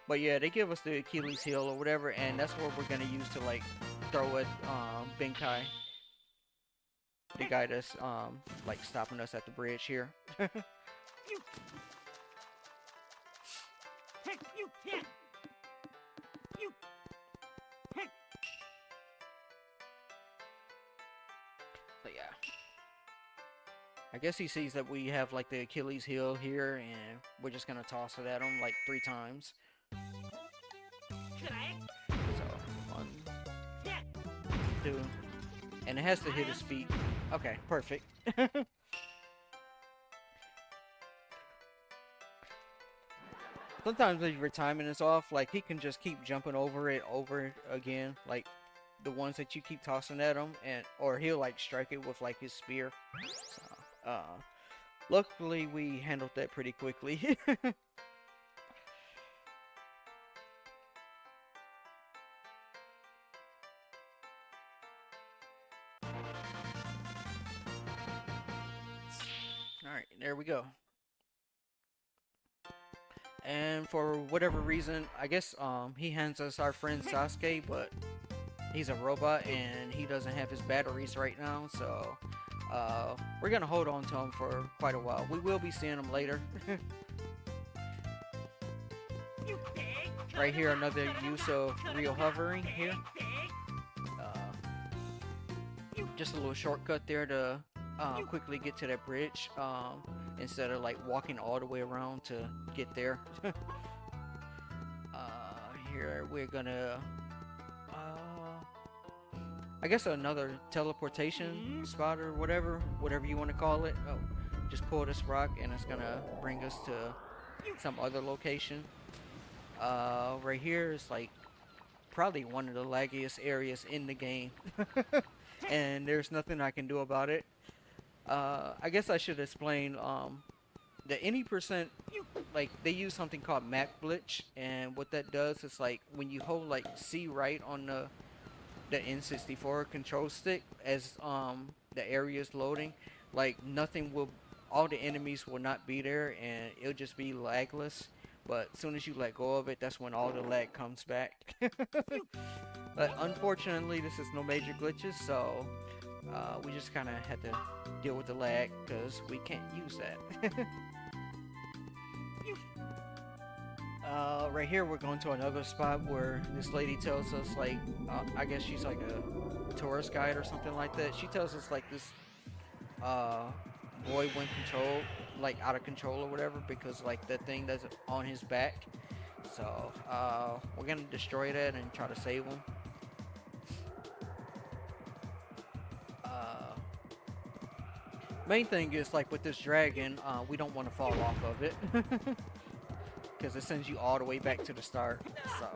But yeah, they give us the Achilles heel or whatever, and that's what we're gonna use to like throw at Benkei. The guy that's like stopping us at the bridge here. So yeah, I guess he sees that we have like the Achilles heel here, and we're just gonna toss it at him like 3 times. So 1, 2, and it has to hit his feet. Okay, perfect. Sometimes if your timing is off, like he can just keep jumping over it over again, like the ones that you keep tossing at him, and or he'll like strike it with like his spear. So, luckily we handled that pretty quickly. Alright, there we go. And for whatever reason, I guess he hands us our friend Sasuke, but he's a robot and he doesn't have his batteries right now, so we're gonna hold on to him for quite a while. We will be seeing him later. Right here, another use of real hovering here. Just a little shortcut there to quickly get to that bridge instead of like walking all the way around to get there. Here we're gonna I guess another teleportation spot or whatever you want to call it. Oh, just pull this rock and it's gonna bring us to some other location. Right here is like probably one of the laggiest areas in the game. And there's nothing I can do about it. I guess I should explain the any percent, like they use something called map glitch, and what that does is like when you hold like C right on the N64 control stick as the area is loading, like nothing will, all the enemies will not be there and it'll just be lagless. But as soon as you let go of it, that's when all the lag comes back. But unfortunately, this is no major glitches, so we just kind of had to deal with the lag because we can't use that. Right here, we're going to another spot where this lady tells us, like, I guess she's like a tourist guide or something like that. She tells us like this boy went out of control or whatever because like that thing that's on his back. So we're gonna destroy that and try to save him. Main thing is like with this dragon, we don't want to fall off of it because it sends you all the way back to the start. So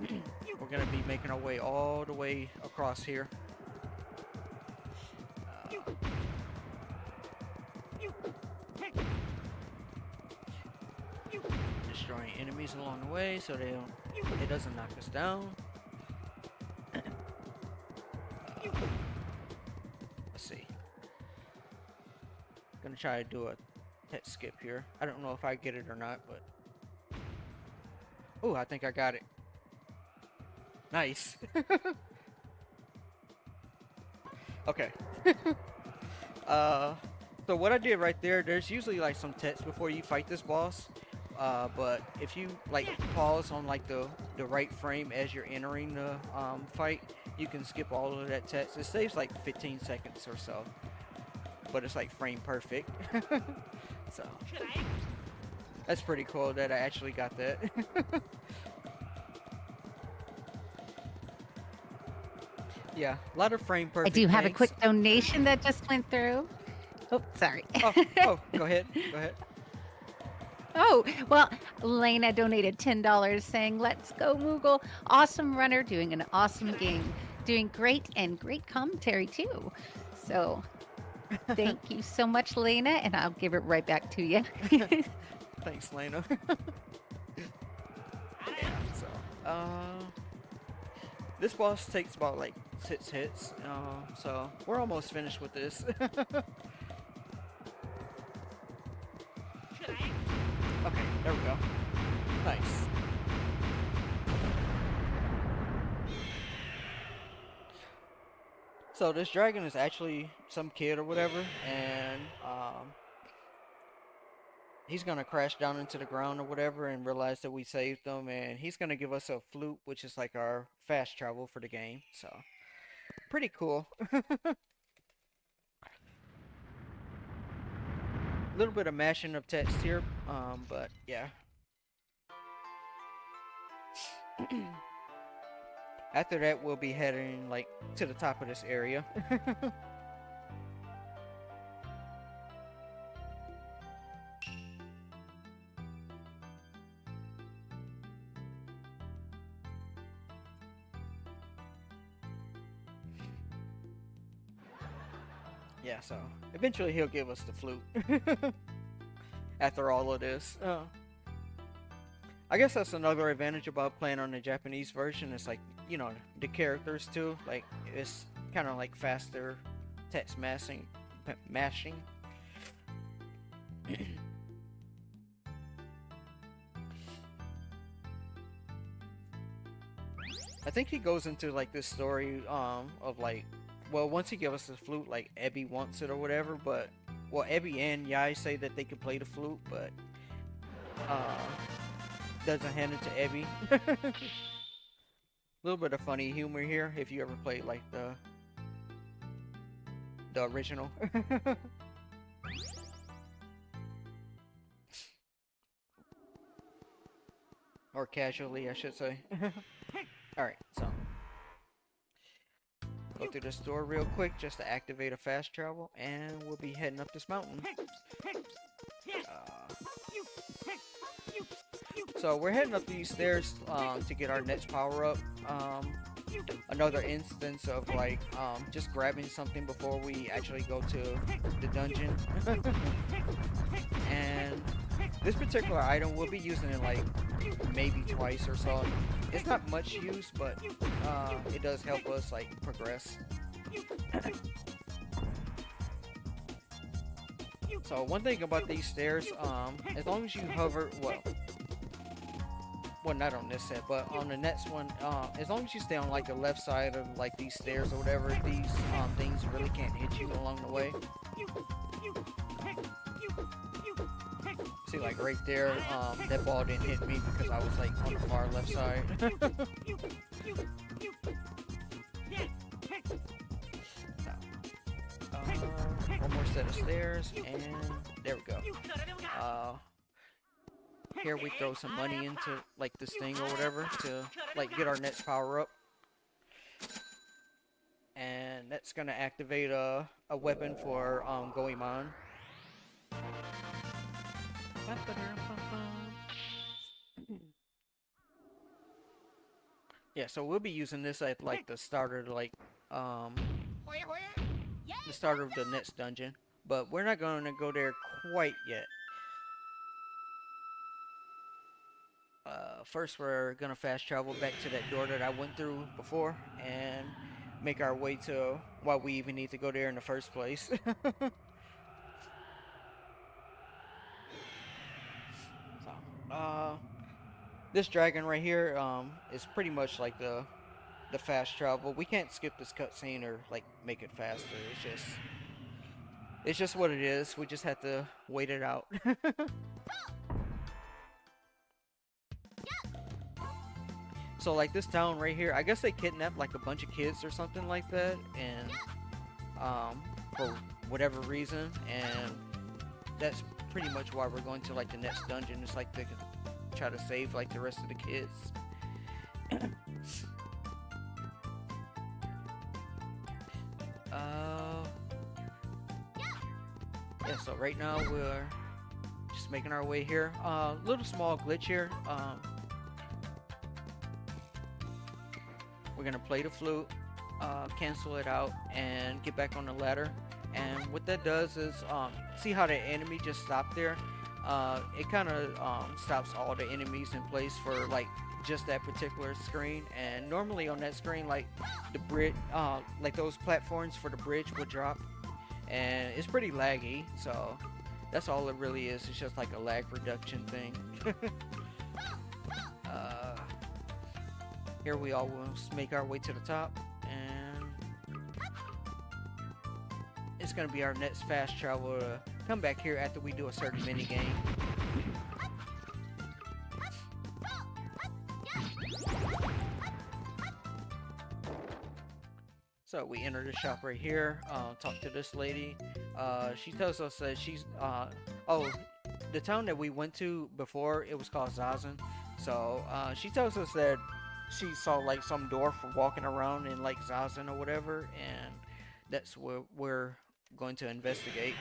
we're gonna be making our way all the way across here. Destroying enemies along the way so it doesn't knock us down. Let's see. Gonna try to do a pet skip here. I don't know if I get it or not, but oh, I think I got it. Nice. Okay. So what I did right there, there's usually like some text before you fight this boss. But if you like pause on like the right frame as you're entering the fight, you can skip all of that text. It saves like 15 seconds or so, but it's like frame perfect. So that's pretty cool that I actually got that. Yeah, a lot of frame I perfect do have a things. quick donation that just went through. Oh, sorry. Oh, go ahead. Go ahead. Oh, well, Layna donated $10 saying, "Let's go, Moogle. Awesome runner, doing an awesome game. Doing great and great commentary, too." So, thank you so much, Layna, and I'll give it right back to you. Thanks, Layna. So, this boss takes about like 6 hits, so we're almost finished with this. Okay, there we go. Nice. So this dragon is actually some kid or whatever, and he's gonna crash down into the ground or whatever and realize that we saved him, and he's gonna give us a flute, which is like our fast travel for the game. So pretty cool. A little bit of mashing of text here, but yeah. After that, we'll be heading like to the top of this area. Yeah, so eventually he'll give us the flute. After all of this. I guess that's another advantage about playing on the Japanese version. It's like, you know, the characters too. Like, it's kind of like faster text mashing. I think he goes into like this story of like, well, once he gives us the flute, like Ebby wants it or whatever, but well, Ebby and Yai say that they can play the flute, but doesn't hand it to Ebby. A little bit of funny humor here if you ever played like the original. Or casually, I should say. Alright, so go through this door real quick just to activate a fast travel, and we'll be heading up this mountain. So we're heading up these stairs to get our next power up. Another instance of like just grabbing something before we actually go to the dungeon. And this particular item we'll be using it like maybe twice or so. It's not much use, but it does help us like progress. So one thing about these stairs, as long as you hover, well, not on this set, but on the next one, as long as you stay on like the left side of like these stairs or whatever, these things really can't hit you along the way. See, like right there, that ball didn't hit me because I was like on the far left side. One more set of stairs, and there we go. Here we throw some money into like this thing or whatever to like get our next power up, and that's gonna activate a weapon for Goemon. Yeah, so we'll be using this at like the starter, like the starter of the next dungeon, but we're not going to go there quite yet. First, we're gonna fast travel back to that door that I went through before and make our way to why we even need to go there in the first place. So, this dragon right here is pretty much like the fast travel. We can't skip this cutscene or like make it faster. It's just what it is. We just have to wait it out. So like this town right here, I guess they kidnapped like a bunch of kids or something like that, and for whatever reason, and that's pretty much why we're going to like the next dungeon. It's like to try to save like the rest of the kids. Yeah, so right now we're just making our way here. Little small glitch here. We're gonna play the flute, cancel it out, and get back on the ladder. And what that does is, see how the enemy just stopped there? It kind of stops all the enemies in place for like just that particular screen. And normally on that screen, like the bridge, like those platforms for the bridge will drop, and it's pretty laggy. So that's all it really is. It's just like a lag reduction thing. Here we almost make our way to the top, and it's gonna be our next fast travel to come back here after we do a certain mini game. So we enter the shop right here, talk to this lady. She tells us that she's, oh, the town that we went to before, it was called Zazen. So she tells us that she saw like some dwarf walking around in like Zazen or whatever, and that's where we're going to investigate.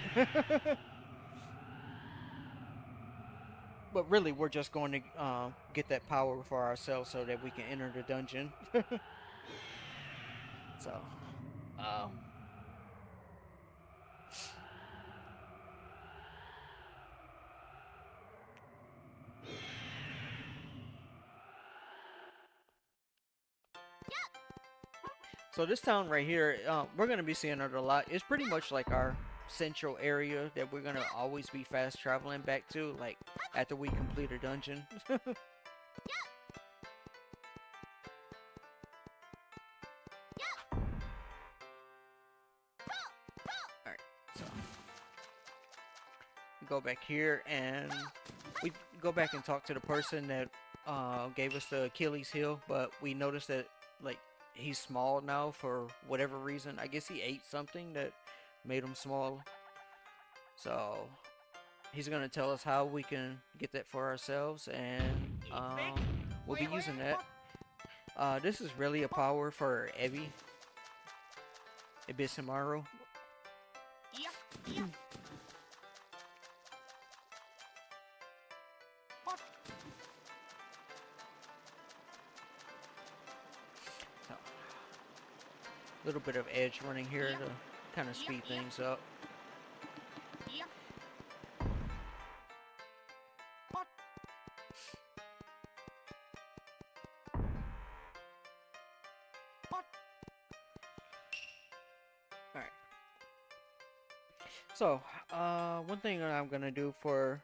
But really, we're just going to get that power for ourselves so that we can enter the dungeon. So, so this town right here, we're going to be seeing it a lot. It's pretty much like our central area that we're going to always be fast traveling back to, like after we complete a dungeon. go back here and we go back and talk to the person that gave us the Achilles heel, but we noticed that like he's small now for whatever reason. I guess he ate something that made him small. So he's gonna tell us how we can get that for ourselves, and we'll be using that. This is really a power for Ebi. Ibisamaru. A little bit of edge running here to kind of speed things up. Alright. So, one thing that I'm gonna do for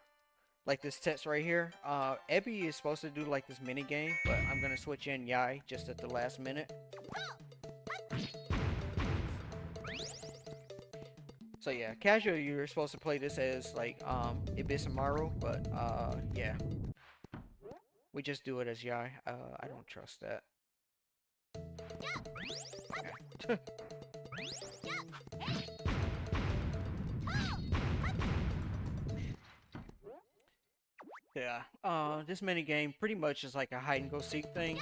like this test right here, Ebi is supposed to do like this mini game, but I'm gonna switch in Yai just at the last minute. So yeah, casual, you're supposed to play this as like Ibisamaru, but yeah, we just do it as Yai. I don't trust that. Okay. Yeah, this mini game pretty much is like a hide and go seek thing.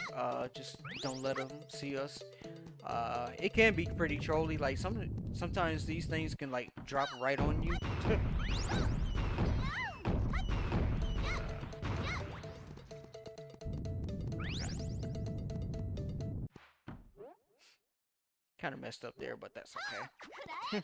Just don't let them see us. It can be pretty trolly. Like sometimes these things can like drop right on you. Kind of messed up there, but that's okay.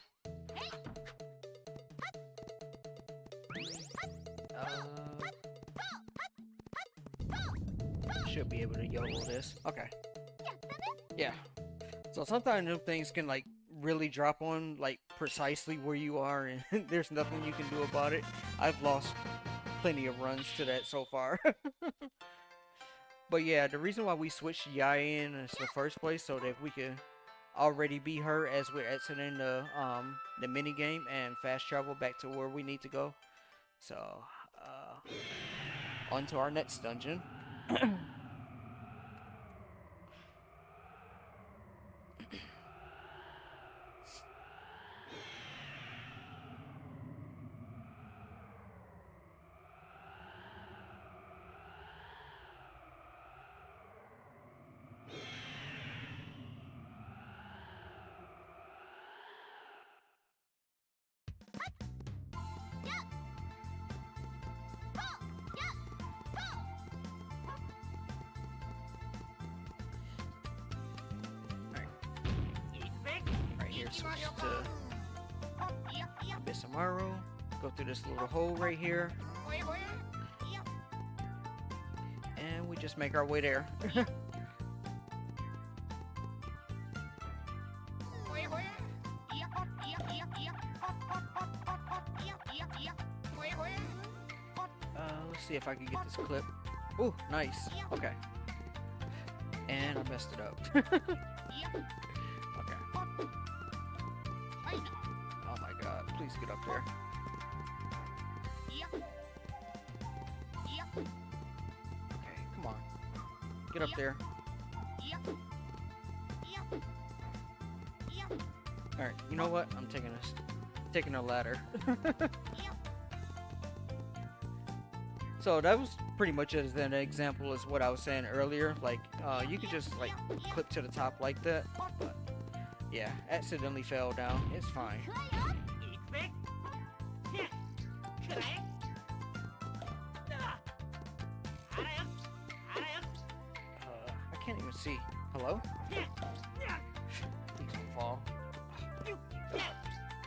Should be able to YOLO this. Okay. Yeah. So sometimes them things can like really drop on like precisely where you are, and there's nothing you can do about it. I've lost plenty of runs to that so far. But yeah, the reason why we switched Yai in the first place so that we could already be her as we're exiting the mini game and fast travel back to where we need to go. So on to our next dungeon. Switch to Ibisamaru. Go through this little hole right here. And we just make our way there. Let's see if I can get this clip. Ooh, nice. Okay. And I messed it up. Okay. Oh my god, please get up there. Okay, come on. Get up there. Alright, you know what? I'm taking a ladder. So that was pretty much as an example as what I was saying earlier. Like, you could just like clip to the top like that, but yeah, accidentally fell down. It's fine. I can't even see. Hello? Please don't fall.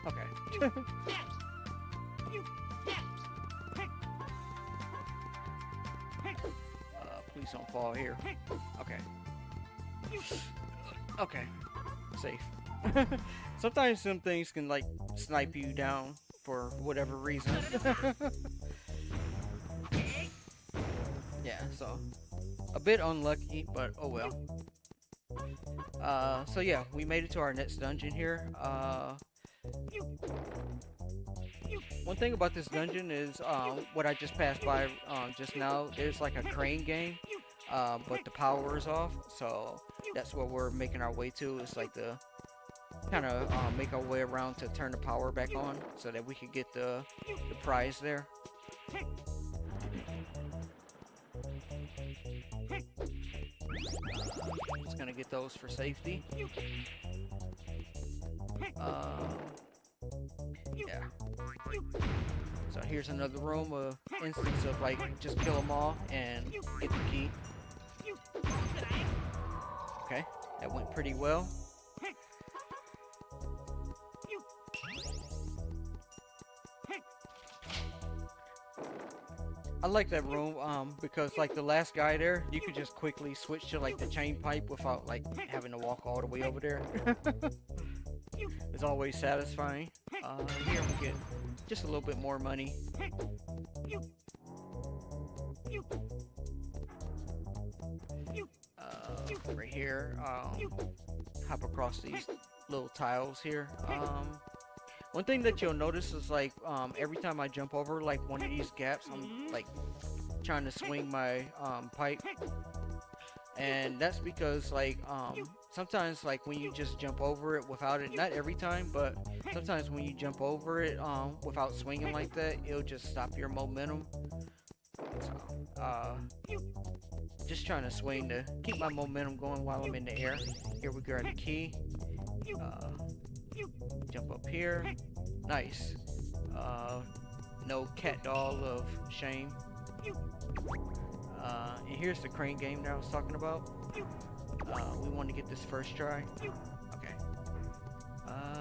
Okay. Please don't fall here. Okay. Okay. Safe. Sometimes some things can like snipe you down for whatever reason. Yeah, so a bit unlucky, but oh well. So yeah, we made it to our next dungeon here. One thing about this dungeon is what I just passed by just now. There's like a crane game, but the power is off, so that's what we're making our way to. It's like the kind of make our way around to turn the power back on so that we could get the prize there. Just gonna get those for safety. Yeah. So here's another room, instance of like just kill them all and get the key. Okay, that went pretty well. I like that room because like the last guy there, you could just quickly switch to like the chain pipe without like having to walk all the way over there. It's always satisfying. Here we get just a little bit more money. Right here, hop across these little tiles here. One thing that you'll notice is like every time I jump over like one of these gaps, I'm like trying to swing my pipe, and that's because like sometimes like when you just jump over it without it, not every time, but sometimes when you jump over it without swinging like that, it'll just stop your momentum. So just trying to swing to keep my momentum going while I'm in the air. Here we grab the key. Jump up here. Nice. No cat doll of shame. And here's the crane game that I was talking about. We want to get this first try. Okay.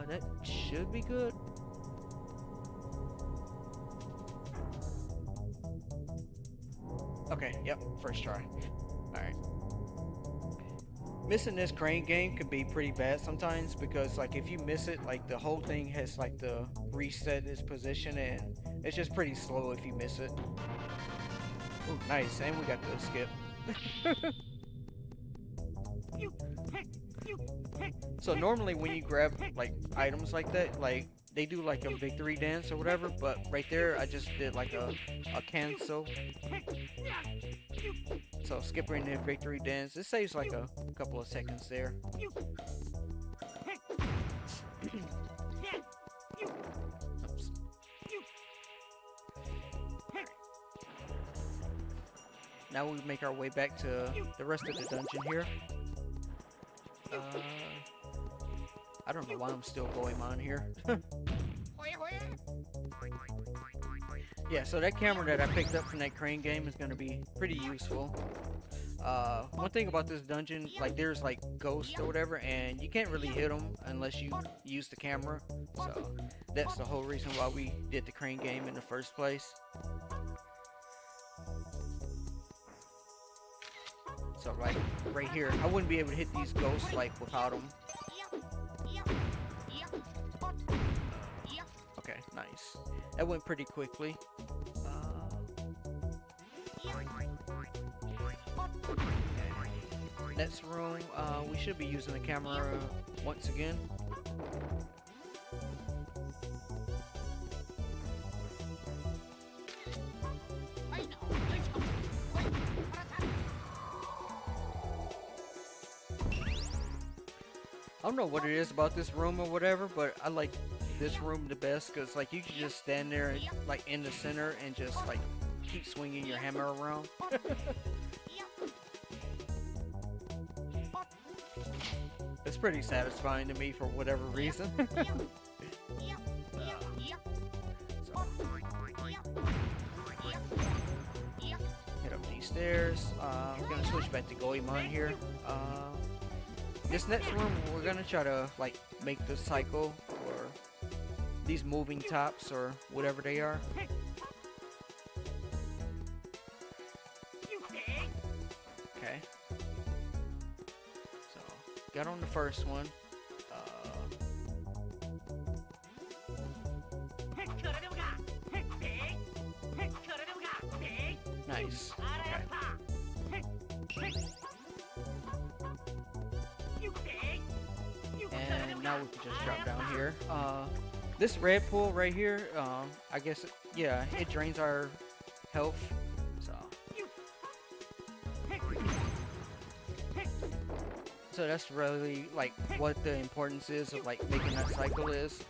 That should be good. Okay, yep, first try. Alright. Missing this crane game could be pretty bad sometimes because like if you miss it, like the whole thing has like to reset its position and it's just pretty slow if you miss it. Ooh, nice, and we got the skip. So normally when you grab like items like that, like they do like a victory dance or whatever, but right there I just did like a cancel. So skipping the victory dance, it saves like a couple of seconds there. Oops. Now we make our way back to the rest of the dungeon here. I don't know why I'm still Goemon here. Yeah, so that camera that I picked up from that crane game is going to be pretty useful. One thing about this dungeon, like there's like ghosts or whatever, and you can't really hit them unless you use the camera. So that's the whole reason why we did the crane game in the first place. So like right here, I wouldn't be able to hit these ghosts like without them. Okay, nice. That went pretty quickly. Next room, we should be using the camera once again. I don't know what it is about this room or whatever, but I like this room the best because like you can just stand there and, like in the center and just like keep swinging your hammer around. It's pretty satisfying to me for whatever reason. Hit up these stairs. I'm gonna switch back to Goemon here. This next room, we're gonna try to like make the cycle or these moving tops or whatever they are. Okay. So got on the first one. Nice. Okay. And now we can just drop down here. This red pool right here, I guess, yeah, it drains our health, so. So that's really, like, what the importance is of, like, making that cycle is.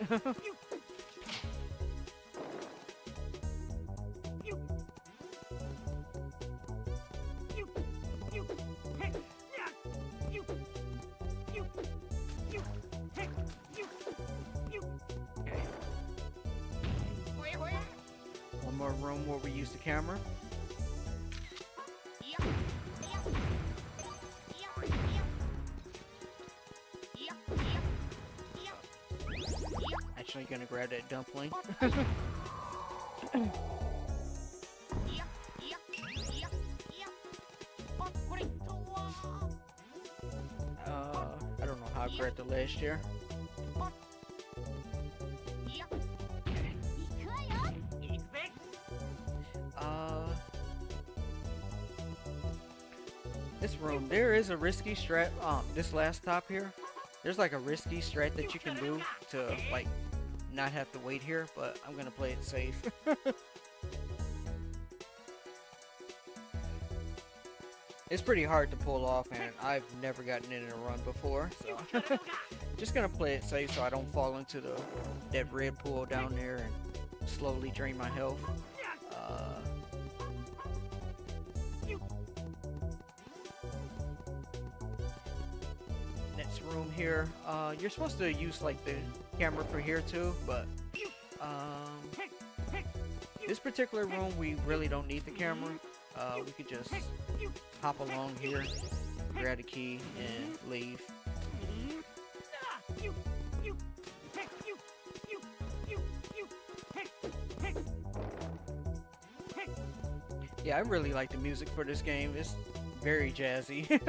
One more room where we use the camera. Actually gonna grab that dumpling. I don't know how I grabbed the last year. This room, there is a risky strat. This last top here, there's like a risky strat that you can do to like not have to wait here, but I'm gonna play it safe. It's pretty hard to pull off, and I've never gotten it in a run before, so just gonna play it safe so I don't fall into that red pool down there and slowly drain my health. Next room here, you're supposed to use like the camera for here too, but this particular room we really don't need the camera. We could just hop along here, grab a key, and leave. Yeah, I really like the music for this game. It's very jazzy.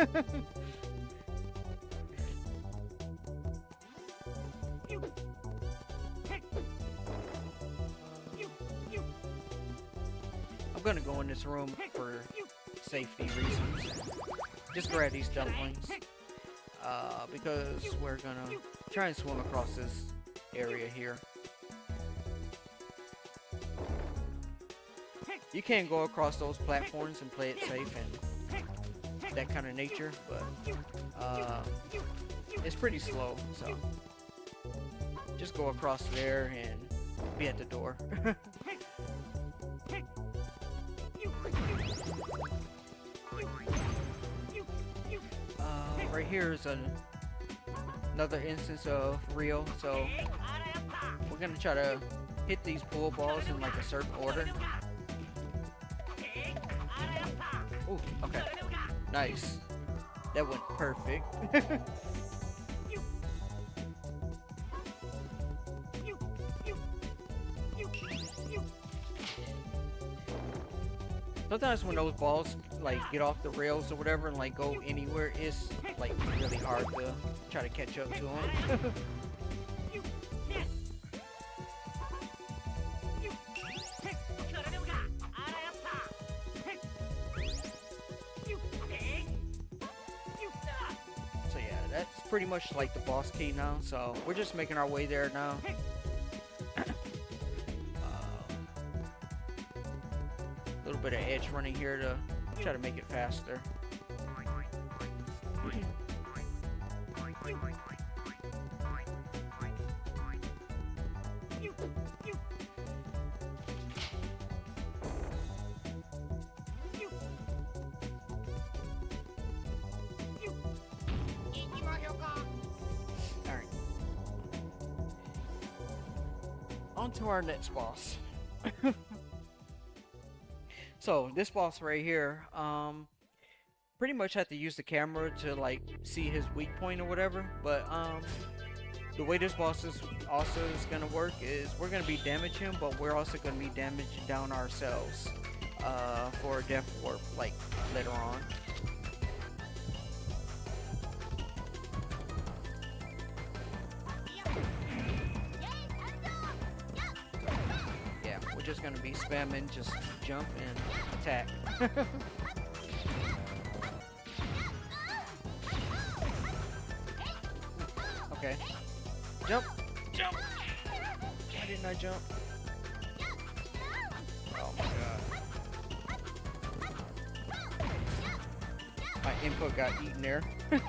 I'm gonna go in this room for safety reasons. Just grab these dumplings. Because we're gonna try and swim across this area here. You can go across those platforms and play it safe and that kind of nature, but it's pretty slow, so just go across there and be at the door. Right here is another instance of Rio, so we're gonna try to hit these pool balls in like a certain order. Ooh, okay. Nice. That went perfect. Sometimes when those balls like get off the rails or whatever and like go anywhere, it's like really hard to try to catch up to them. So yeah, that's pretty much like the boss key now, so we're just making our way there now. A little bit of edge running here to try to make it faster. Alright. On to our next boss. So this boss right here, pretty much have to use the camera to like see his weak point or whatever. But the way this boss is also gonna work is we're gonna be damage him, but we're also gonna be damaging down ourselves for a death warp like later on. Yeah, we're just gonna be spamming, just jump and attack. Okay. Jump! Jump! didn't I jump? Oh my god. My input got eaten there. Play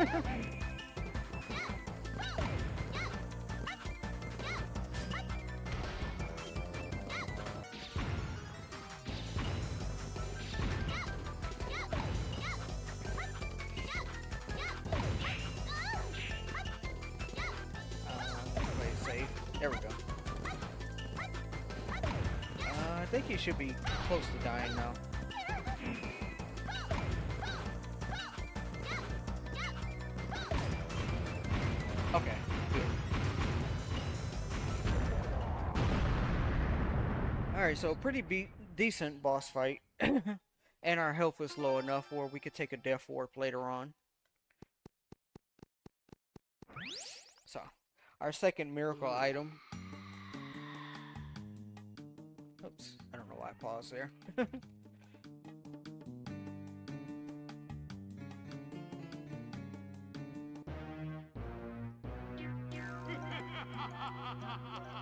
it safe. There we go. I think he should be close to dying now. Okay, good. Alright, so pretty decent boss fight. And our health was low enough where we could take a death warp later on. So, our second miracle item. Oops, I don't know why I paused there.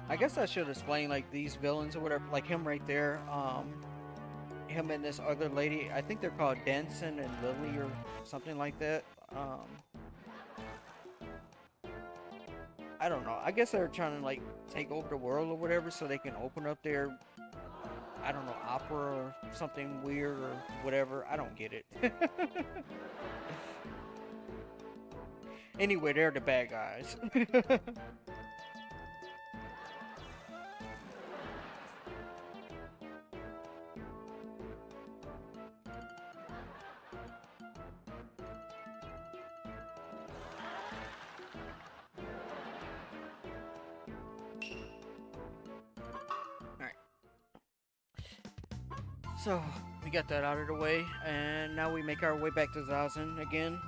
I guess I should explain like these villains or whatever, like him right there, him and this other lady, I think they're called Danson and Lily or something like that. I don't know. I guess they're trying to like take over the world or whatever so they can open up their, I don't know, opera or something weird or whatever. I don't get it. Anyway, they're the bad guys. So, we got that out of the way, and now we make our way back to Zazen again.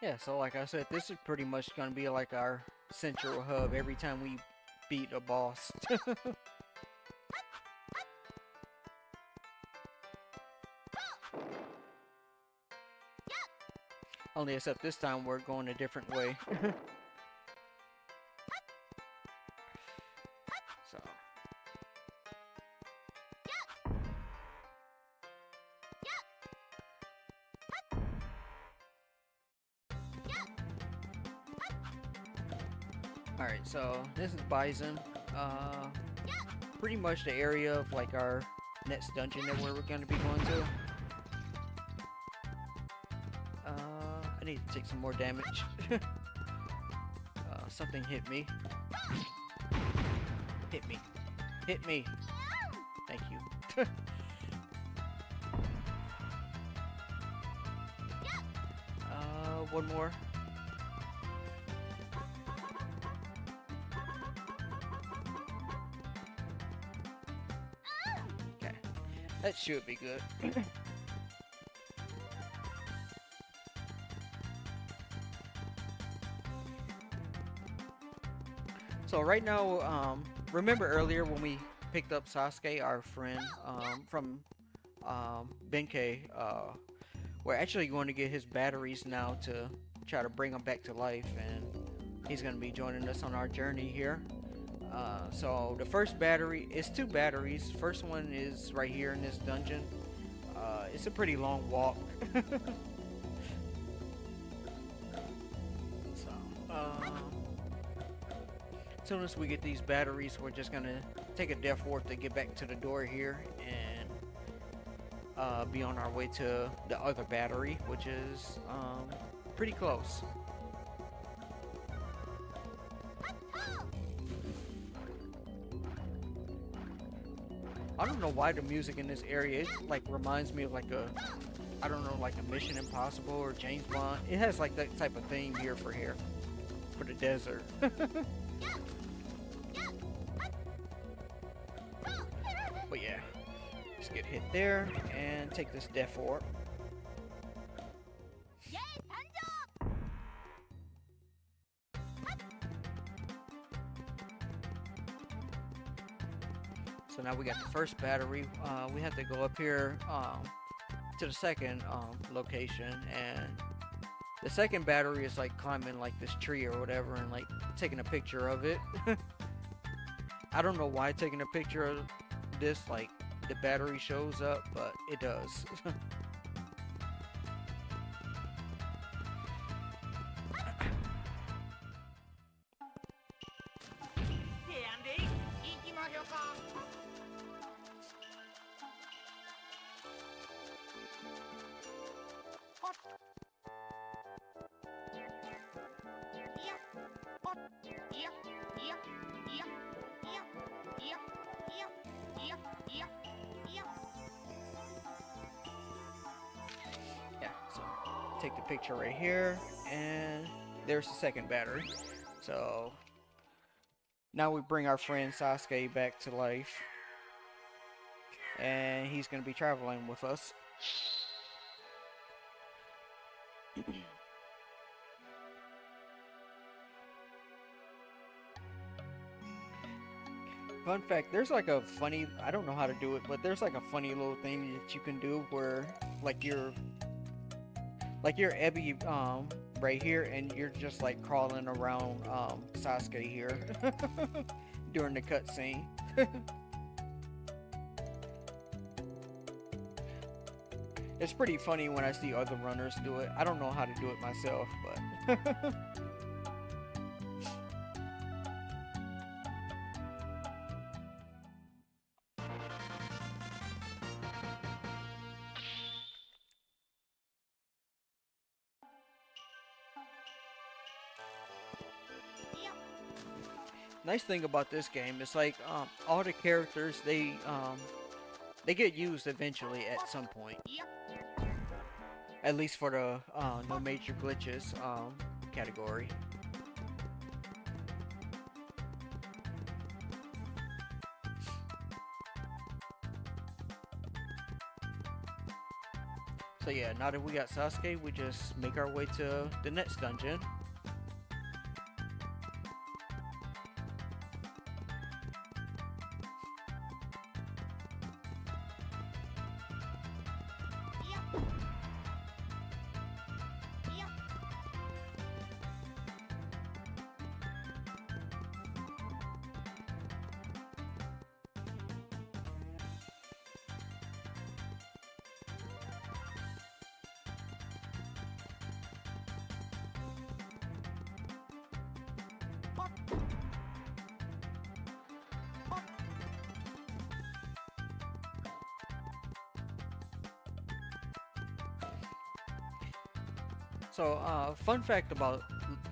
Yeah, so like I said, this is pretty much going to be like our central hub every time we beat a boss. Only except this time we're going a different way. So. Alright, so this is Bison. Pretty much the area of like our next dungeon that we're going to be going to. I need to take some more damage. Something hit me. Hit me. Hit me. Thank you. One more. Okay. That should be good. So right now, remember earlier when we picked up Sasuke, our friend from Benkei, we're actually going to get his batteries now to try to bring him back to life, and he's going to be joining us on our journey here. So the first battery is 2 batteries. First one is right here in this dungeon. It's a pretty long walk. As soon as we get these batteries, we're just gonna take a death warp to get back to the door here and be on our way to the other battery, which is pretty close. I don't know why the music in this area, it like reminds me of like a, I don't know, like a Mission Impossible or James Bond. It has like that type of theme here for here. for the desert. But yeah, just get hit there and take this death orb. So now we got the first battery. We have to go up here to the second location, and the second battery is like climbing like this tree or whatever and like taking a picture of it. I don't know why taking a picture of this, like the battery shows up, but it does. Yeah, so take the picture right here, and there's the second battery. So now we bring our friend Sasuke back to life, and he's going to be traveling with us. Fun fact, there's like a funny, I don't know how to do it, but there's like a funny little thing that you can do where like you're Ebby right here, and you're just like crawling around Sasuke here during the cutscene. It's pretty funny when I see other runners do it. I don't know how to do it myself, but nice thing about this game is like all the characters, they get used eventually at some point. At least for the no major glitches category. So yeah, now that we got Sasuke, we just make our way to the next dungeon. So, fun fact about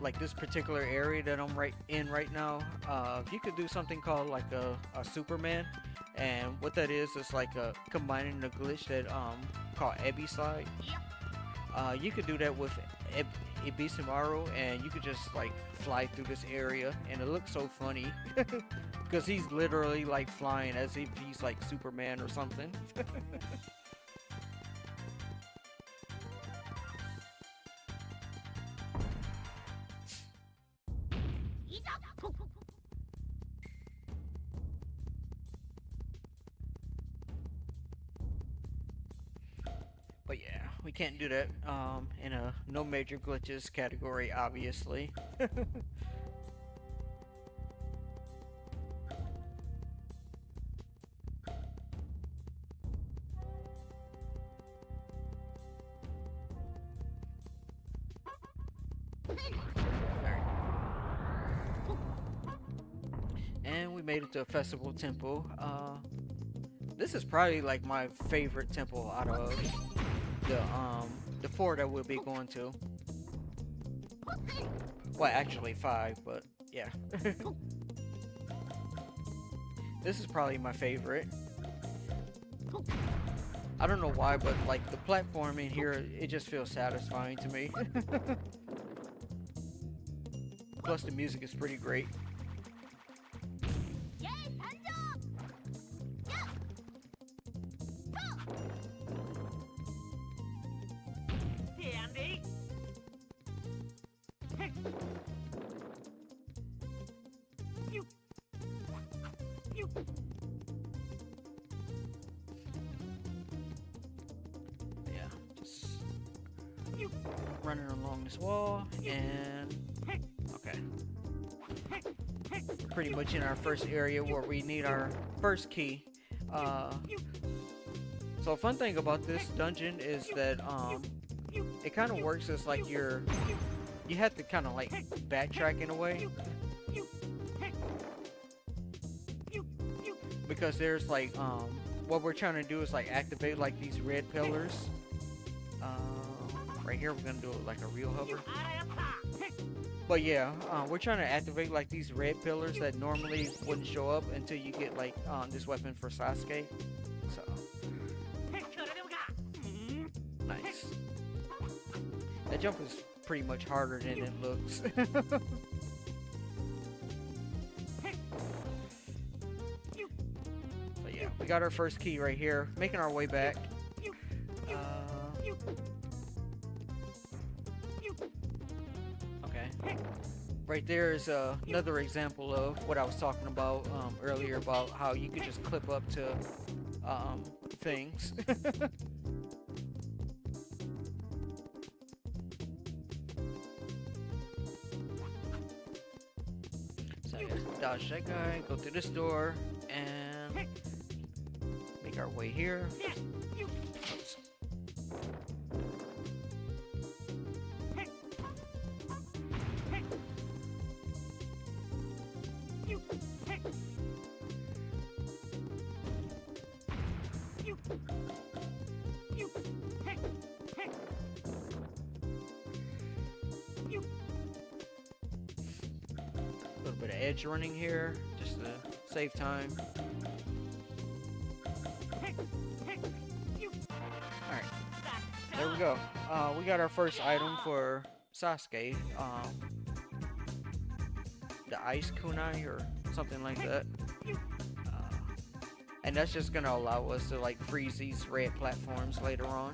like this particular area that I'm in right now, you could do something called like a Superman, and what that is like combining the glitch that called Ebby Slide. You could do that with Ibisumaru, and you could just like fly through this area, and it looks so funny because he's literally like flying as if he's like Superman or something. But yeah, we can't do that in a no major glitches category, obviously. And we made it to a festival temple. This is probably like my favorite temple out of the 4 that we'll be going to. Well, actually 5, but yeah. This is probably my favorite. I don't know why, but like the platform in here, it just feels satisfying to me. Plus the music is pretty great. Andy. Yeah, just running along this wall, and okay. Pretty much in our first area where we need our first key. So a fun thing about this dungeon is that it kind of works as like you have to kind of like backtrack in a way, because there's like what we're trying to do is like activate like these red pillars. Right here we're gonna do it like a real hover. But yeah, we're trying to activate like these red pillars that normally wouldn't show up until you get like this weapon for Sasuke. So nice. That jump is pretty much harder than it looks. But yeah, we got our first key right here. Making our way back. Okay. Right there is another example of what I was talking about earlier about how you could just clip up to things. So yeah, dodge that guy, go through this door, and make our way here. Oops. A little bit of edge running here, just to save time. Alright, there we go. We got our first item for Sasuke. The Ice Kunai or something like that. And that's just gonna allow us to like freeze these red platforms later on.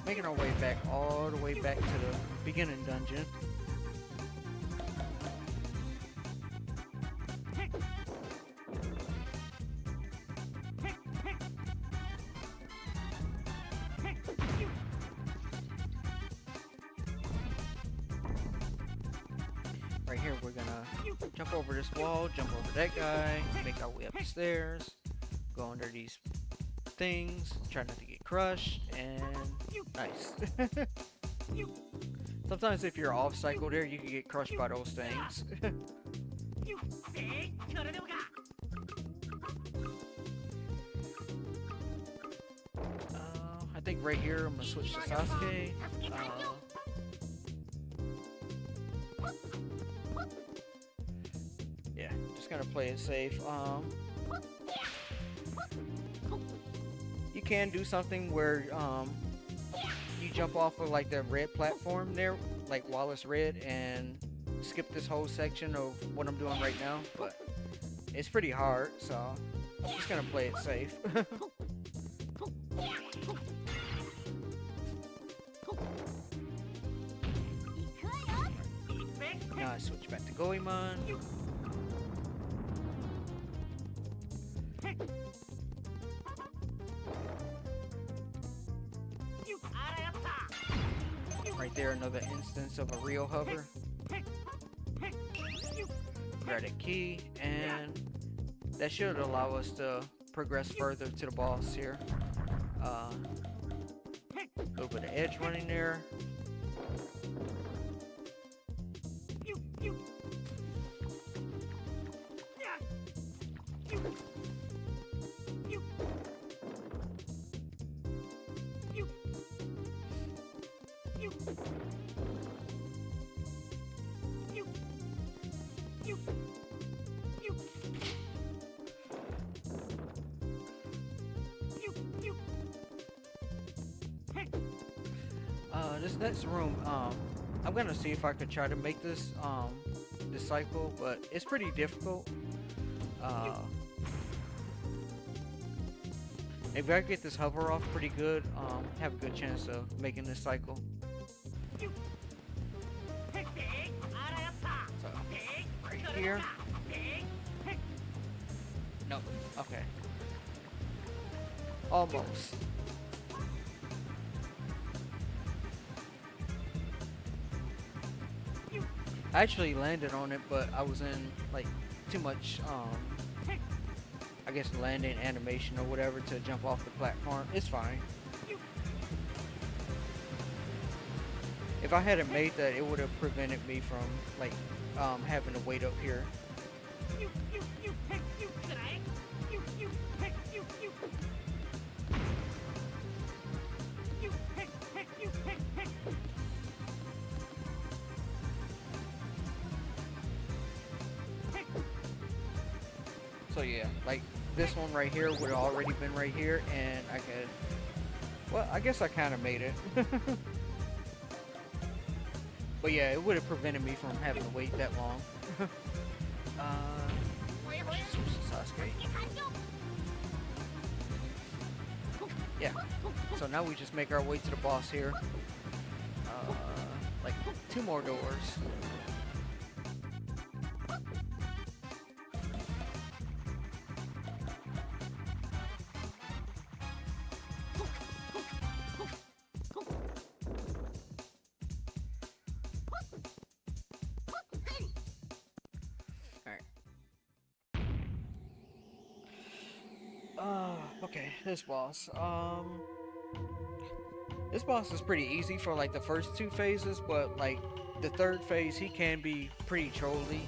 Making our way back all the way back to the beginning dungeon. Right here we're gonna jump over this wall, jump over that guy, make our way up the stairs, go under these things, try not to get crushed, and nice. Sometimes if you're off cycle there, you can get crushed by those things. I think right here I'm gonna switch to Sasuke. Yeah, just gonna play it safe. You can do something where you jump off of like the red platform there, like while it's red, and skip this whole section of what I'm doing right now, but it's pretty hard, so I'm just gonna play it safe. Now I switch back to Goemon. Right there, another instance of a real hover. Grab a key, and that should allow us to progress further to the boss here. A little bit of edge running there. This next room, I'm gonna see if I could try to make this this cycle, but it's pretty difficult. If I get this hover off pretty good, have a good chance of making this cycle. So, right here. No, okay. Almost. I actually landed on it, but I was in like too much I guess landing animation or whatever to jump off the platform. It's fine. If I hadn't made that, it would have prevented me from like having to wait up here. So yeah, like this one right here would have already been right here, and I could, well, I guess I kind of made it. But yeah, it would have prevented me from having to wait that long. Sasuke. Yeah, so now we just make our way to the boss here. Like 2 more doors. Okay, this boss. This boss is pretty easy for like the first 2 phases, but like the 3rd phase, he can be pretty trolly.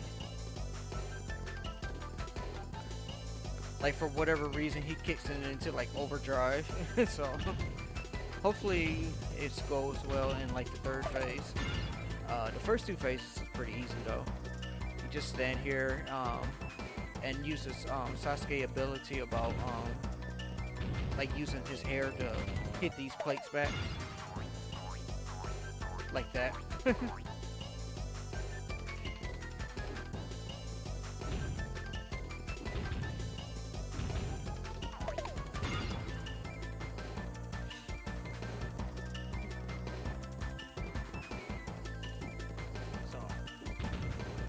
Like for whatever reason, he kicks it into like overdrive. So hopefully it goes well in like the 3rd phase. The first 2 phases is pretty easy though. You just stand here and use his Sasuke ability about like using his hair to hit these plates back. Like that. So,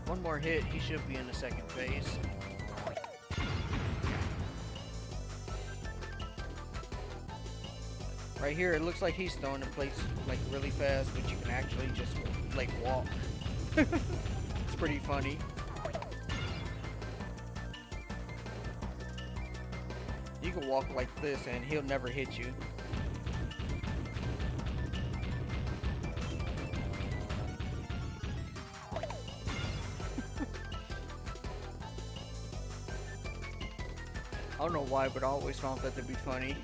one more hit, he should be in the 2nd phase. Right here, it looks like he's throwing the plates like really fast, but you can actually just like walk. It's pretty funny. You can walk like this and he'll never hit you. I don't know why, but I always found that to be funny.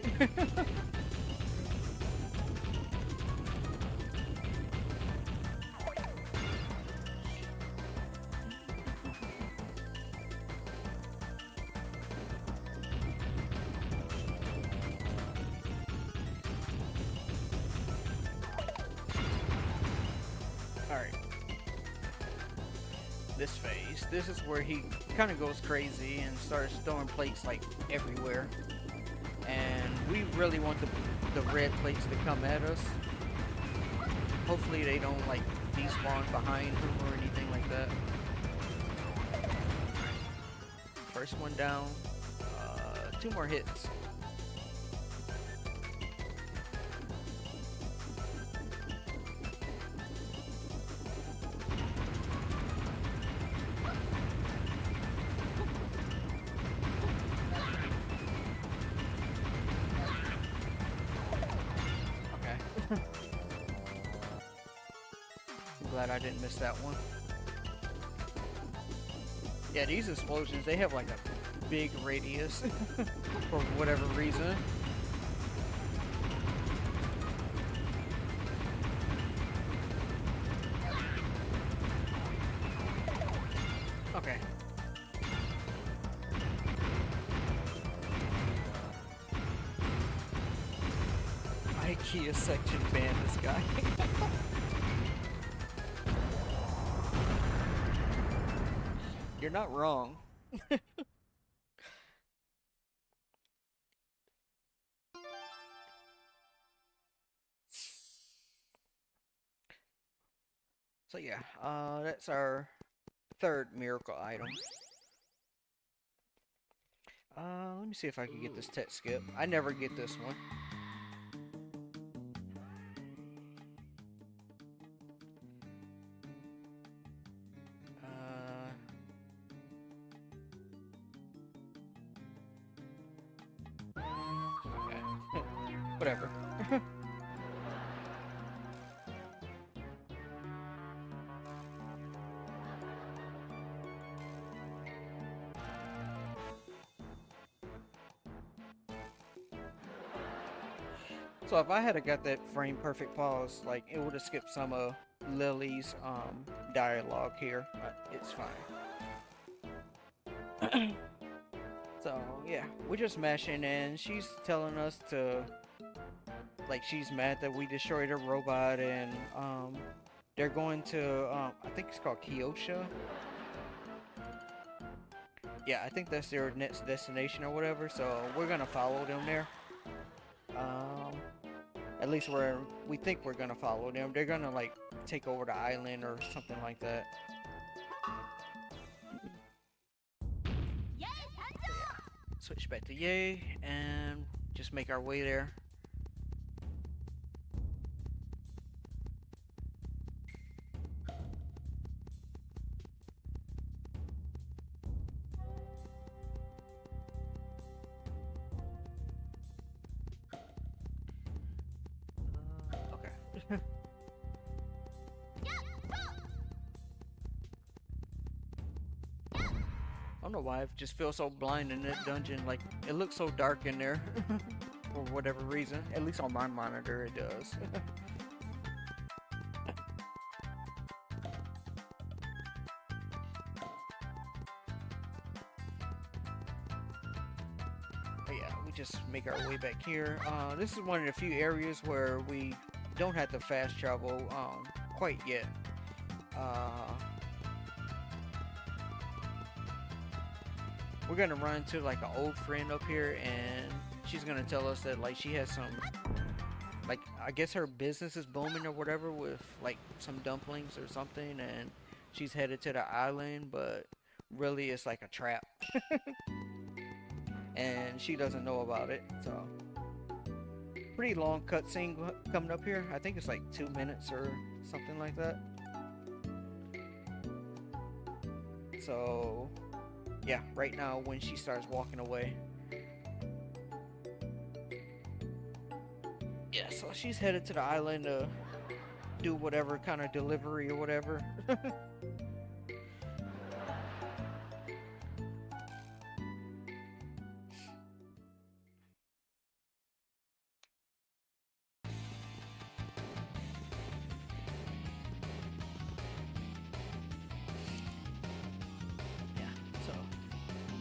This phase, this is where he kind of goes crazy and starts throwing plates like everywhere, and we really want the red plates to come at us. Hopefully they don't like despawn behind him or anything like that. First one down, 2 more hits. glad I didn't miss that one. Yeah, these explosions, they have like a big radius for whatever reason. Okay. IKEA section banned this guy. You're not wrong. So yeah, that's our third miracle item. Let me see if I can get this tech skip. I never get this one. Okay. Whatever. So if I had got that frame perfect pause, like it would have skipped some of Lily's dialogue here, but it's fine. So yeah, we're just mashing and she's telling us to, like, she's mad that we destroyed her robot and they're going to I think it's called Kyosha. Yeah, I think that's their next destination or whatever, so we're gonna follow them there. At least we think we're gonna follow them. They're gonna like take over the island or something like that. Switch back to Yay and just make our way there. Okay. I don't know why I just feel so blind in that dungeon. Like, it looks so dark in there. For whatever reason. At least on my monitor it does. But yeah, we just make our way back here. This is one of the few areas where we don't have to fast travel quite yet. We're gonna run into like an old friend up here, and she's gonna tell us that like she has some, like, I guess her business is booming or whatever with like some dumplings or something, and she's headed to the island, but really it's like a trap. And she doesn't know about it. So pretty long cutscene coming up here. I think it's like 2 minutes or something like that. So yeah, right now when she starts walking away. Yeah, so she's headed to the island to do whatever kind of delivery or whatever.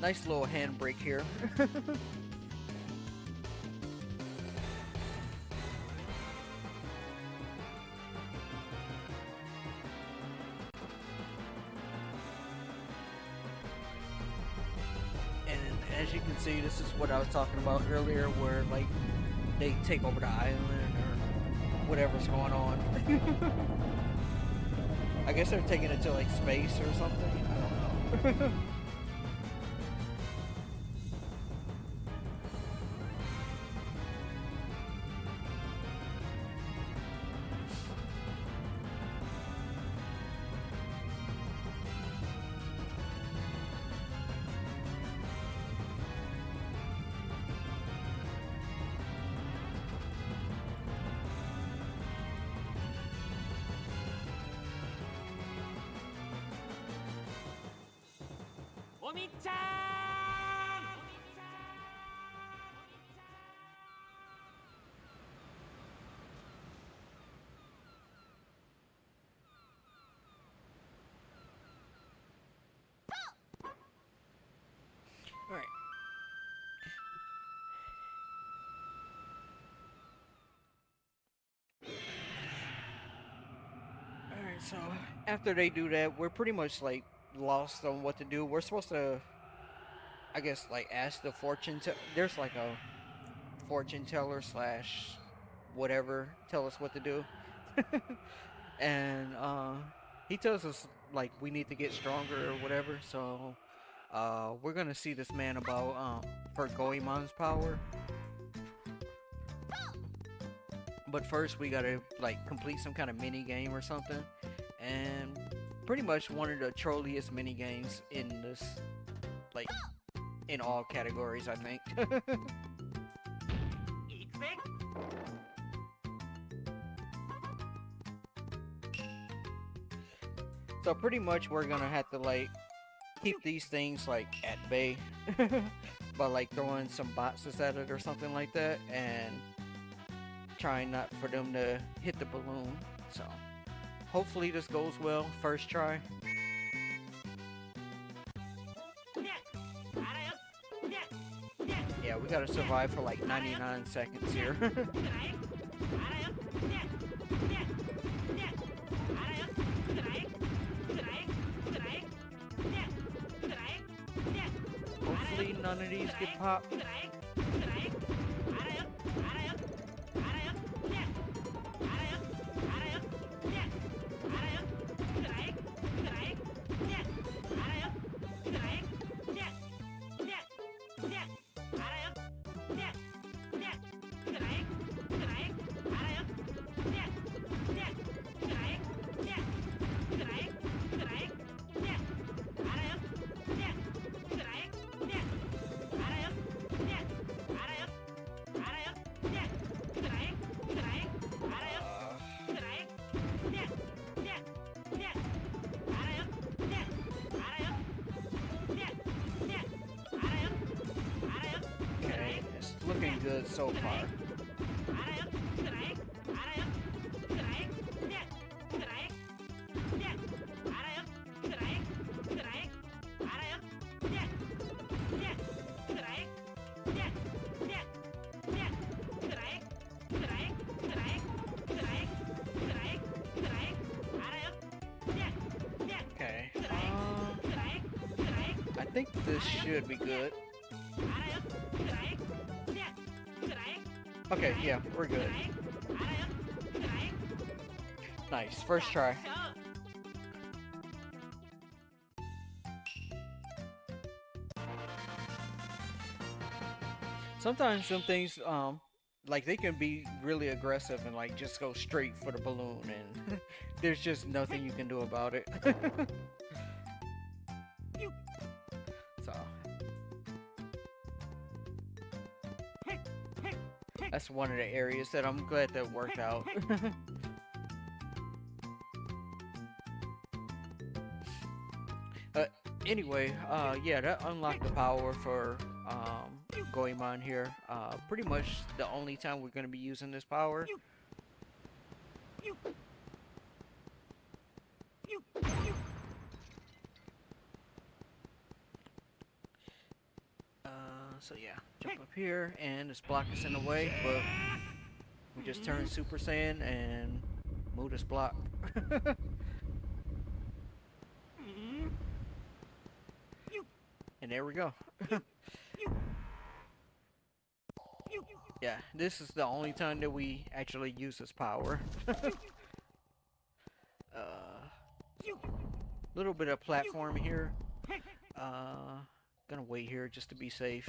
Nice little handbrake here. And as you can see, this is what I was talking about earlier, where like they take over the island or whatever's going on. I guess they're taking it to like space or something. I don't know. Alright. Alright, so after they do that, we're pretty much like lost on what to do. We're supposed to, I guess, like ask the there's like a fortune teller slash whatever, tell us what to do. And he tells us like we need to get stronger or whatever. So we're gonna see this man about for Goemon's power. But first we gotta like complete some kind of mini game or something. And pretty much one of the trolliest mini games in this, like in all categories, I think. So pretty much we're gonna have to like keep these things like at bay by like throwing some boxes at it or something like that, and trying not for them to hit the balloon. So hopefully this goes well. First try. Yeah, we gotta survive for like 99 seconds here. Hopefully none of these get popped. Okay, it's looking good so far. Okay, I think this should be good. Okay, yeah, we're good. Nice, first try. Sometimes some things, like they can be really aggressive and like just go straight for the balloon, and there's just nothing you can do about it. So that's one of the areas that I'm glad that worked out. Anyway, yeah, that unlocked the power for Goemon here. Pretty much the only time we're gonna be using this power. So yeah, jump up here, and this block is in the way, but we just turn Super Saiyan and move this block. And there we go. Yeah, this is the only time that we actually use this power. Little bit of platform here. Gonna wait here just to be safe.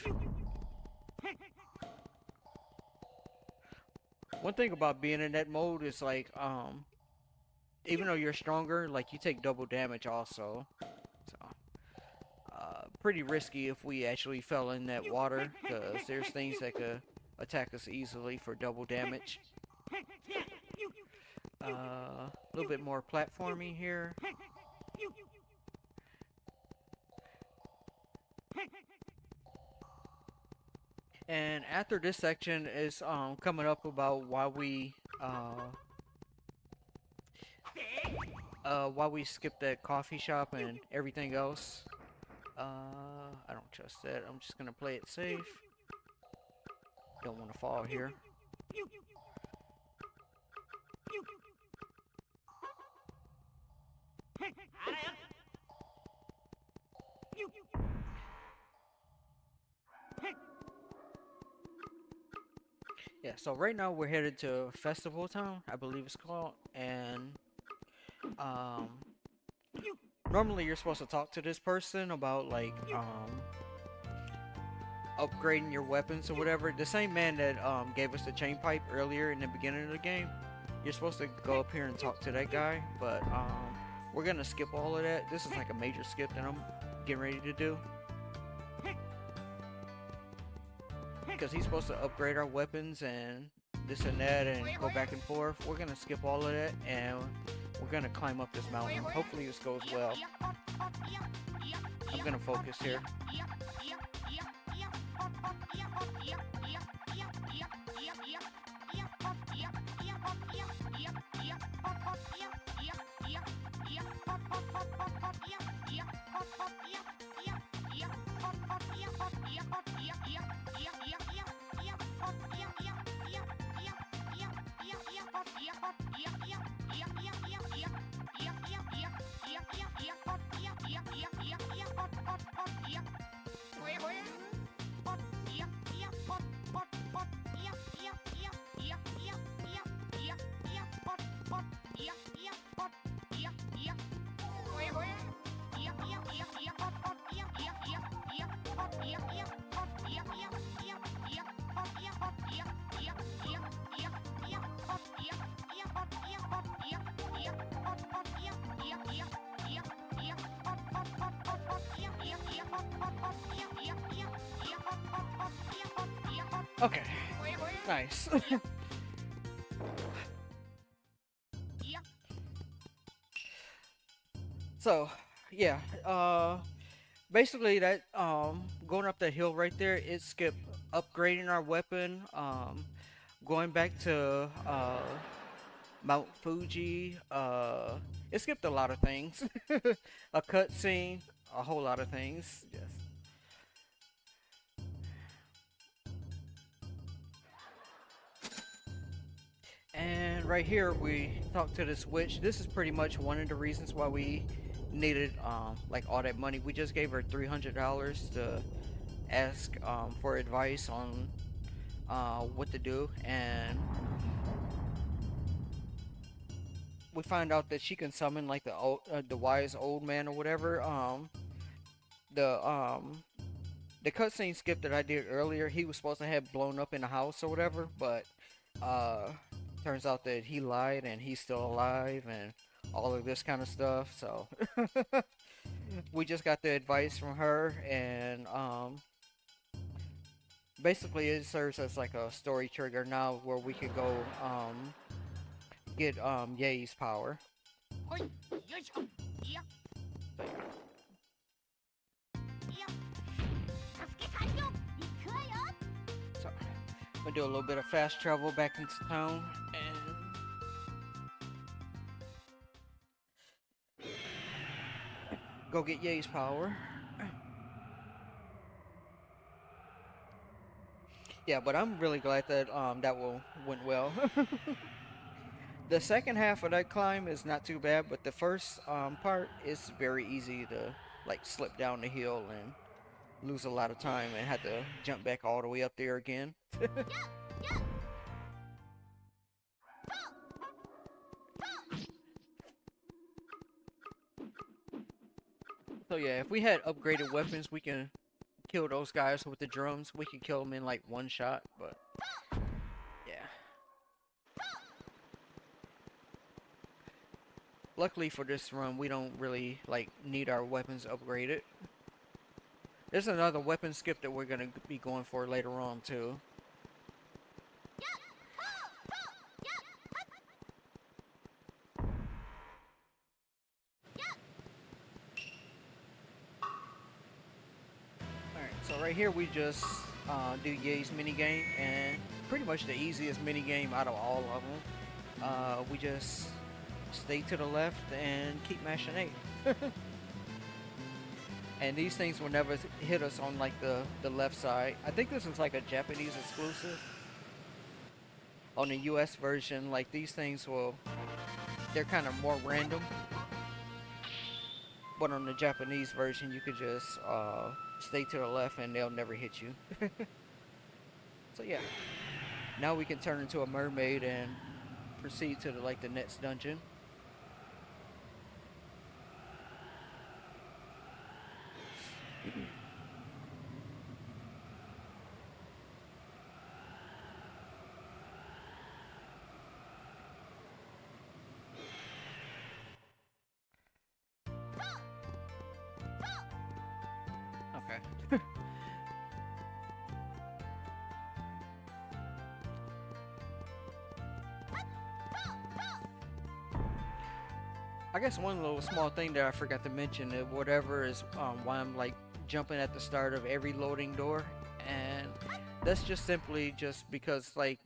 One thing about being in that mode is like, even though you're stronger, like you take double damage also. So, pretty risky if we actually fell in that water, because there's things that could attack us easily for double damage. A little bit more platforming here. And after this section is coming up about why we skipped that coffee shop and everything else. I don't trust that. I'm just gonna play it safe. Don't want to fall here. Yeah, so right now we're headed to Festival Town, I believe it's called, and um normally you're supposed to talk to this person about like upgrading your weapons or whatever. The same man that gave us the chain pipe earlier in the beginning of the game. You're supposed to go up here and talk to that guy, but we're gonna skip all of that. This is like a major skip that I'm getting ready to do. Because he's supposed to upgrade our weapons and this and that and go back and forth. We're gonna skip all of that and we're gonna climb up this mountain. Hopefully this goes well. I'm gonna focus here. Okay, nice. So, yeah, basically that, going up that hill right there, it skipped upgrading our weapon, going back to, Mount Fuji, it skipped a lot of things. A cutscene, a whole lot of things, yes. And right here we talked to this witch. This is pretty much one of the reasons why we needed like all that money. We just gave her $300 to ask for advice on what to do, and we find out that she can summon like the wise old man or whatever. The cutscene skip that I did earlier, he was supposed to have blown up in the house or whatever, but turns out that he lied and he's still alive and all of this kind of stuff. So we just got the advice from her, and basically it serves as like a story trigger now where we could go get Ye's power. So, yeah. So, I'm gonna do a little bit of fast travel back into town and go get Ye's power. Yeah, but I'm really glad that went well. The second half of that climb is not too bad, but the first part is very easy to like slip down the hill and lose a lot of time and have to jump back all the way up there again. So yeah, if we had upgraded weapons, we can kill those guys with the drums. We can kill them in like one shot, but yeah. Luckily for this run, we don't really like need our weapons upgraded. There's another weapon skip that we're gonna be going for later on too. right here we just do Ye's minigame, and pretty much the easiest minigame out of all of them. We just stay to the left and keep mashing A. And these things will never hit us on like the left side. I think this is like a Japanese exclusive. On the US version, like these things they're kind of more random. But on the Japanese version, you could just stay to the left and they'll never hit you. So yeah, now we can turn into a mermaid and proceed to the next dungeon. Okay. I guess one little small thing that I forgot to mention, whatever is why I'm like jumping at the start of every loading door, and that's just simply just because like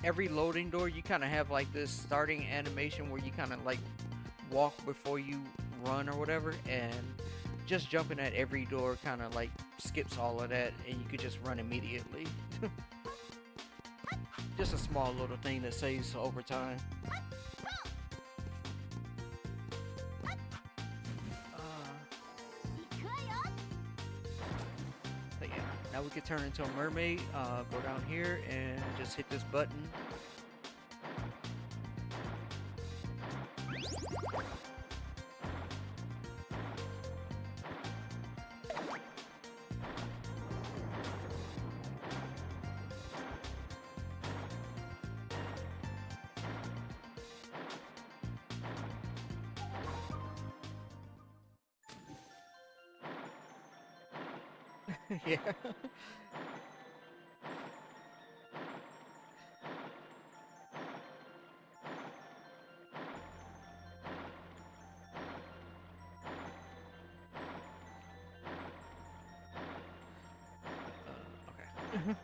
every loading door you kind of have like this starting animation where you kind of like walk before you run or whatever, and just jumping at every door kind of like skips all of that and you could just run immediately. Just a small little thing that saves over time. But yeah, now we can turn into a mermaid, go down here and just hit this button. Yeah. Okay.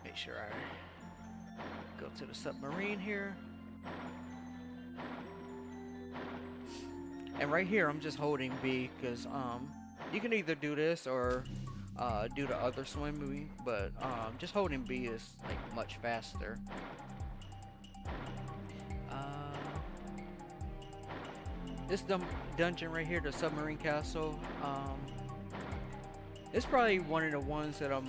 Make sure I go to the submarine here. And right here I'm just holding B because you can either do this or do the other swimming, but just holding B is like much faster. This dungeon right here, the submarine castle, it's probably one of the ones that I'm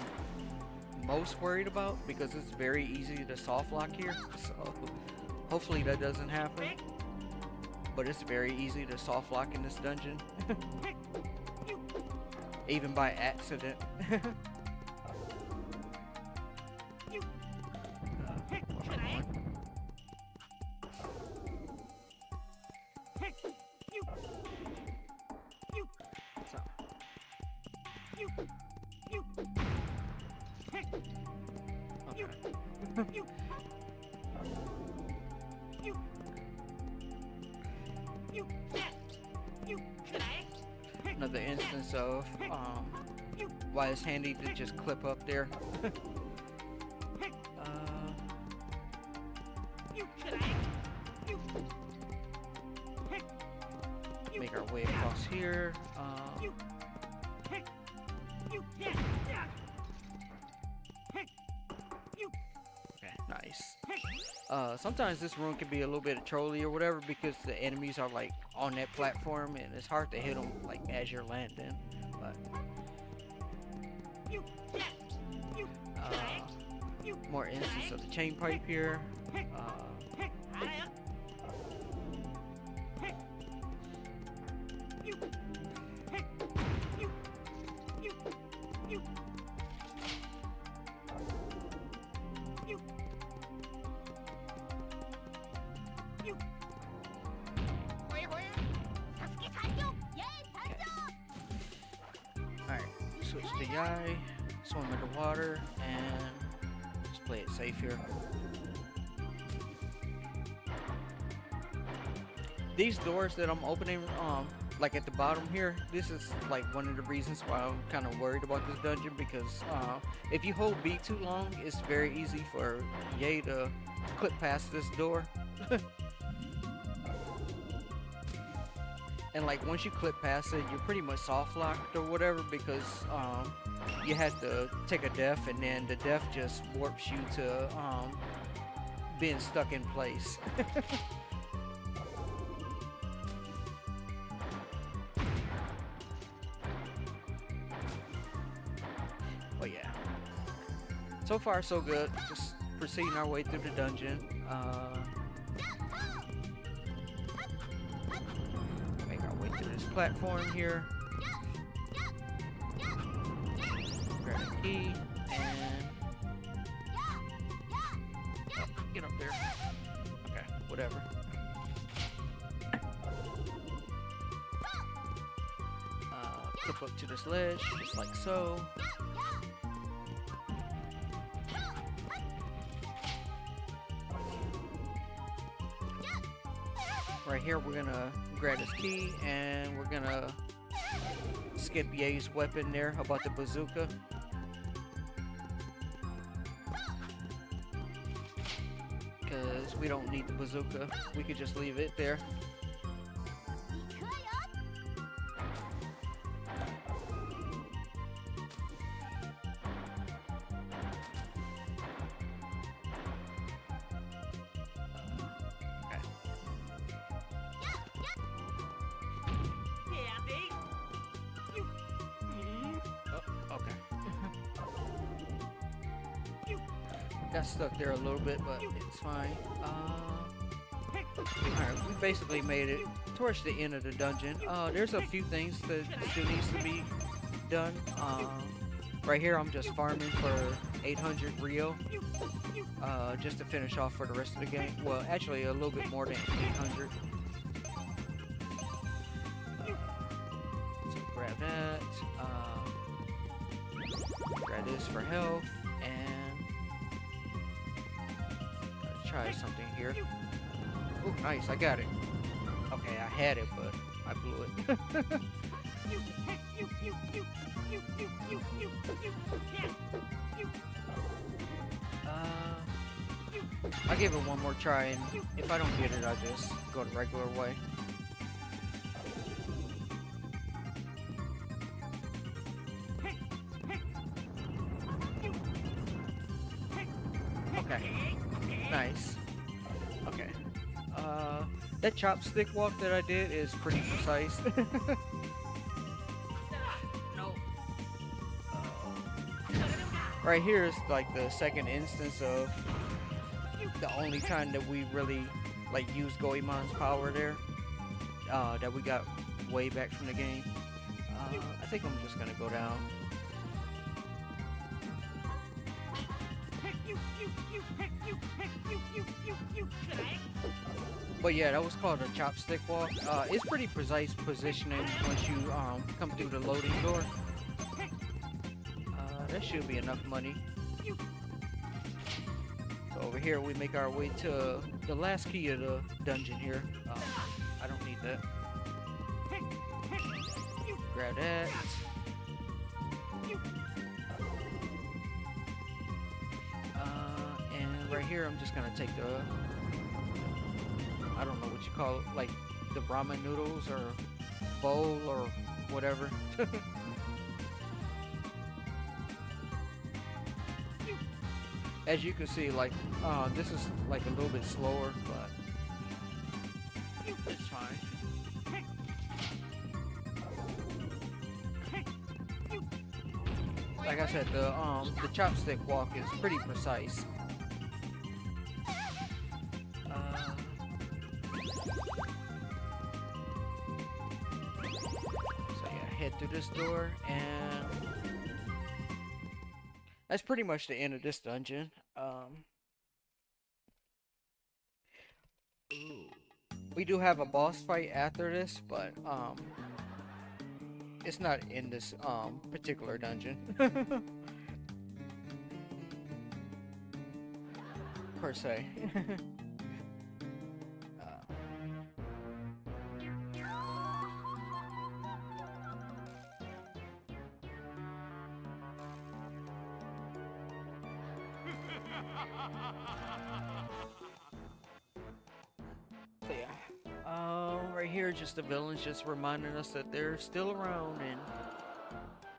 most worried about because it's very easy to soft lock here, so hopefully that doesn't happen. But it's very easy to soft lock in this dungeon. Even by accident. Another instance of why it's handy to just clip up there. Make our way across here. Okay, nice. Sometimes this room can be a little bit trolly or whatever because the enemies are like on that platform and it's hard to hit them like as you're landing. But more instances of the chain pipe here. Alright, switch to Yai, swim underwater, and just play it safe here. These doors that I'm opening like at the bottom here, this is like one of the reasons why I'm kind of worried about this dungeon, because if you hold B too long, it's very easy for Ye to clip past this door. And like once you clip past it, you're pretty much soft locked or whatever, because you had to take a death, and then the death just warps you to being stuck in place. But yeah, so far so good. Just proceeding our way through the dungeon. Make our way through this platform here. Grab a key and get up there. Okay, whatever. Clip up to this ledge, just like so. Right here, we're gonna grab this key and we're gonna skip Ye's weapon there about the bazooka. Because we don't need the bazooka, we could just leave it there. Got stuck there a little bit, but it's fine. Alright, we basically made it towards the end of the dungeon. There's a few things that still needs to be done. Right here, I'm just farming for 800 Rio, just to finish off for the rest of the game. Well, actually, a little bit more than 800. So grab that. Grab this for health, and try something here. Oh, nice, I got it. Okay, I had it, but I blew it. I'll give it one more try, and if I don't get it, I'll just go the regular way. Okay. Nice. Okay. That chopstick walk that I did is pretty precise. No. Right here is like the second instance of the only time that we really like used Goemon's power there. That we got way back from the game. I think I'm just gonna go down. But yeah, that was called a chopstick walk. It's pretty precise positioning once you come through the loading door. That should be enough money. So over here we make our way to the last key of the dungeon here. I don't need that. Grab that. And right here I'm just gonna take the, I don't know what you call it, like the ramen noodles or bowl or whatever. As you can see, like, this is like a little bit slower, but it's fine. Like I said, the chopstick walk is pretty precise. Head through this door, and that's pretty much the end of this dungeon. We do have a boss fight after this, but it's not in this particular dungeon. Per se. So yeah, right here, just the villains just reminding us that they're still around and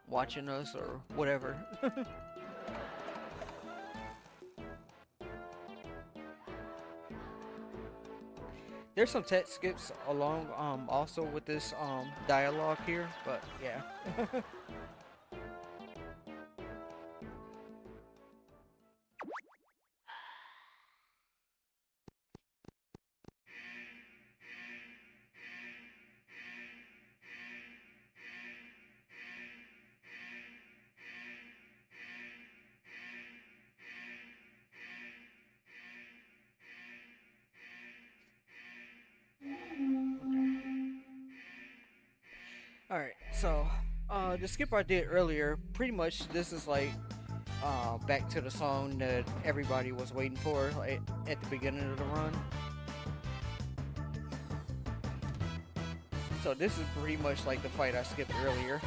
watching us or whatever. There's some text skips along also with this dialogue here, but yeah. Alright, so the skip I did earlier, pretty much this is like back to the song that everybody was waiting for like, at the beginning of the run. So this is pretty much like the fight I skipped earlier.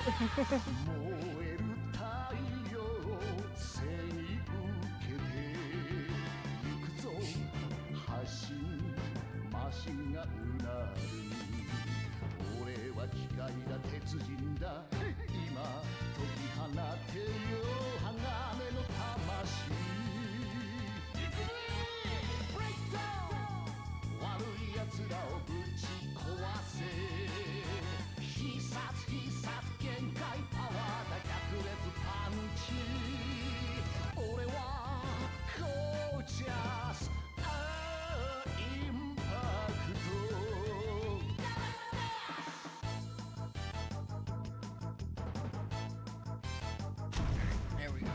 There we go.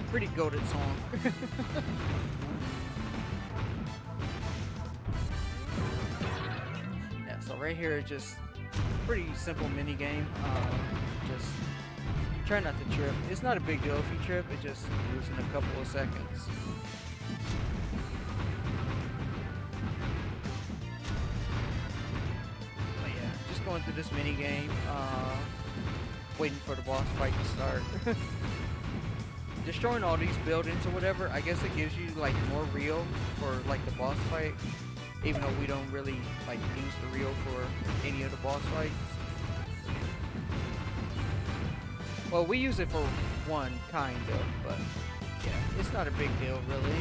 Pretty goated song. Yeah, so right here, just pretty simple mini game. Just try not to trip. It's not a big deal if you trip. It just losing a couple of seconds. But yeah, just going through this mini game, waiting for the boss fight to start. Destroying all these buildings or whatever, I guess it gives you like more reel for like the boss fight, even though we don't really like use the reel for any of the boss fights. Well, we use it for one kind of, but yeah, it's not a big deal really.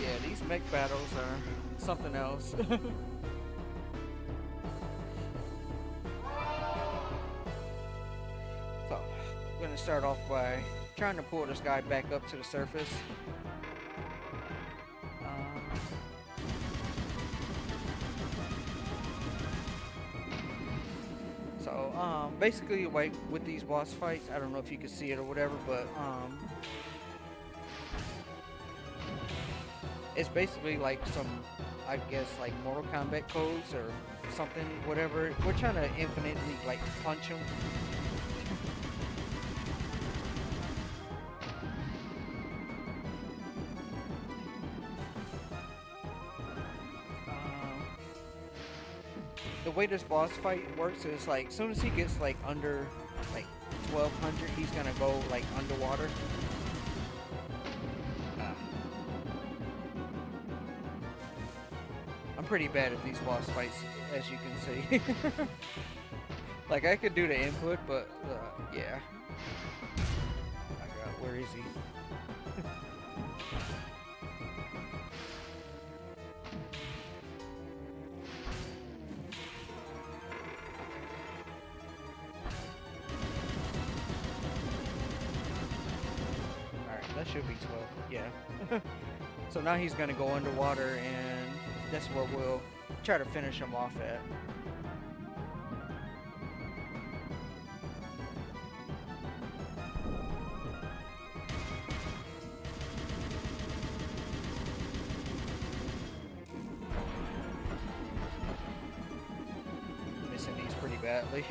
Yeah, these mech battles are something else. So, I'm gonna start off by trying to pull this guy back up to the surface. Basically, like with these boss fights, I don't know if you can see it or whatever, but it's basically like some, I guess, like Mortal Kombat codes or something, whatever. We're trying to infinitely like punch them. The way this boss fight works is like, as soon as he gets like under like 1200, he's gonna go like underwater. I'm pretty bad at these boss fights, as you can see. Like I could do the input, but yeah. Oh my god, where is he? That should be 12, yeah. So now he's gonna go underwater, and that's where we'll try to finish him off at. badly.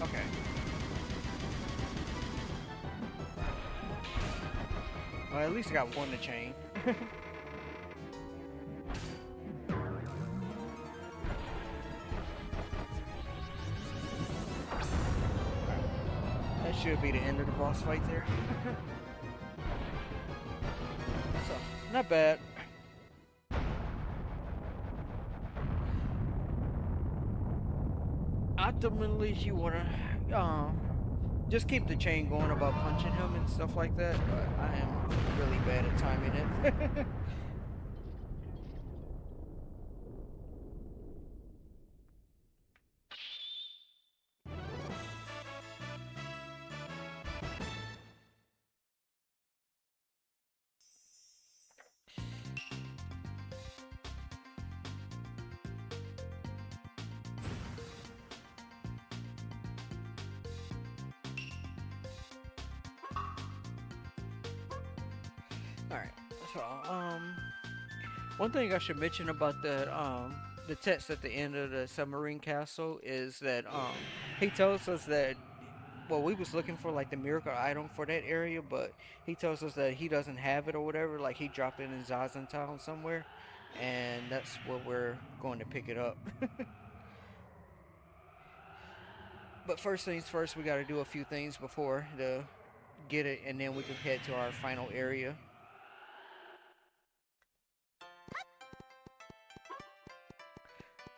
Okay. Well, at least I got one to chain. That should be the end of the boss fight there. So, not bad. Optimally, you wanna just keep the chain going about punching him and stuff like that, but I am really bad at timing it. Alright, so, one thing I should mention about the text at the end of the submarine castle is that, he tells us that, well, we was looking for, like, the miracle item for that area, but he tells us that he doesn't have it or whatever, like, he dropped it in Zazen Town somewhere, and that's where we're going to pick it up. But first things first, we gotta do a few things before to get it, and then we can head to our final area.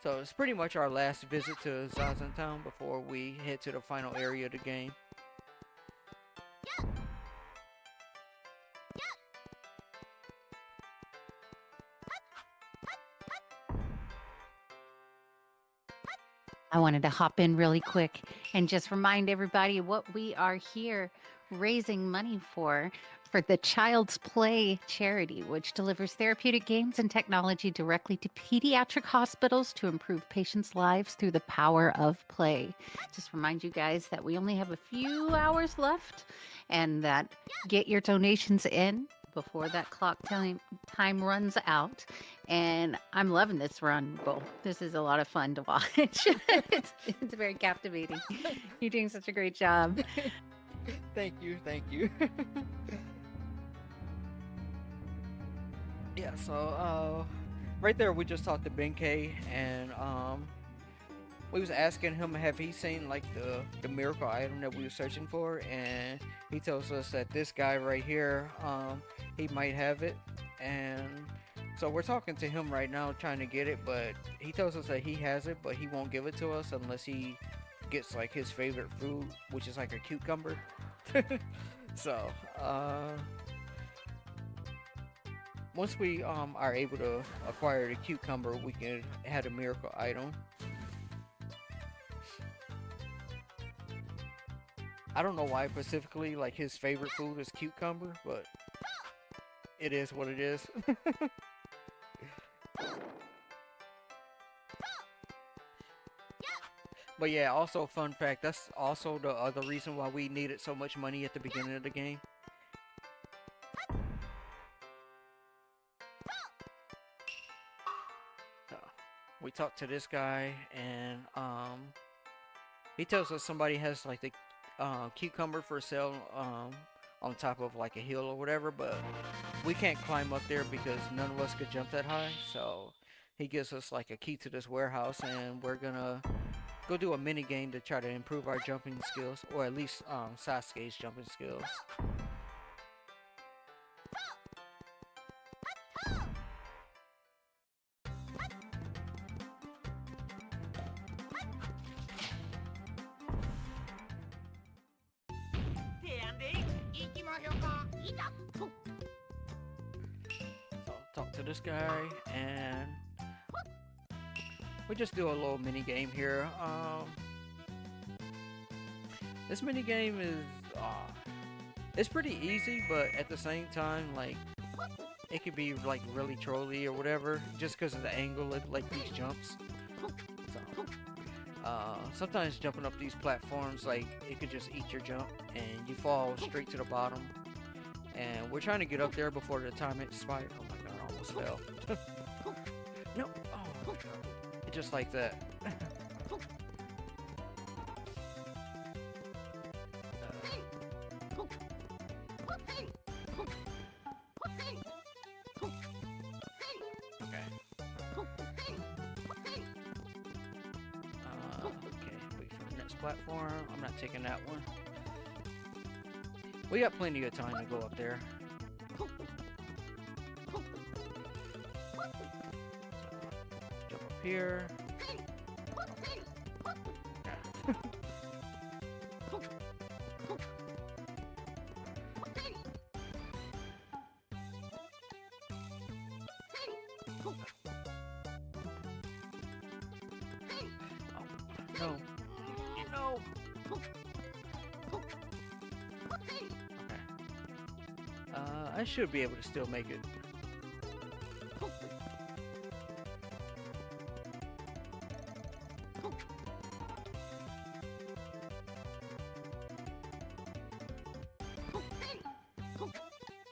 So it's pretty much our last visit to Zazen Town before we head to the final area of the game. I wanted to hop in really quick and just remind everybody what we are here raising money for the Child's Play charity, which delivers therapeutic games and technology directly to pediatric hospitals to improve patients' lives through the power of play. Just remind you guys that we only have a few hours left and that get your donations in before that clock time runs out. And I'm loving this run, Bull. This is a lot of fun to watch. it's very captivating. You're doing such a great job. Thank you, thank you. Yeah, so right there we just talked to Benkei, and we was asking him, have he seen like the miracle item that we were searching for, and he tells us that this guy right here, he might have it. And so we're talking to him right now trying to get it, but he tells us that he has it, but he won't give it to us unless he gets like his favorite food, which is like a cucumber. So once we are able to acquire the cucumber, we can have a miracle item. I don't know why specifically like his favorite food is cucumber, but it is what it is. But yeah, also fun fact, that's also the other reason why we needed so much money at the beginning of the game. So, we talked to this guy, and he tells us somebody has like the cucumber for sale on top of like a hill or whatever, but we can't climb up there because none of us could jump that high. So he gives us like a key to this warehouse, and we're gonna go do a mini game to try to improve our jumping skills, or at least Sasuke's jumping skills. So talk to this guy, and we just do a little mini game here. This mini game is it's pretty easy, but at the same time, like, it could be like really trolly or whatever, just because of the angle of like these jumps. So, Sometimes jumping up these platforms, like, it could just eat your jump and you fall straight to the bottom. And we're trying to get up there before the time expires. Oh my god, I almost fell. No! Oh, just like that. Okay, wait for the next platform. I'm not taking that one. We got plenty of time to go up there. Jump up here. No. No. Okay. I should be able to still make it.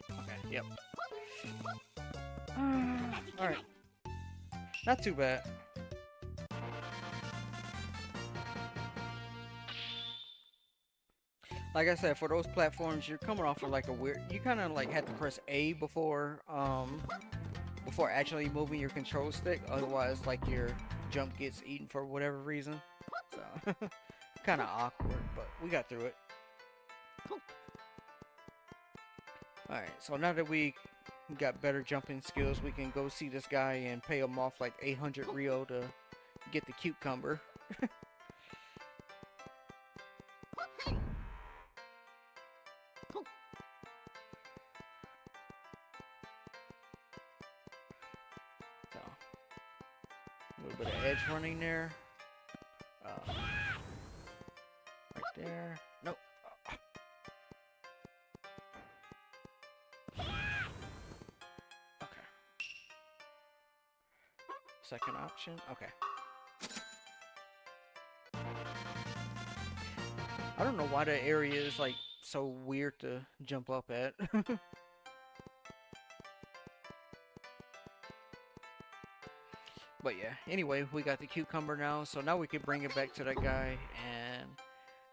Okay, yep. Alright. Not too bad. Like I said, for those platforms, you're coming off of like a weird. You kind of like have to press A before actually moving your control stick. Otherwise, like your jump gets eaten for whatever reason. So kind of awkward, but we got through it. All right, so now that we got better jumping skills, we can go see this guy and pay him off like 800 Rio to get the cucumber. So, a little bit of edge running there. Right there. Nope. Okay. Second option. Okay. I don't know why that area is like so weird to jump up at. But yeah, anyway, we got the cucumber now, so now we can bring it back to that guy, and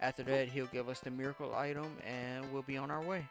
after that, he'll give us the miracle item, and we'll be on our way.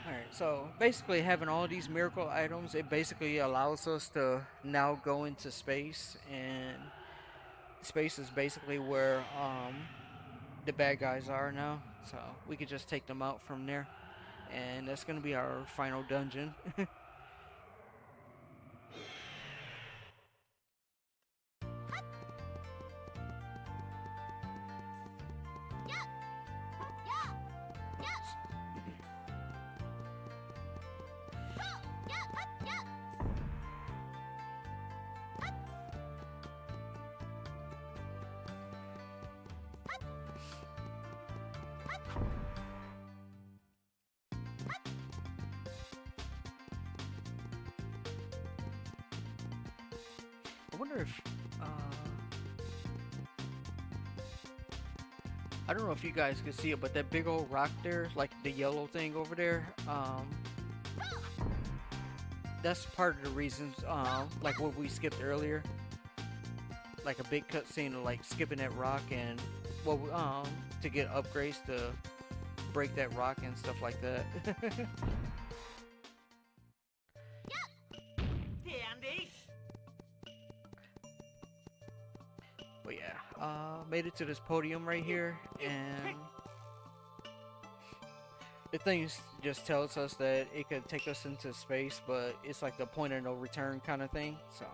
Alright, so basically having all these miracle items, it basically allows us to now go into space, and space is basically where the bad guys are now, so we could just take them out from there, and that's gonna be our final dungeon. I wonder if, I don't know if you guys can see it, but that big old rock there, like the yellow thing over there, that's part of the reasons, like what we skipped earlier, like a big cutscene of like skipping that rock, and what to get upgrades to break that rock and stuff like that. But yeah, made it to this podium right here, and The thing just tells us that it could take us into space, but it's like the point of no return kind of thing. So.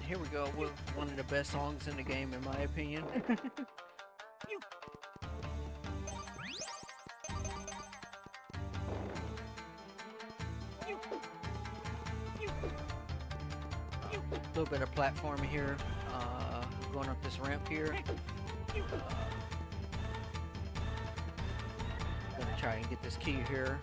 Here we go with one of the best songs in the game, in my opinion. A little bit of platforming here, going up this ramp here. Gonna try and get this key here.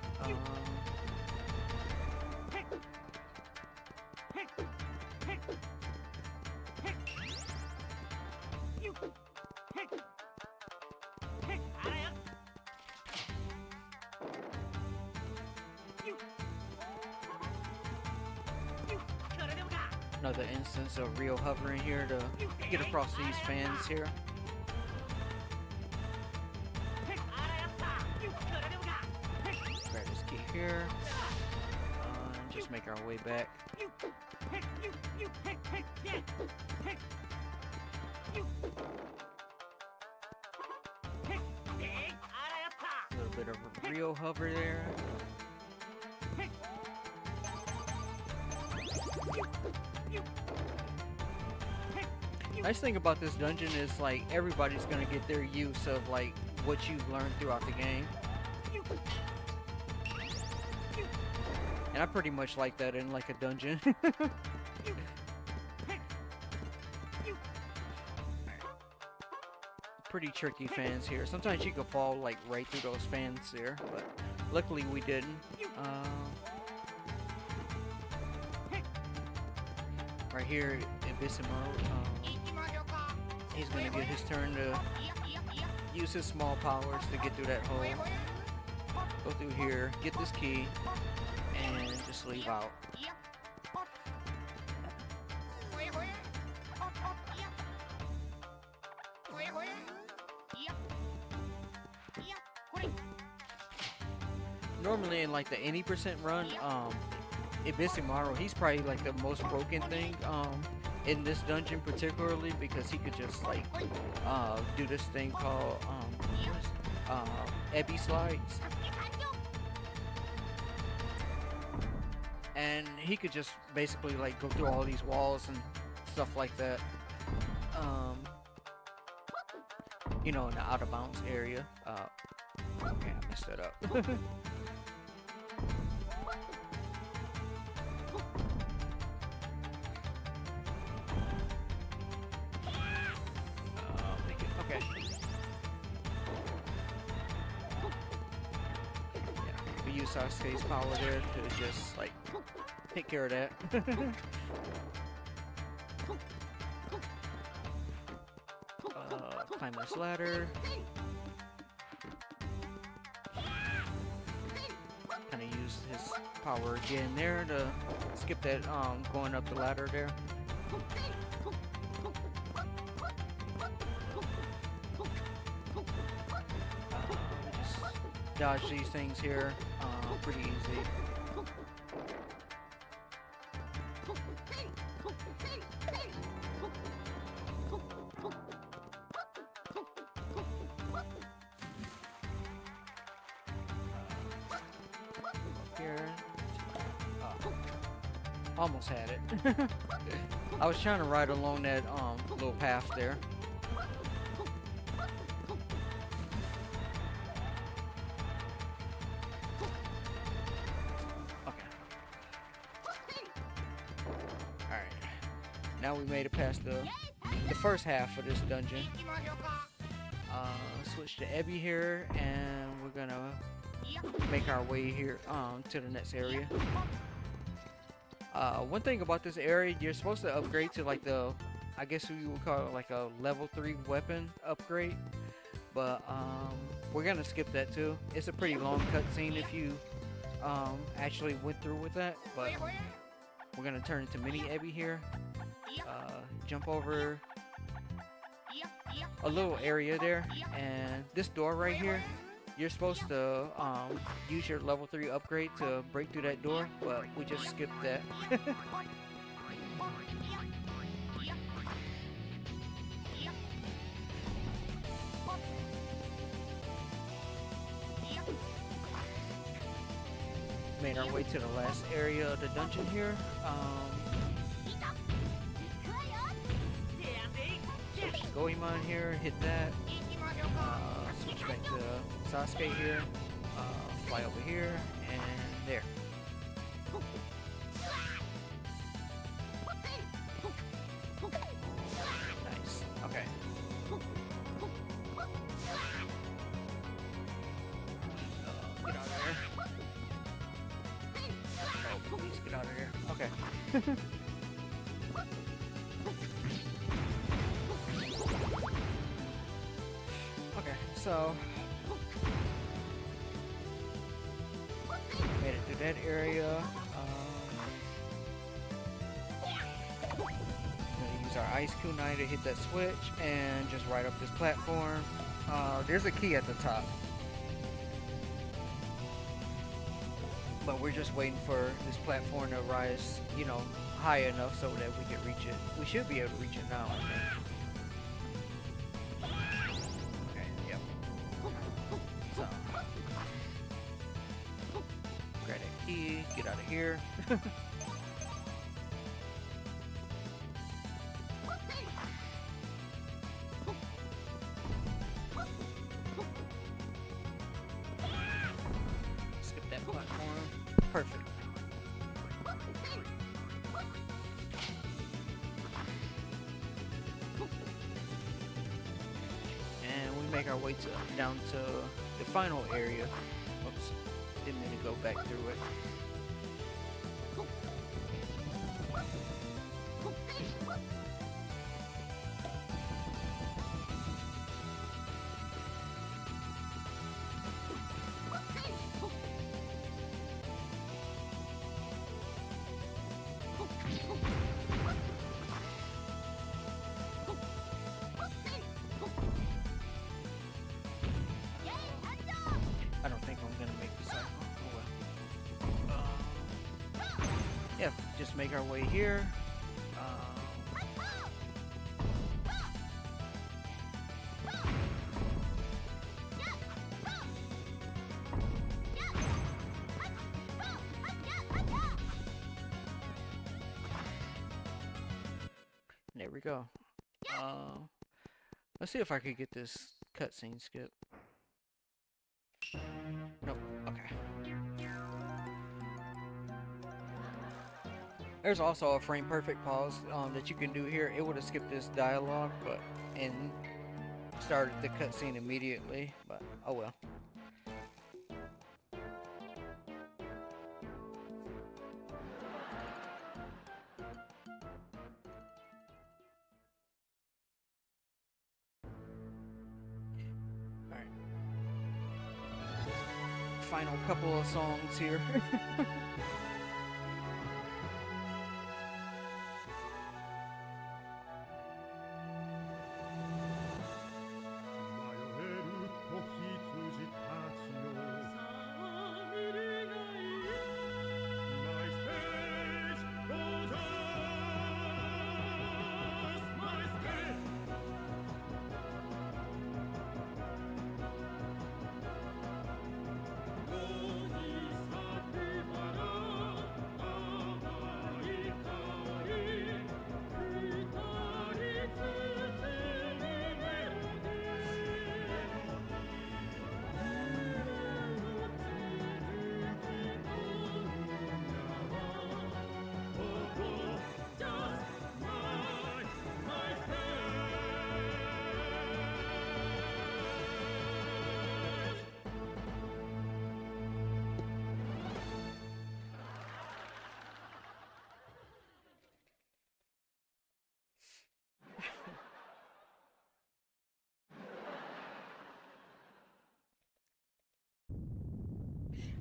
Another instance of real hovering here to get across these fans here. Grab this key here. And just make our way back. A little bit of a real hover there. Nice thing about this dungeon is like everybody's gonna get their use of like what you've learned throughout the game. And I pretty much like that in like a dungeon. Pretty tricky fans here. Sometimes you could fall like right through those fans there, but luckily we didn't. Right here, Abyssimo, he's gonna get his turn to use his small powers to get through that hole. Go through here, get this key, and just leave out. Normally in like the 80% run, Abyssimo, he's probably like the most broken thing in this dungeon particularly, because he could just like do this thing called Ebby slides, and he could just basically like go through all these walls and stuff like that, you know, in the out of bounds area. Okay, I messed that up. Use Sasuke's power there to just like take care of that. Climb this ladder. Kind of use his power again there to skip that going up the ladder there. Dodge these things here, pretty easy. Here. Almost had it. I was trying to ride along that little path there. Now we made it past the first half of this dungeon. Switch to Ebby here, and we're gonna make our way here to the next area. One thing about this area, you're supposed to upgrade to like the, I guess you would call it like a level 3 weapon upgrade, but we're gonna skip that too. It's a pretty long cutscene if you actually went through with that, but we're gonna turn into Mini Ebby here. Jump over a little area there, and this door right here, you're supposed to use your level 3 upgrade to break through that door, but we just skipped that. Made our way to the last area of the dungeon here. Switch to Goemon here, hit that. Switch back to Sasuke here. Fly over here, and there. Nice. Okay. Get out of there. Oh, please get out of here. Okay. Okay, so made it through that area. Gonna use our ice kunai to hit that switch and just ride up this platform. There's a key at the top, but we're just waiting for this platform to rise, you know, high enough so that we can reach it. We should be able to reach it now, I think. Okay, yep. So, grab that key, get out of here. Skip that platform. Perfect. And we make our way down to the final area. Oops, didn't mean to go back through it. I don't think I'm gonna make the cycle. Oh well. Yeah, just make our way here. There we go. Let's see if I could get this cutscene skip. Nope. Okay. There's also a frame perfect pause that you can do here. It would have skipped this dialogue, but and started the cutscene immediately. But oh well. Alright. Final couple of songs here.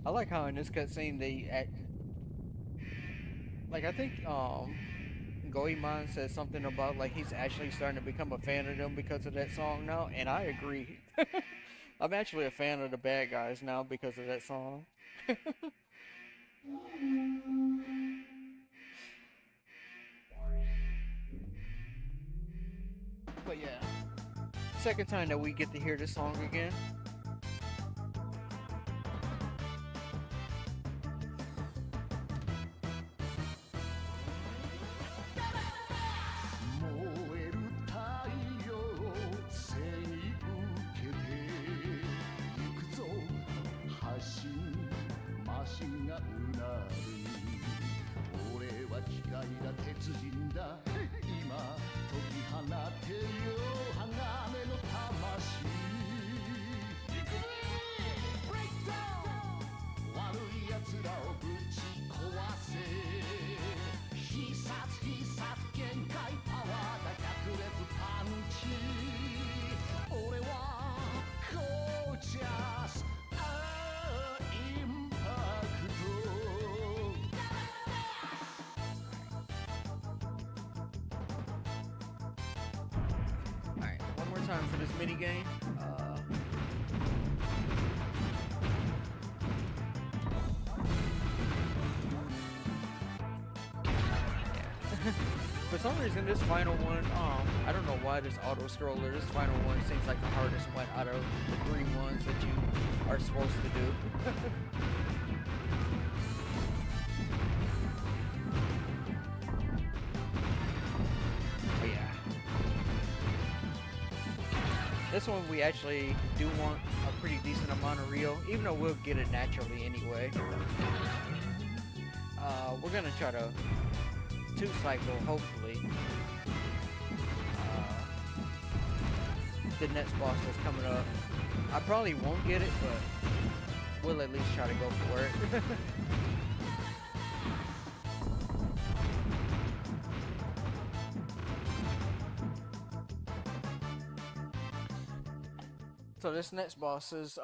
I like how in this cutscene they Like I think Goemon said something about like he's actually starting to become a fan of them because of that song now, and I agree. I'm actually a fan of the bad guys now because of that song. But yeah, second time that we get to hear this song again. Alright, one more time for this mini game. For some reason, this final one, I don't know why this auto scroller, this final one seems like the hardest one out of the 3 ones that you are supposed to do. But yeah. This one we actually do want a pretty decent amount of Rio, even though we'll get it naturally anyway. We're gonna try to 2-cycle, hopefully. The next boss that's coming up. I probably won't get it, but we'll at least try to go for it. So this next boss is,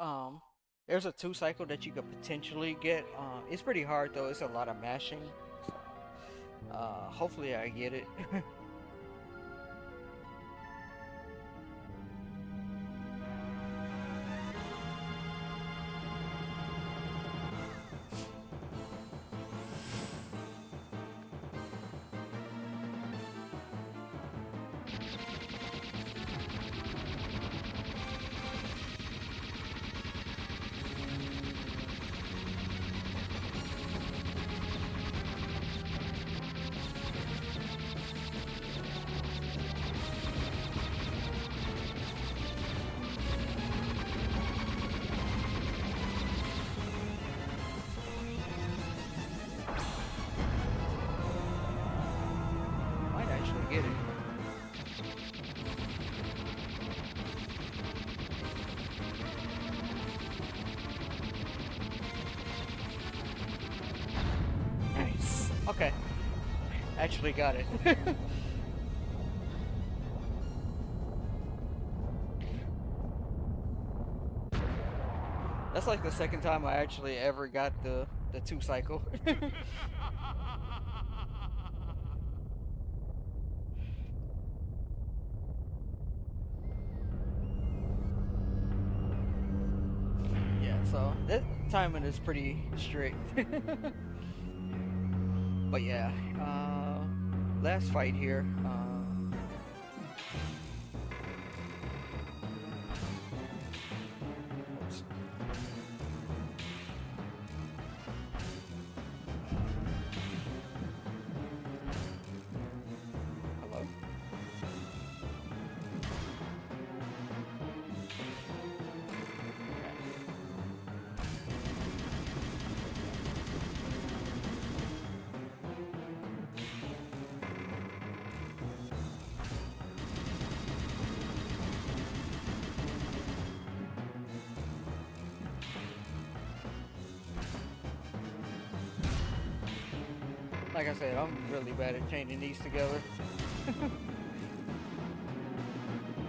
there's a 2-cycle that you could potentially get. It's pretty hard though, it's a lot of mashing. Hopefully I get it. Get it. Nice. Okay. Actually got it. That's like the second time I actually ever got the 2-cycle. So that timing is pretty strict. But yeah, last fight here. Hello? Like I said, I'm really bad at chaining these together.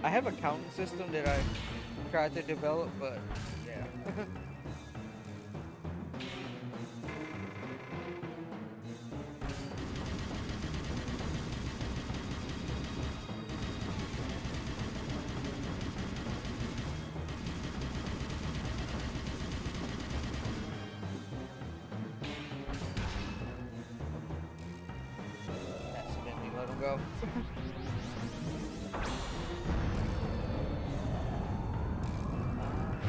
I have a counting system that I tried to develop, but yeah. go.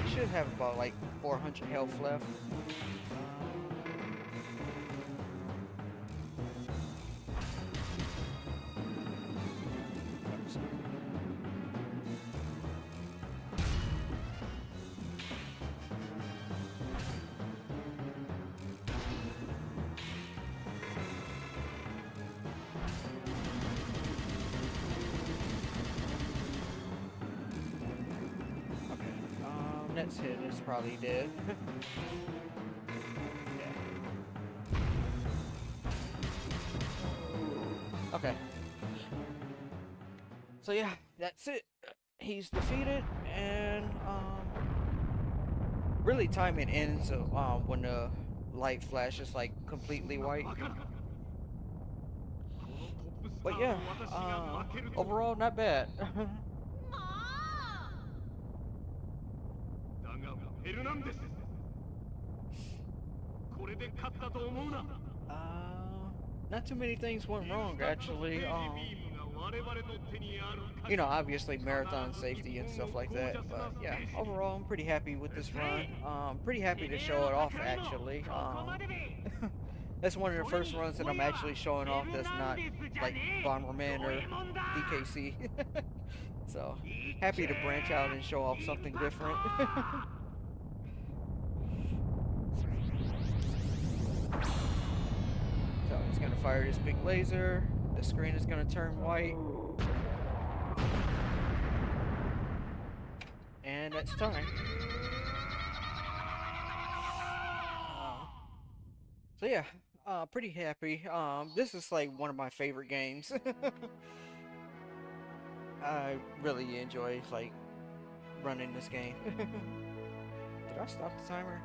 You should have about like 400 health left. Next hit is probably dead. Yeah. Okay. So yeah, that's it. He's defeated, and really timing ends when the light flashes like completely white. But yeah, overall not bad. Not too many things went wrong actually. You know, obviously marathon safety and stuff like that. But yeah, overall I'm pretty happy with this run. Pretty happy to show it off actually. That's one of the first runs that I'm actually showing off that's not like Bomberman or DKC. So happy to branch out and show off something different. So he's gonna fire this big laser. The screen is gonna turn white. And that's time. So yeah, pretty happy. This is like one of my favorite games. I really enjoy like running this game. Did I stop the timer?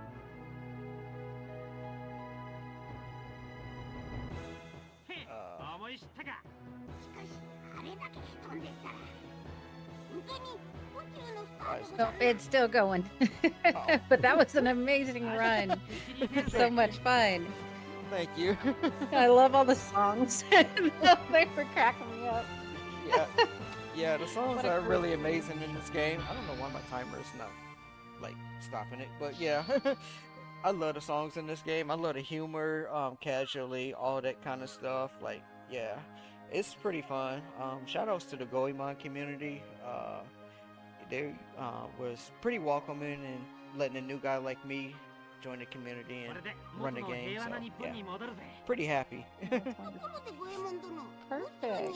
No, it's still going. But that was an amazing run. So much fun. Thank you. I love all the songs. They were cracking me up. Yeah. Yeah, the songs are really amazing in this game. I don't know why my timer is not like stopping it, but yeah. I love the songs in this game. I love the humor, casually, all that kind of stuff. Like, yeah, it's pretty fun. Shout outs to the Goemon community. They was pretty welcoming and letting a new guy like me join the community and run the game. So yeah, pretty happy. Perfect.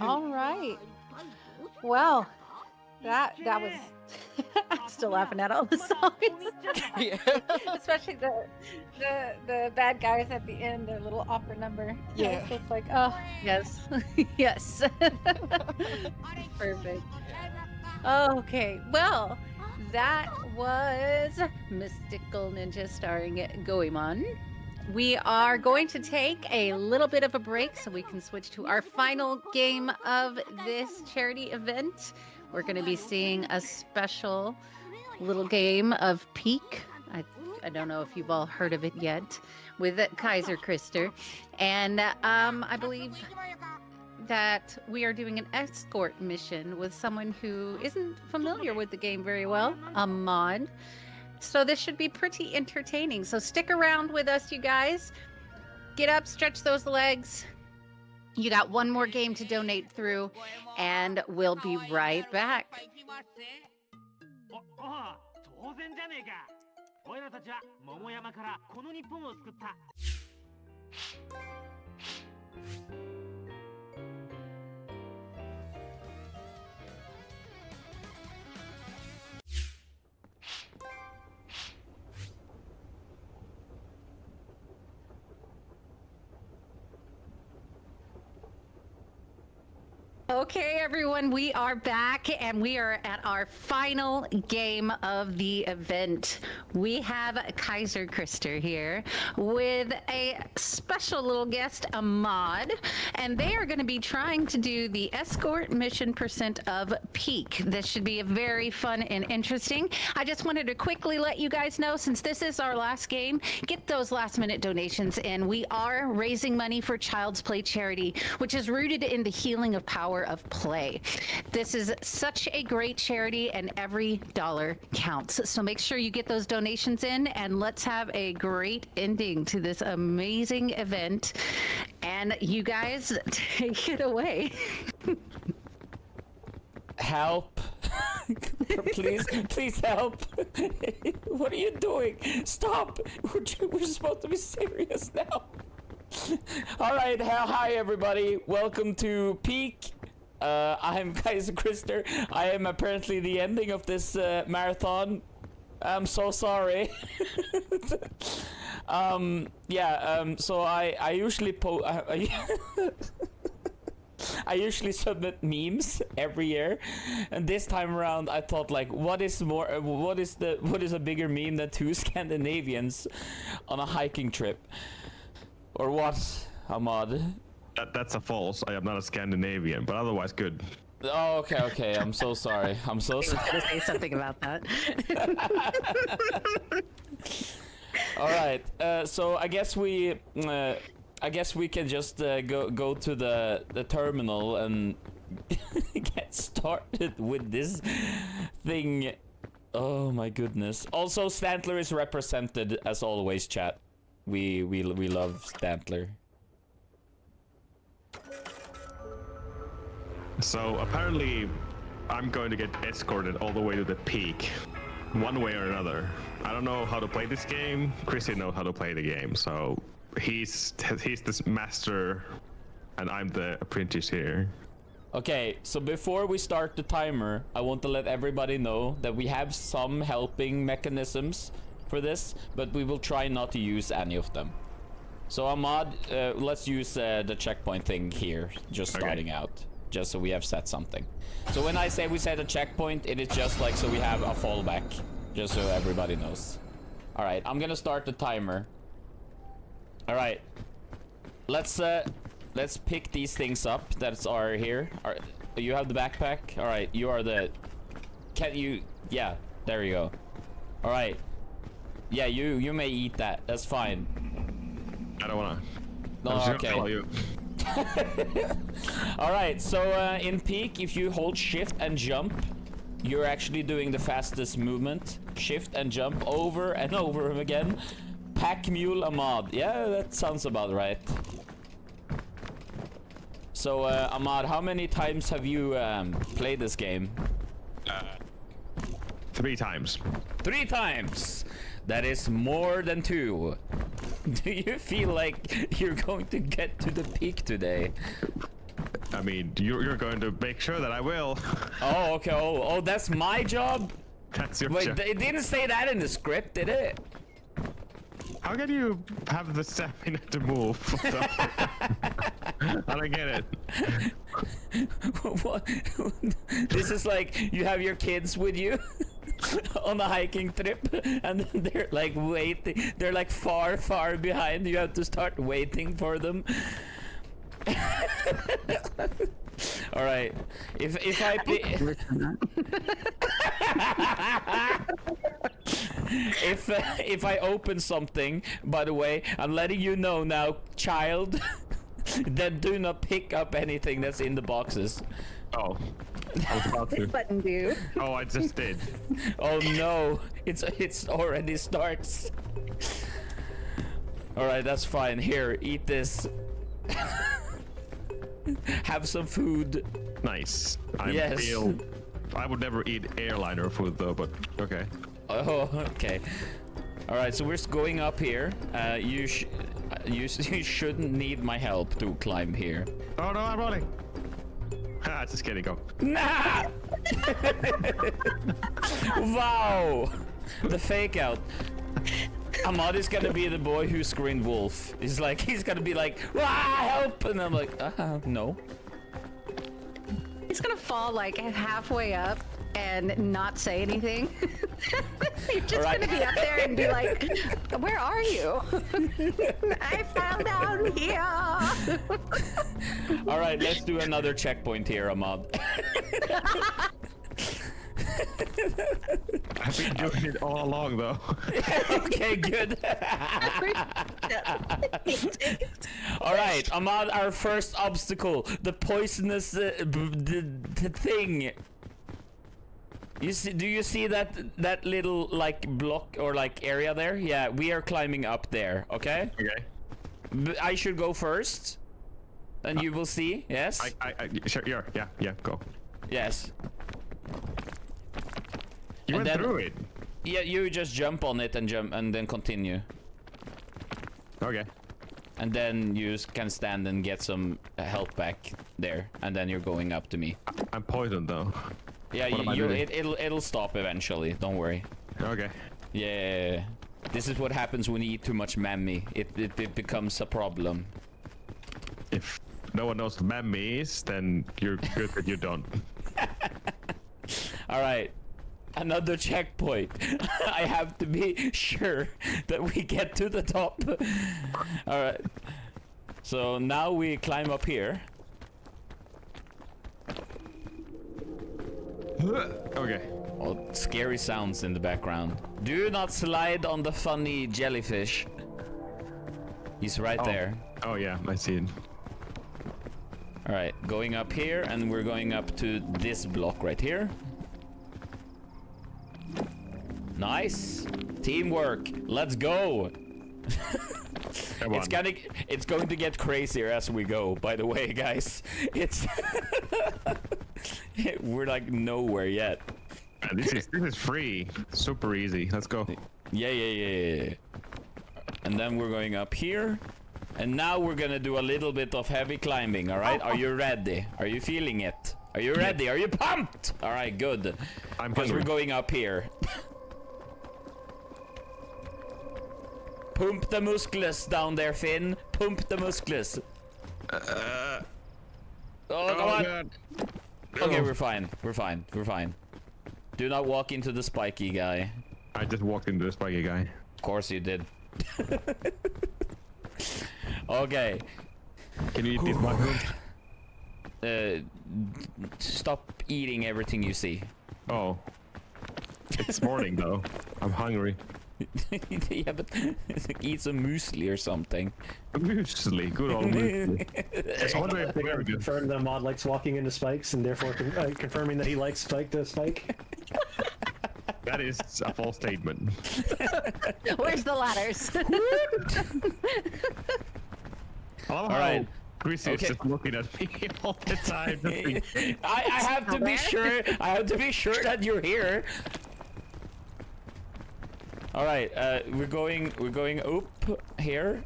All right. Well, that was. I'm still laughing at all the songs. Yeah. Especially the bad guys at the end, their little opera number. Yeah. It's just like, oh yes, yes. Perfect. Okay, well, that was Mystical Ninja starring Goemon. We are going to take a little bit of a break so we can switch to our final game of this charity event. We're going to be seeing a special little game of Peak. I don't know if you've all heard of it yet, with KaiserKrister. And I believe that we are doing an escort mission with someone who isn't familiar with the game very well, a mod. So this should be pretty entertaining. So stick around with us, you guys. Get up, stretch those legs. You got one more game to donate through, and we'll be right back. Okay, everyone, we are back and we are at our final game of the event. We have KaiserKrister here with a special little guest, Ahmad, and they are going to be trying to do the escort mission percent of peak. This should be very fun and interesting. I just wanted to quickly let you guys know, since this is our last game, get those last minute donations in. We are raising money for Child's Play charity, which is rooted in the healing of power of play. This is such a great charity and every dollar counts. So make sure you get those donations in and let's have a great ending to this amazing event. And you guys take it away. Help. Please help. What are you doing? Stop. We're supposed to be serious now. All right, hi everybody. Welcome to Peak. I'm KaiserKrister. I am apparently the ending of this marathon. I'm so sorry. So I usually I usually submit memes every year, and this time around I thought, like, what is a bigger meme than two Scandinavians on a hiking trip? Or what, Ahmad? That's a false. I am not a Scandinavian, but otherwise good. Oh, okay. I'm so sorry. I'm so sorry. I was going to say something about that. All right. So I guess we can just go to the terminal and get started with this thing. Oh my goodness. Also, Stantler is represented as always, chat. We love Stantler. So apparently I'm going to get escorted all the way to the peak, one way or another. I don't know how to play this game. Chrissy knows how to play the game, so he's this master and I'm the apprentice here. Okay, so before we start the timer, I want to let everybody know that we have some helping mechanisms for this, but we will try not to use any of them. So Ahmad, let's use the checkpoint thing here, just starting out. Just so we have set something. So when I say we set a checkpoint, it is just like so we have a fallback, just so everybody knows. All right, I'm gonna start the timer. All right, let's pick these things up that are here. You have the backpack. All right, you are the. Can you? Yeah, there you go. All right. Yeah, you may eat that. That's fine. I don't wanna. No, I'm just okay. gonna follow you. Alright, so in Peak, if you hold shift and jump, you're actually doing the fastest movement. Shift and jump over and over again. Pack Mule Ahmad. Yeah, that sounds about right. So Ahmad, how many times have you played this game? 3 times. 3 times! That is more than 2. Do you feel like you're going to get to the peak today? I mean, you're going to make sure that I will. Oh, okay. Oh, that's my job? That's your Wait, job. it didn't say that in the script, did it? How can you have the stamina to move? I don't get it. What? This is like you have your kids with you on a hiking trip, and then they're like waiting. They're like far behind. You have to start waiting for them. All right. If I if I open something, by the way, I'm letting you know now, child, that do not pick up anything that's in the boxes. Oh, I was about to. Button do. Oh, I just did. Oh no, it's already starts. All right, that's fine. Here, eat this. Have some food. Nice. Yes. I would never eat airliner food though, but okay. Oh, okay. All right, so we're going up here. You shouldn't need my help to climb here. Oh no, I'm running. Ah, just kidding. Go. Nah! Wow! The fake out. Ahmad is gonna be the boy who screamed wolf. He's gonna be like, "Wah, help!" And I'm like, no. He's gonna fall like halfway up and not say anything. You're just Alright. gonna be up there and be like, "Where are you?" I fell down here. All right, let's do another checkpoint here, Ahmad. I've been doing it all along, though. Okay, good. All right, Ahmad, our first obstacle, the poisonous the thing. You see? Do you see that little like block or like area there? Yeah, we are climbing up there. Okay. Okay. I should go first, and you will see. Yes. Sure. Yeah. Go. Yes. You And went then- through it. Yeah, you just jump on it and jump, and then continue. Okay. And then you can stand and get some health back there, and then you're going up to me. I'm poisoned though. Yeah, What am I doing? it'll stop eventually. Don't worry. Okay. Yeah, this is what happens when you eat too much mammy. It becomes a problem. If no one knows what mammy is, then you're good that you don't. All right, another checkpoint. I have to be sure that we get to the top. All right. So now we climb up here. Okay. Oh, scary sounds in the background. Do not slide on the funny jellyfish. He's right there. Oh yeah, I see it. All right, going up here, and we're going up to this block right here. Nice. Teamwork. Let's go. Come on. It's going to get crazier as we go, by the way, guys. It's we're like nowhere yet. This is free. Super easy. Let's go. Yeah. And then we're going up here. And now we're gonna do a little bit of heavy climbing, all right? Are you ready? Are you feeling it? Are you ready? Are you pumped? All right, good. Because we're going up here. Pump the muscles down there, Finn. Pump the muscles. Oh, come on. God. Okay, we're fine. We're fine. We're fine. Do not walk into the spiky guy. I just walked into the spiky guy. Of course you did. Okay. Can you eat these mushrooms? Stop eating everything you see. Oh. It's morning though. I'm hungry. Yeah, but eat some muesli or something. Muesli, good old muesli. I wonder if they ever confirm that Mod likes walking into spikes and therefore confirming that he likes Spike to Spike. That is a false statement. Where's the ladders? I love how Chris is just looking at me all the time. I have to be sure. I have to be sure that you're here. All right, we're going up here.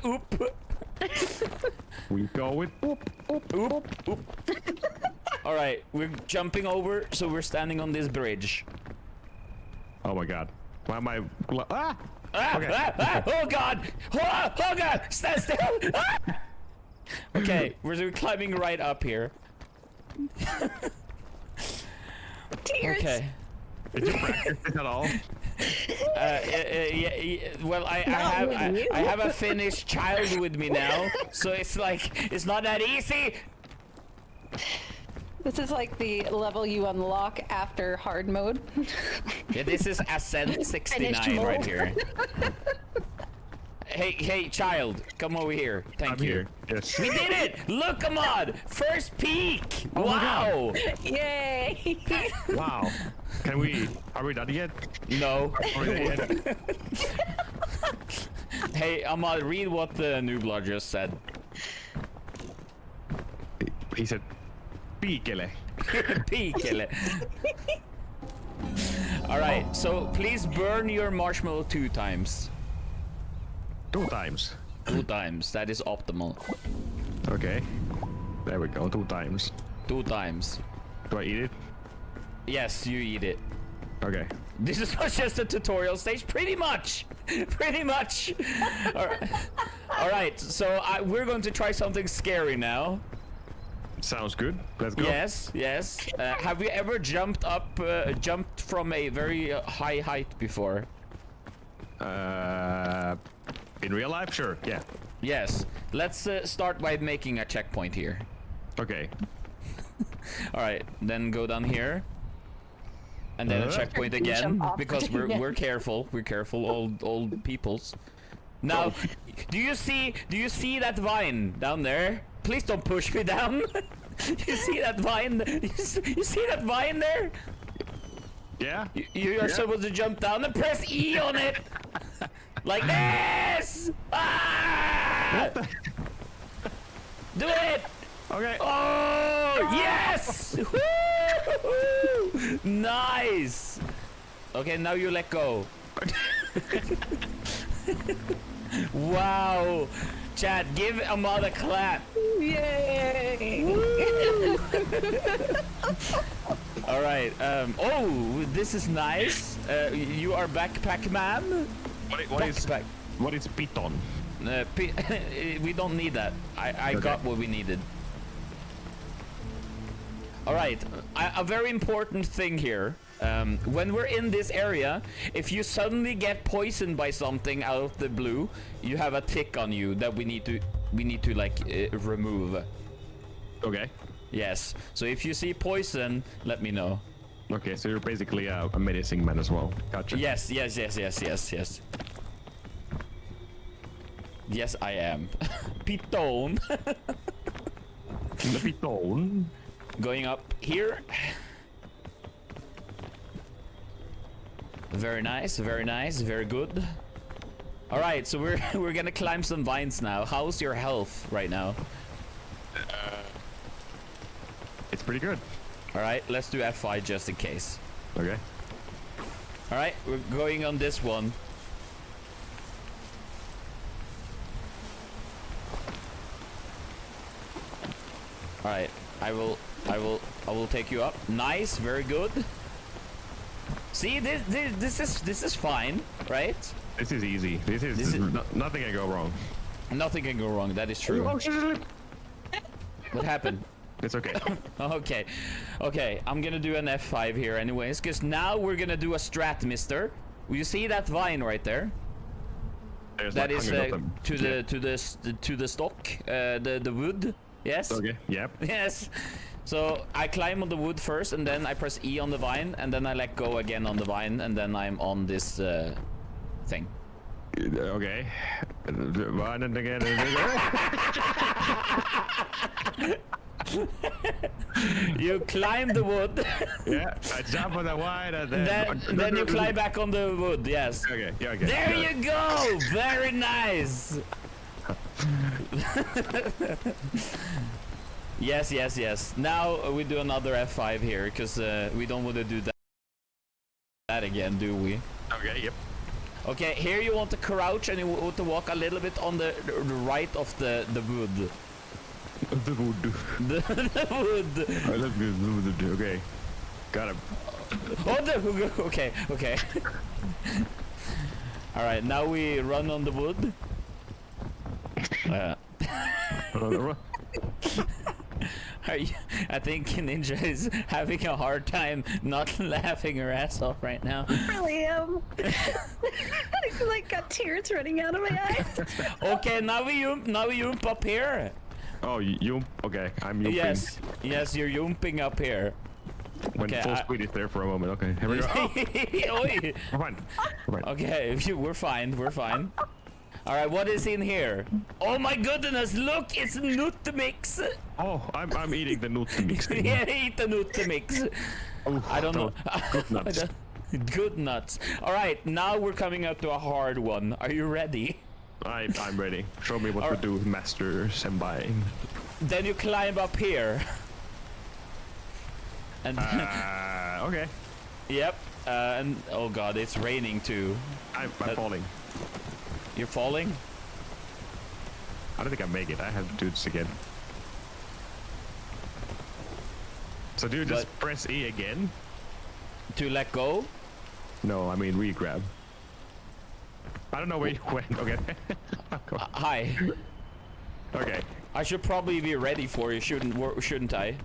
Oop. We go with oop. All right, we're jumping over, so we're standing on this bridge. Oh my god. Why am I... Ah! Okay. Oh god! Oh god! Stand still! Ah! Okay, we're climbing right up here. Tears. Okay. Did you practice this at all? Well, I have a Finnish child with me now, so it's like it's not that easy. This is like the level you unlock after hard mode. Yeah, this is Ascent 69 right here. Hey, child, come over here. Thank you. Here. Yes. We did it! Look, Ahmad! First peek! Oh my Wow! Yay! Wow. Can we... Are we done yet? No. Are we done yet? Hey, Ahmad, read what the noobler just said. He said, Piikele. Piikele. Alright, so please burn your marshmallow 2 times. 2 times. 2 times, that is optimal. Okay. There we go, 2 times. 2 times. Do I eat it? Yes, you eat it. Okay. This is not just a tutorial stage, pretty much. Pretty much. All right, so we're going to try something scary now. Sounds good. Let's go. Yes, yes. Have you ever jumped from a very high height before? In real life, sure. Yeah. Yes. Let's start by making a checkpoint here. Okay. All right. Then go down here. And then a checkpoint again, because we're careful. We're careful, old peoples. Now, do you see that vine down there? Please don't push me down. You see that vine? You see that vine there? Yeah. You are supposed to jump down and press E on it, like this. Ah! Do it. Okay. Oh yes! Woo! Nice. Okay, now you let go. Wow. Chat, give Ahmad a clap. Yay! All right. Oh, this is nice. You are backpack man. What is piton? We don't need that. I got what we needed. All right. A very important thing here. When we're in this area, if you suddenly get poisoned by something out of the blue, you have a tick on you that we need to like remove. Okay. Yes. So if you see poison, let me know. Okay, so you're basically a menacing man as well. Gotcha. Yes. Yes, I am. Piton. Piton. Going up here. Very nice, very good. All right, so we're gonna climb some vines now. How's your health right now? It's pretty good. All right, let's do F5 just in case. Okay. All right, we're going on this one. All right, I will take you up. Nice, very good. See, this is fine, right? This is easy. This is nothing can go wrong. Nothing can go wrong. That is true. What happened? It's okay. Okay. I'm gonna do an F5 here, anyways, because now we're gonna do a strat, mister. You see that vine right there? There's that like is to the stock, the wood. Yes. Okay. Yep. Yes. So I climb on the wood first, and then I press E on the vine, and then I let go again on the vine, and then I'm on this thing. Okay. Vine and again. You climb the wood. Yeah, I jump on the vine and then you climb back on the wood. Yes. Okay. Yeah. Okay. There you go. Very nice. Yes. Now we do another F5 here, because we don't want to do that again, do we? Okay, yep. Okay, here you want to crouch and you want to walk a little bit on the right of the wood. The wood. The wood. I love the wood. Okay. Got him. Oh, okay. All right, now we run on the wood. I think Ninja is having a hard time not laughing her ass off right now. I really am. I like got tears running out of my eyes. Okay, now we yump up here. Oh, yump. Okay, I'm yumping. Yes, you're yumping up here. When full speed is there for a moment. Okay, here we go. Oi. We're fine. Okay, we're fine. All right, what is in here? Oh my goodness, look, it's nut mix. Oh, I'm eating the nut mix. Yeah, eat the nut mix. I don't know. Good nuts. Good nuts. All right, now we're coming up to a hard one. Are you ready? I'm ready. Show me what to do, Master Senpai. Then you climb up here. And okay. Yep. And oh god, it's raining too. I'm falling. You're falling? I don't think I make it. I have to do this again. So do you just press E again? To let go? No, I mean re-grab. I don't know where you went. Okay. Hi. Okay. I should probably be ready for you, shouldn't I?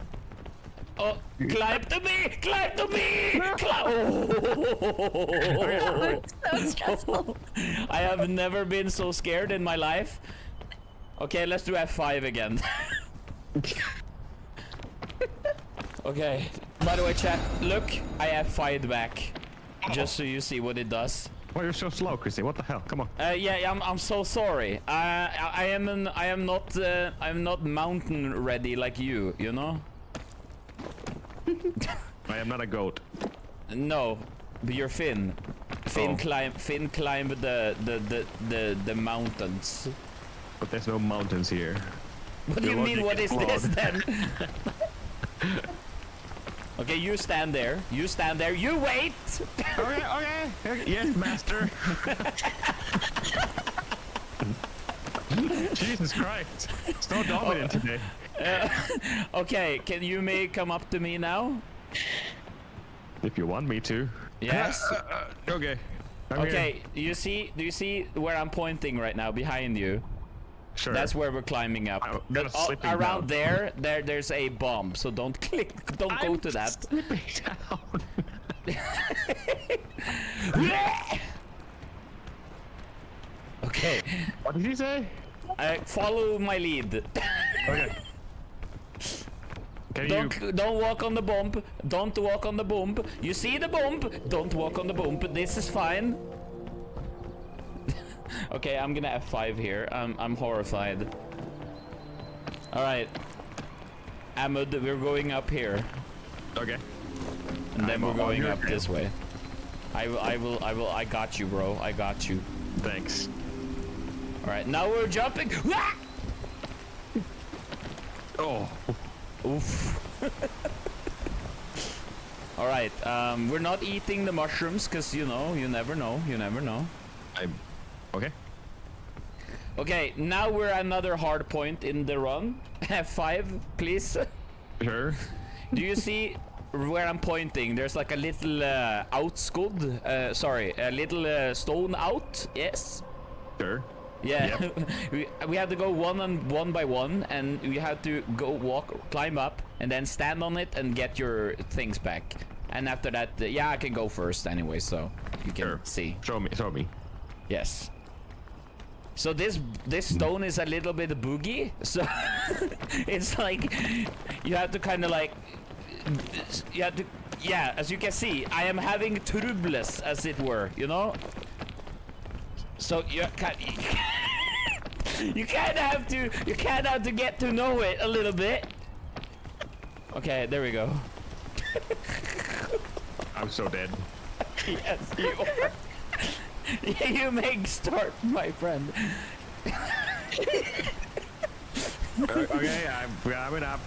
Oh, climb to me! Climb to me! Oh. So stressful. I have never been so scared in my life. Okay, let's do F5 again. Okay. By the way, chat, look, I F5'd back. Just so you see what it does. Why you're so slow, Chrissy? What the hell? Come on. Yeah, I'm so sorry. I'm not mountain ready like you know? I am not a goat. No, but you're Finn. Finn climb the mountains. But there's no mountains here. What do you mean? What is this then? Okay, you stand there. You stand there. You wait. Okay. Yes, master. Jesus Christ! So dominant today. Okay, can you come up to me now? If you want me to. Yes. Okay. Okay. Do you see where I'm pointing right now behind you? Sure. That's where we're climbing up. But around there's a bomb, so don't go to that. Slipping down. Okay. What did you say? Follow my lead. Okay. Don't walk on the bomb. Don't walk on the bomb. You see the bomb? Don't walk on the bomb. This is fine. Okay, I'm gonna F5 here. I'm horrified. All right, Ahmed, we're going up here. Okay. And then we're going up this way. I got you, bro. I got you. Thanks. All right, now we're jumping. Oh. Oof. All right, we're not eating the mushrooms because you never know. Okay. Okay, now we're another hard point in the run. F5, please. Sure. Do you see where I'm pointing? There's like a little outskud. A little stone out. Yes. Sure. Yeah. Yep. we have to go one by one, and we have to climb up, and then stand on it and get your things back. And after that, yeah, I can go first anyway, so you can see. Show me. Yes. So this stone is a little bit boogie, so it's like you have to kind of like yeah, as you can see, I am having troubles, as it were, you know. So you kind of have to get to know it a little bit. Okay, there we go. I'm so dead. Yes, you are. You make start, my friend. Okay, I'm climbing up.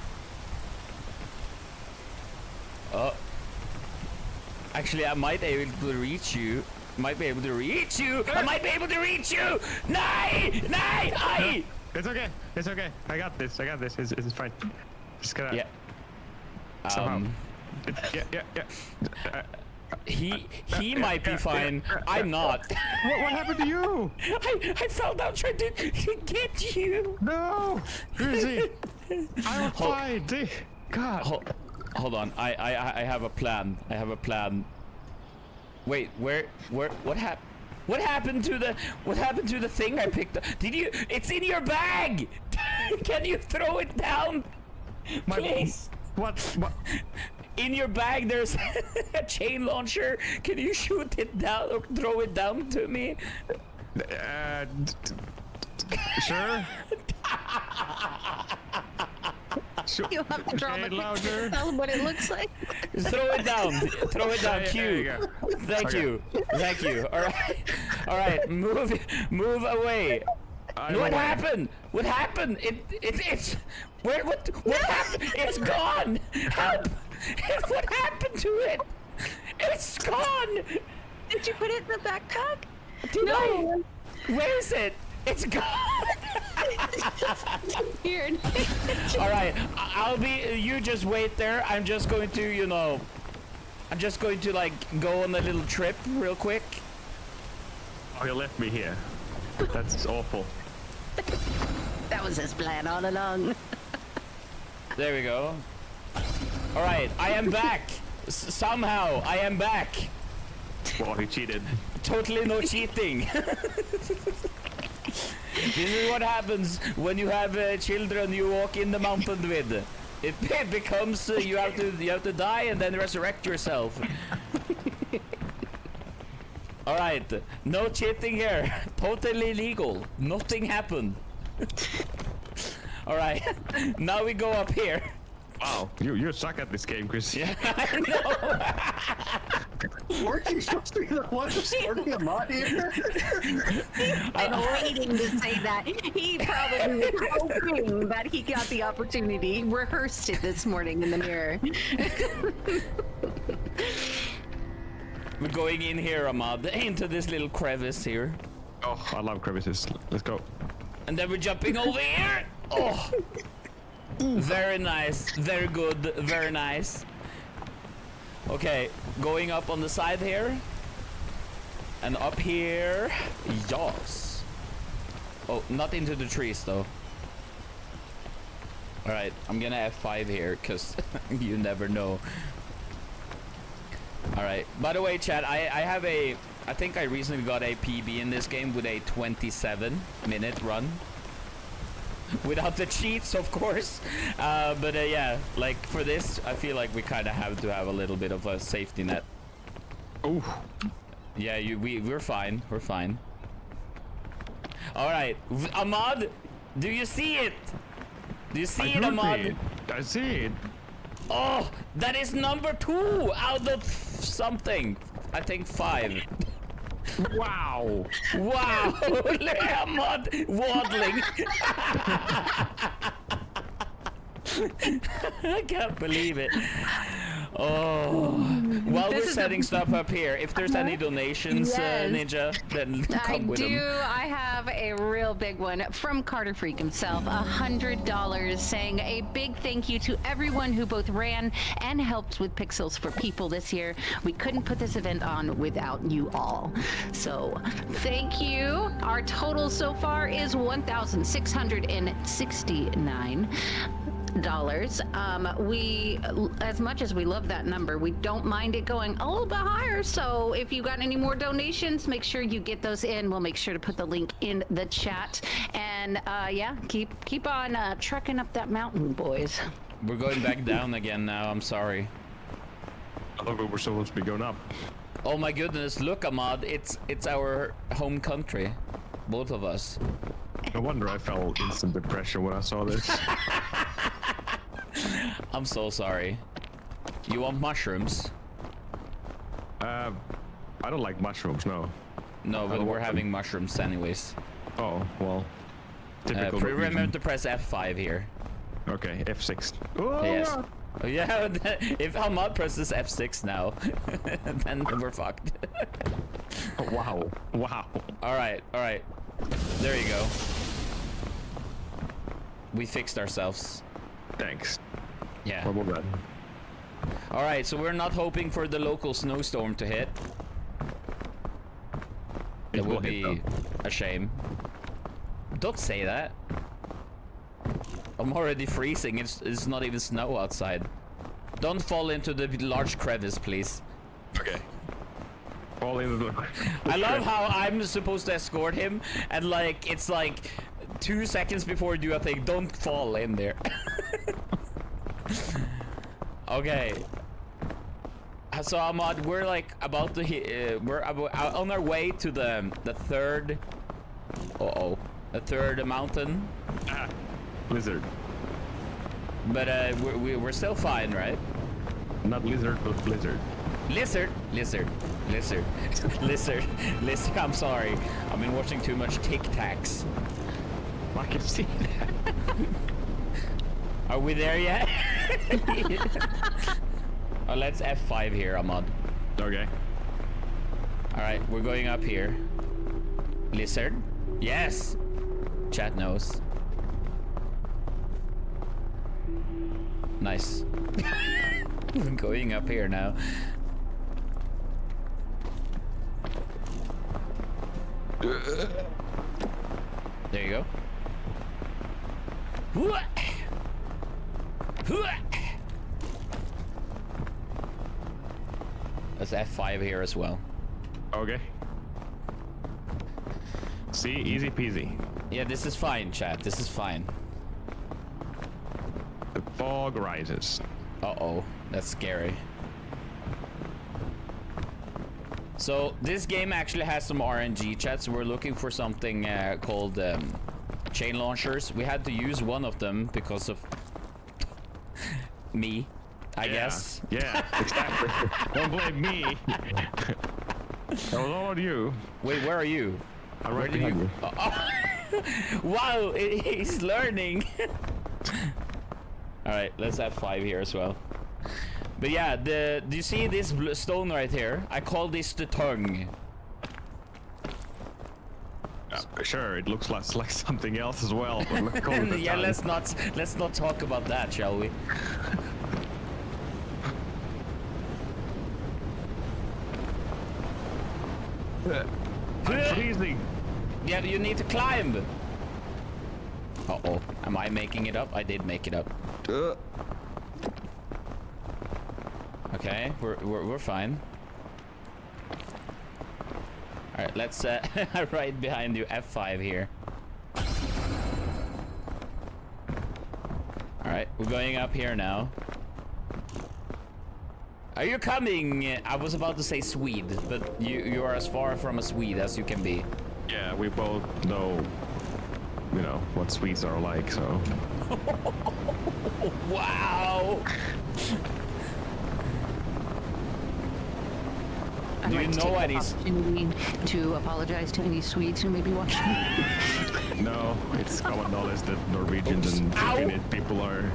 Oh. Actually, I might be able to reach you. I might be able to reach you. Nay! Aye! It's okay. I got this. It's fine. Just gotta. Yeah. Somehow. Yeah. He might be fine. I'm not. What happened to you? I fell down trying to get you. No, Chrissy. I'm fine. God. Hold on. I have a plan. Wait, what happened? What happened to the thing I picked up? It's in your bag. Can you throw it down? Please. What? In your bag there's a chain launcher. Can you shoot it down or throw it down to me? Sure. You have to draw the picture. Tell them what it looks like. Throw it down. Q. Thank you. All right. Move away. What happened? What happened? It's where? What happened? It's gone. Help! What happened to it? It's gone. Did you put it in the backpack? No. Where is it? It's gone. Weird. All right, you just wait there. I'm just going to, like go on a little trip real quick. Oh, you left me here. That's awful. That was his plan all along. There we go. All right, I am back. Somehow, I am back. Well, he cheated. Totally no cheating. This is what happens when you have children you walk in the mountain with. It becomes you have to die and then resurrect yourself. All right, no cheating here. Totally legal. Nothing happened. All right, now we go up here. Wow, you suck at this game, Chris. Yeah, I know. Weren't you supposed to be the one starting a mod here? I'm waiting to say that. He probably was hoping that he got the opportunity. He rehearsed it this morning in the mirror. We're going in here, Ahmad, into this little crevice here. Oh, I love crevices. Let's go. And then we're jumping over here. Oh, very nice, very good, very nice. Okay, going up on the side here. And up here. Yes. Oh, not into the trees though. Alright, I'm gonna F5 here, because you never know. Alright, by the way, chat, I have a... I think I recently got a PB in this game with a 27-minute run. Without the cheats, of course. But yeah, like for this, I feel like we kind of have to have a little bit of a safety net. Ooh. Yeah, we're fine. We're fine. All right, Ahmad, do you see it? Do you see it, Ahmad? I see it. Oh, that is number 2 out of something. I think 5. Wow. Wow. Look at Ahmad waddling. I can't believe it. Oh, while we're setting stuff up here, if there's any donations, Yes. Ninja, then come with them. I have a real big one from Carter Freak himself. $100 saying a big thank you to everyone who both ran and helped with Pixels for People this year. We couldn't put this event on without you all. So thank you. Our total so far is $1,669. We, as much as we love that number, we don't mind it going a little bit higher. So if you got any more donations, make sure you get those in. We'll make sure to put the link in the chat. And yeah, keep on trekking up that mountain, boys. We're going back down again now. I'm sorry. I thought we were supposed to be going up. Oh my goodness! Look, Ahmad, it's our home country, both of us. No wonder I felt instant depression when I saw this. I'm so sorry. You want mushrooms? I don't like mushrooms, no. No, but we're having mushrooms anyways. Oh, well. Typical. Remember to press F5 here. Okay, F6. Oh, yes. Oh, yeah, if Ahmad presses F6 now, then we're fucked. Wow. Wow. Alright, alright. There you go. We fixed ourselves. Thanks. Yeah. What about that? Alright, so we're not hoping for the local snowstorm to hit. It would be a shame. Don't say that. I'm already freezing. It's not even snow outside. Don't fall into the large crevice, please. Okay. Fall into the... I love how I'm supposed to escort him, and like it's like 2 seconds before you do a thing. Don't fall in there. Okay. So Ahmad, we're like about to hit. We're on our way to the third. The third mountain. Ah, lizard. But we're still fine, right? Not lizard, but blizzard. Lizard. I'm sorry. I've been watching too much Tic Tacs. I can see that. Are we there yet? Oh, let's F5 here, Ahmad. Okay. Alright, we're going up here. Lizard? Yes! Chat knows. Nice. We're going up here now. There you go. Let's F5 here as well. Okay. See, easy peasy. Yeah, this is fine, chat. This is fine. The fog rises. Uh-oh, that's scary. So this game actually has some RNG, chat. So we're looking for something called chain launchers. We had to use one of them because of me, I guess. Yeah, exactly. Don't blame me. That was all on you. Wait, where are you? I'm right behind you. Oh. Wow, he's learning. All right, let's have 5 here as well. But yeah, do you see this stone right here? I call this the tongue. Sure, it looks like something else as well. But let's call it the Yeah, tongue. let's not talk about that, shall we? I'm freezing. Yeah, you need to climb. Uh-oh, am I making it up? I did make it up. Okay, we're fine. All right, let's right behind you, F5 here. All right, we're going up here now. Are you coming? I was about to say Swede, but you are as far from a Swede as you can be. Yeah, we both know, you know, what Swedes are like, so. Wow! I'd Do you like to know take any? the opportunity to apologize to any Swedes who may be watching. No, it's common knowledge that Norwegians and Finnish people are.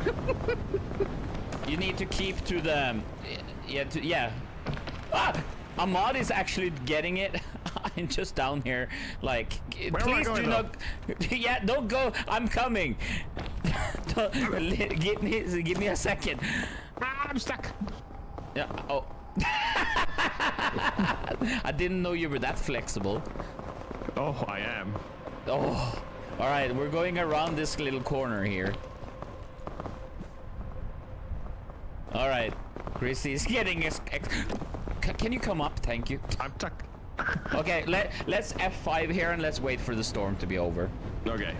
You need to keep to the, yeah. Ah, Ahmad is actually getting it. I'm just down here, like, please do not. Yeah, don't go. I'm coming. Give me a second. I'm stuck. Yeah. Oh. I didn't know you were that flexible. Oh, I am. Oh. All right, we're going around this little corner here. All right, Chrissy's getting his. Can you come up? Thank you. I'm stuck. Okay, let's F5 here and let's wait for the storm to be over. Okay.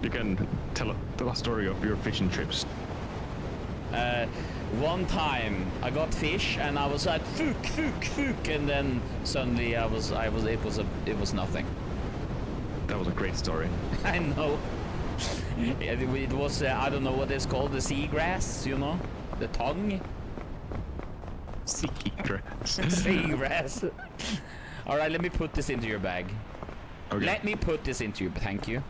You can tell a story of your fishing trips. One time I got fish and I was like fook, and then suddenly it was nothing. That was a great story. I know. It was I don't know what it's called, the seagrass, you know, the tongue. Seagrass. Seagrass. All right, let me put this into your bag. Okay. Let me put this into your. Thank you.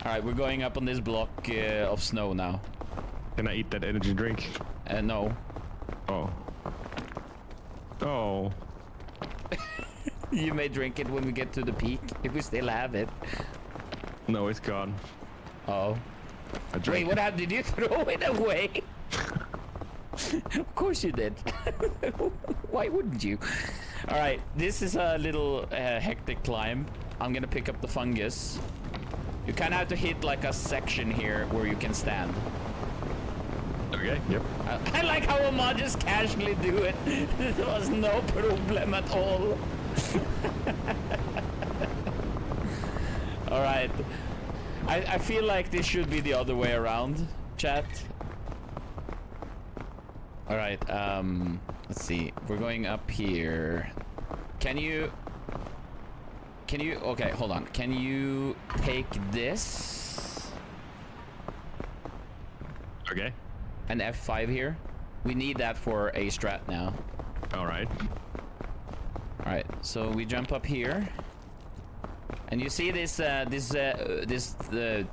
All right, we're going up on this block of snow now. Can I eat that energy drink? No. Oh. Oh. You may drink it when we get to the peak, if we still have it. No, it's gone. Oh. Wait, what happened? Did you throw it away? Of course you did. Why wouldn't you? All right, this is a little hectic climb. I'm gonna pick up the fungus. You kind of have to hit like a section here where you can stand. Okay, yep. I like how Ahmad just casually do it. There was no problem at all. All right. I feel like this should be the other way around, chat. All right, let's see. We're going up here. Can you, okay, hold on. Can you take this? Okay. An F5 here. We need that for a strat now. All right. All right, so we jump up here. And you see this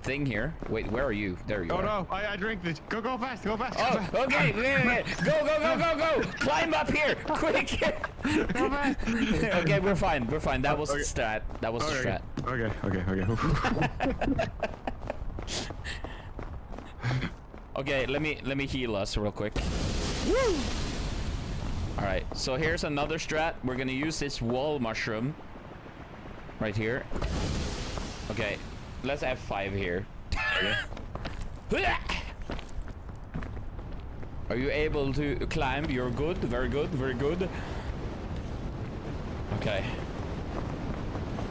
thing here. Wait, where are you? There you are. Oh no, I drank this. Go fast, go fast. Oh, okay, go. Climb up here, quick. Go fast. Okay, we're fine. That was the strat. That was the strat. Okay. Okay, let me heal us real quick. Woo! All right, so here's another strat. We're gonna use this wall mushroom right here. Okay, let's F5 here. Okay. Are you able to climb? You're good. Very good. Very good. Okay.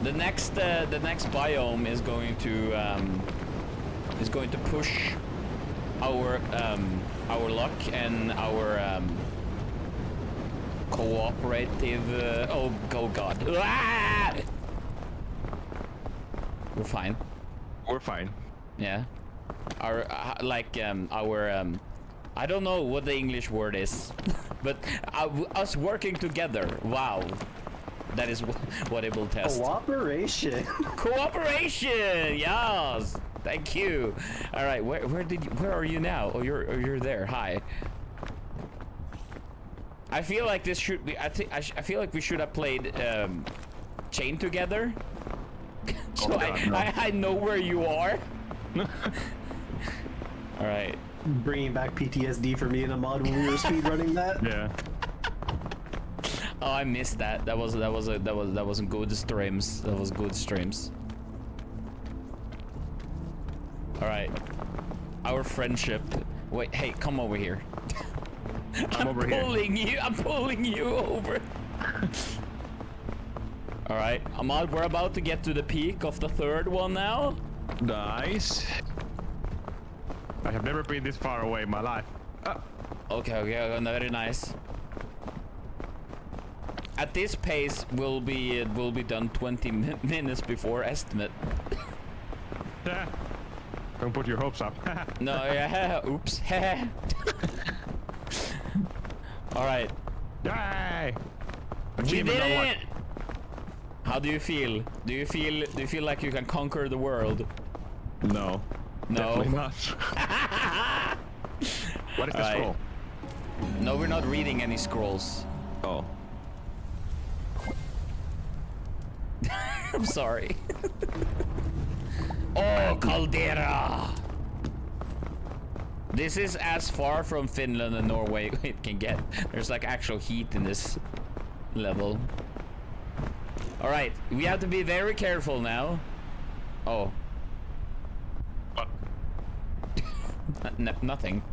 The next biome is going to push our luck and our cooperative. Oh God! Ah! We're fine. We're fine. Yeah. Our I don't know what the English word is, but us working together. Wow. That is what it will test. Cooperation. Cooperation. Yes. Thank you. All right. Where are you now? Oh, you're there. Hi. I feel like this should be. I feel like we should have played chain together. So oh God, no. I know where you are. All right. Bringing back PTSD for me and Ahmad when we were speedrunning that. Yeah. Oh, I missed that. That was good streams. That was good streams. All right. Our friendship. Wait, hey, come over here. I'm over here. I'm pulling you over. All right, Ahmad, we're about to get to the peak of the third one now. Nice. I have never been this far away in my life. Okay, very nice. At this pace, we'll be done 20 minutes before estimate. Yeah. Don't put your hopes up. No, yeah. Oops. All right. Yay! We did it! How do you feel? Do you feel like you can conquer the world? No. No. Definitely not. What is the scroll? No, we're not reading any scrolls. Oh. I'm sorry. Oh, Caldera! This is as far from Finland and Norway it can get. There's like actual heat in this level. All right, we have to be very careful now. Oh. What? Nothing.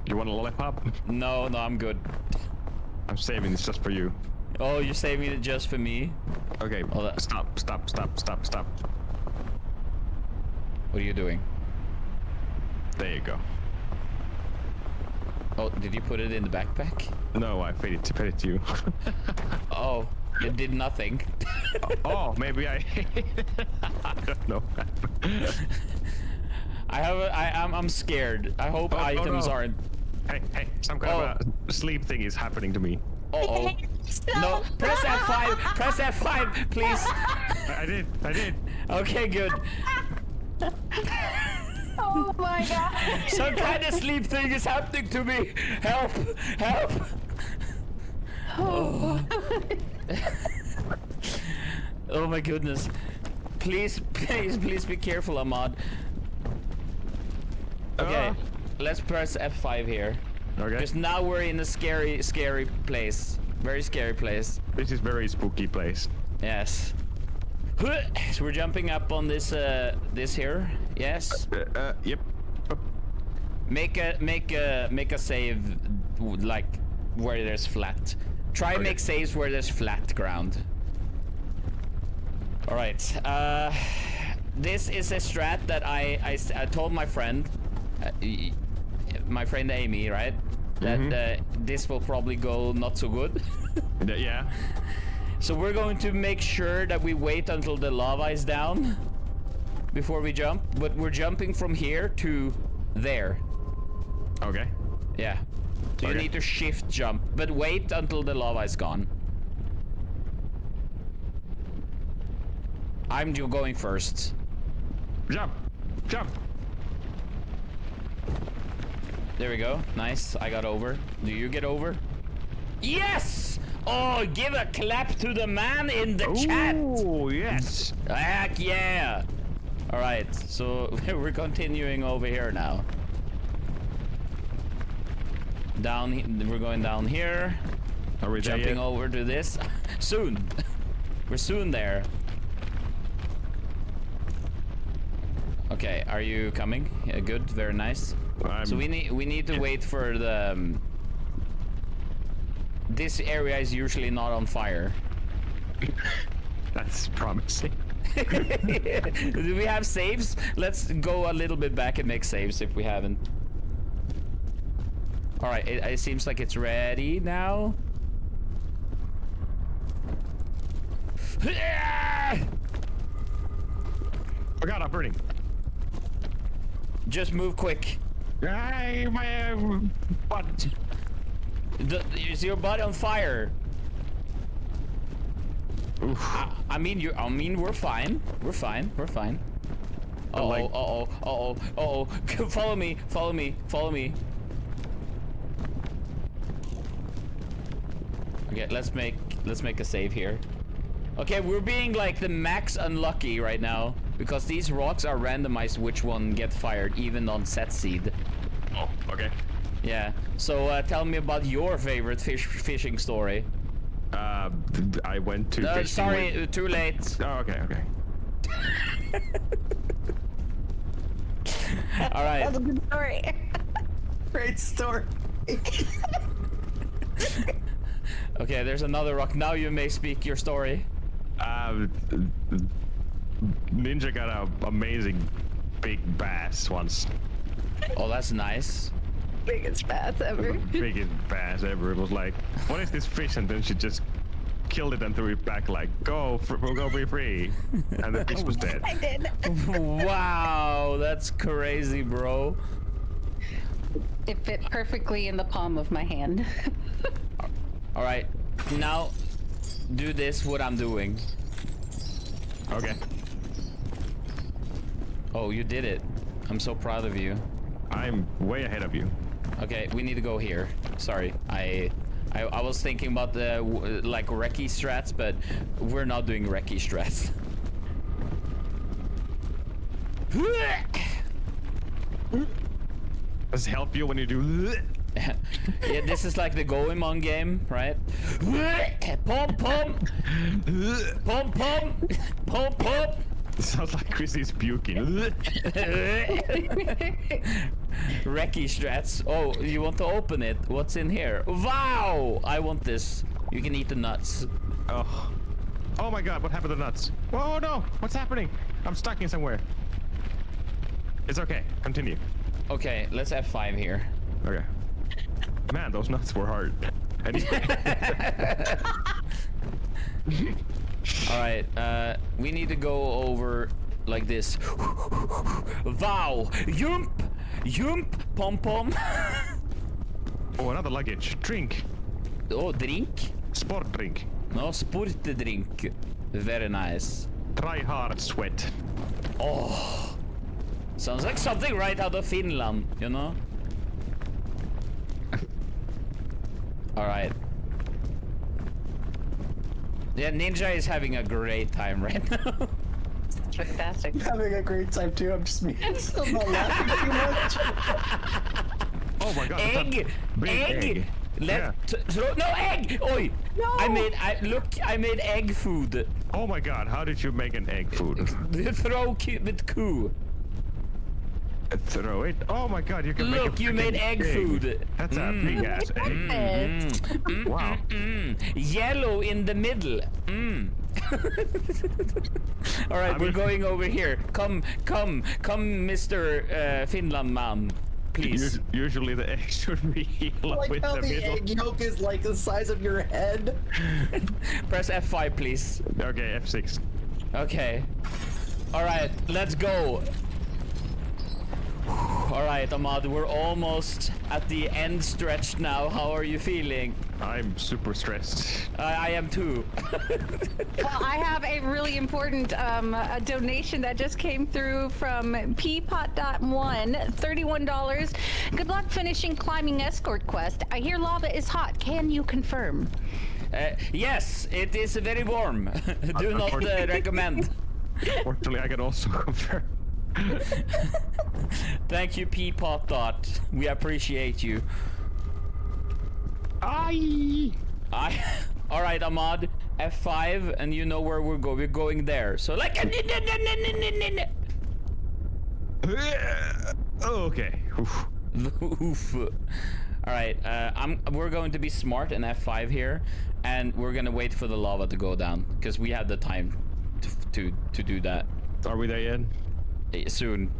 You want a lollipop? No, I'm good. I'm saving this just for you. Oh, you're saving it just for me? Okay, stop. What are you doing? There you go. Oh, did you put it in the backpack? No, I fed it to you. Oh, it did nothing. Oh, maybe I don't know. I'm scared. I hope items aren't. Hey, some kind of a sleep thing is happening to me. Uh-oh. No, press F5. Press F5, please. I did. Okay, good. Oh my god. Some kind of sleep thing is happening to me. Help. Oh. Oh my goodness. Please be careful, Ahmad. Okay, let's press F5 here. Okay. Because now we're in a scary place. Very scary place. This is very spooky place. Yes. So we're jumping up on this this here. Yes. Yep. Make a save like where there's flat. Try make saves where there's flat ground. All right. This is a strat that I told my friend Amy, right? That this will probably go not so good. Yeah. So we're going to make sure that we wait until the lava is down before we jump. But we're jumping from here to there. Okay. Yeah. So you need to shift jump, but wait until the lava is gone. I'm going first. Jump. There we go. Nice. I got over. Do you get over? Yes! Oh, give a clap to the man in the chat. Oh, yes. Heck yeah. All right. So we're continuing over here now. We're going down here. Are we jumping over to this? Soon. We're soon there. Okay, are you coming? Yeah, good, very nice. So we need to wait for the. This area is usually not on fire. That's promising. Do we have saves? Let's go a little bit back and make saves if we haven't. All right, it seems like it's ready now. Oh god, I'm burning. Just move quick. My butt. Is your butt on fire? I mean, we're fine. We're fine. We're fine. Uh-oh. Follow me. Follow me. Follow me. Okay, let's make a save here. Okay, we're being like the max unlucky right now because these rocks are randomized which one get fired even on set seed. Oh, okay. Yeah. So tell me about your favorite fishing story. I went to. No, sorry, too late. Oh, okay. All right. That's a good story. Great story. Okay, there's another rock. Now you may speak your story. Ninja got an amazing big bass once. Oh, that's nice. Biggest bass ever. Biggest bass ever. It was like, what is this fish? And then she just killed it and threw it back like, go be free. And the fish was dead. I did. Wow, that's crazy, bro. It fit perfectly in the palm of my hand. All right, now do this, what I'm doing. Okay. Oh, you did it. I'm so proud of you. I'm way ahead of you. Okay, we need to go here. Sorry, I was thinking about the like recce strats, but we're not doing recce strats. Does it help you when you do? Yeah, this is like the Goemon game, right? Pom pom, pom pom, pom pom. It sounds like Chrissy's puking. Recce strats. Oh, you want to open it? What's in here? Wow! I want this. You can eat the nuts. Oh my god, what happened to the nuts? Oh no! What's happening? I'm stuck in somewhere. It's okay. Continue. Okay, let's F5 here. Okay. Man, those nuts were hard. Alright, we need to go over like this. Wow! Yump! Yump! Pom pom! Oh, another luggage. Drink. Oh, drink? Sport drink. No, sport drink. Very nice. Try hard sweat. Oh! Sounds like something right out of Finland, you know? Alright. Yeah, Ninja is having a great time right now. Fantastic. I'm having a great time too. I'm just I'm still not laughing too much. Oh my god. Egg! Egg! Yeah. No egg! Oi! No! I made egg food. Oh my god, how did you make an egg food? Throw with coup. Throw it? Oh my god, you can make Look, you made egg food. That's a big ass egg. Wow. Yellow in the middle. Alright, we're going over here. Come, Mr. Finland man. Please. Usually the egg should be Like with how the the middle. egg yolk is like the size of your head. Press F5, please. Okay, F6. Okay. Alright, let's go. Alright, Ahmad, we're almost at the end stretch now. How are you feeling? I'm super stressed. I am too. Well, I have a really important a donation that just came through from Peapot.1, $31. Good luck finishing climbing escort quest. I hear lava is hot. Can you confirm? Yes, it is very warm. Do not recommend. Fortunately, I can also confirm. Thank you, Peapot Dot. We appreciate you. Alright, Ahmad. F5, and you know where we're going. We're going there. So, like. Okay. Oof. Oof. All right, we're going to be smart in F5 here, and we're gonna wait for the lava to go down because we have the time to do that. Are we there yet? Soon.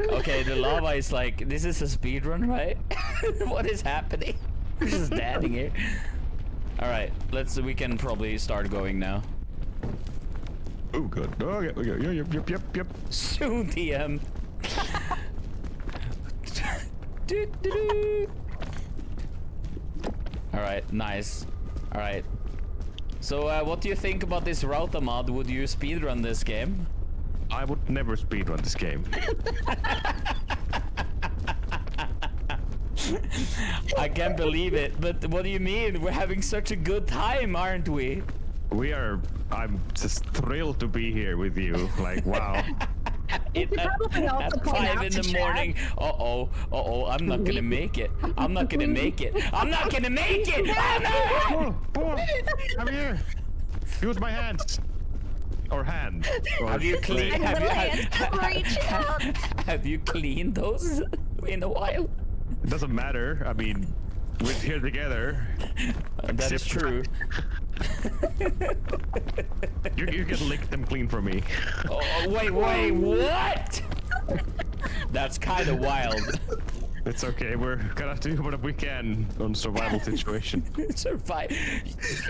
Okay, the lava is like, this is a speedrun, right? What is happening? We're just standing here. All right, we can probably start going now. Oh, good. Okay, yep. Soon, TM. All right, nice. All right. So, what do you think about this router mod? Would you speedrun this game? I would never speedrun this game. I can't believe it, but what do you mean? We're having such a good time, aren't we? We are. I'm just thrilled to be here with you. Like, wow. At 5 in the morning. Uh-oh, I'm not gonna make it. I'm not gonna make it. I'm not gonna make it! Come here. Use my hands. Or hand. Or have you cleaned? Have you cleaned those in a while? It doesn't matter. I mean, we're here together. That is true. You can lick them clean for me. Oh, wait, what? That's kind of wild. It's okay. We're gonna do what we can on survival situation. Survive.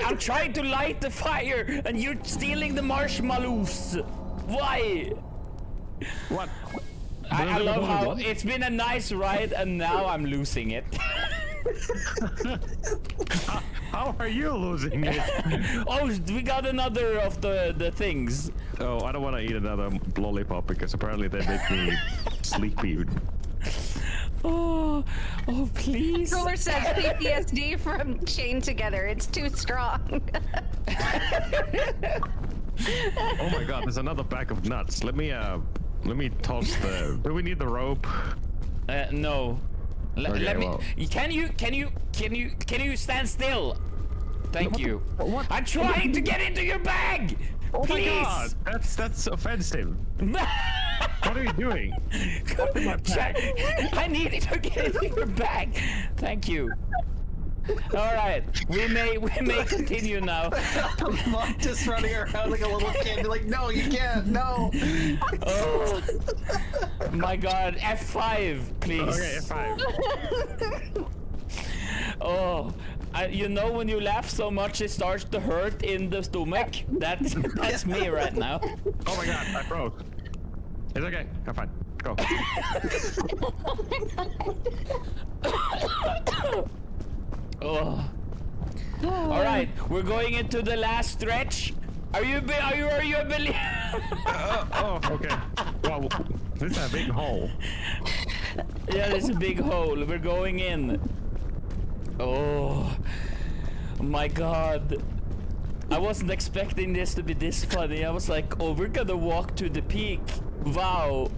I'm trying to light the fire, and you're stealing the marshmallows. Why? What? I love how it's been a nice ride, and now I'm losing it. How are you losing it? Oh, we got another of the things. Oh, I don't want to eat another lollipop because apparently they make me sleepy. Oh, please. Cooler says PTSD from chained together. It's too strong. Oh my god, there's another bag of nuts. Let me toss the. Do we need the rope? No. Okay, Let me. well. Can you stand still? Thank you. What? I'm trying to get into your bag. Oh Please. my god, that's offensive. What are you doing? I need to get into your bag. Thank you. All right, we may continue now. I'm just running around like a little kid, like, no, you can't, no. Oh my God, F5, please. Okay, F5. Oh, you know when you laugh so much it starts to hurt in the stomach? That's me right now. Oh my god, I froze. It's okay, I'm fine. Go. Oh. All right, we're going into the last stretch. Are you a believer? Oh, okay. Well, this is a big hole. Yeah, there's a big hole. We're going in. Oh my god. I wasn't expecting this to be this funny. I was like, oh, we're gonna walk to the peak. Wow.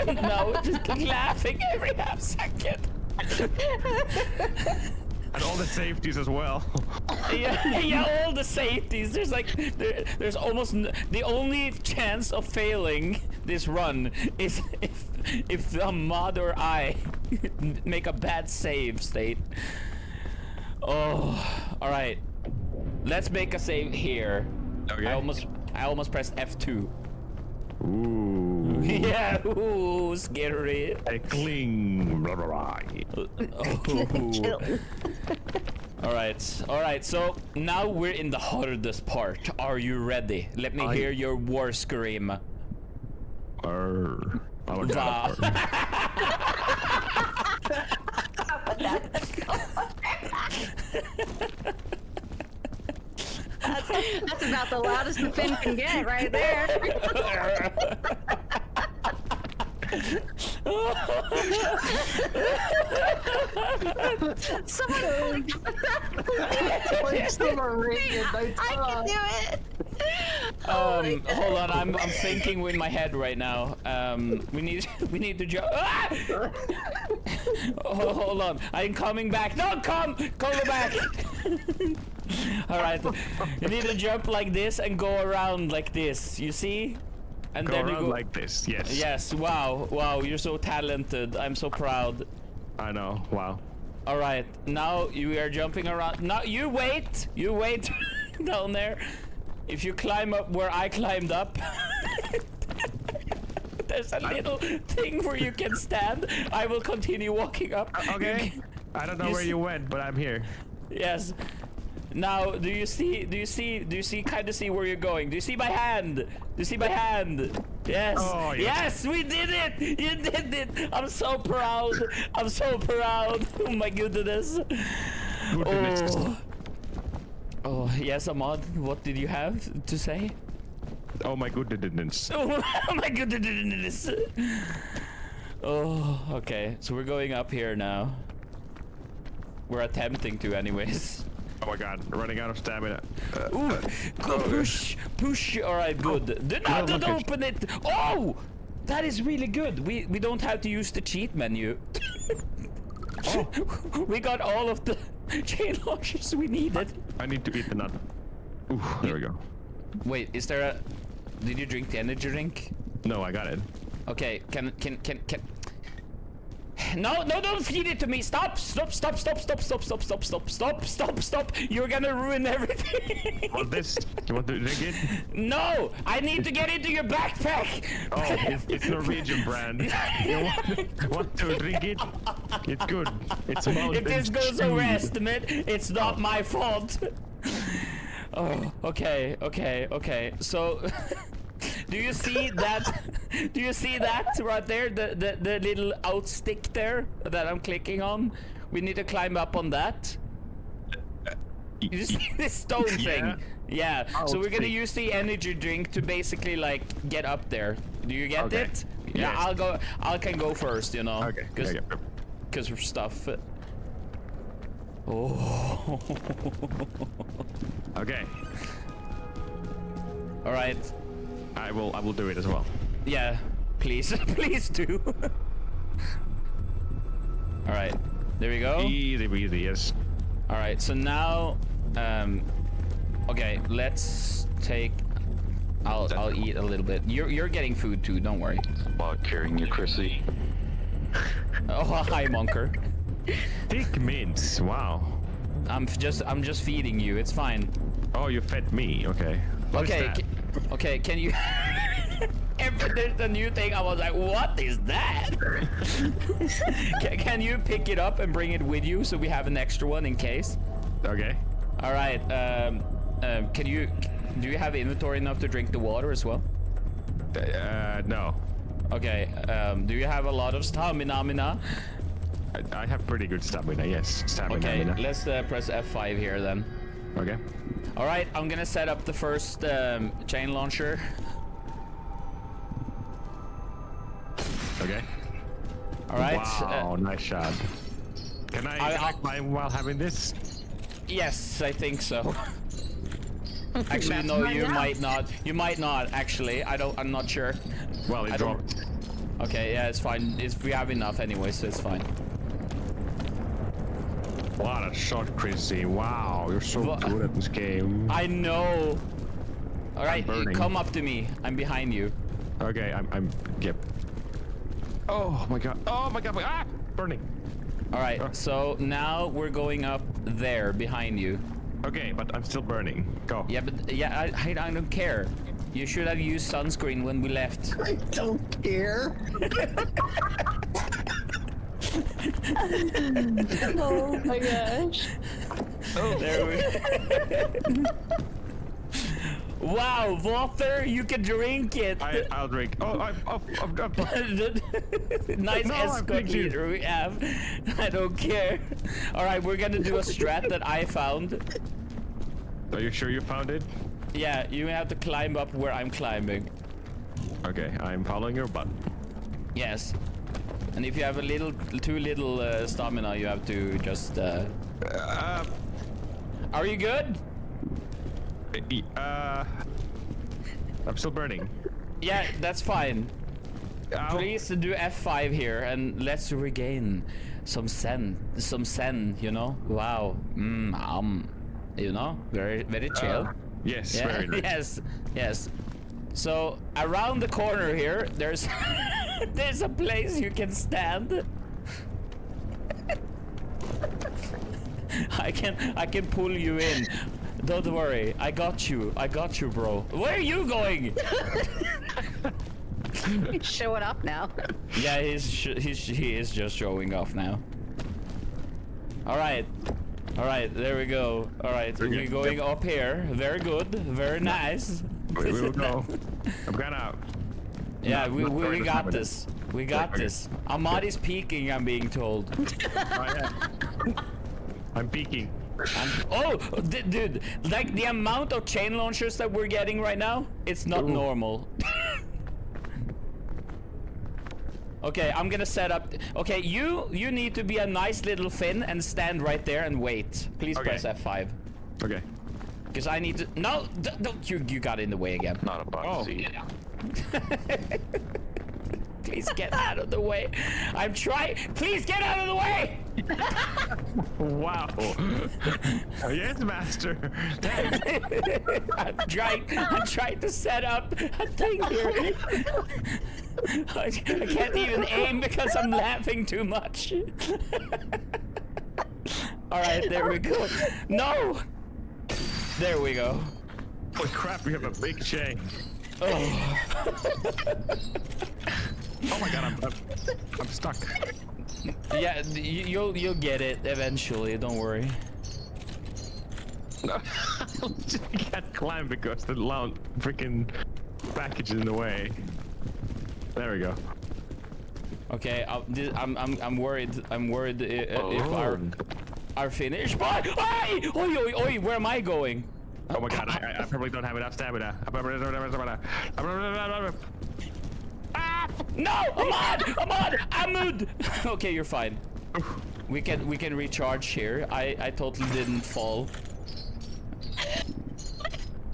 Now we're just laughing every half second. And all the safeties as well. Yeah, all the safeties. There's like, there's almost the only chance of failing this run is if the mod or I make a bad save state. Oh, all right. Let's make a save here. Okay. I almost pressed F2. Ooh. Yeah, ooh, scary. A cling. All right. So now we're in the hardest part. Are you ready? Let me hear your war scream. Wow. That's about the loudest the Finn can get right there. Someone I can do it. Hold on, I'm thinking in my head right now. We need to jump. Ah! Hold on, I'm coming back. Don't come back. All right, you need to jump like this and go around like this. You see? And Go then you around go like this. Yes. Yes. Wow. Wow. You're so talented. I'm so proud. I know. Wow. All right. Now you are jumping around. Now you wait. You wait down there. If you climb up where I climbed up. There's a little thing where you can stand. I will continue walking up. Okay. I don't know where you went, but I'm here. Yes. Now, do you kind of see where you're going? Do you see my hand? Do you see my hand? Yes. Oh, yes. Yes, we did it. You did it. I'm so proud. I'm so proud. Oh my goodness. Oh, yes, Ahmad. What did you have to say? Oh my goodness. Oh my goodness. Oh, okay. So we're going up here now. We're attempting to anyways. Oh my god, running out of stamina. Ooh, go push. All right, good. Do not open it. Oh, that is really good. We don't have to use the cheat menu. We got all of the chain launchers we needed. I need to eat the nut. Ooh, there we go. Wait, is there a... Did you drink the energy drink? No, I got it. Okay, can... No, don't feed it to me. Stop. You're gonna ruin everything. Want this? You want to drink it? No, I need to get into your backpack. Oh, it's Norwegian brand. You want to drink it? It's good. It's mountain If this goes stew. over estimate, it's not my fault. Oh, okay. So, do you see that? Do you see that right there? The little out stick there that I'm clicking on? We need to climb up on that. You see this stone thing? Yeah. So we're gonna use the energy drink to basically like get up there. Do you get it? Yeah. Yes. I can go first. You know. Okay. Because of stuff. Oh. Okay. All right. I will do it as well. Yeah, please, please do. All right, there we go. Easy, yes. All right, so now, okay, let's take. I'll eat a little bit. You're getting food too. Don't worry. About carrying you, Chrissy. Oh, hi, Monker. Thick mints. Wow. I'm just feeding you. It's fine. Oh, you fed me. Okay. What is that? Okay, can you... If there's a new thing, I was like, what is that? Can you pick it up and bring it with you so we have an extra one in case? Okay. All right, do you have inventory enough to drink the water as well? No. Okay, do you have a lot of stamina? I have pretty good stamina, yes. Okay, let's press F5 here then. Okay. All right, I'm gonna set up the first chain launcher. Okay. All right. Wow, nice shot. Can I climb while having this? Yes, I think so. Actually, no, you might not. You might not. Actually, I'm not sure. Well, it dropped. Okay, yeah, it's fine. We have enough anyway, so it's fine. What a shot, Chrissy. Wow, you're so good at this game. I know. All right, burning. come up to me. I'm behind you. Okay, yep. Oh my god. Ah! Burning. All right, so now we're going up there behind you. Okay, but I'm still burning. Go. Yeah, but yeah, I don't care. You should have used sunscreen when we left. I don't care. Oh my gosh. Oh, there we Wow, water, you can drink it. I'll drink. Oh, I'm Nice No, escort leader we have. I don't care. All right, we're gonna do a strat that I found. Are you sure you found it? Yeah, you have to climb up where I'm climbing. Okay, I'm following your butt. Yes. And if you have too little stamina, you have to just. Are you good? I'm still burning. Yeah, that's fine. Ow. Please do F5 here and let's regain some sen, you know? Wow. You know, very chill. Yes, Yeah, very nice. yes. So around the corner here, there's there's a place you can stand. I can pull you in. Don't worry, I got you, bro. Where are you going? He's showing up now. Yeah, he is just showing off now. All right, there we go. All right, we're going up here. Very good, very nice. We will go. I'm gonna. Yeah, we got this. We got this. Ahmad is peeking, I'm being told. I'm peeking. Dude, like the amount of chain launchers that we're getting right now, it's not normal. Okay, I'm gonna set up. Okay, you need to be a nice little Finn and stand right there and wait. Please press F5. Okay. Because I need to. No, don't you got in the way again. Not a box seat. Please get out of the way. I'm trying. Please get out of the way. Wow. Yes, master. I'm trying to set up a thing here. I can't even aim because I'm laughing too much. All right, there we go. No. There we go. Holy crap! We have a big chain. Oh. Oh my god! I'm stuck. Yeah, you'll get it eventually. Don't worry. No, I can't climb because the freaking package is in the way. There we go. Okay, I'm worried. I'm worried if our finish. Oi! Oi! Where am I going? Oh my god! I probably don't have enough stamina. No! Ahmad! Okay, you're fine. We can recharge here. I totally didn't fall.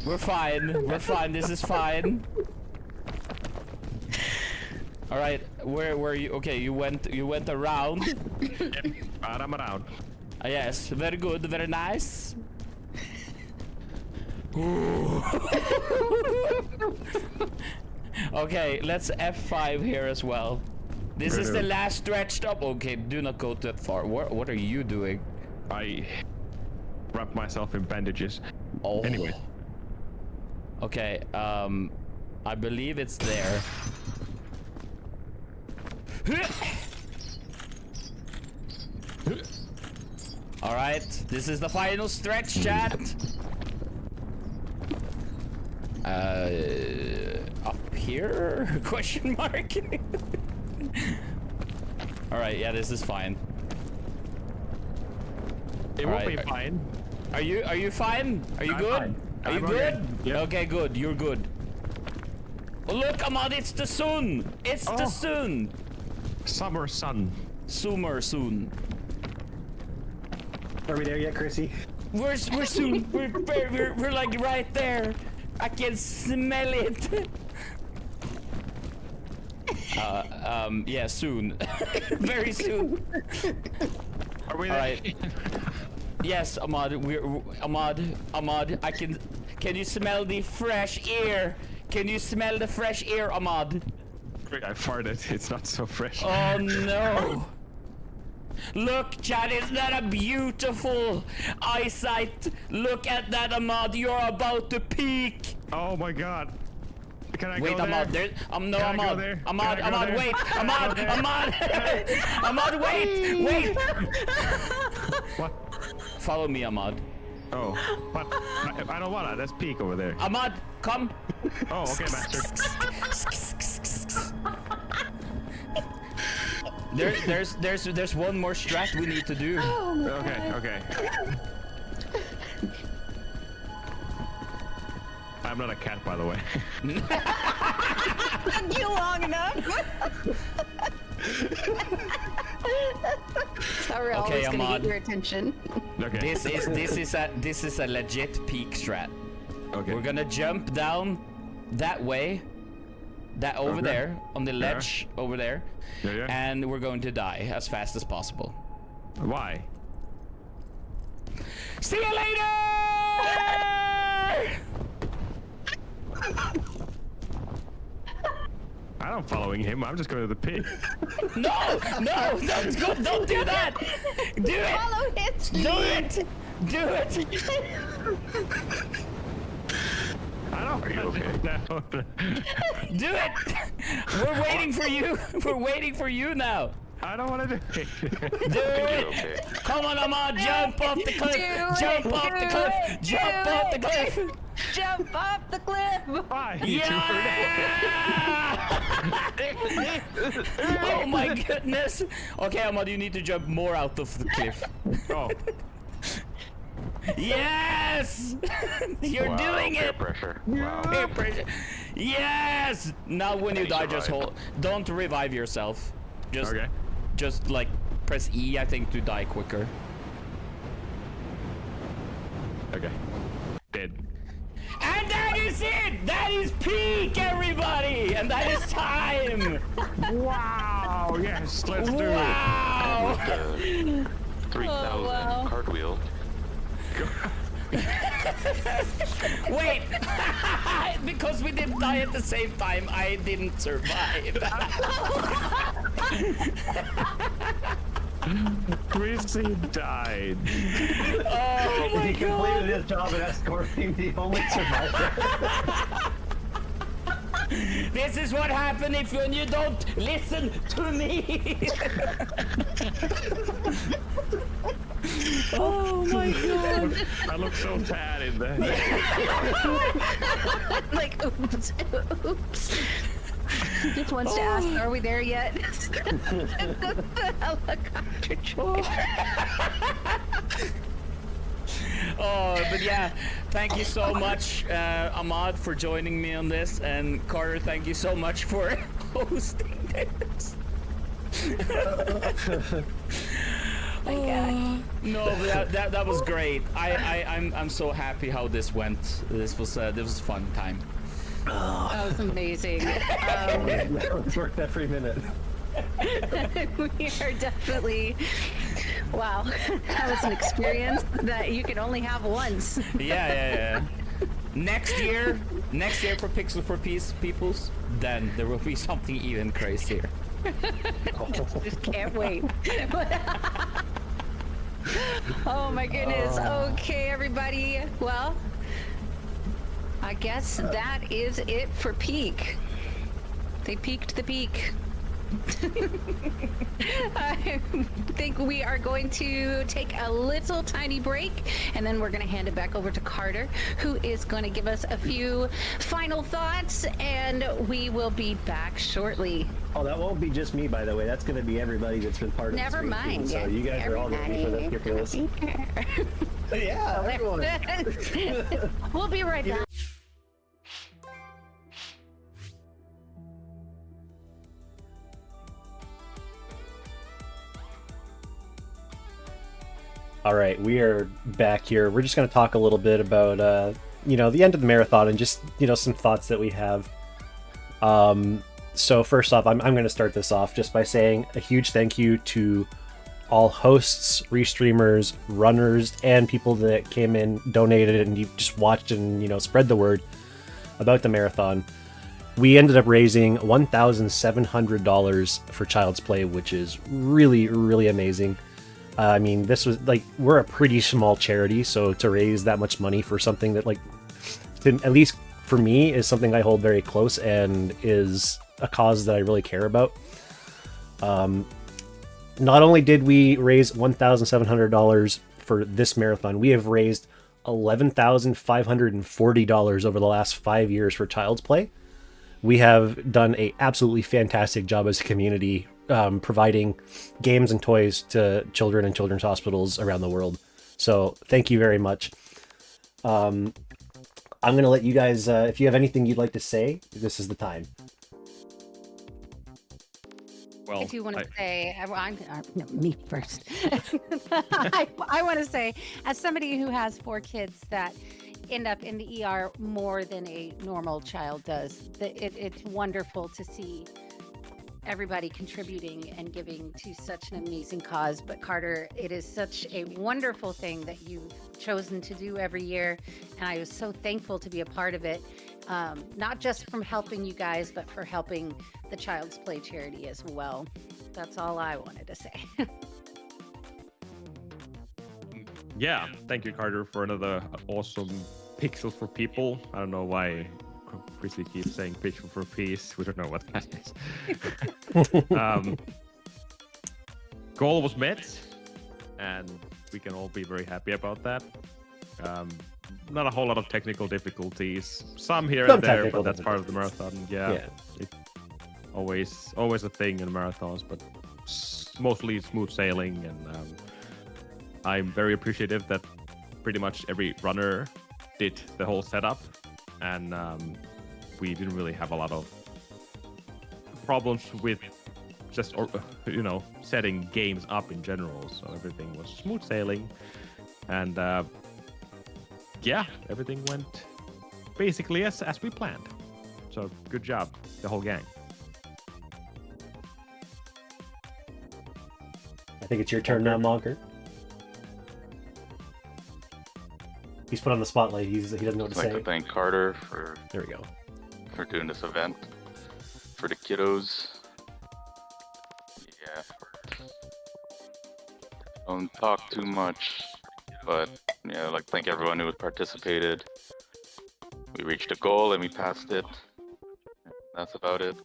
We're fine. We're fine. This is fine. All right. Where were you? Okay, you went around. Yep. I'm around. Yes. Very good. Very nice. Okay, let's F5 here as well. This is the last stretched up. Okay, do not go that far. What are you doing? I wrapped myself in bandages. Oh. Anyway. Okay, I believe it's there. All right, this is the final stretch, chat. Up here? Question mark. All right, yeah, this is fine. It will be fine. Are you fine? Are you good? Fine. Are you I'm good? okay. Yep. Okay, good. You're good. Oh, look, Ahmad, it's the sun. It's the sun. Summer sun. Summer soon. Are we there yet, Chrissy? We're soon. We're like right there. I can smell it. Yeah, soon. Very soon. Are we there? All right. Yes, Ahmad. Ahmad. Can you smell the fresh air? Can you smell the fresh air, Ahmad? I farted. It's not so fresh. Oh no. Look, Chad, is that a beautiful eyesight? Look at that, Ahmad. You're about to peak. Oh my god. Can I wait, go Ahmad, there? No, Can Ahmad. I go there? Ahmad, wait. Ahmad. Ahmad, wait. What? Follow me, Ahmad. Oh, but I don't wanna. Let's peek over there. Ahmad, come. Oh, okay, master. There's one more strat we need to do. Okay. I'm not a cat, by the way. Took you long enough. Sorry, Okay, always gonna Ahmad. get your attention. Okay. This is a legit peak strat. Okay. We're gonna jump down that way, over there on the ledge over there, and we're going to die as fast as possible. Why? See you later! I'm following him. I'm just going to the pit. No, don't do that. Do it. Follow his Do it. Do it. I don't. Are you okay? No. Do it. We're waiting for you. We're waiting for you now. I don't want to do it. Do it. Come on, Ahmad. Jump off the cliff. Jump off the cliff. Jump off the cliff. Jump off the cliff. Oh my goodness. Okay, Ahmad, you need to jump more out of the cliff. Oh. Yes! You're doing peer it! pressure. Peer pressure. Yes! Now when you die, just hold. Don't revive yourself. Just like press E, I think, to die quicker. Okay. Dead. And that is it! That is peak, everybody! And that is time! Wow! Yes, let's do Wow! it. 3,000 cartwheel. Wait! Because we didn't die at the same time, I didn't survive. Chrissy died. Oh my He god! completed his job of escorting the only survivor. This is what happens when you don't listen to me. Oh my god! I look so bad in that. Like, oops. Just wants to ask, are we there yet? The helicopter joy. Oh, but yeah, thank you so much, Ahmad, for joining me on this, and Carter, thank you so much for hosting this. My God. No, but that was great. I'm so happy how this went. This was a fun time. That was amazing. It's worth every minute. We are definitely. Wow, that was an experience that you can only have once. Yeah. Next year for Pixel for Peace peoples, then there will be something even crazier. Just can't wait. Oh my goodness. Okay, everybody. Well, I guess that is it for Peak. They peaked the peak. I think we are going to take a little tiny break, and then we're going to hand it back over to Carter, who is going to give us a few final thoughts, and we will be back shortly. Oh, that won't be just me, by the way. That's going to be everybody that's been part of Never the mind. So you guys are all ready for this. Yeah, everyone. We'll be right back. All right, we are back here. We're just going to talk a little bit about, the end of the marathon and just, some thoughts that we have. So first off, I'm going to start this off just by saying a huge thank you to all hosts, restreamers, runners, and people that came in, donated, and you just watched and, spread the word about the marathon. We ended up raising $1,700 for Child's Play, which is really, really amazing. I mean, this was we're a pretty small charity, so to raise that much money for something that at least for me is something I hold very close and is a cause that I really care about. Not only did we raise $1,700 for this marathon, we have raised $11,540 over the last 5 years for Child's Play. We have done a absolutely fantastic job as a community, providing games and toys to children and children's hospitals around the world. So thank you very much. I'm going to let you guys, if you have anything you'd like to say, this is the time. Well, I do want to say, me first. I want to say, as somebody who has 4 kids that end up in the ER more than a normal child does, it's wonderful to see everybody contributing and giving to such an amazing cause. But Carter, it is such a wonderful thing that you've chosen to do every year, and I was so thankful to be a part of it. Not just from helping you guys, but for helping the Child's Play charity as well. That's all I wanted to say. Yeah, thank you, Carter, for another awesome Pixels for People. I don't know why Chrissy keeps saying Pixel for Peace. We don't know what that is. Goal was met, and we can all be very happy about that. Not a whole lot of technical difficulties. Some here and there, but that's part of the marathon. Yeah. It's always a thing in marathons, but mostly smooth sailing. And I'm very appreciative that pretty much every runner did the whole setup, and we didn't really have a lot of problems with just setting games up in general. So everything was smooth sailing, and yeah, everything went basically as we planned. So good job, the whole gang. I think it's your turn now, Monker. He's put on the spotlight. He doesn't know what to say. I'd like to thank Carter for there we go for doing this event for the kiddos. Yeah, don't talk too much, but yeah, I'd like to thank everyone who participated. We reached a goal and we passed it. That's about it.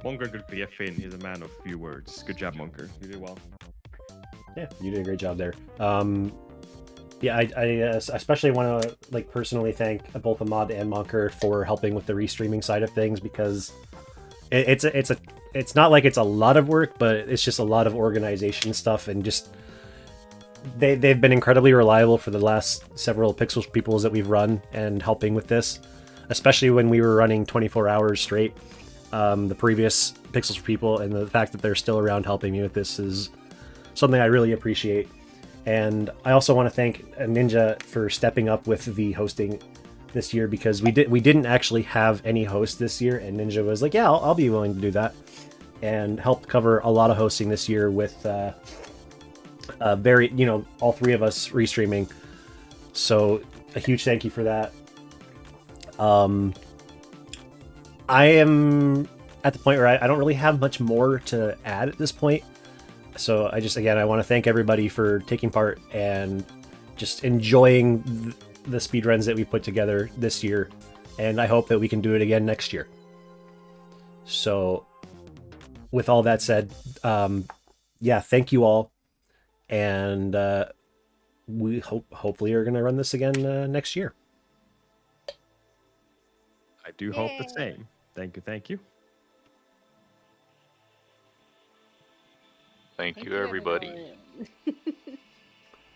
Monker could be a Finn. He's a man of few words. Good job, Monker. You did well. Yeah, you did a great job there. Yeah, I especially want to personally thank both Ahmad and Monker for helping with the restreaming side of things, because it's not like it's a lot of work, but it's just a lot of organization stuff, and just they've been incredibly reliable for the last several Pixels Peoples that we've run and helping with this, especially when we were running 24 hours straight. The previous Pixels People, and the fact that they're still around helping me with this is something I really appreciate. And I also want to thank Ninja for stepping up with the hosting this year, because we didn't actually have any hosts this year, and Ninja was like, yeah, I'll be willing to do that, and helped cover a lot of hosting this year with all three of us restreaming. So a huge thank you for that. I am at the point where I don't really have much more to add at this point. So I want to thank everybody for taking part and just enjoying the speedruns that we put together this year. And I hope that we can do it again next year. So with all that said, thank you all. And we hopefully are going to run this again next year. I do hope the same. Thank you. Thank you, everybody.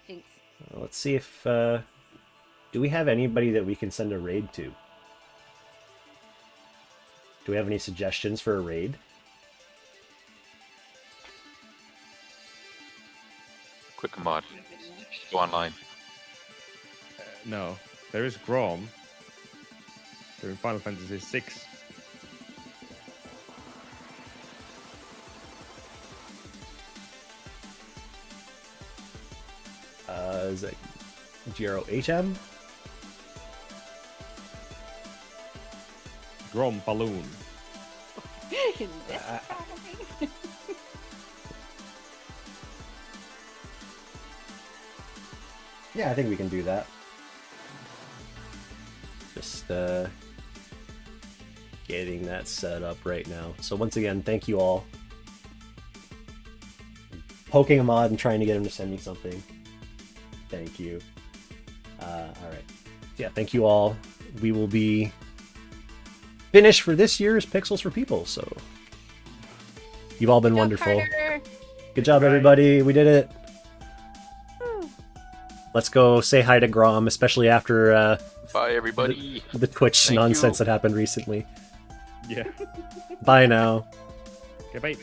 Thanks. Let's see if do we have anybody that we can send a raid to? Do we have any suggestions for a raid? Quick mod. Go online. No, there is Grom. They're in Final Fantasy VI. Is it GROHM? Grom Balloon. Yeah, I think we can do that. Just getting that set up right now. So once again, thank you all. Poking a mod and trying to get him to send me something. Thank you. Alright. Yeah, thank you all. We will be finished for this year's Pixels for People, so you've all been wonderful. Carter. Good job, everybody. We did it. Let's go say hi to Grom, especially after Bye, everybody. the Twitch Thank nonsense you. that happened recently. Yeah. Bye now. Okay, bye.